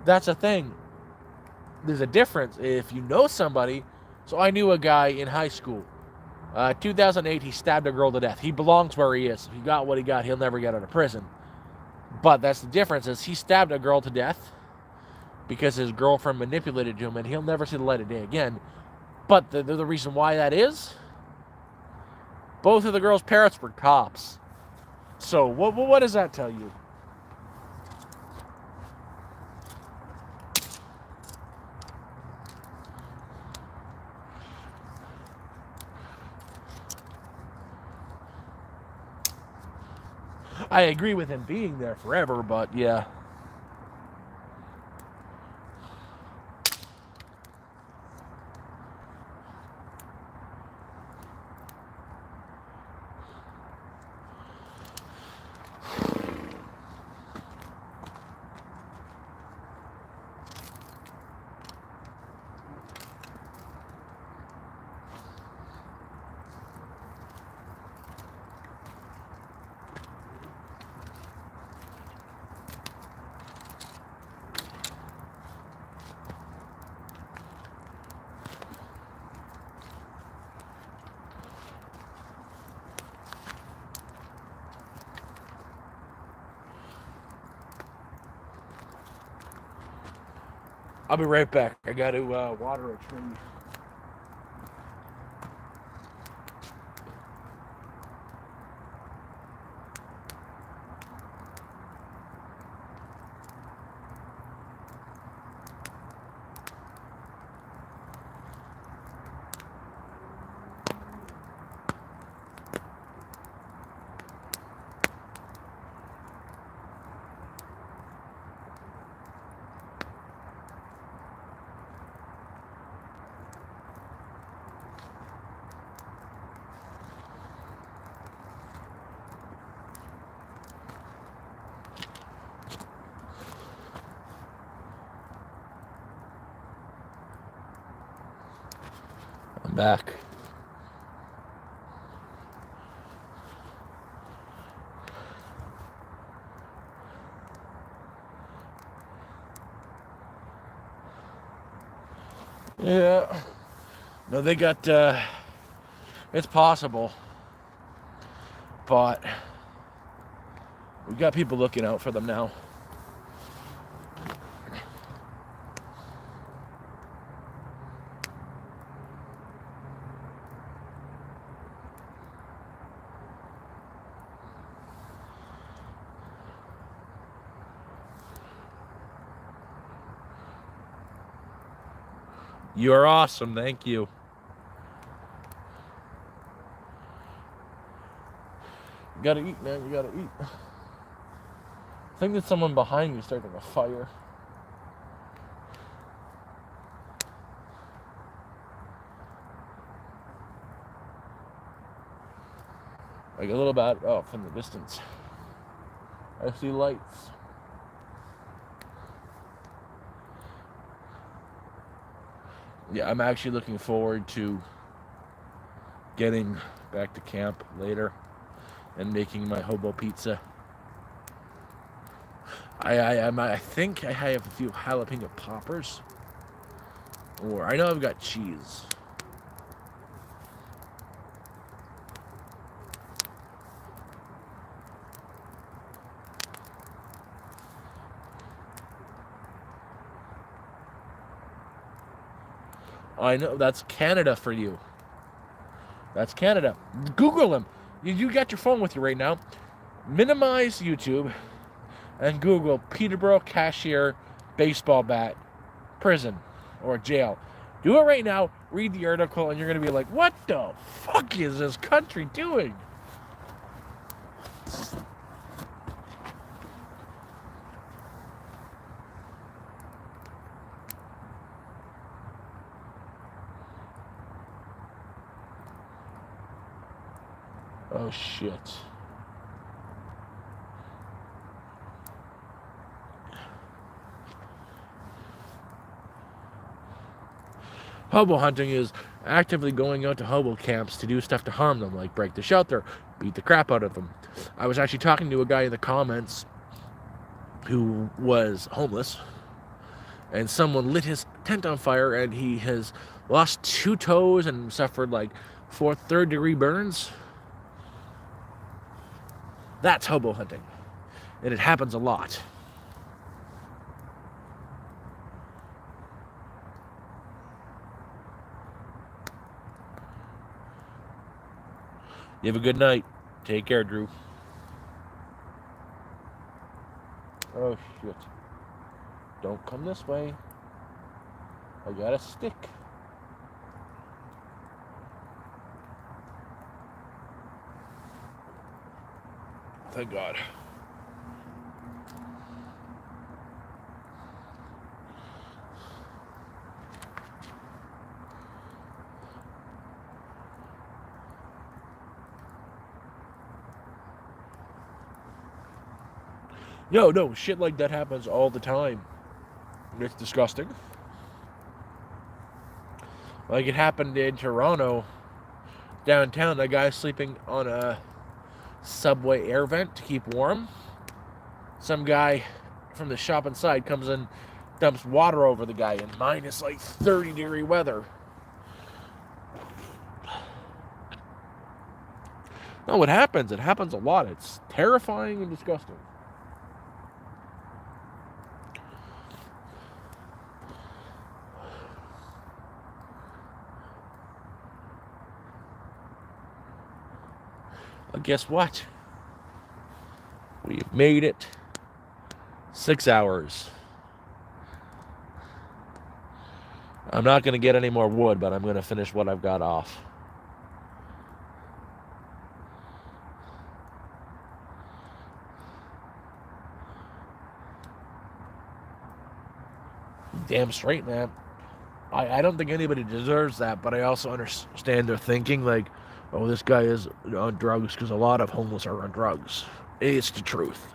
That's a thing. There's a difference if you know somebody. So I knew a guy in high school. 2008, he stabbed a girl to death. He belongs where he is. He got what he got. He'll never get out of prison. But that's the difference is he stabbed a girl to death because his girlfriend manipulated him, and he'll never see the light of day again. But the reason why that is, both of the girls' parents were cops. So what does that tell you? I agree with him being there forever, but yeah. I'll be right back. I got to water a tree. I'm back. Yeah. No, they got, it's possible. But we got people looking out for them now. You're awesome. Thank you. You gotta eat, man. You gotta eat. I think there's someone behind you starting a fire. Like a little bit off in the distance. I see lights. Yeah, I'm actually looking forward to getting back to camp later and making my hobo pizza. I think I have a few jalapeno poppers. Or I know I've got cheese. I know that's Canada for you. That's Canada. Google him. You got your phone with you right now. Minimize YouTube and Google Peterborough cashier baseball bat prison or jail. Do it right now. Read the article, and you're gonna be like, "What the fuck is this country doing?" Oh shit. Hobo hunting is actively going out to hobo camps to do stuff to harm them, like break the shelter, beat the crap out of them. I was actually talking to a guy in the comments who was homeless, and someone lit his tent on fire, and he has lost 2 toes and suffered like 4 third-degree burns. That's hobo hunting, and it happens a lot. You have a good night. Take care, Drew. Oh, shit. Don't come this way. I got a stick. Thank God. No, shit like that happens all the time. It's disgusting. Like it happened in Toronto, downtown. A guy sleeping on a subway air vent to keep warm. Some guy from the shop inside comes in, dumps water over the guy in minus like 30-degree weather. No, it happens. It happens a lot. It's terrifying and disgusting. But guess what? We've made it 6 hours. I'm not going to get any more wood, but I'm going to finish what I've got off. Damn straight, man. I don't think anybody deserves that, but I also understand their thinking, like, oh, this guy is on drugs, because a lot of homeless are on drugs. It's the truth.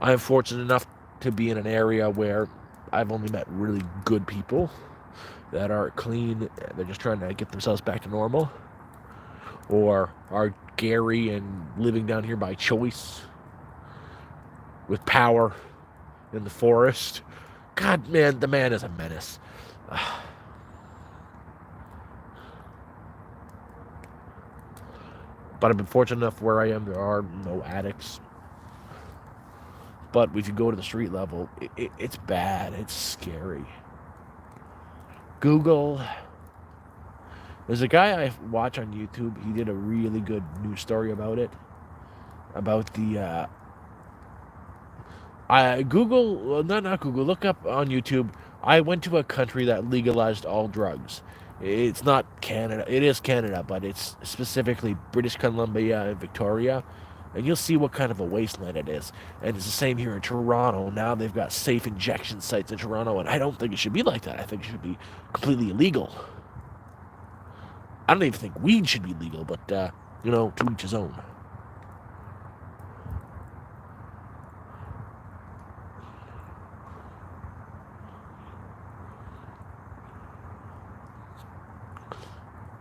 I am fortunate enough to be in an area where I've only met really good people that are clean, they're just trying to get themselves back to normal, or are Gary and living down here by choice, with power in the forest. God, man, the man is a menace. But I've been fortunate enough where I am, there are no addicts. But if you go to the street level, it's bad. It's scary. Google. There's a guy I watch on YouTube. He did a really good news story about it. About the Google, not Google. Look up on YouTube. I went to a country that legalized all drugs. It's not Canada. It is Canada, but it's specifically British Columbia and Victoria. And you'll see what kind of a wasteland it is. And it's the same here in Toronto. Now they've got safe injection sites in Toronto, and I don't think it should be like that. I think it should be completely illegal. I don't even think weed should be legal, but, to each his own.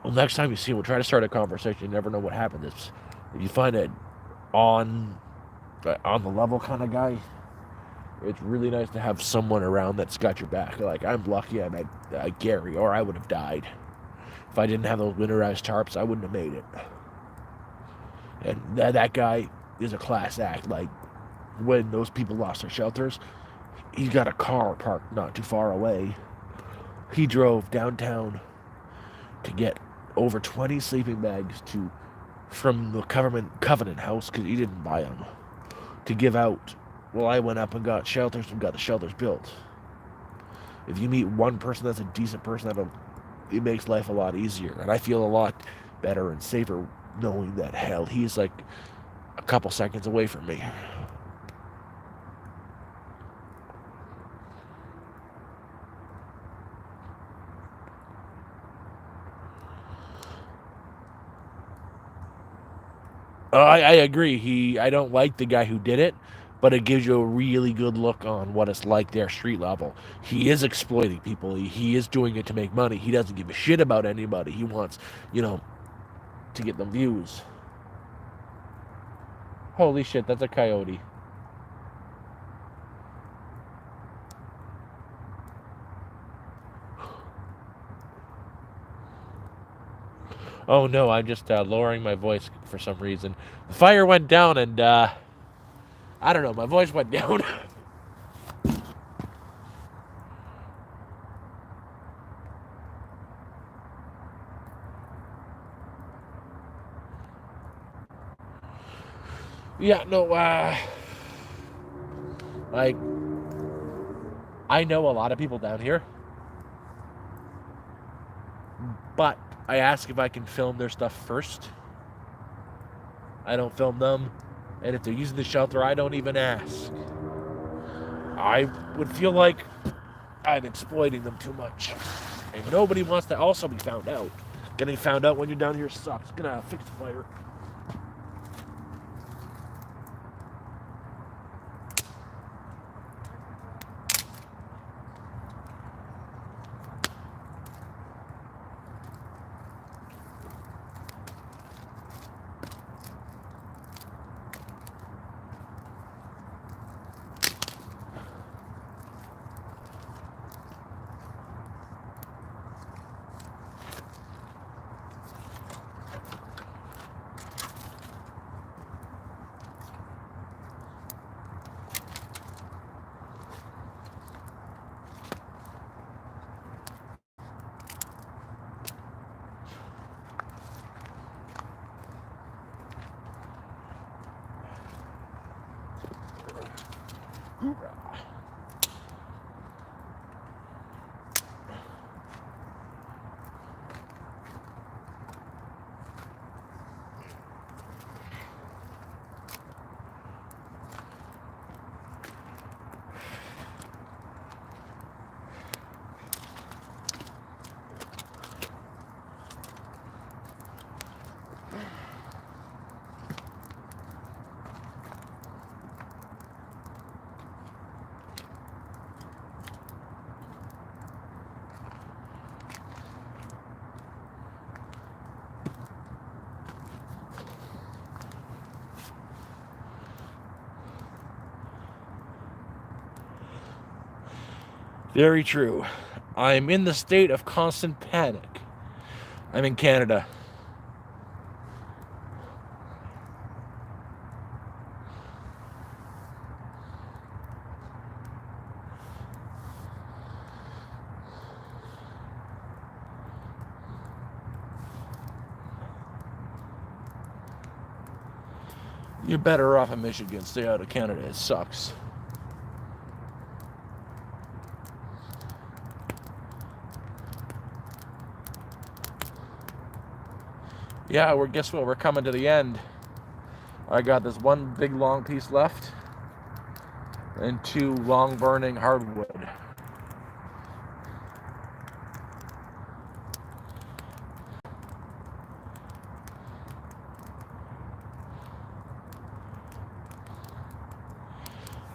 Well, next time you see him, we'll try to start a conversation. You never know what happens. If you find it on the level kind of guy, it's really nice to have someone around that's got your back. Like, I'm lucky I met Gary, or I would have died. If I didn't have those winterized tarps, I wouldn't have made it. And that guy is a class act. Like, when those people lost their shelters, he got a car parked not too far away. He drove downtown to get over 20 sleeping bags from the Covenant House, because he didn't buy them, to give out. Well, I went up and got shelters and got the shelters built. If you meet one person that's a decent person, it makes life a lot easier. And I feel a lot better and safer knowing that, hell, he's like a couple seconds away from me. I agree. I don't like the guy who did it, but it gives you a really good look on what it's like there street level. He is exploiting people. He is doing it to make money. He doesn't give a shit about anybody. He wants, to get the views. Holy shit, that's a coyote. Oh no, I'm just lowering my voice for some reason. The fire went down and I don't know, my voice went down. Yeah, no, like, I know a lot of people down here, but I ask if I can film their stuff first. I don't film them, and if they're using the shelter, I don't even ask. I would feel like I'm exploiting them too much, and nobody wants to also be found out. Getting found out when you're down here sucks. Gonna fix the fire. Very true. I'm in the state of constant panic. I'm in Canada. You're better off in Michigan. Stay out of Canada. It sucks. Yeah, guess what? We're coming to the end. I got this one big long piece left and 2 long burning hardwood.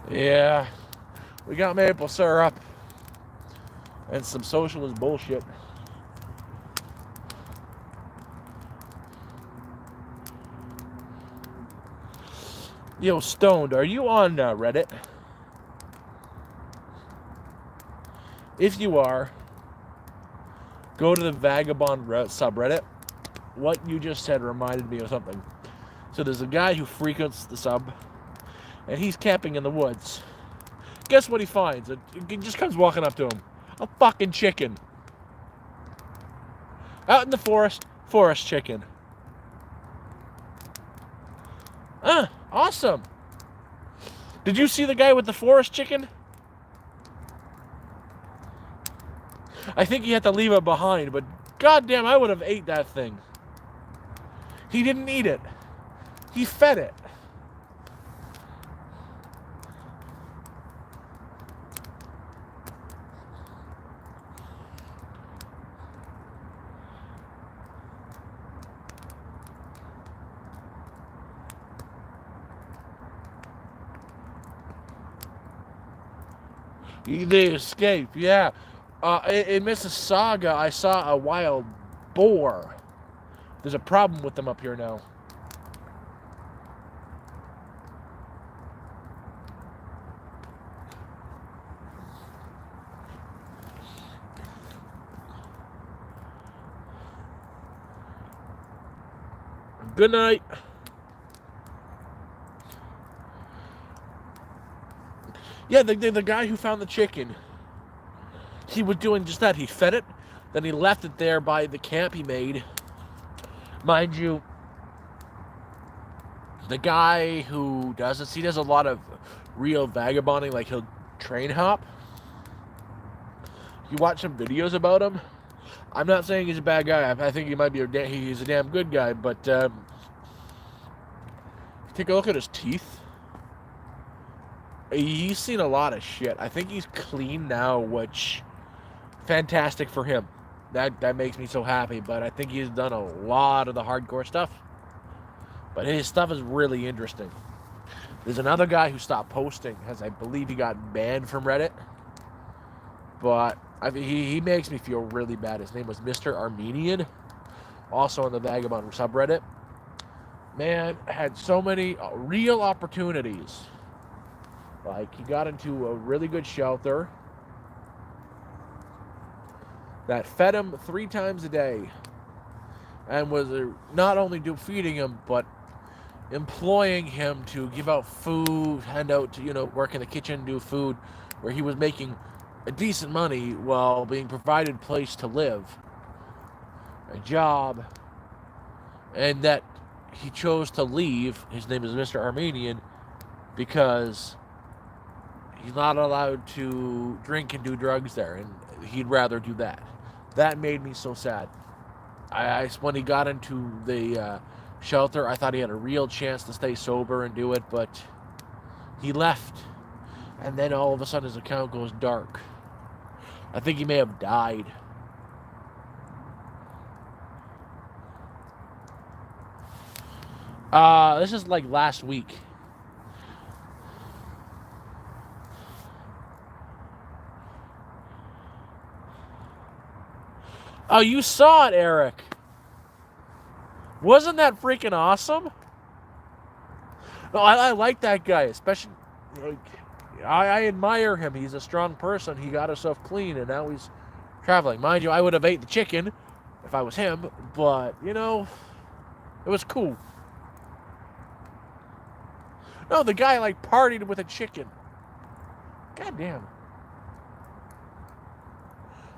Yeah, we got maple syrup and some socialist bullshit. Yo, Stoned, are you on Reddit? If you are, go to the Vagabond subreddit. What you just said reminded me of something. So there's a guy who frequents the sub, and he's camping in the woods. Guess what he finds? He just comes walking up to him. A fucking chicken. Out in the forest chicken. Awesome. Did you see the guy with the forest chicken? I think he had to leave it behind, but goddamn, I would have ate that thing. He didn't eat it. He fed it. They escape, yeah. In Mississauga, I saw a wild boar. There's a problem with them up here now. Good night. Yeah, the guy who found the chicken, he was doing just that. He fed it, then he left it there by the camp he made. Mind you, the guy who does this, he does a lot of real vagabonding, like he'll train hop. You watch some videos about him. I'm not saying he's a bad guy. I think he might be he's a damn good guy, but take a look at his teeth. He's seen a lot of shit. I think he's clean now, which fantastic for him. That makes me so happy. But I think he's done a lot of the hardcore stuff. But his stuff is really interesting. There's another guy who stopped posting, as I believe he got banned from Reddit. But I mean, he makes me feel really bad. His name was Mr. Armenian, also on the Vagabond subreddit. Man, had so many real opportunities. Like, he got into a really good shelter that fed him 3 times a day and was not only feeding him, but employing him to give out food, hand out to, work in the kitchen, do food, where he was making a decent money while being provided a place to live, a job, and that he chose to leave. His name is Mr. Armenian, because he's not allowed to drink and do drugs there, and he'd rather do that. That made me so sad. When he got into the shelter, I thought he had a real chance to stay sober and do it, but he left, and then all of a sudden his account goes dark. I think he may have died. This is like last week. Oh, you saw it, Eric. Wasn't that freaking awesome? No, I like that guy, especially. Like, I admire him. He's a strong person. He got himself clean, and now he's traveling. Mind you, I would have ate the chicken if I was him, but, it was cool. No, the guy, like, partied with a chicken. God damn.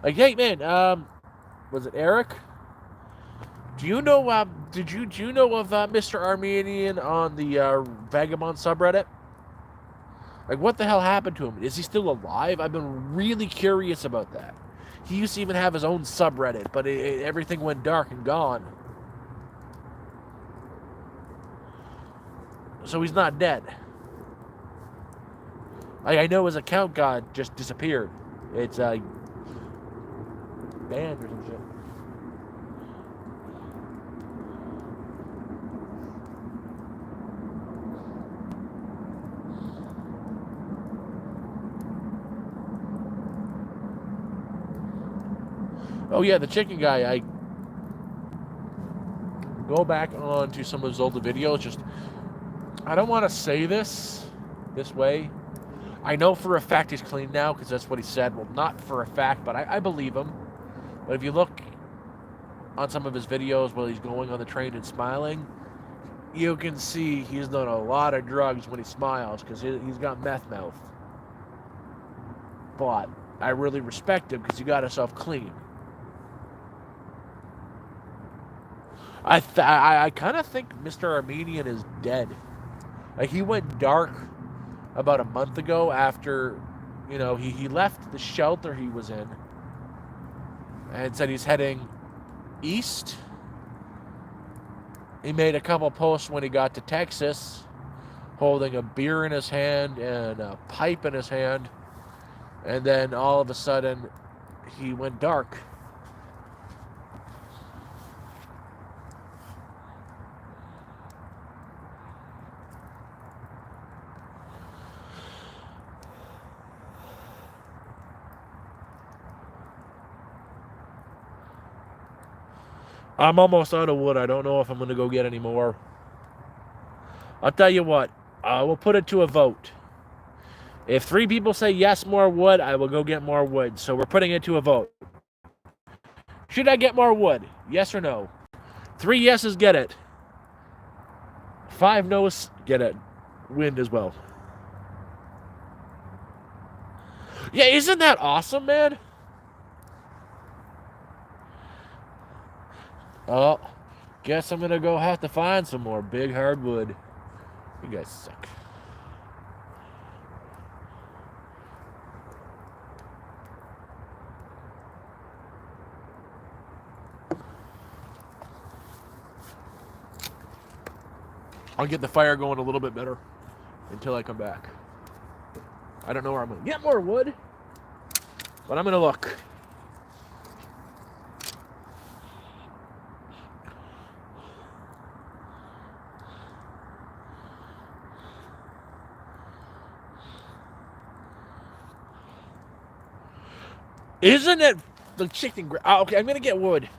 Like, hey, man, was it Eric? Do you know, do you know of Mr. Armenian on the Vagabond subreddit? Like, what the hell happened to him? Is he still alive? I've been really curious about that. He used to even have his own subreddit, but everything went dark and gone. So he's not dead. I know his account just disappeared. It's banned or some shit. Oh yeah, the chicken guy. I go back on to some of his older videos. I don't want to say this way. I know for a fact he's clean now, because that's what he said. Well, not for a fact, but I believe him. But if you look on some of his videos while he's going on the train and smiling, you can see he's done a lot of drugs when he smiles, because he's got meth mouth. But I really respect him, because he got himself clean. I kind of think Mr. Armenian is dead. Like, he went dark about a month ago after, he left the shelter he was in and said he's heading east. He made a couple posts when he got to Texas, holding a beer in his hand and a pipe in his hand, and then all of a sudden he went dark. I'm almost out of wood. I don't know if I'm going to go get any more. I'll tell you what. We'll put it to a vote. If 3 people say yes, more wood, I will go get more wood. So we're putting it to a vote. Should I get more wood? Yes or no? 3 yeses, get it. 5 no's, get it. Wind as well. Yeah, isn't that awesome, man? Oh, guess I'm going to go have to find some more big hardwood. You guys suck. I'll get the fire going a little bit better until I come back. I don't know where I'm going to get more wood, but I'm going to look. Isn't it the chicken? Okay, I'm going to get wood.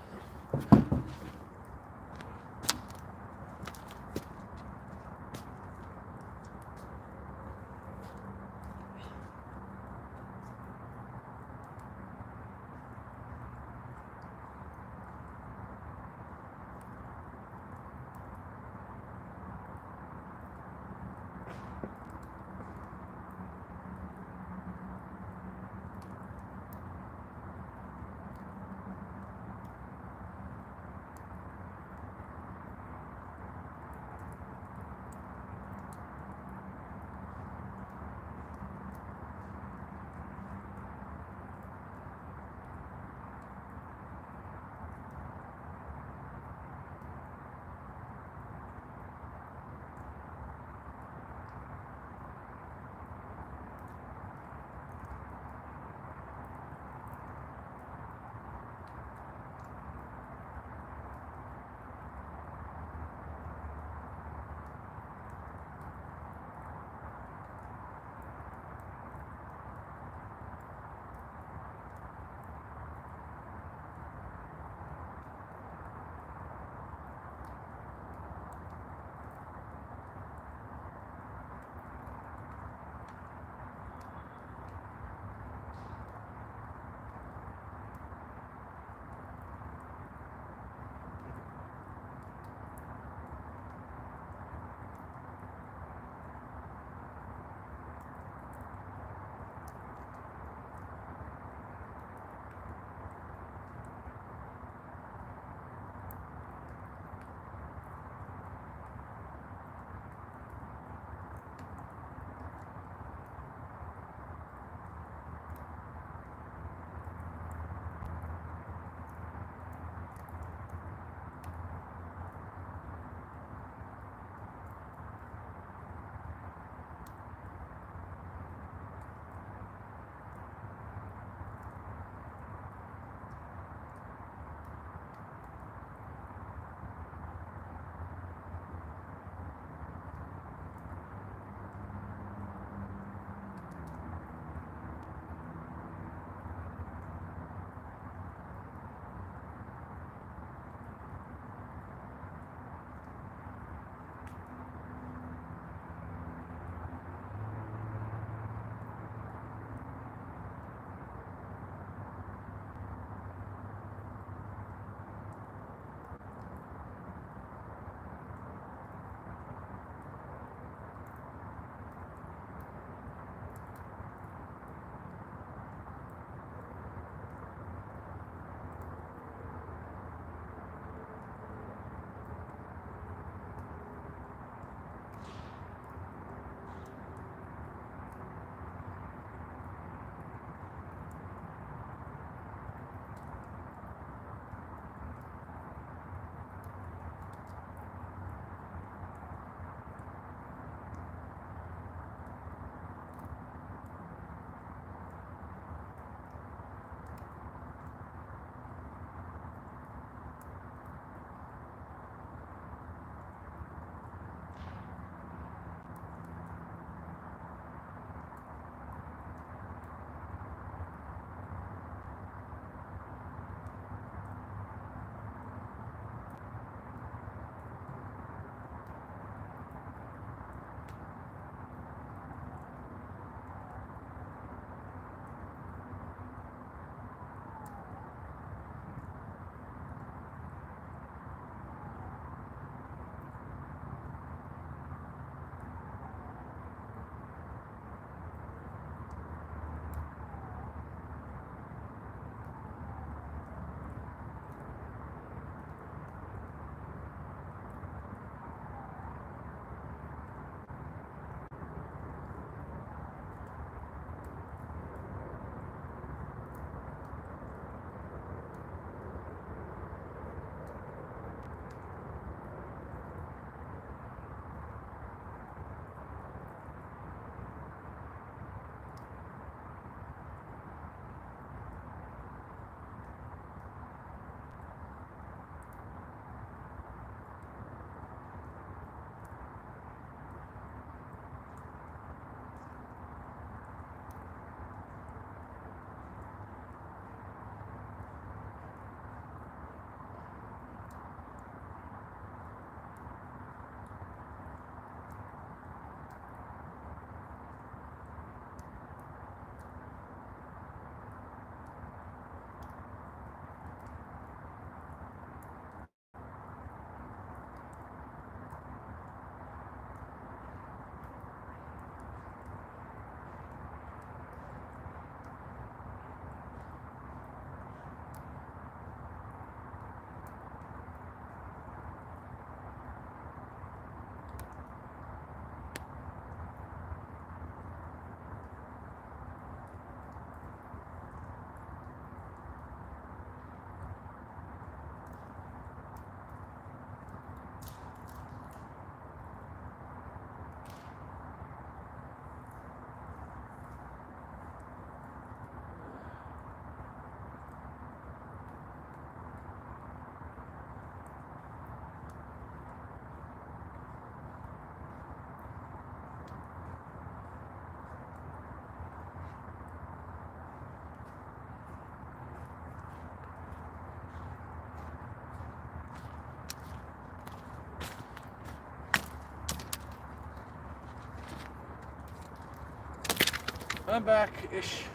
I'm back-ish.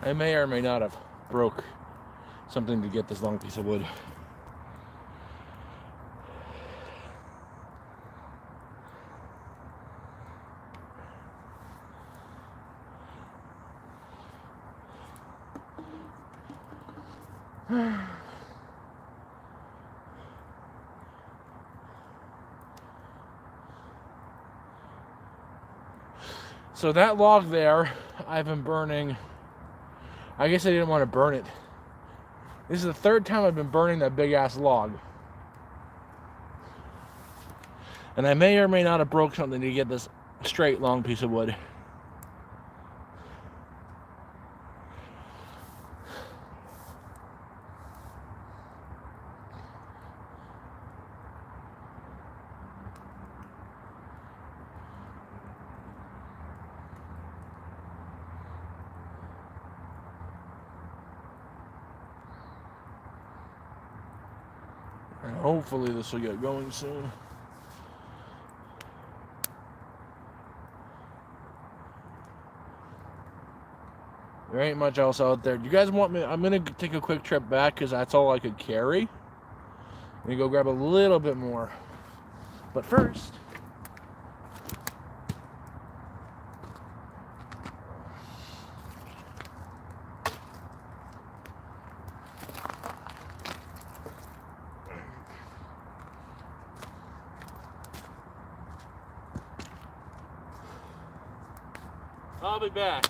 I may or may not have broke something to get this long piece of wood. So that log there, I've been burning. I guess I didn't want to burn it. This is the third time I've been burning that big ass log. And I may or may not have broke something to get this straight long piece of wood. And hopefully this will get going soon. There ain't much else out there. Do you guys want me? I'm going to take a quick trip back because that's all I could carry. I'm going to go grab a little bit more. But first, I'll be back.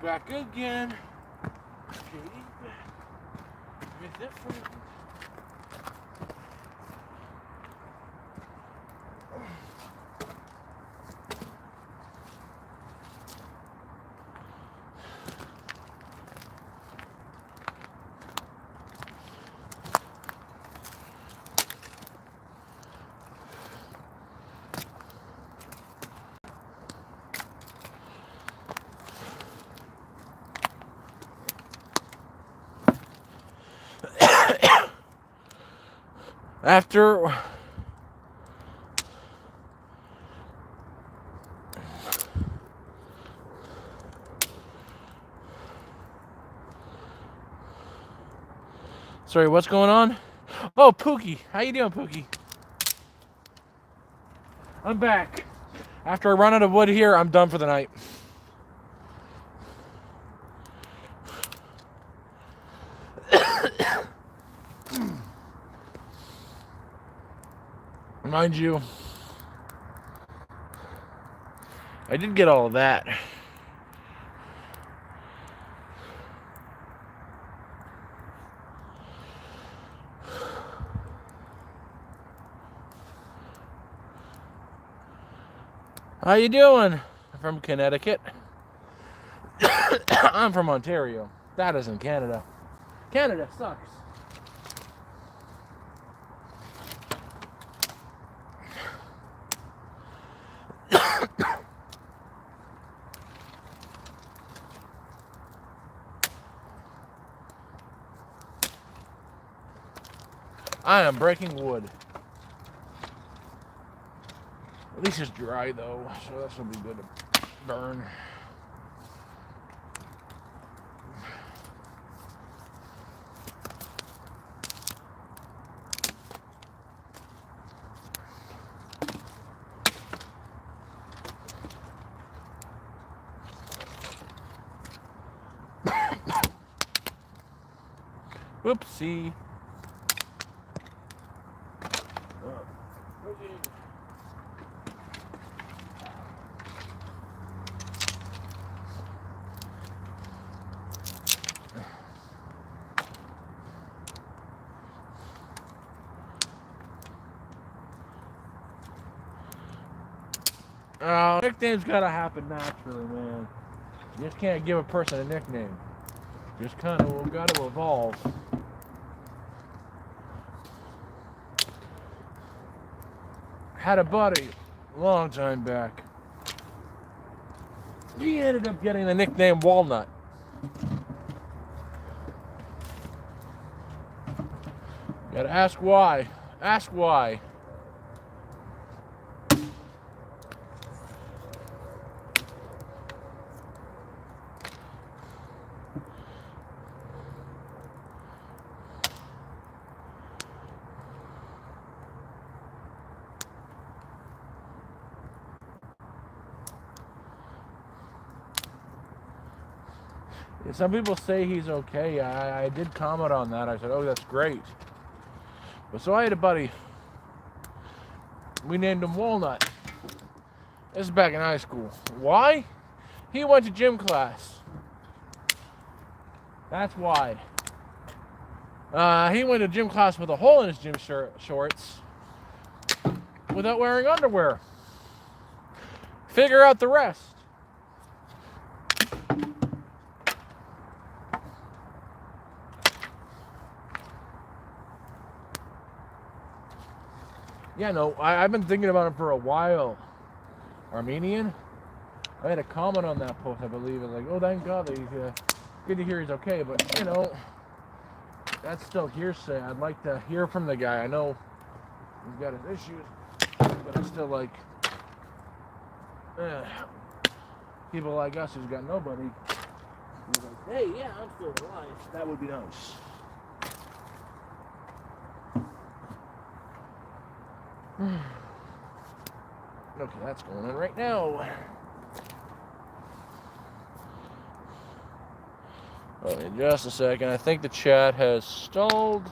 Back again. Katie's back. With it for after sorry, what's going on? Oh, Pookie. How you doing, Pookie? I'm back. After I run out of wood here, I'm done for the night. Mind you, I did get all of that. How you doing? I'm from Connecticut. I'm from Ontario. That isn't Canada. Canada sucks. I am breaking wood. At least it's dry though, so this will be good to burn. Whoopsie. Nicknames gotta happen naturally, man. You just can't give a person a nickname. Just kind of gotta evolve. Had a buddy a long time back. He ended up getting the nickname Walnut. Gotta ask why. Ask why. Some people say he's okay. I did comment on that. I said, oh, that's great. But so I had a buddy. We named him Walnut. This is back in high school. Why? He went to gym class. That's why. He went to gym class with a hole in his gym shorts without wearing underwear. Figure out the rest. Yeah, no, I've been thinking about him for a while. Armenian? I had a comment on that post, I believe. It's like, oh, thank God that he's good to hear he's okay. But, you know, that's still hearsay. I'd like to hear from the guy. I know he's got his issues, but I still like people like us who's got nobody. Who's like, hey, yeah, I'm still alive. That would be nice. Okay, that's going on right now. Okay, just a second. I think the chat has stalled.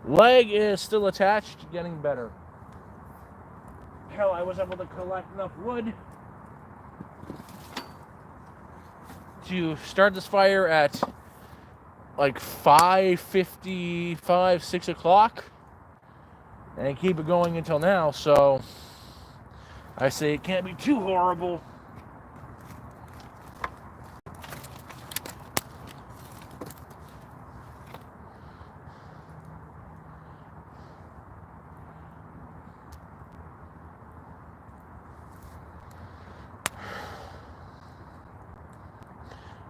Leg is still attached, getting better. Hell, I was able to collect enough wood to start this fire at like 5:55, 6 o'clock, and keep it going until now, so I say it can't be too horrible.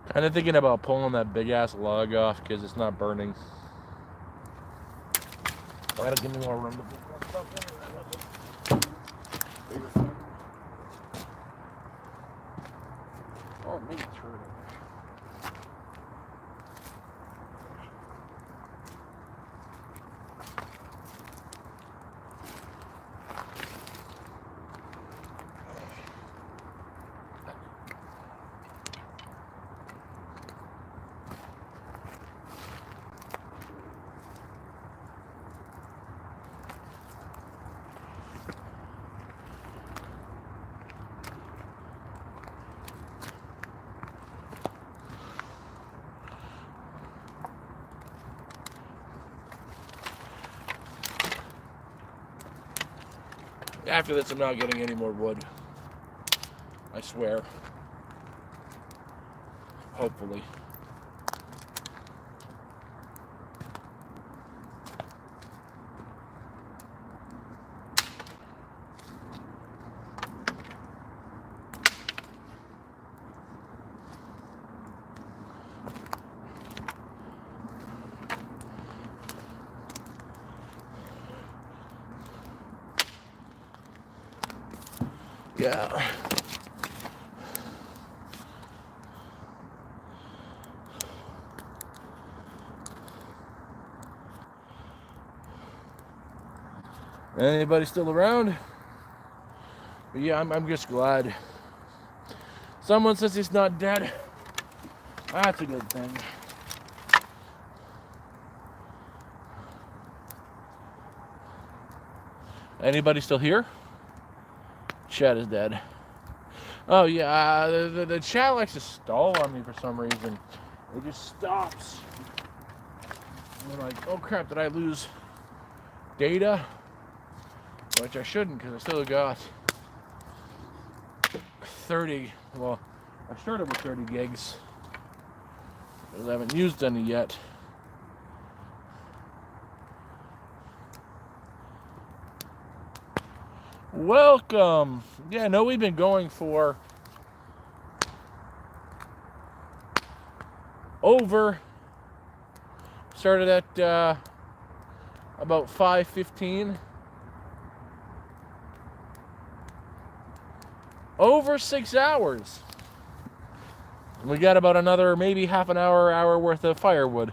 Kind of thinking about pulling that big ass log off because it's not burning. That'll give me more room to put that stuff in. Oh, it makes it hurt. After this, I'm not getting any more wood. I swear. Hopefully. Yeah. Anybody still around? But yeah, I'm just glad. Someone says he's not dead. That's a good thing. Anybody still here? Chat is dead. Oh yeah, the chat likes to stall on me for some reason. It just stops. And I'm like, oh crap, did I lose data? Which I shouldn't, because I still got 30. Well, I started with 30 gigs. Because I haven't used any yet. Welcome. Yeah, no, we've been going for over. Started at about 5:15. Over 6 hours. We got about another maybe half an hour worth of firewood.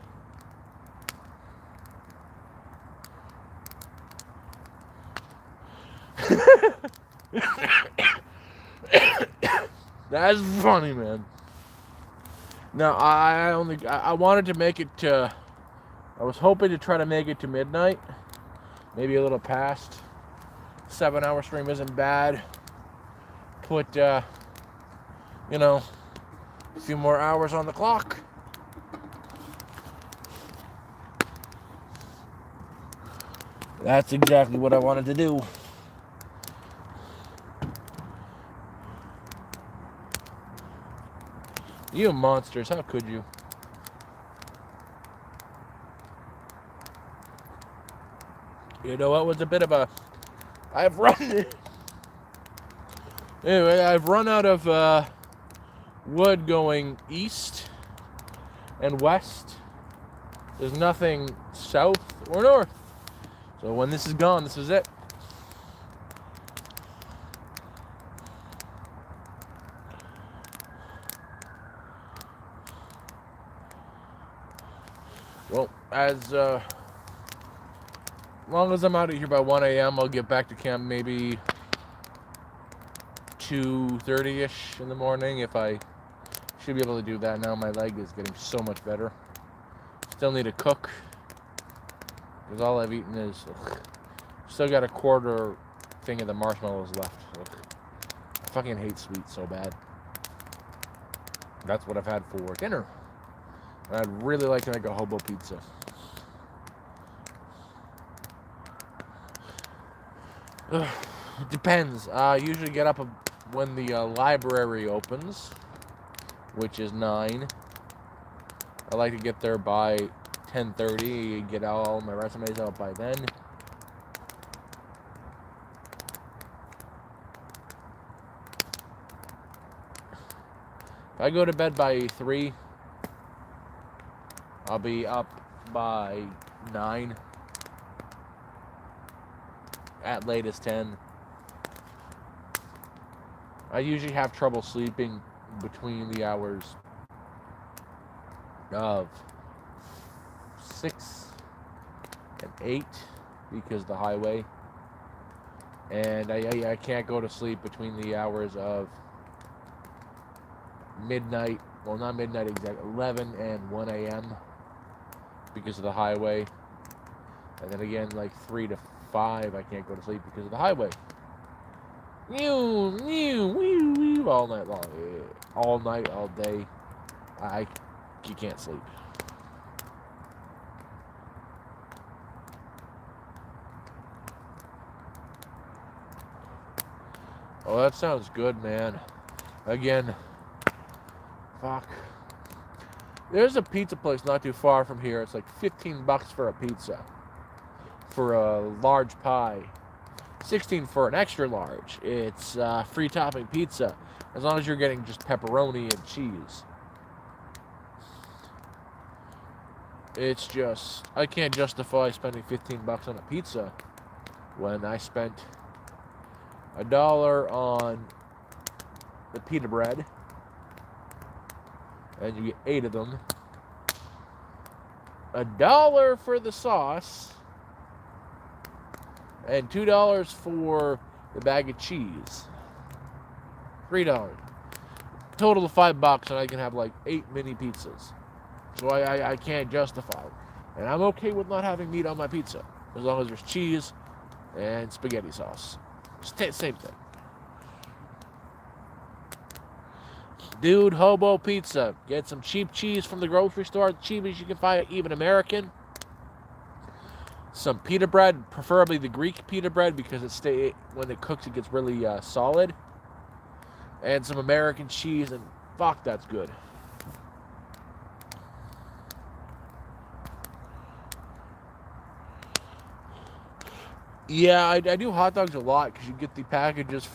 That's funny, man. No, I wanted to make it to, I was hoping to try to make it to midnight, maybe a little past. 7-hour stream isn't bad. Put, you know, a few more hours on the clock. That's exactly what I wanted to do. You monsters, how could you? You know what was a bit of a... Anyway, I've run out of wood going east and west. There's nothing south or north. So when this is gone, this is it. Well, as long as I'm out of here by 1 a.m., I'll get back to camp maybe 2:30ish in the morning. If I should be able to do that now. My leg is getting so much better. Still need to cook Because all I've eaten is... Still got a quarter thing of the marshmallows left. I fucking hate sweets so bad. That's what I've had for dinner. And I'd really like to make a hobo pizza. It depends. I usually get up when the library opens, which is 9. I like to get there by 10:30, get all my resumes out by then. If I go to bed by 3, I'll be up by 9. At latest 10. I usually have trouble sleeping between the hours of 6 and 8 because of the highway. And I can't go to sleep between the hours of midnight, well, not midnight exactly, 11 and 1 a.m. because of the highway. And then again, like 3 to 5, I can't go to sleep because of the highway. All night long. All night, all day. You can't sleep. Oh, that sounds good, man. Again, fuck. There's a pizza place not too far from here. It's like $15 for a pizza. For a large pie. 16 for an extra large. It's free topping pizza. As long as you're getting just pepperoni and cheese. It's just, I can't justify spending $15 on a pizza when I spent $1 on the pita bread, and you get 8 of them. $1 for the sauce, and $2 for the bag of cheese. $3. Total of $5, and I can have like 8 mini pizzas. So I can't justify it. And I'm okay with not having meat on my pizza, as long as there's cheese and spaghetti sauce. Same thing. Dude, hobo pizza. Get some cheap cheese from the grocery store, cheap as you can find, even American. Some pita bread, preferably the Greek pita bread, because when it cooks it gets really solid. And some American cheese, and fuck, that's good. Yeah, I do hot dogs a lot because you get the packages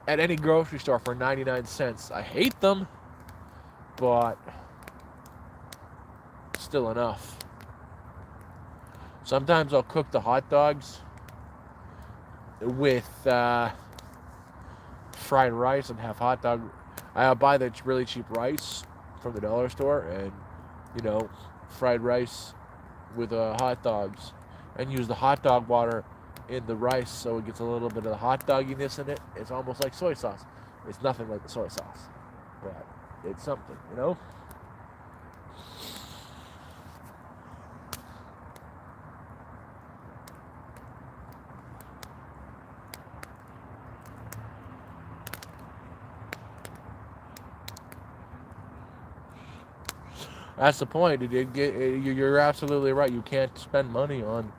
at any grocery store for 99 cents. I hate them, but still enough. Sometimes I'll cook the hot dogs with fried rice and have hot dog. I'll buy the really cheap rice from the dollar store and, fried rice with hot dogs, and use the hot dog water in the rice so it gets a little bit of the hot dogginess in it. It's almost like soy sauce. It's nothing like the soy sauce, but it's something, That's the point. You're absolutely right. You can't spend money on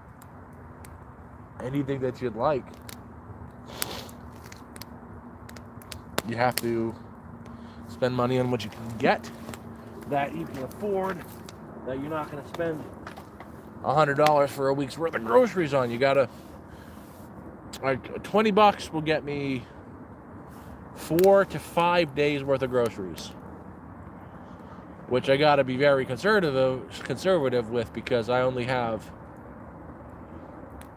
anything that you'd like. You have to spend money on what you can get, that you can afford, that you're not going to spend $100 for a week's worth of groceries on. You gotta, like, $20 will get me 4 to 5 days worth of groceries, which I gotta be very conservative with, because I only have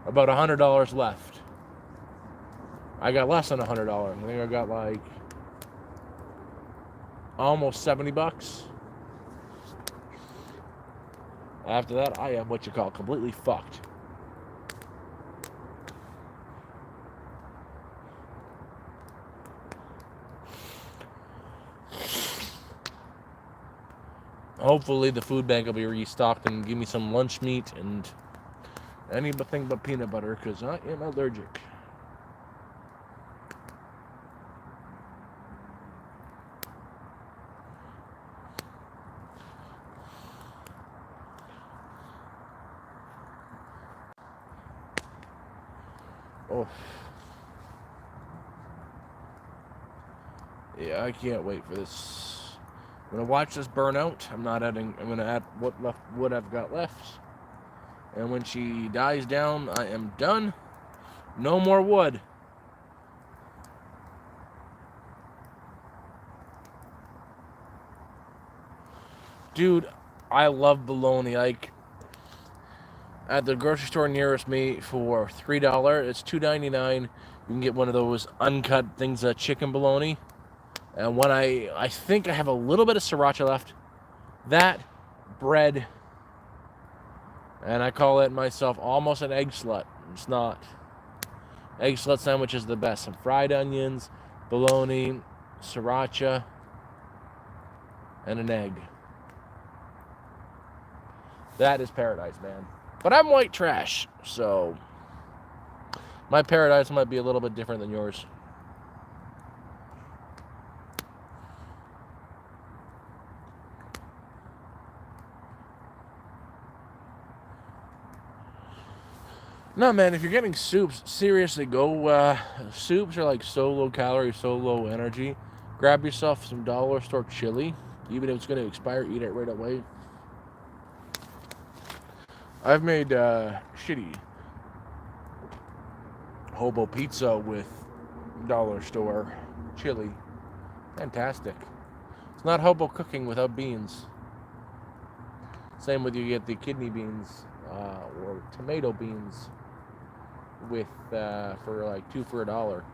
about $100 left. I got less than $100. I think I got like almost $70. After that, I am what you call completely fucked. Hopefully the food bank will be restocked and give me some lunch meat and Anything but peanut butter, because I am allergic. Oh. Yeah, I can't wait for this. I'm gonna watch this burn out. I'm gonna add what I've got left. And when she dies down, I am done. No more wood. Dude, I love bologna. Like, at the grocery store nearest me for $3, it's $2.99. You can get one of those uncut things, chicken bologna. And when I think I have a little bit of sriracha left, that bread, and I call it myself almost an egg slut. It's not. Egg slut sandwich is the best. Some fried onions, bologna, sriracha, and an egg. That is paradise, man. But I'm white trash, so my paradise might be a little bit different than yours. No, man, if you're getting soups, seriously, go. Soups are like so low calorie, so low energy. Grab yourself some dollar store chili. Even if it's going to expire, eat it right away. I've made shitty hobo pizza with dollar store chili. Fantastic. It's not hobo cooking without beans. Same with you get the kidney beans or tomato beans with for like 2 for $1.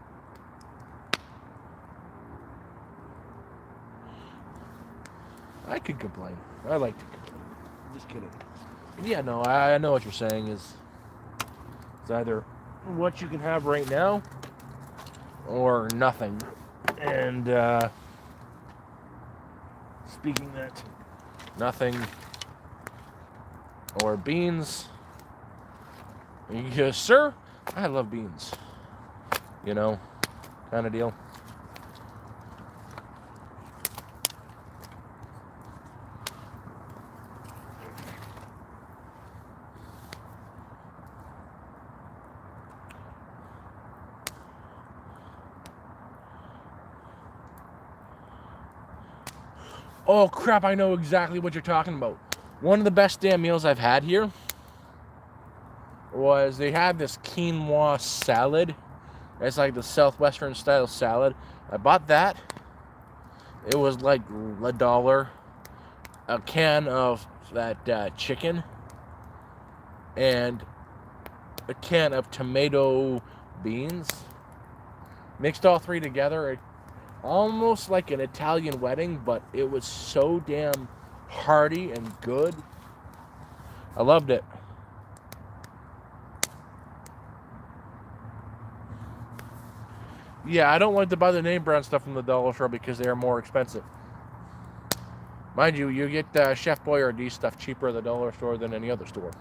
I could complain. I like to complain. Just kidding. Yeah, no, I know what you're saying is it's either what you can have right now or nothing. And speaking that, nothing or beans. Yes, sir. I love beans. You know, kind of deal. Oh crap, I know exactly what you're talking about. One of the best damn meals I've had here was they had this quinoa salad. It's like the southwestern style salad. I bought that. It was like $1. A can of that chicken and a can of tomato beans. Mixed all three together. Almost like an Italian wedding, but it was so damn hearty and good. I loved it. Yeah, I don't like to buy the name brand stuff from the dollar store because they are more expensive. Mind you, you get Chef Boyardee stuff cheaper at the dollar store than any other store.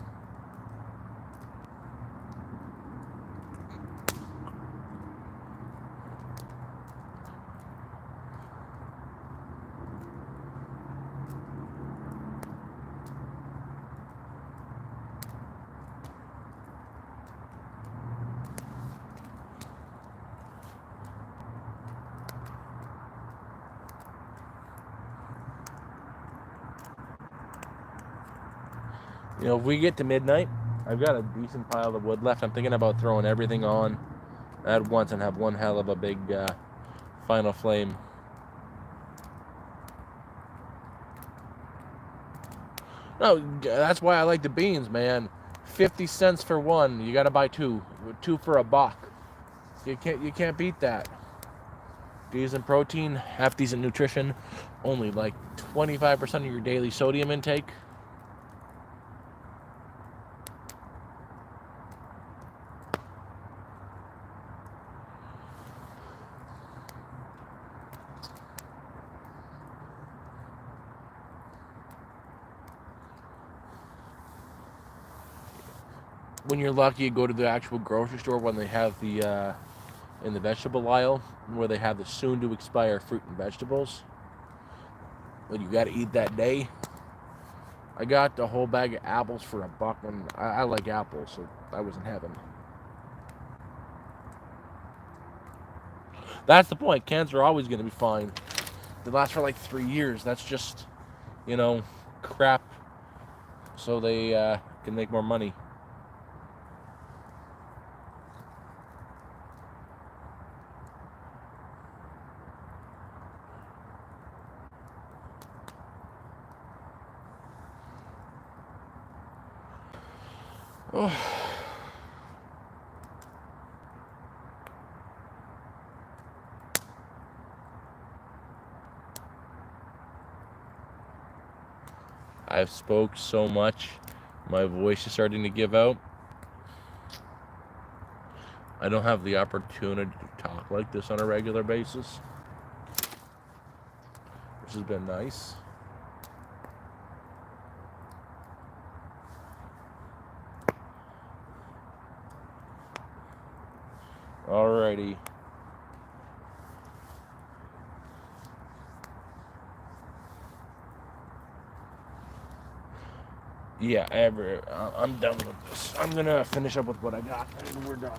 You know, if we get to midnight, I've got a decent pile of wood left. I'm thinking about throwing everything on at once and have one hell of a big final flame. No, that's why I like the beans, man. 50 cents for one. You gotta buy two. Two for $1. You can't beat that. Decent protein, half decent nutrition, only like 25% of your daily sodium intake. when you're lucky, you go to the actual grocery store when they have the in the vegetable aisle where they have the soon to expire fruit and vegetables. But you got to eat that day. I got the whole bag of apples for $1, and I like apples, so I was in heaven. That's the point. Cans are always going to be fine. They last for like 3 years. That's just, crap. So they can make more money. Oh. I've spoke so much. My voice is starting to give out. I don't have the opportunity to talk like this on a regular basis, which has been nice. Alrighty. Yeah, I'm done with this. I'm gonna finish up with what I got, and we're done.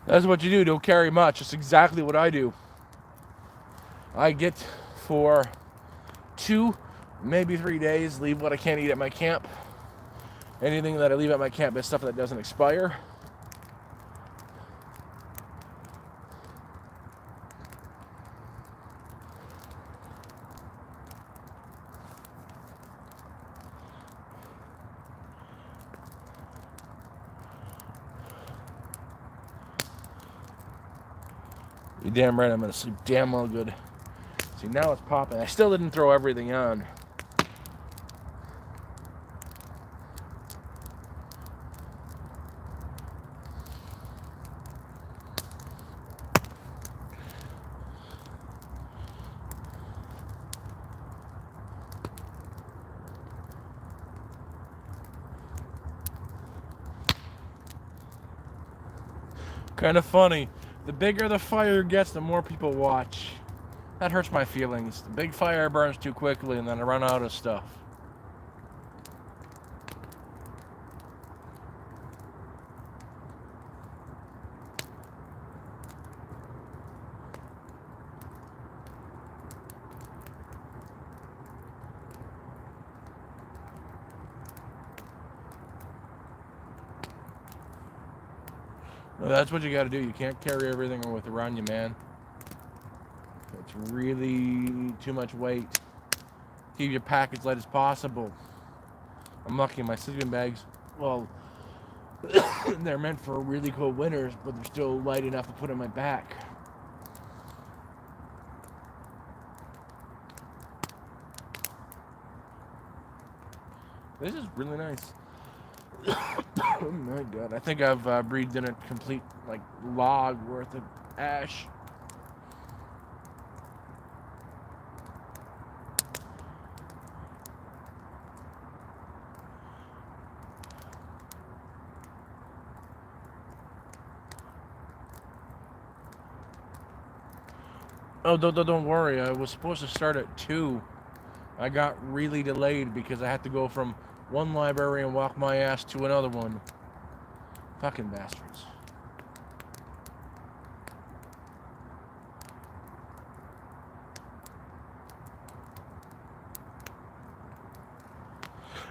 That's what you do. Don't carry much. It's exactly what I do. I get for 2, maybe 3 days, leave what I can't eat at my camp. Anything that I leave at my camp is stuff that doesn't expire. You're damn right I'm gonna sleep damn well good. See, now it's popping. I still didn't throw everything on. Kind of funny. The bigger the fire gets, the more people watch. That hurts my feelings. The big fire burns too quickly and then I run out of stuff. Well, that's what you gotta do. You can't carry everything with around you, man. It's really too much weight. Keep your package light as possible. I'm lucky my sleeping bags, well, they're meant for really cold winters, but they're still light enough to put on my back. This is really nice. Oh my god, I think I've breathed in a complete, log worth of ash. Oh, don't worry. I was supposed to start at 2. I got really delayed because I had to go from one library and walk my ass to another one. Fucking bastards.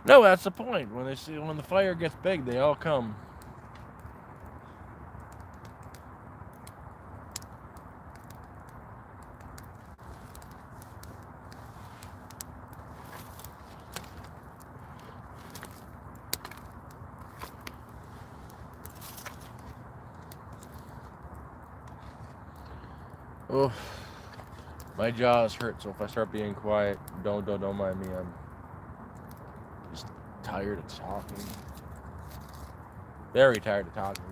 No, that's the point. When the fire gets big, they all come. Oh, my jaws hurt, so if I start being quiet, don't mind me. I'm just tired of talking. Very tired of talking.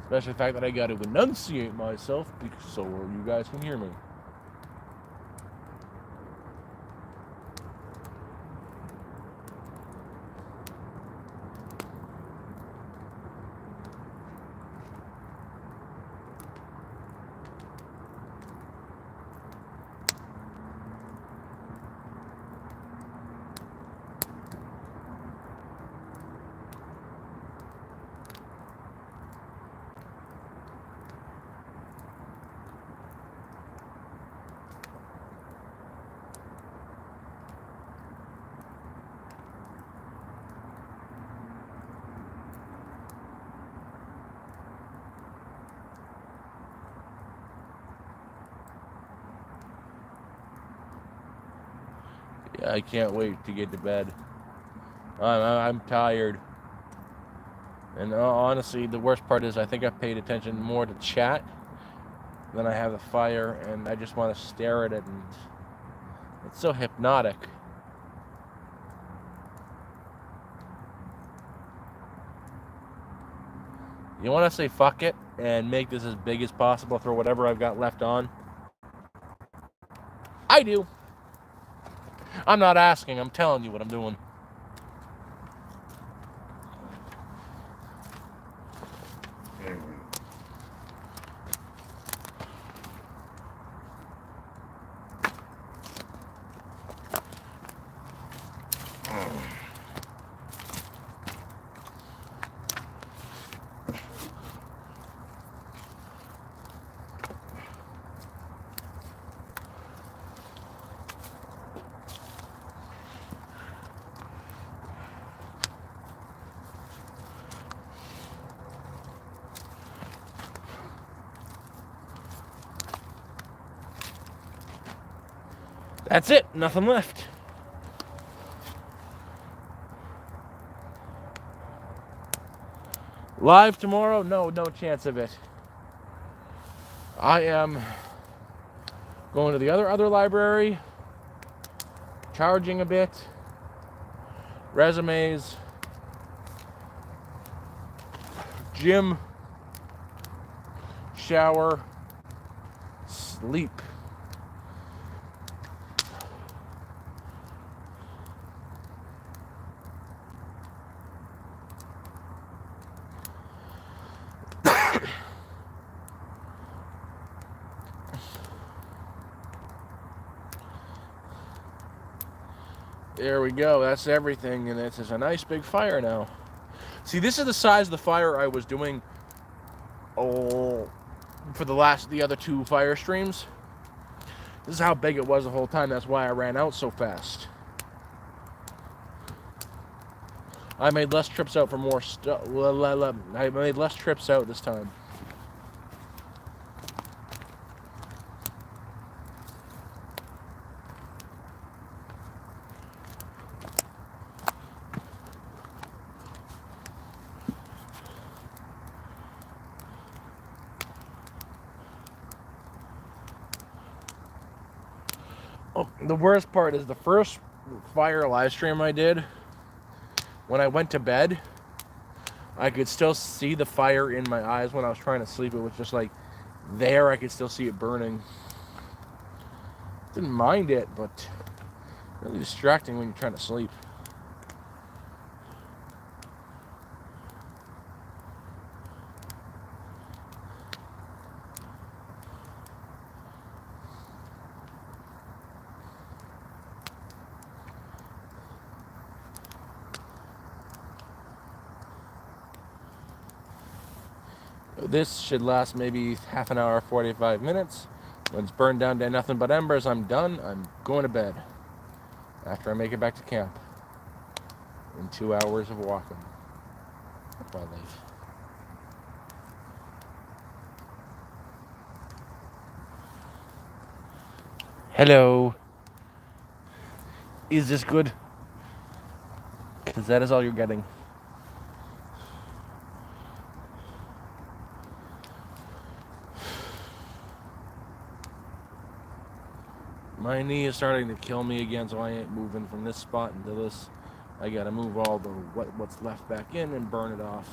Especially the fact that I got to enunciate myself so you guys can hear me. Yeah, I can't wait to get to bed. I'm tired. And honestly, the worst part is I think I've paid attention more to chat than I have the fire, and I just want to stare at it, and it's so hypnotic. You want to say fuck it and make this as big as possible for whatever I've got left on? I do. I'm not asking, I'm telling you what I'm doing. That's it, nothing left. Live tomorrow? No chance of it. I am going to the other library, charging a bit, resumes, gym, shower, sleep. There we go. That's everything, and this is a nice big fire now. See, this is the size of the fire I was doing for the other 2 fire streams. This is how big it was the whole time. That's why I ran out so fast. I made less trips out for more stuff. I made less trips out this time. Oh, the worst part is the first fire live stream I did, when I went to bed, I could still see the fire in my eyes when I was trying to sleep. It was just like there, I could still see it burning. Didn't mind it, but really distracting when you're trying to sleep. This should last maybe half an hour, 45 minutes. When it's burned down to nothing but embers, I'm done. I'm going to bed after I make it back to camp in 2 hours of walking. That's my life. Hello. Is this good? Because that is all you're getting. My knee is starting to kill me again, so I ain't moving from this spot into this. I gotta move all the what's left back in and burn it off.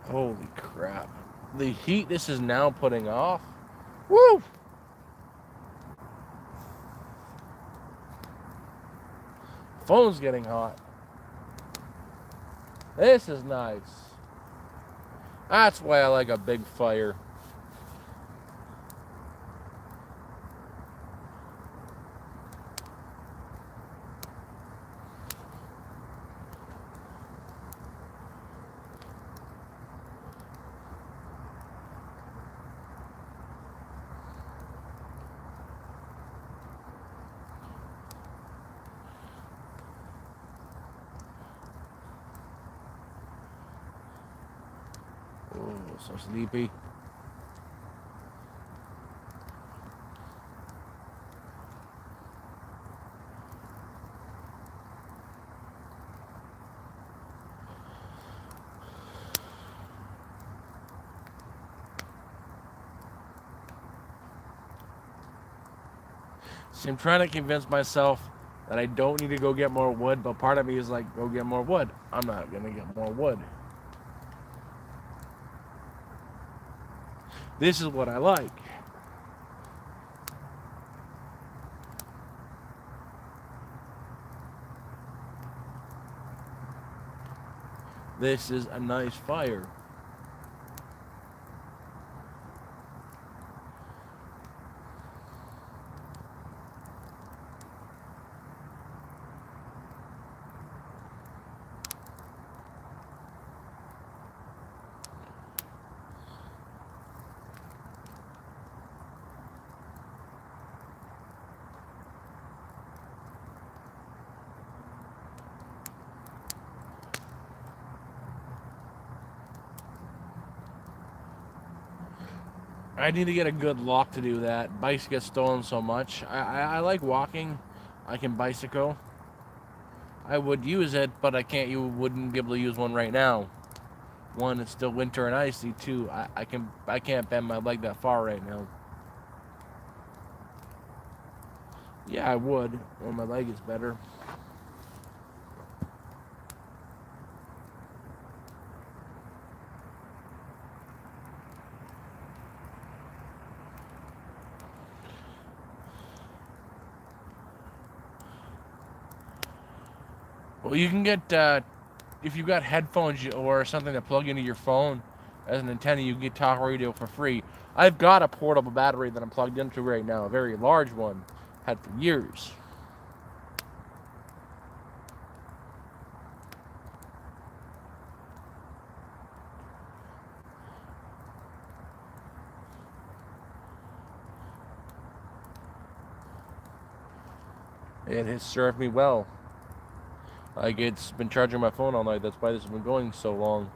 Holy crap. The heat this is now putting off. Woo! Phone's getting hot. This is nice. That's why I like a big fire. Oh, so sleepy. See, I'm trying to convince myself that I don't need to go get more wood, but part of me is like, go get more wood. I'm not gonna get more wood. This is what I like. This is a nice fire. I need to get a good lock to do that. Bikes get stolen so much. I like walking. I can bicycle. I would use it, but I can't. You wouldn't be able to use one right now. One, it's still winter and icy. Two, I can't bend my leg that far right now. Yeah, I would when my leg is better. Well, you can get if you've got headphones or something to plug into your phone as an antenna, you can get talk radio for free. I've got a portable battery that I'm plugged into right now, a very large one, had for years. It has served me well. Like, it's been charging my phone all night. That's why this has been going so long.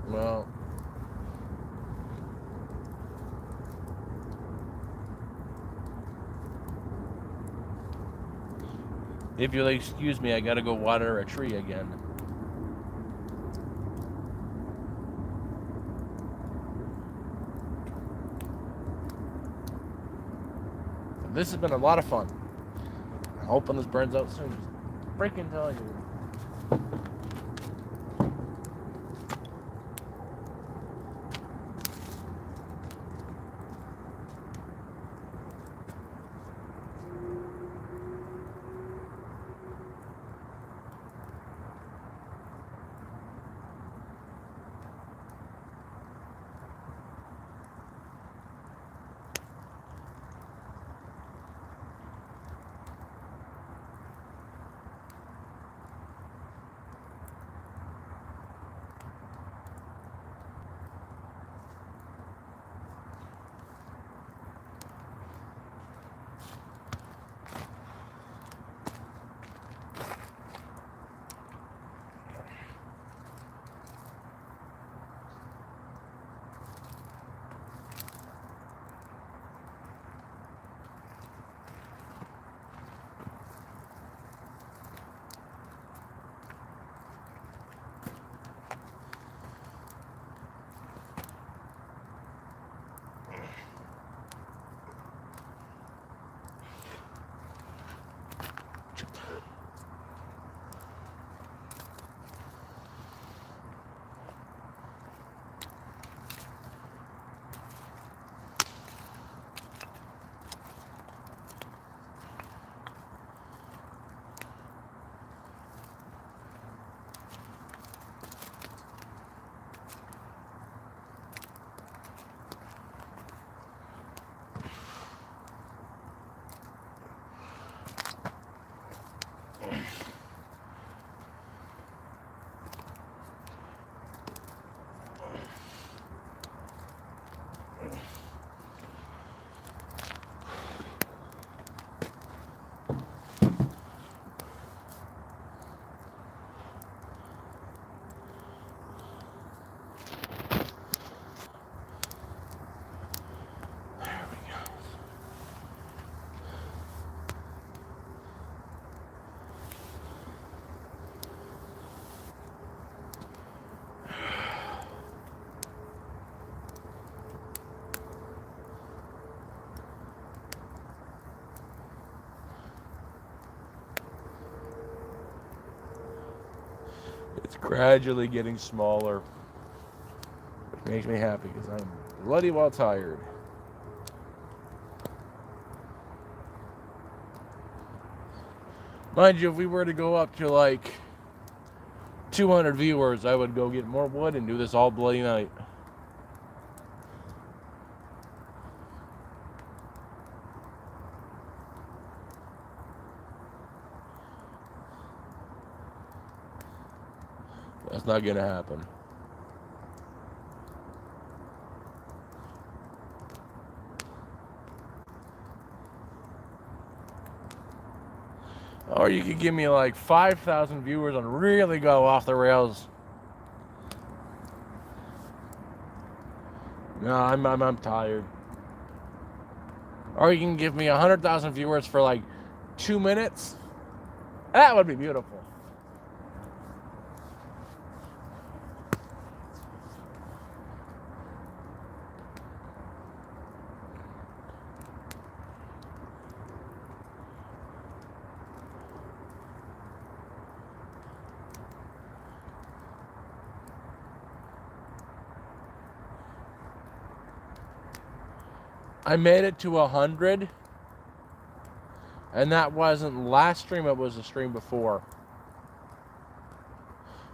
Well, If you'll excuse me, I gotta go water a tree again. This has been a lot of fun. I'm hoping this burns out soon. Just freaking tell you. It's gradually getting smaller, which makes me happy because I'm bloody well tired. Mind you, if we were to go up to like 200 viewers, I would go get more wood and do this all bloody night. That's not gonna happen. Or you could give me like 5,000 viewers and really go off the rails. No, I'm tired. Or you can give me 100,000 viewers for like 2 minutes. That would be beautiful. I made it to 100, and that wasn't last stream, it was the stream before.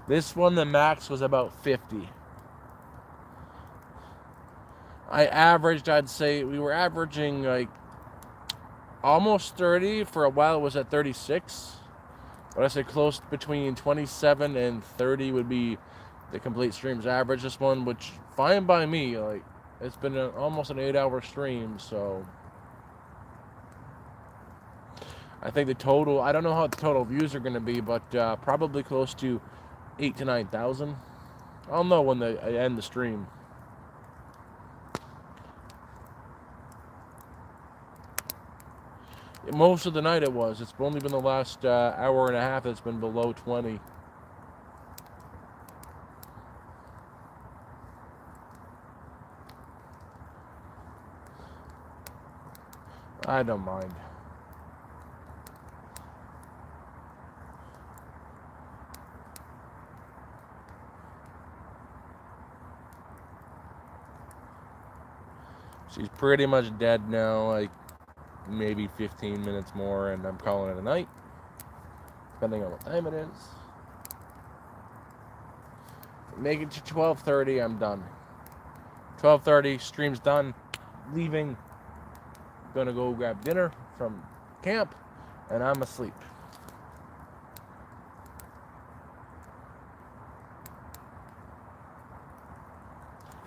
This one, the max was about 50. I averaged, I'd say, we were averaging like almost 30. For a while it was at 36. But I say close between 27 and 30 would be the complete stream's average. This one, which fine by me, like it's been almost an 8-hour stream, so I think the total, I don't know how the total views are going to be, but probably close to 8,000 to 9,000. I'll know when I end the stream. Most of the night it was. It's only been the last hour and a half that's been below 20. I don't mind. She's pretty much dead now, like maybe 15 minutes more, and I'm calling it a night, depending on what time it is. Make it to 12:30, I'm done. 12:30, stream's done, leaving. Gonna go grab dinner from camp, and I'm asleep.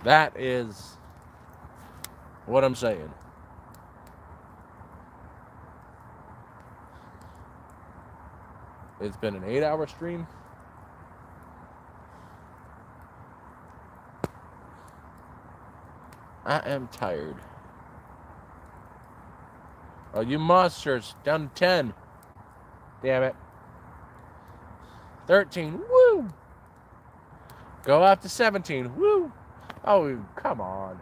That is what I'm saying. It's been an 8-hour stream. I am tired. Oh, you monsters. Down to 10. Damn it. 13. Woo! Go up to 17. Woo! Oh, come on.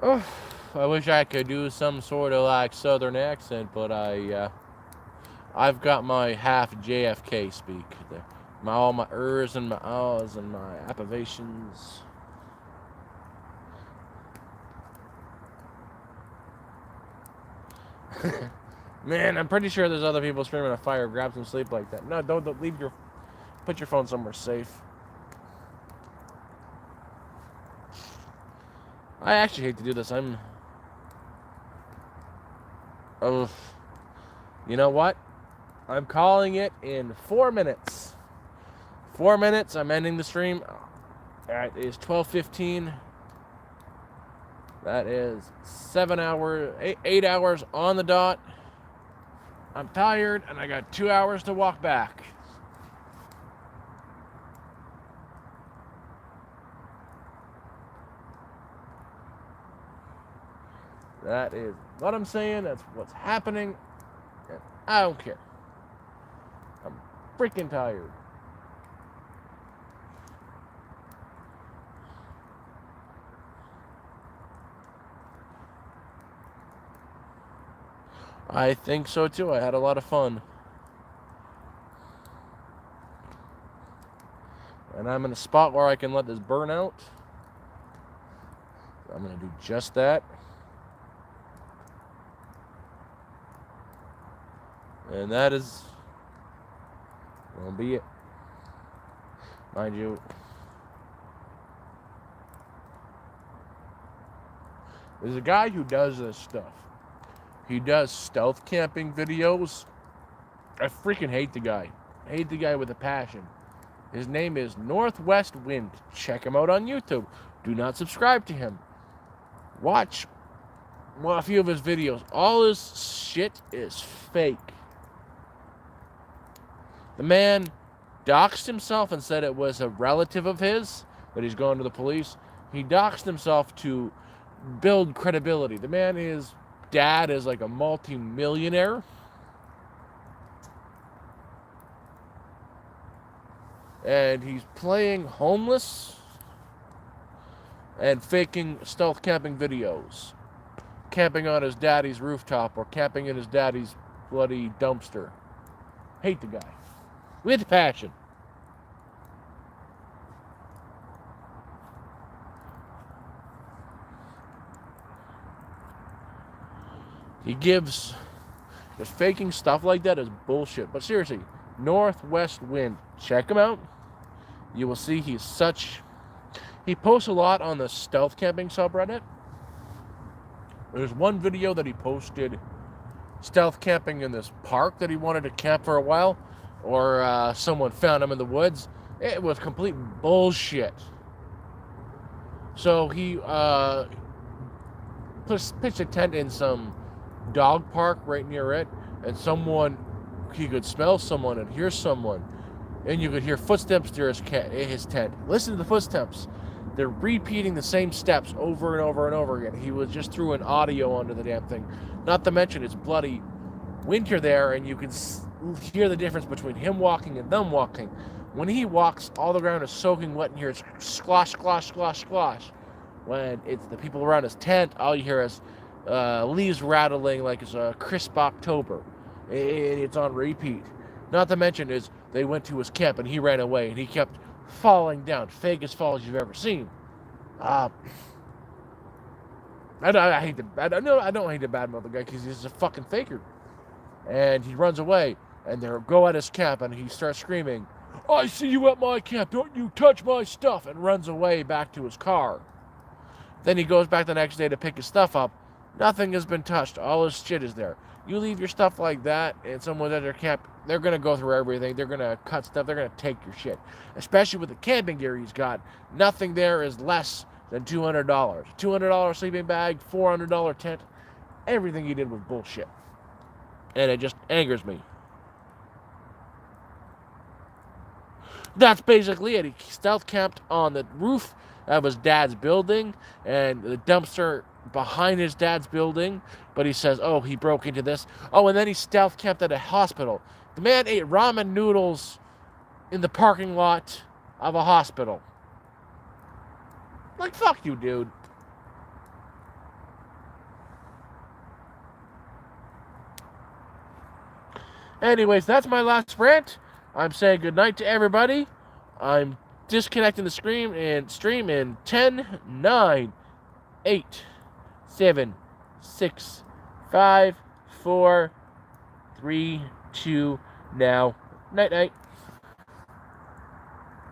Oh, I wish I could do some sort of like southern accent, but I've got my half JFK speak. All my ers and my ahs and my appellations. Man, I'm pretty sure there's other people streaming a fire. Grab some sleep like that. No, don't leave your. Put your phone somewhere safe. I actually hate to do this. Oh, you know what? I'm calling it in 4 minutes. 4 minutes. I'm ending the stream. All right, it is 12:15. That is 7 hours, 8 hours on the dot. I'm tired, and I got 2 hours to walk back. That is what I'm saying. That's what's happening. And I don't care. I'm freaking tired. I think so too. I had a lot of fun. And I'm in a spot where I can let this burn out. So I'm going to do just that. And that is will be it. Mind you, there's a guy who does this stuff. He does stealth camping videos. I freaking hate the guy. I hate the guy with a passion. His name is Northwest Wind. Check him out on YouTube. Do not subscribe to him. Watch a few of his videos. All his shit is fake. The man doxed himself and said it was a relative of his that he's going to the police. He doxed himself to build credibility. The man, his dad is like a multi-millionaire. And he's playing homeless and faking stealth camping videos. Camping on his daddy's rooftop or camping in his daddy's bloody dumpster. Hate the guy. With passion. He gives... Just faking stuff like that is bullshit. But seriously, Northwest Wind. Check him out. You will see he's such... He posts a lot on the stealth camping subreddit. There's one video that he posted stealth camping in this park that he wanted to camp for a while. Or someone found him in the woods. It was complete bullshit. So he pitched a tent in some dog park right near it. And he could smell someone and hear someone. and you could hear footsteps near his tent. Listen to the footsteps. They're repeating the same steps over and over and over again. He was just threw an audio onto the damn thing. Not to mention it's bloody winter there, and you can hear the difference between him walking and them walking. When he walks, all the ground is soaking wet, and you hear it's squash, squash, squash, squash. When it's the people around his tent, all you hear is leaves rattling like it's a crisp October. And it's on repeat. Not to mention is they went to his camp and he ran away and he kept falling down. Fakest falls you've ever seen. I don't hate I don't hate to badmouth the guy because he's a fucking faker. And he runs away and they go at his camp and he starts screaming, "I see you at my camp, don't you touch my stuff," and runs away back to his car. Then he goes back the next day to pick his stuff up. Nothing has been touched. All his shit is there. You leave your stuff like that and someone's at their camp, they're going to go through everything. They're going to cut stuff. They're going to take your shit. Especially with the camping gear he's got. Nothing there is less than $200. $200 sleeping bag, $400 tent. Everything he did was bullshit. And it just angers me. That's basically it. He stealth camped on the roof of his dad's building and the dumpster behind his dad's building, but he says, oh, he broke into this. Oh, and then he stealth camped at a hospital. The man ate ramen noodles in the parking lot of a hospital. Like, fuck you, dude. Anyways, that's my last rant. I'm saying goodnight to everybody. I'm disconnecting the stream in 10, 9, 8, 7, 6, 5, 4, 3, 2, now. Night, night.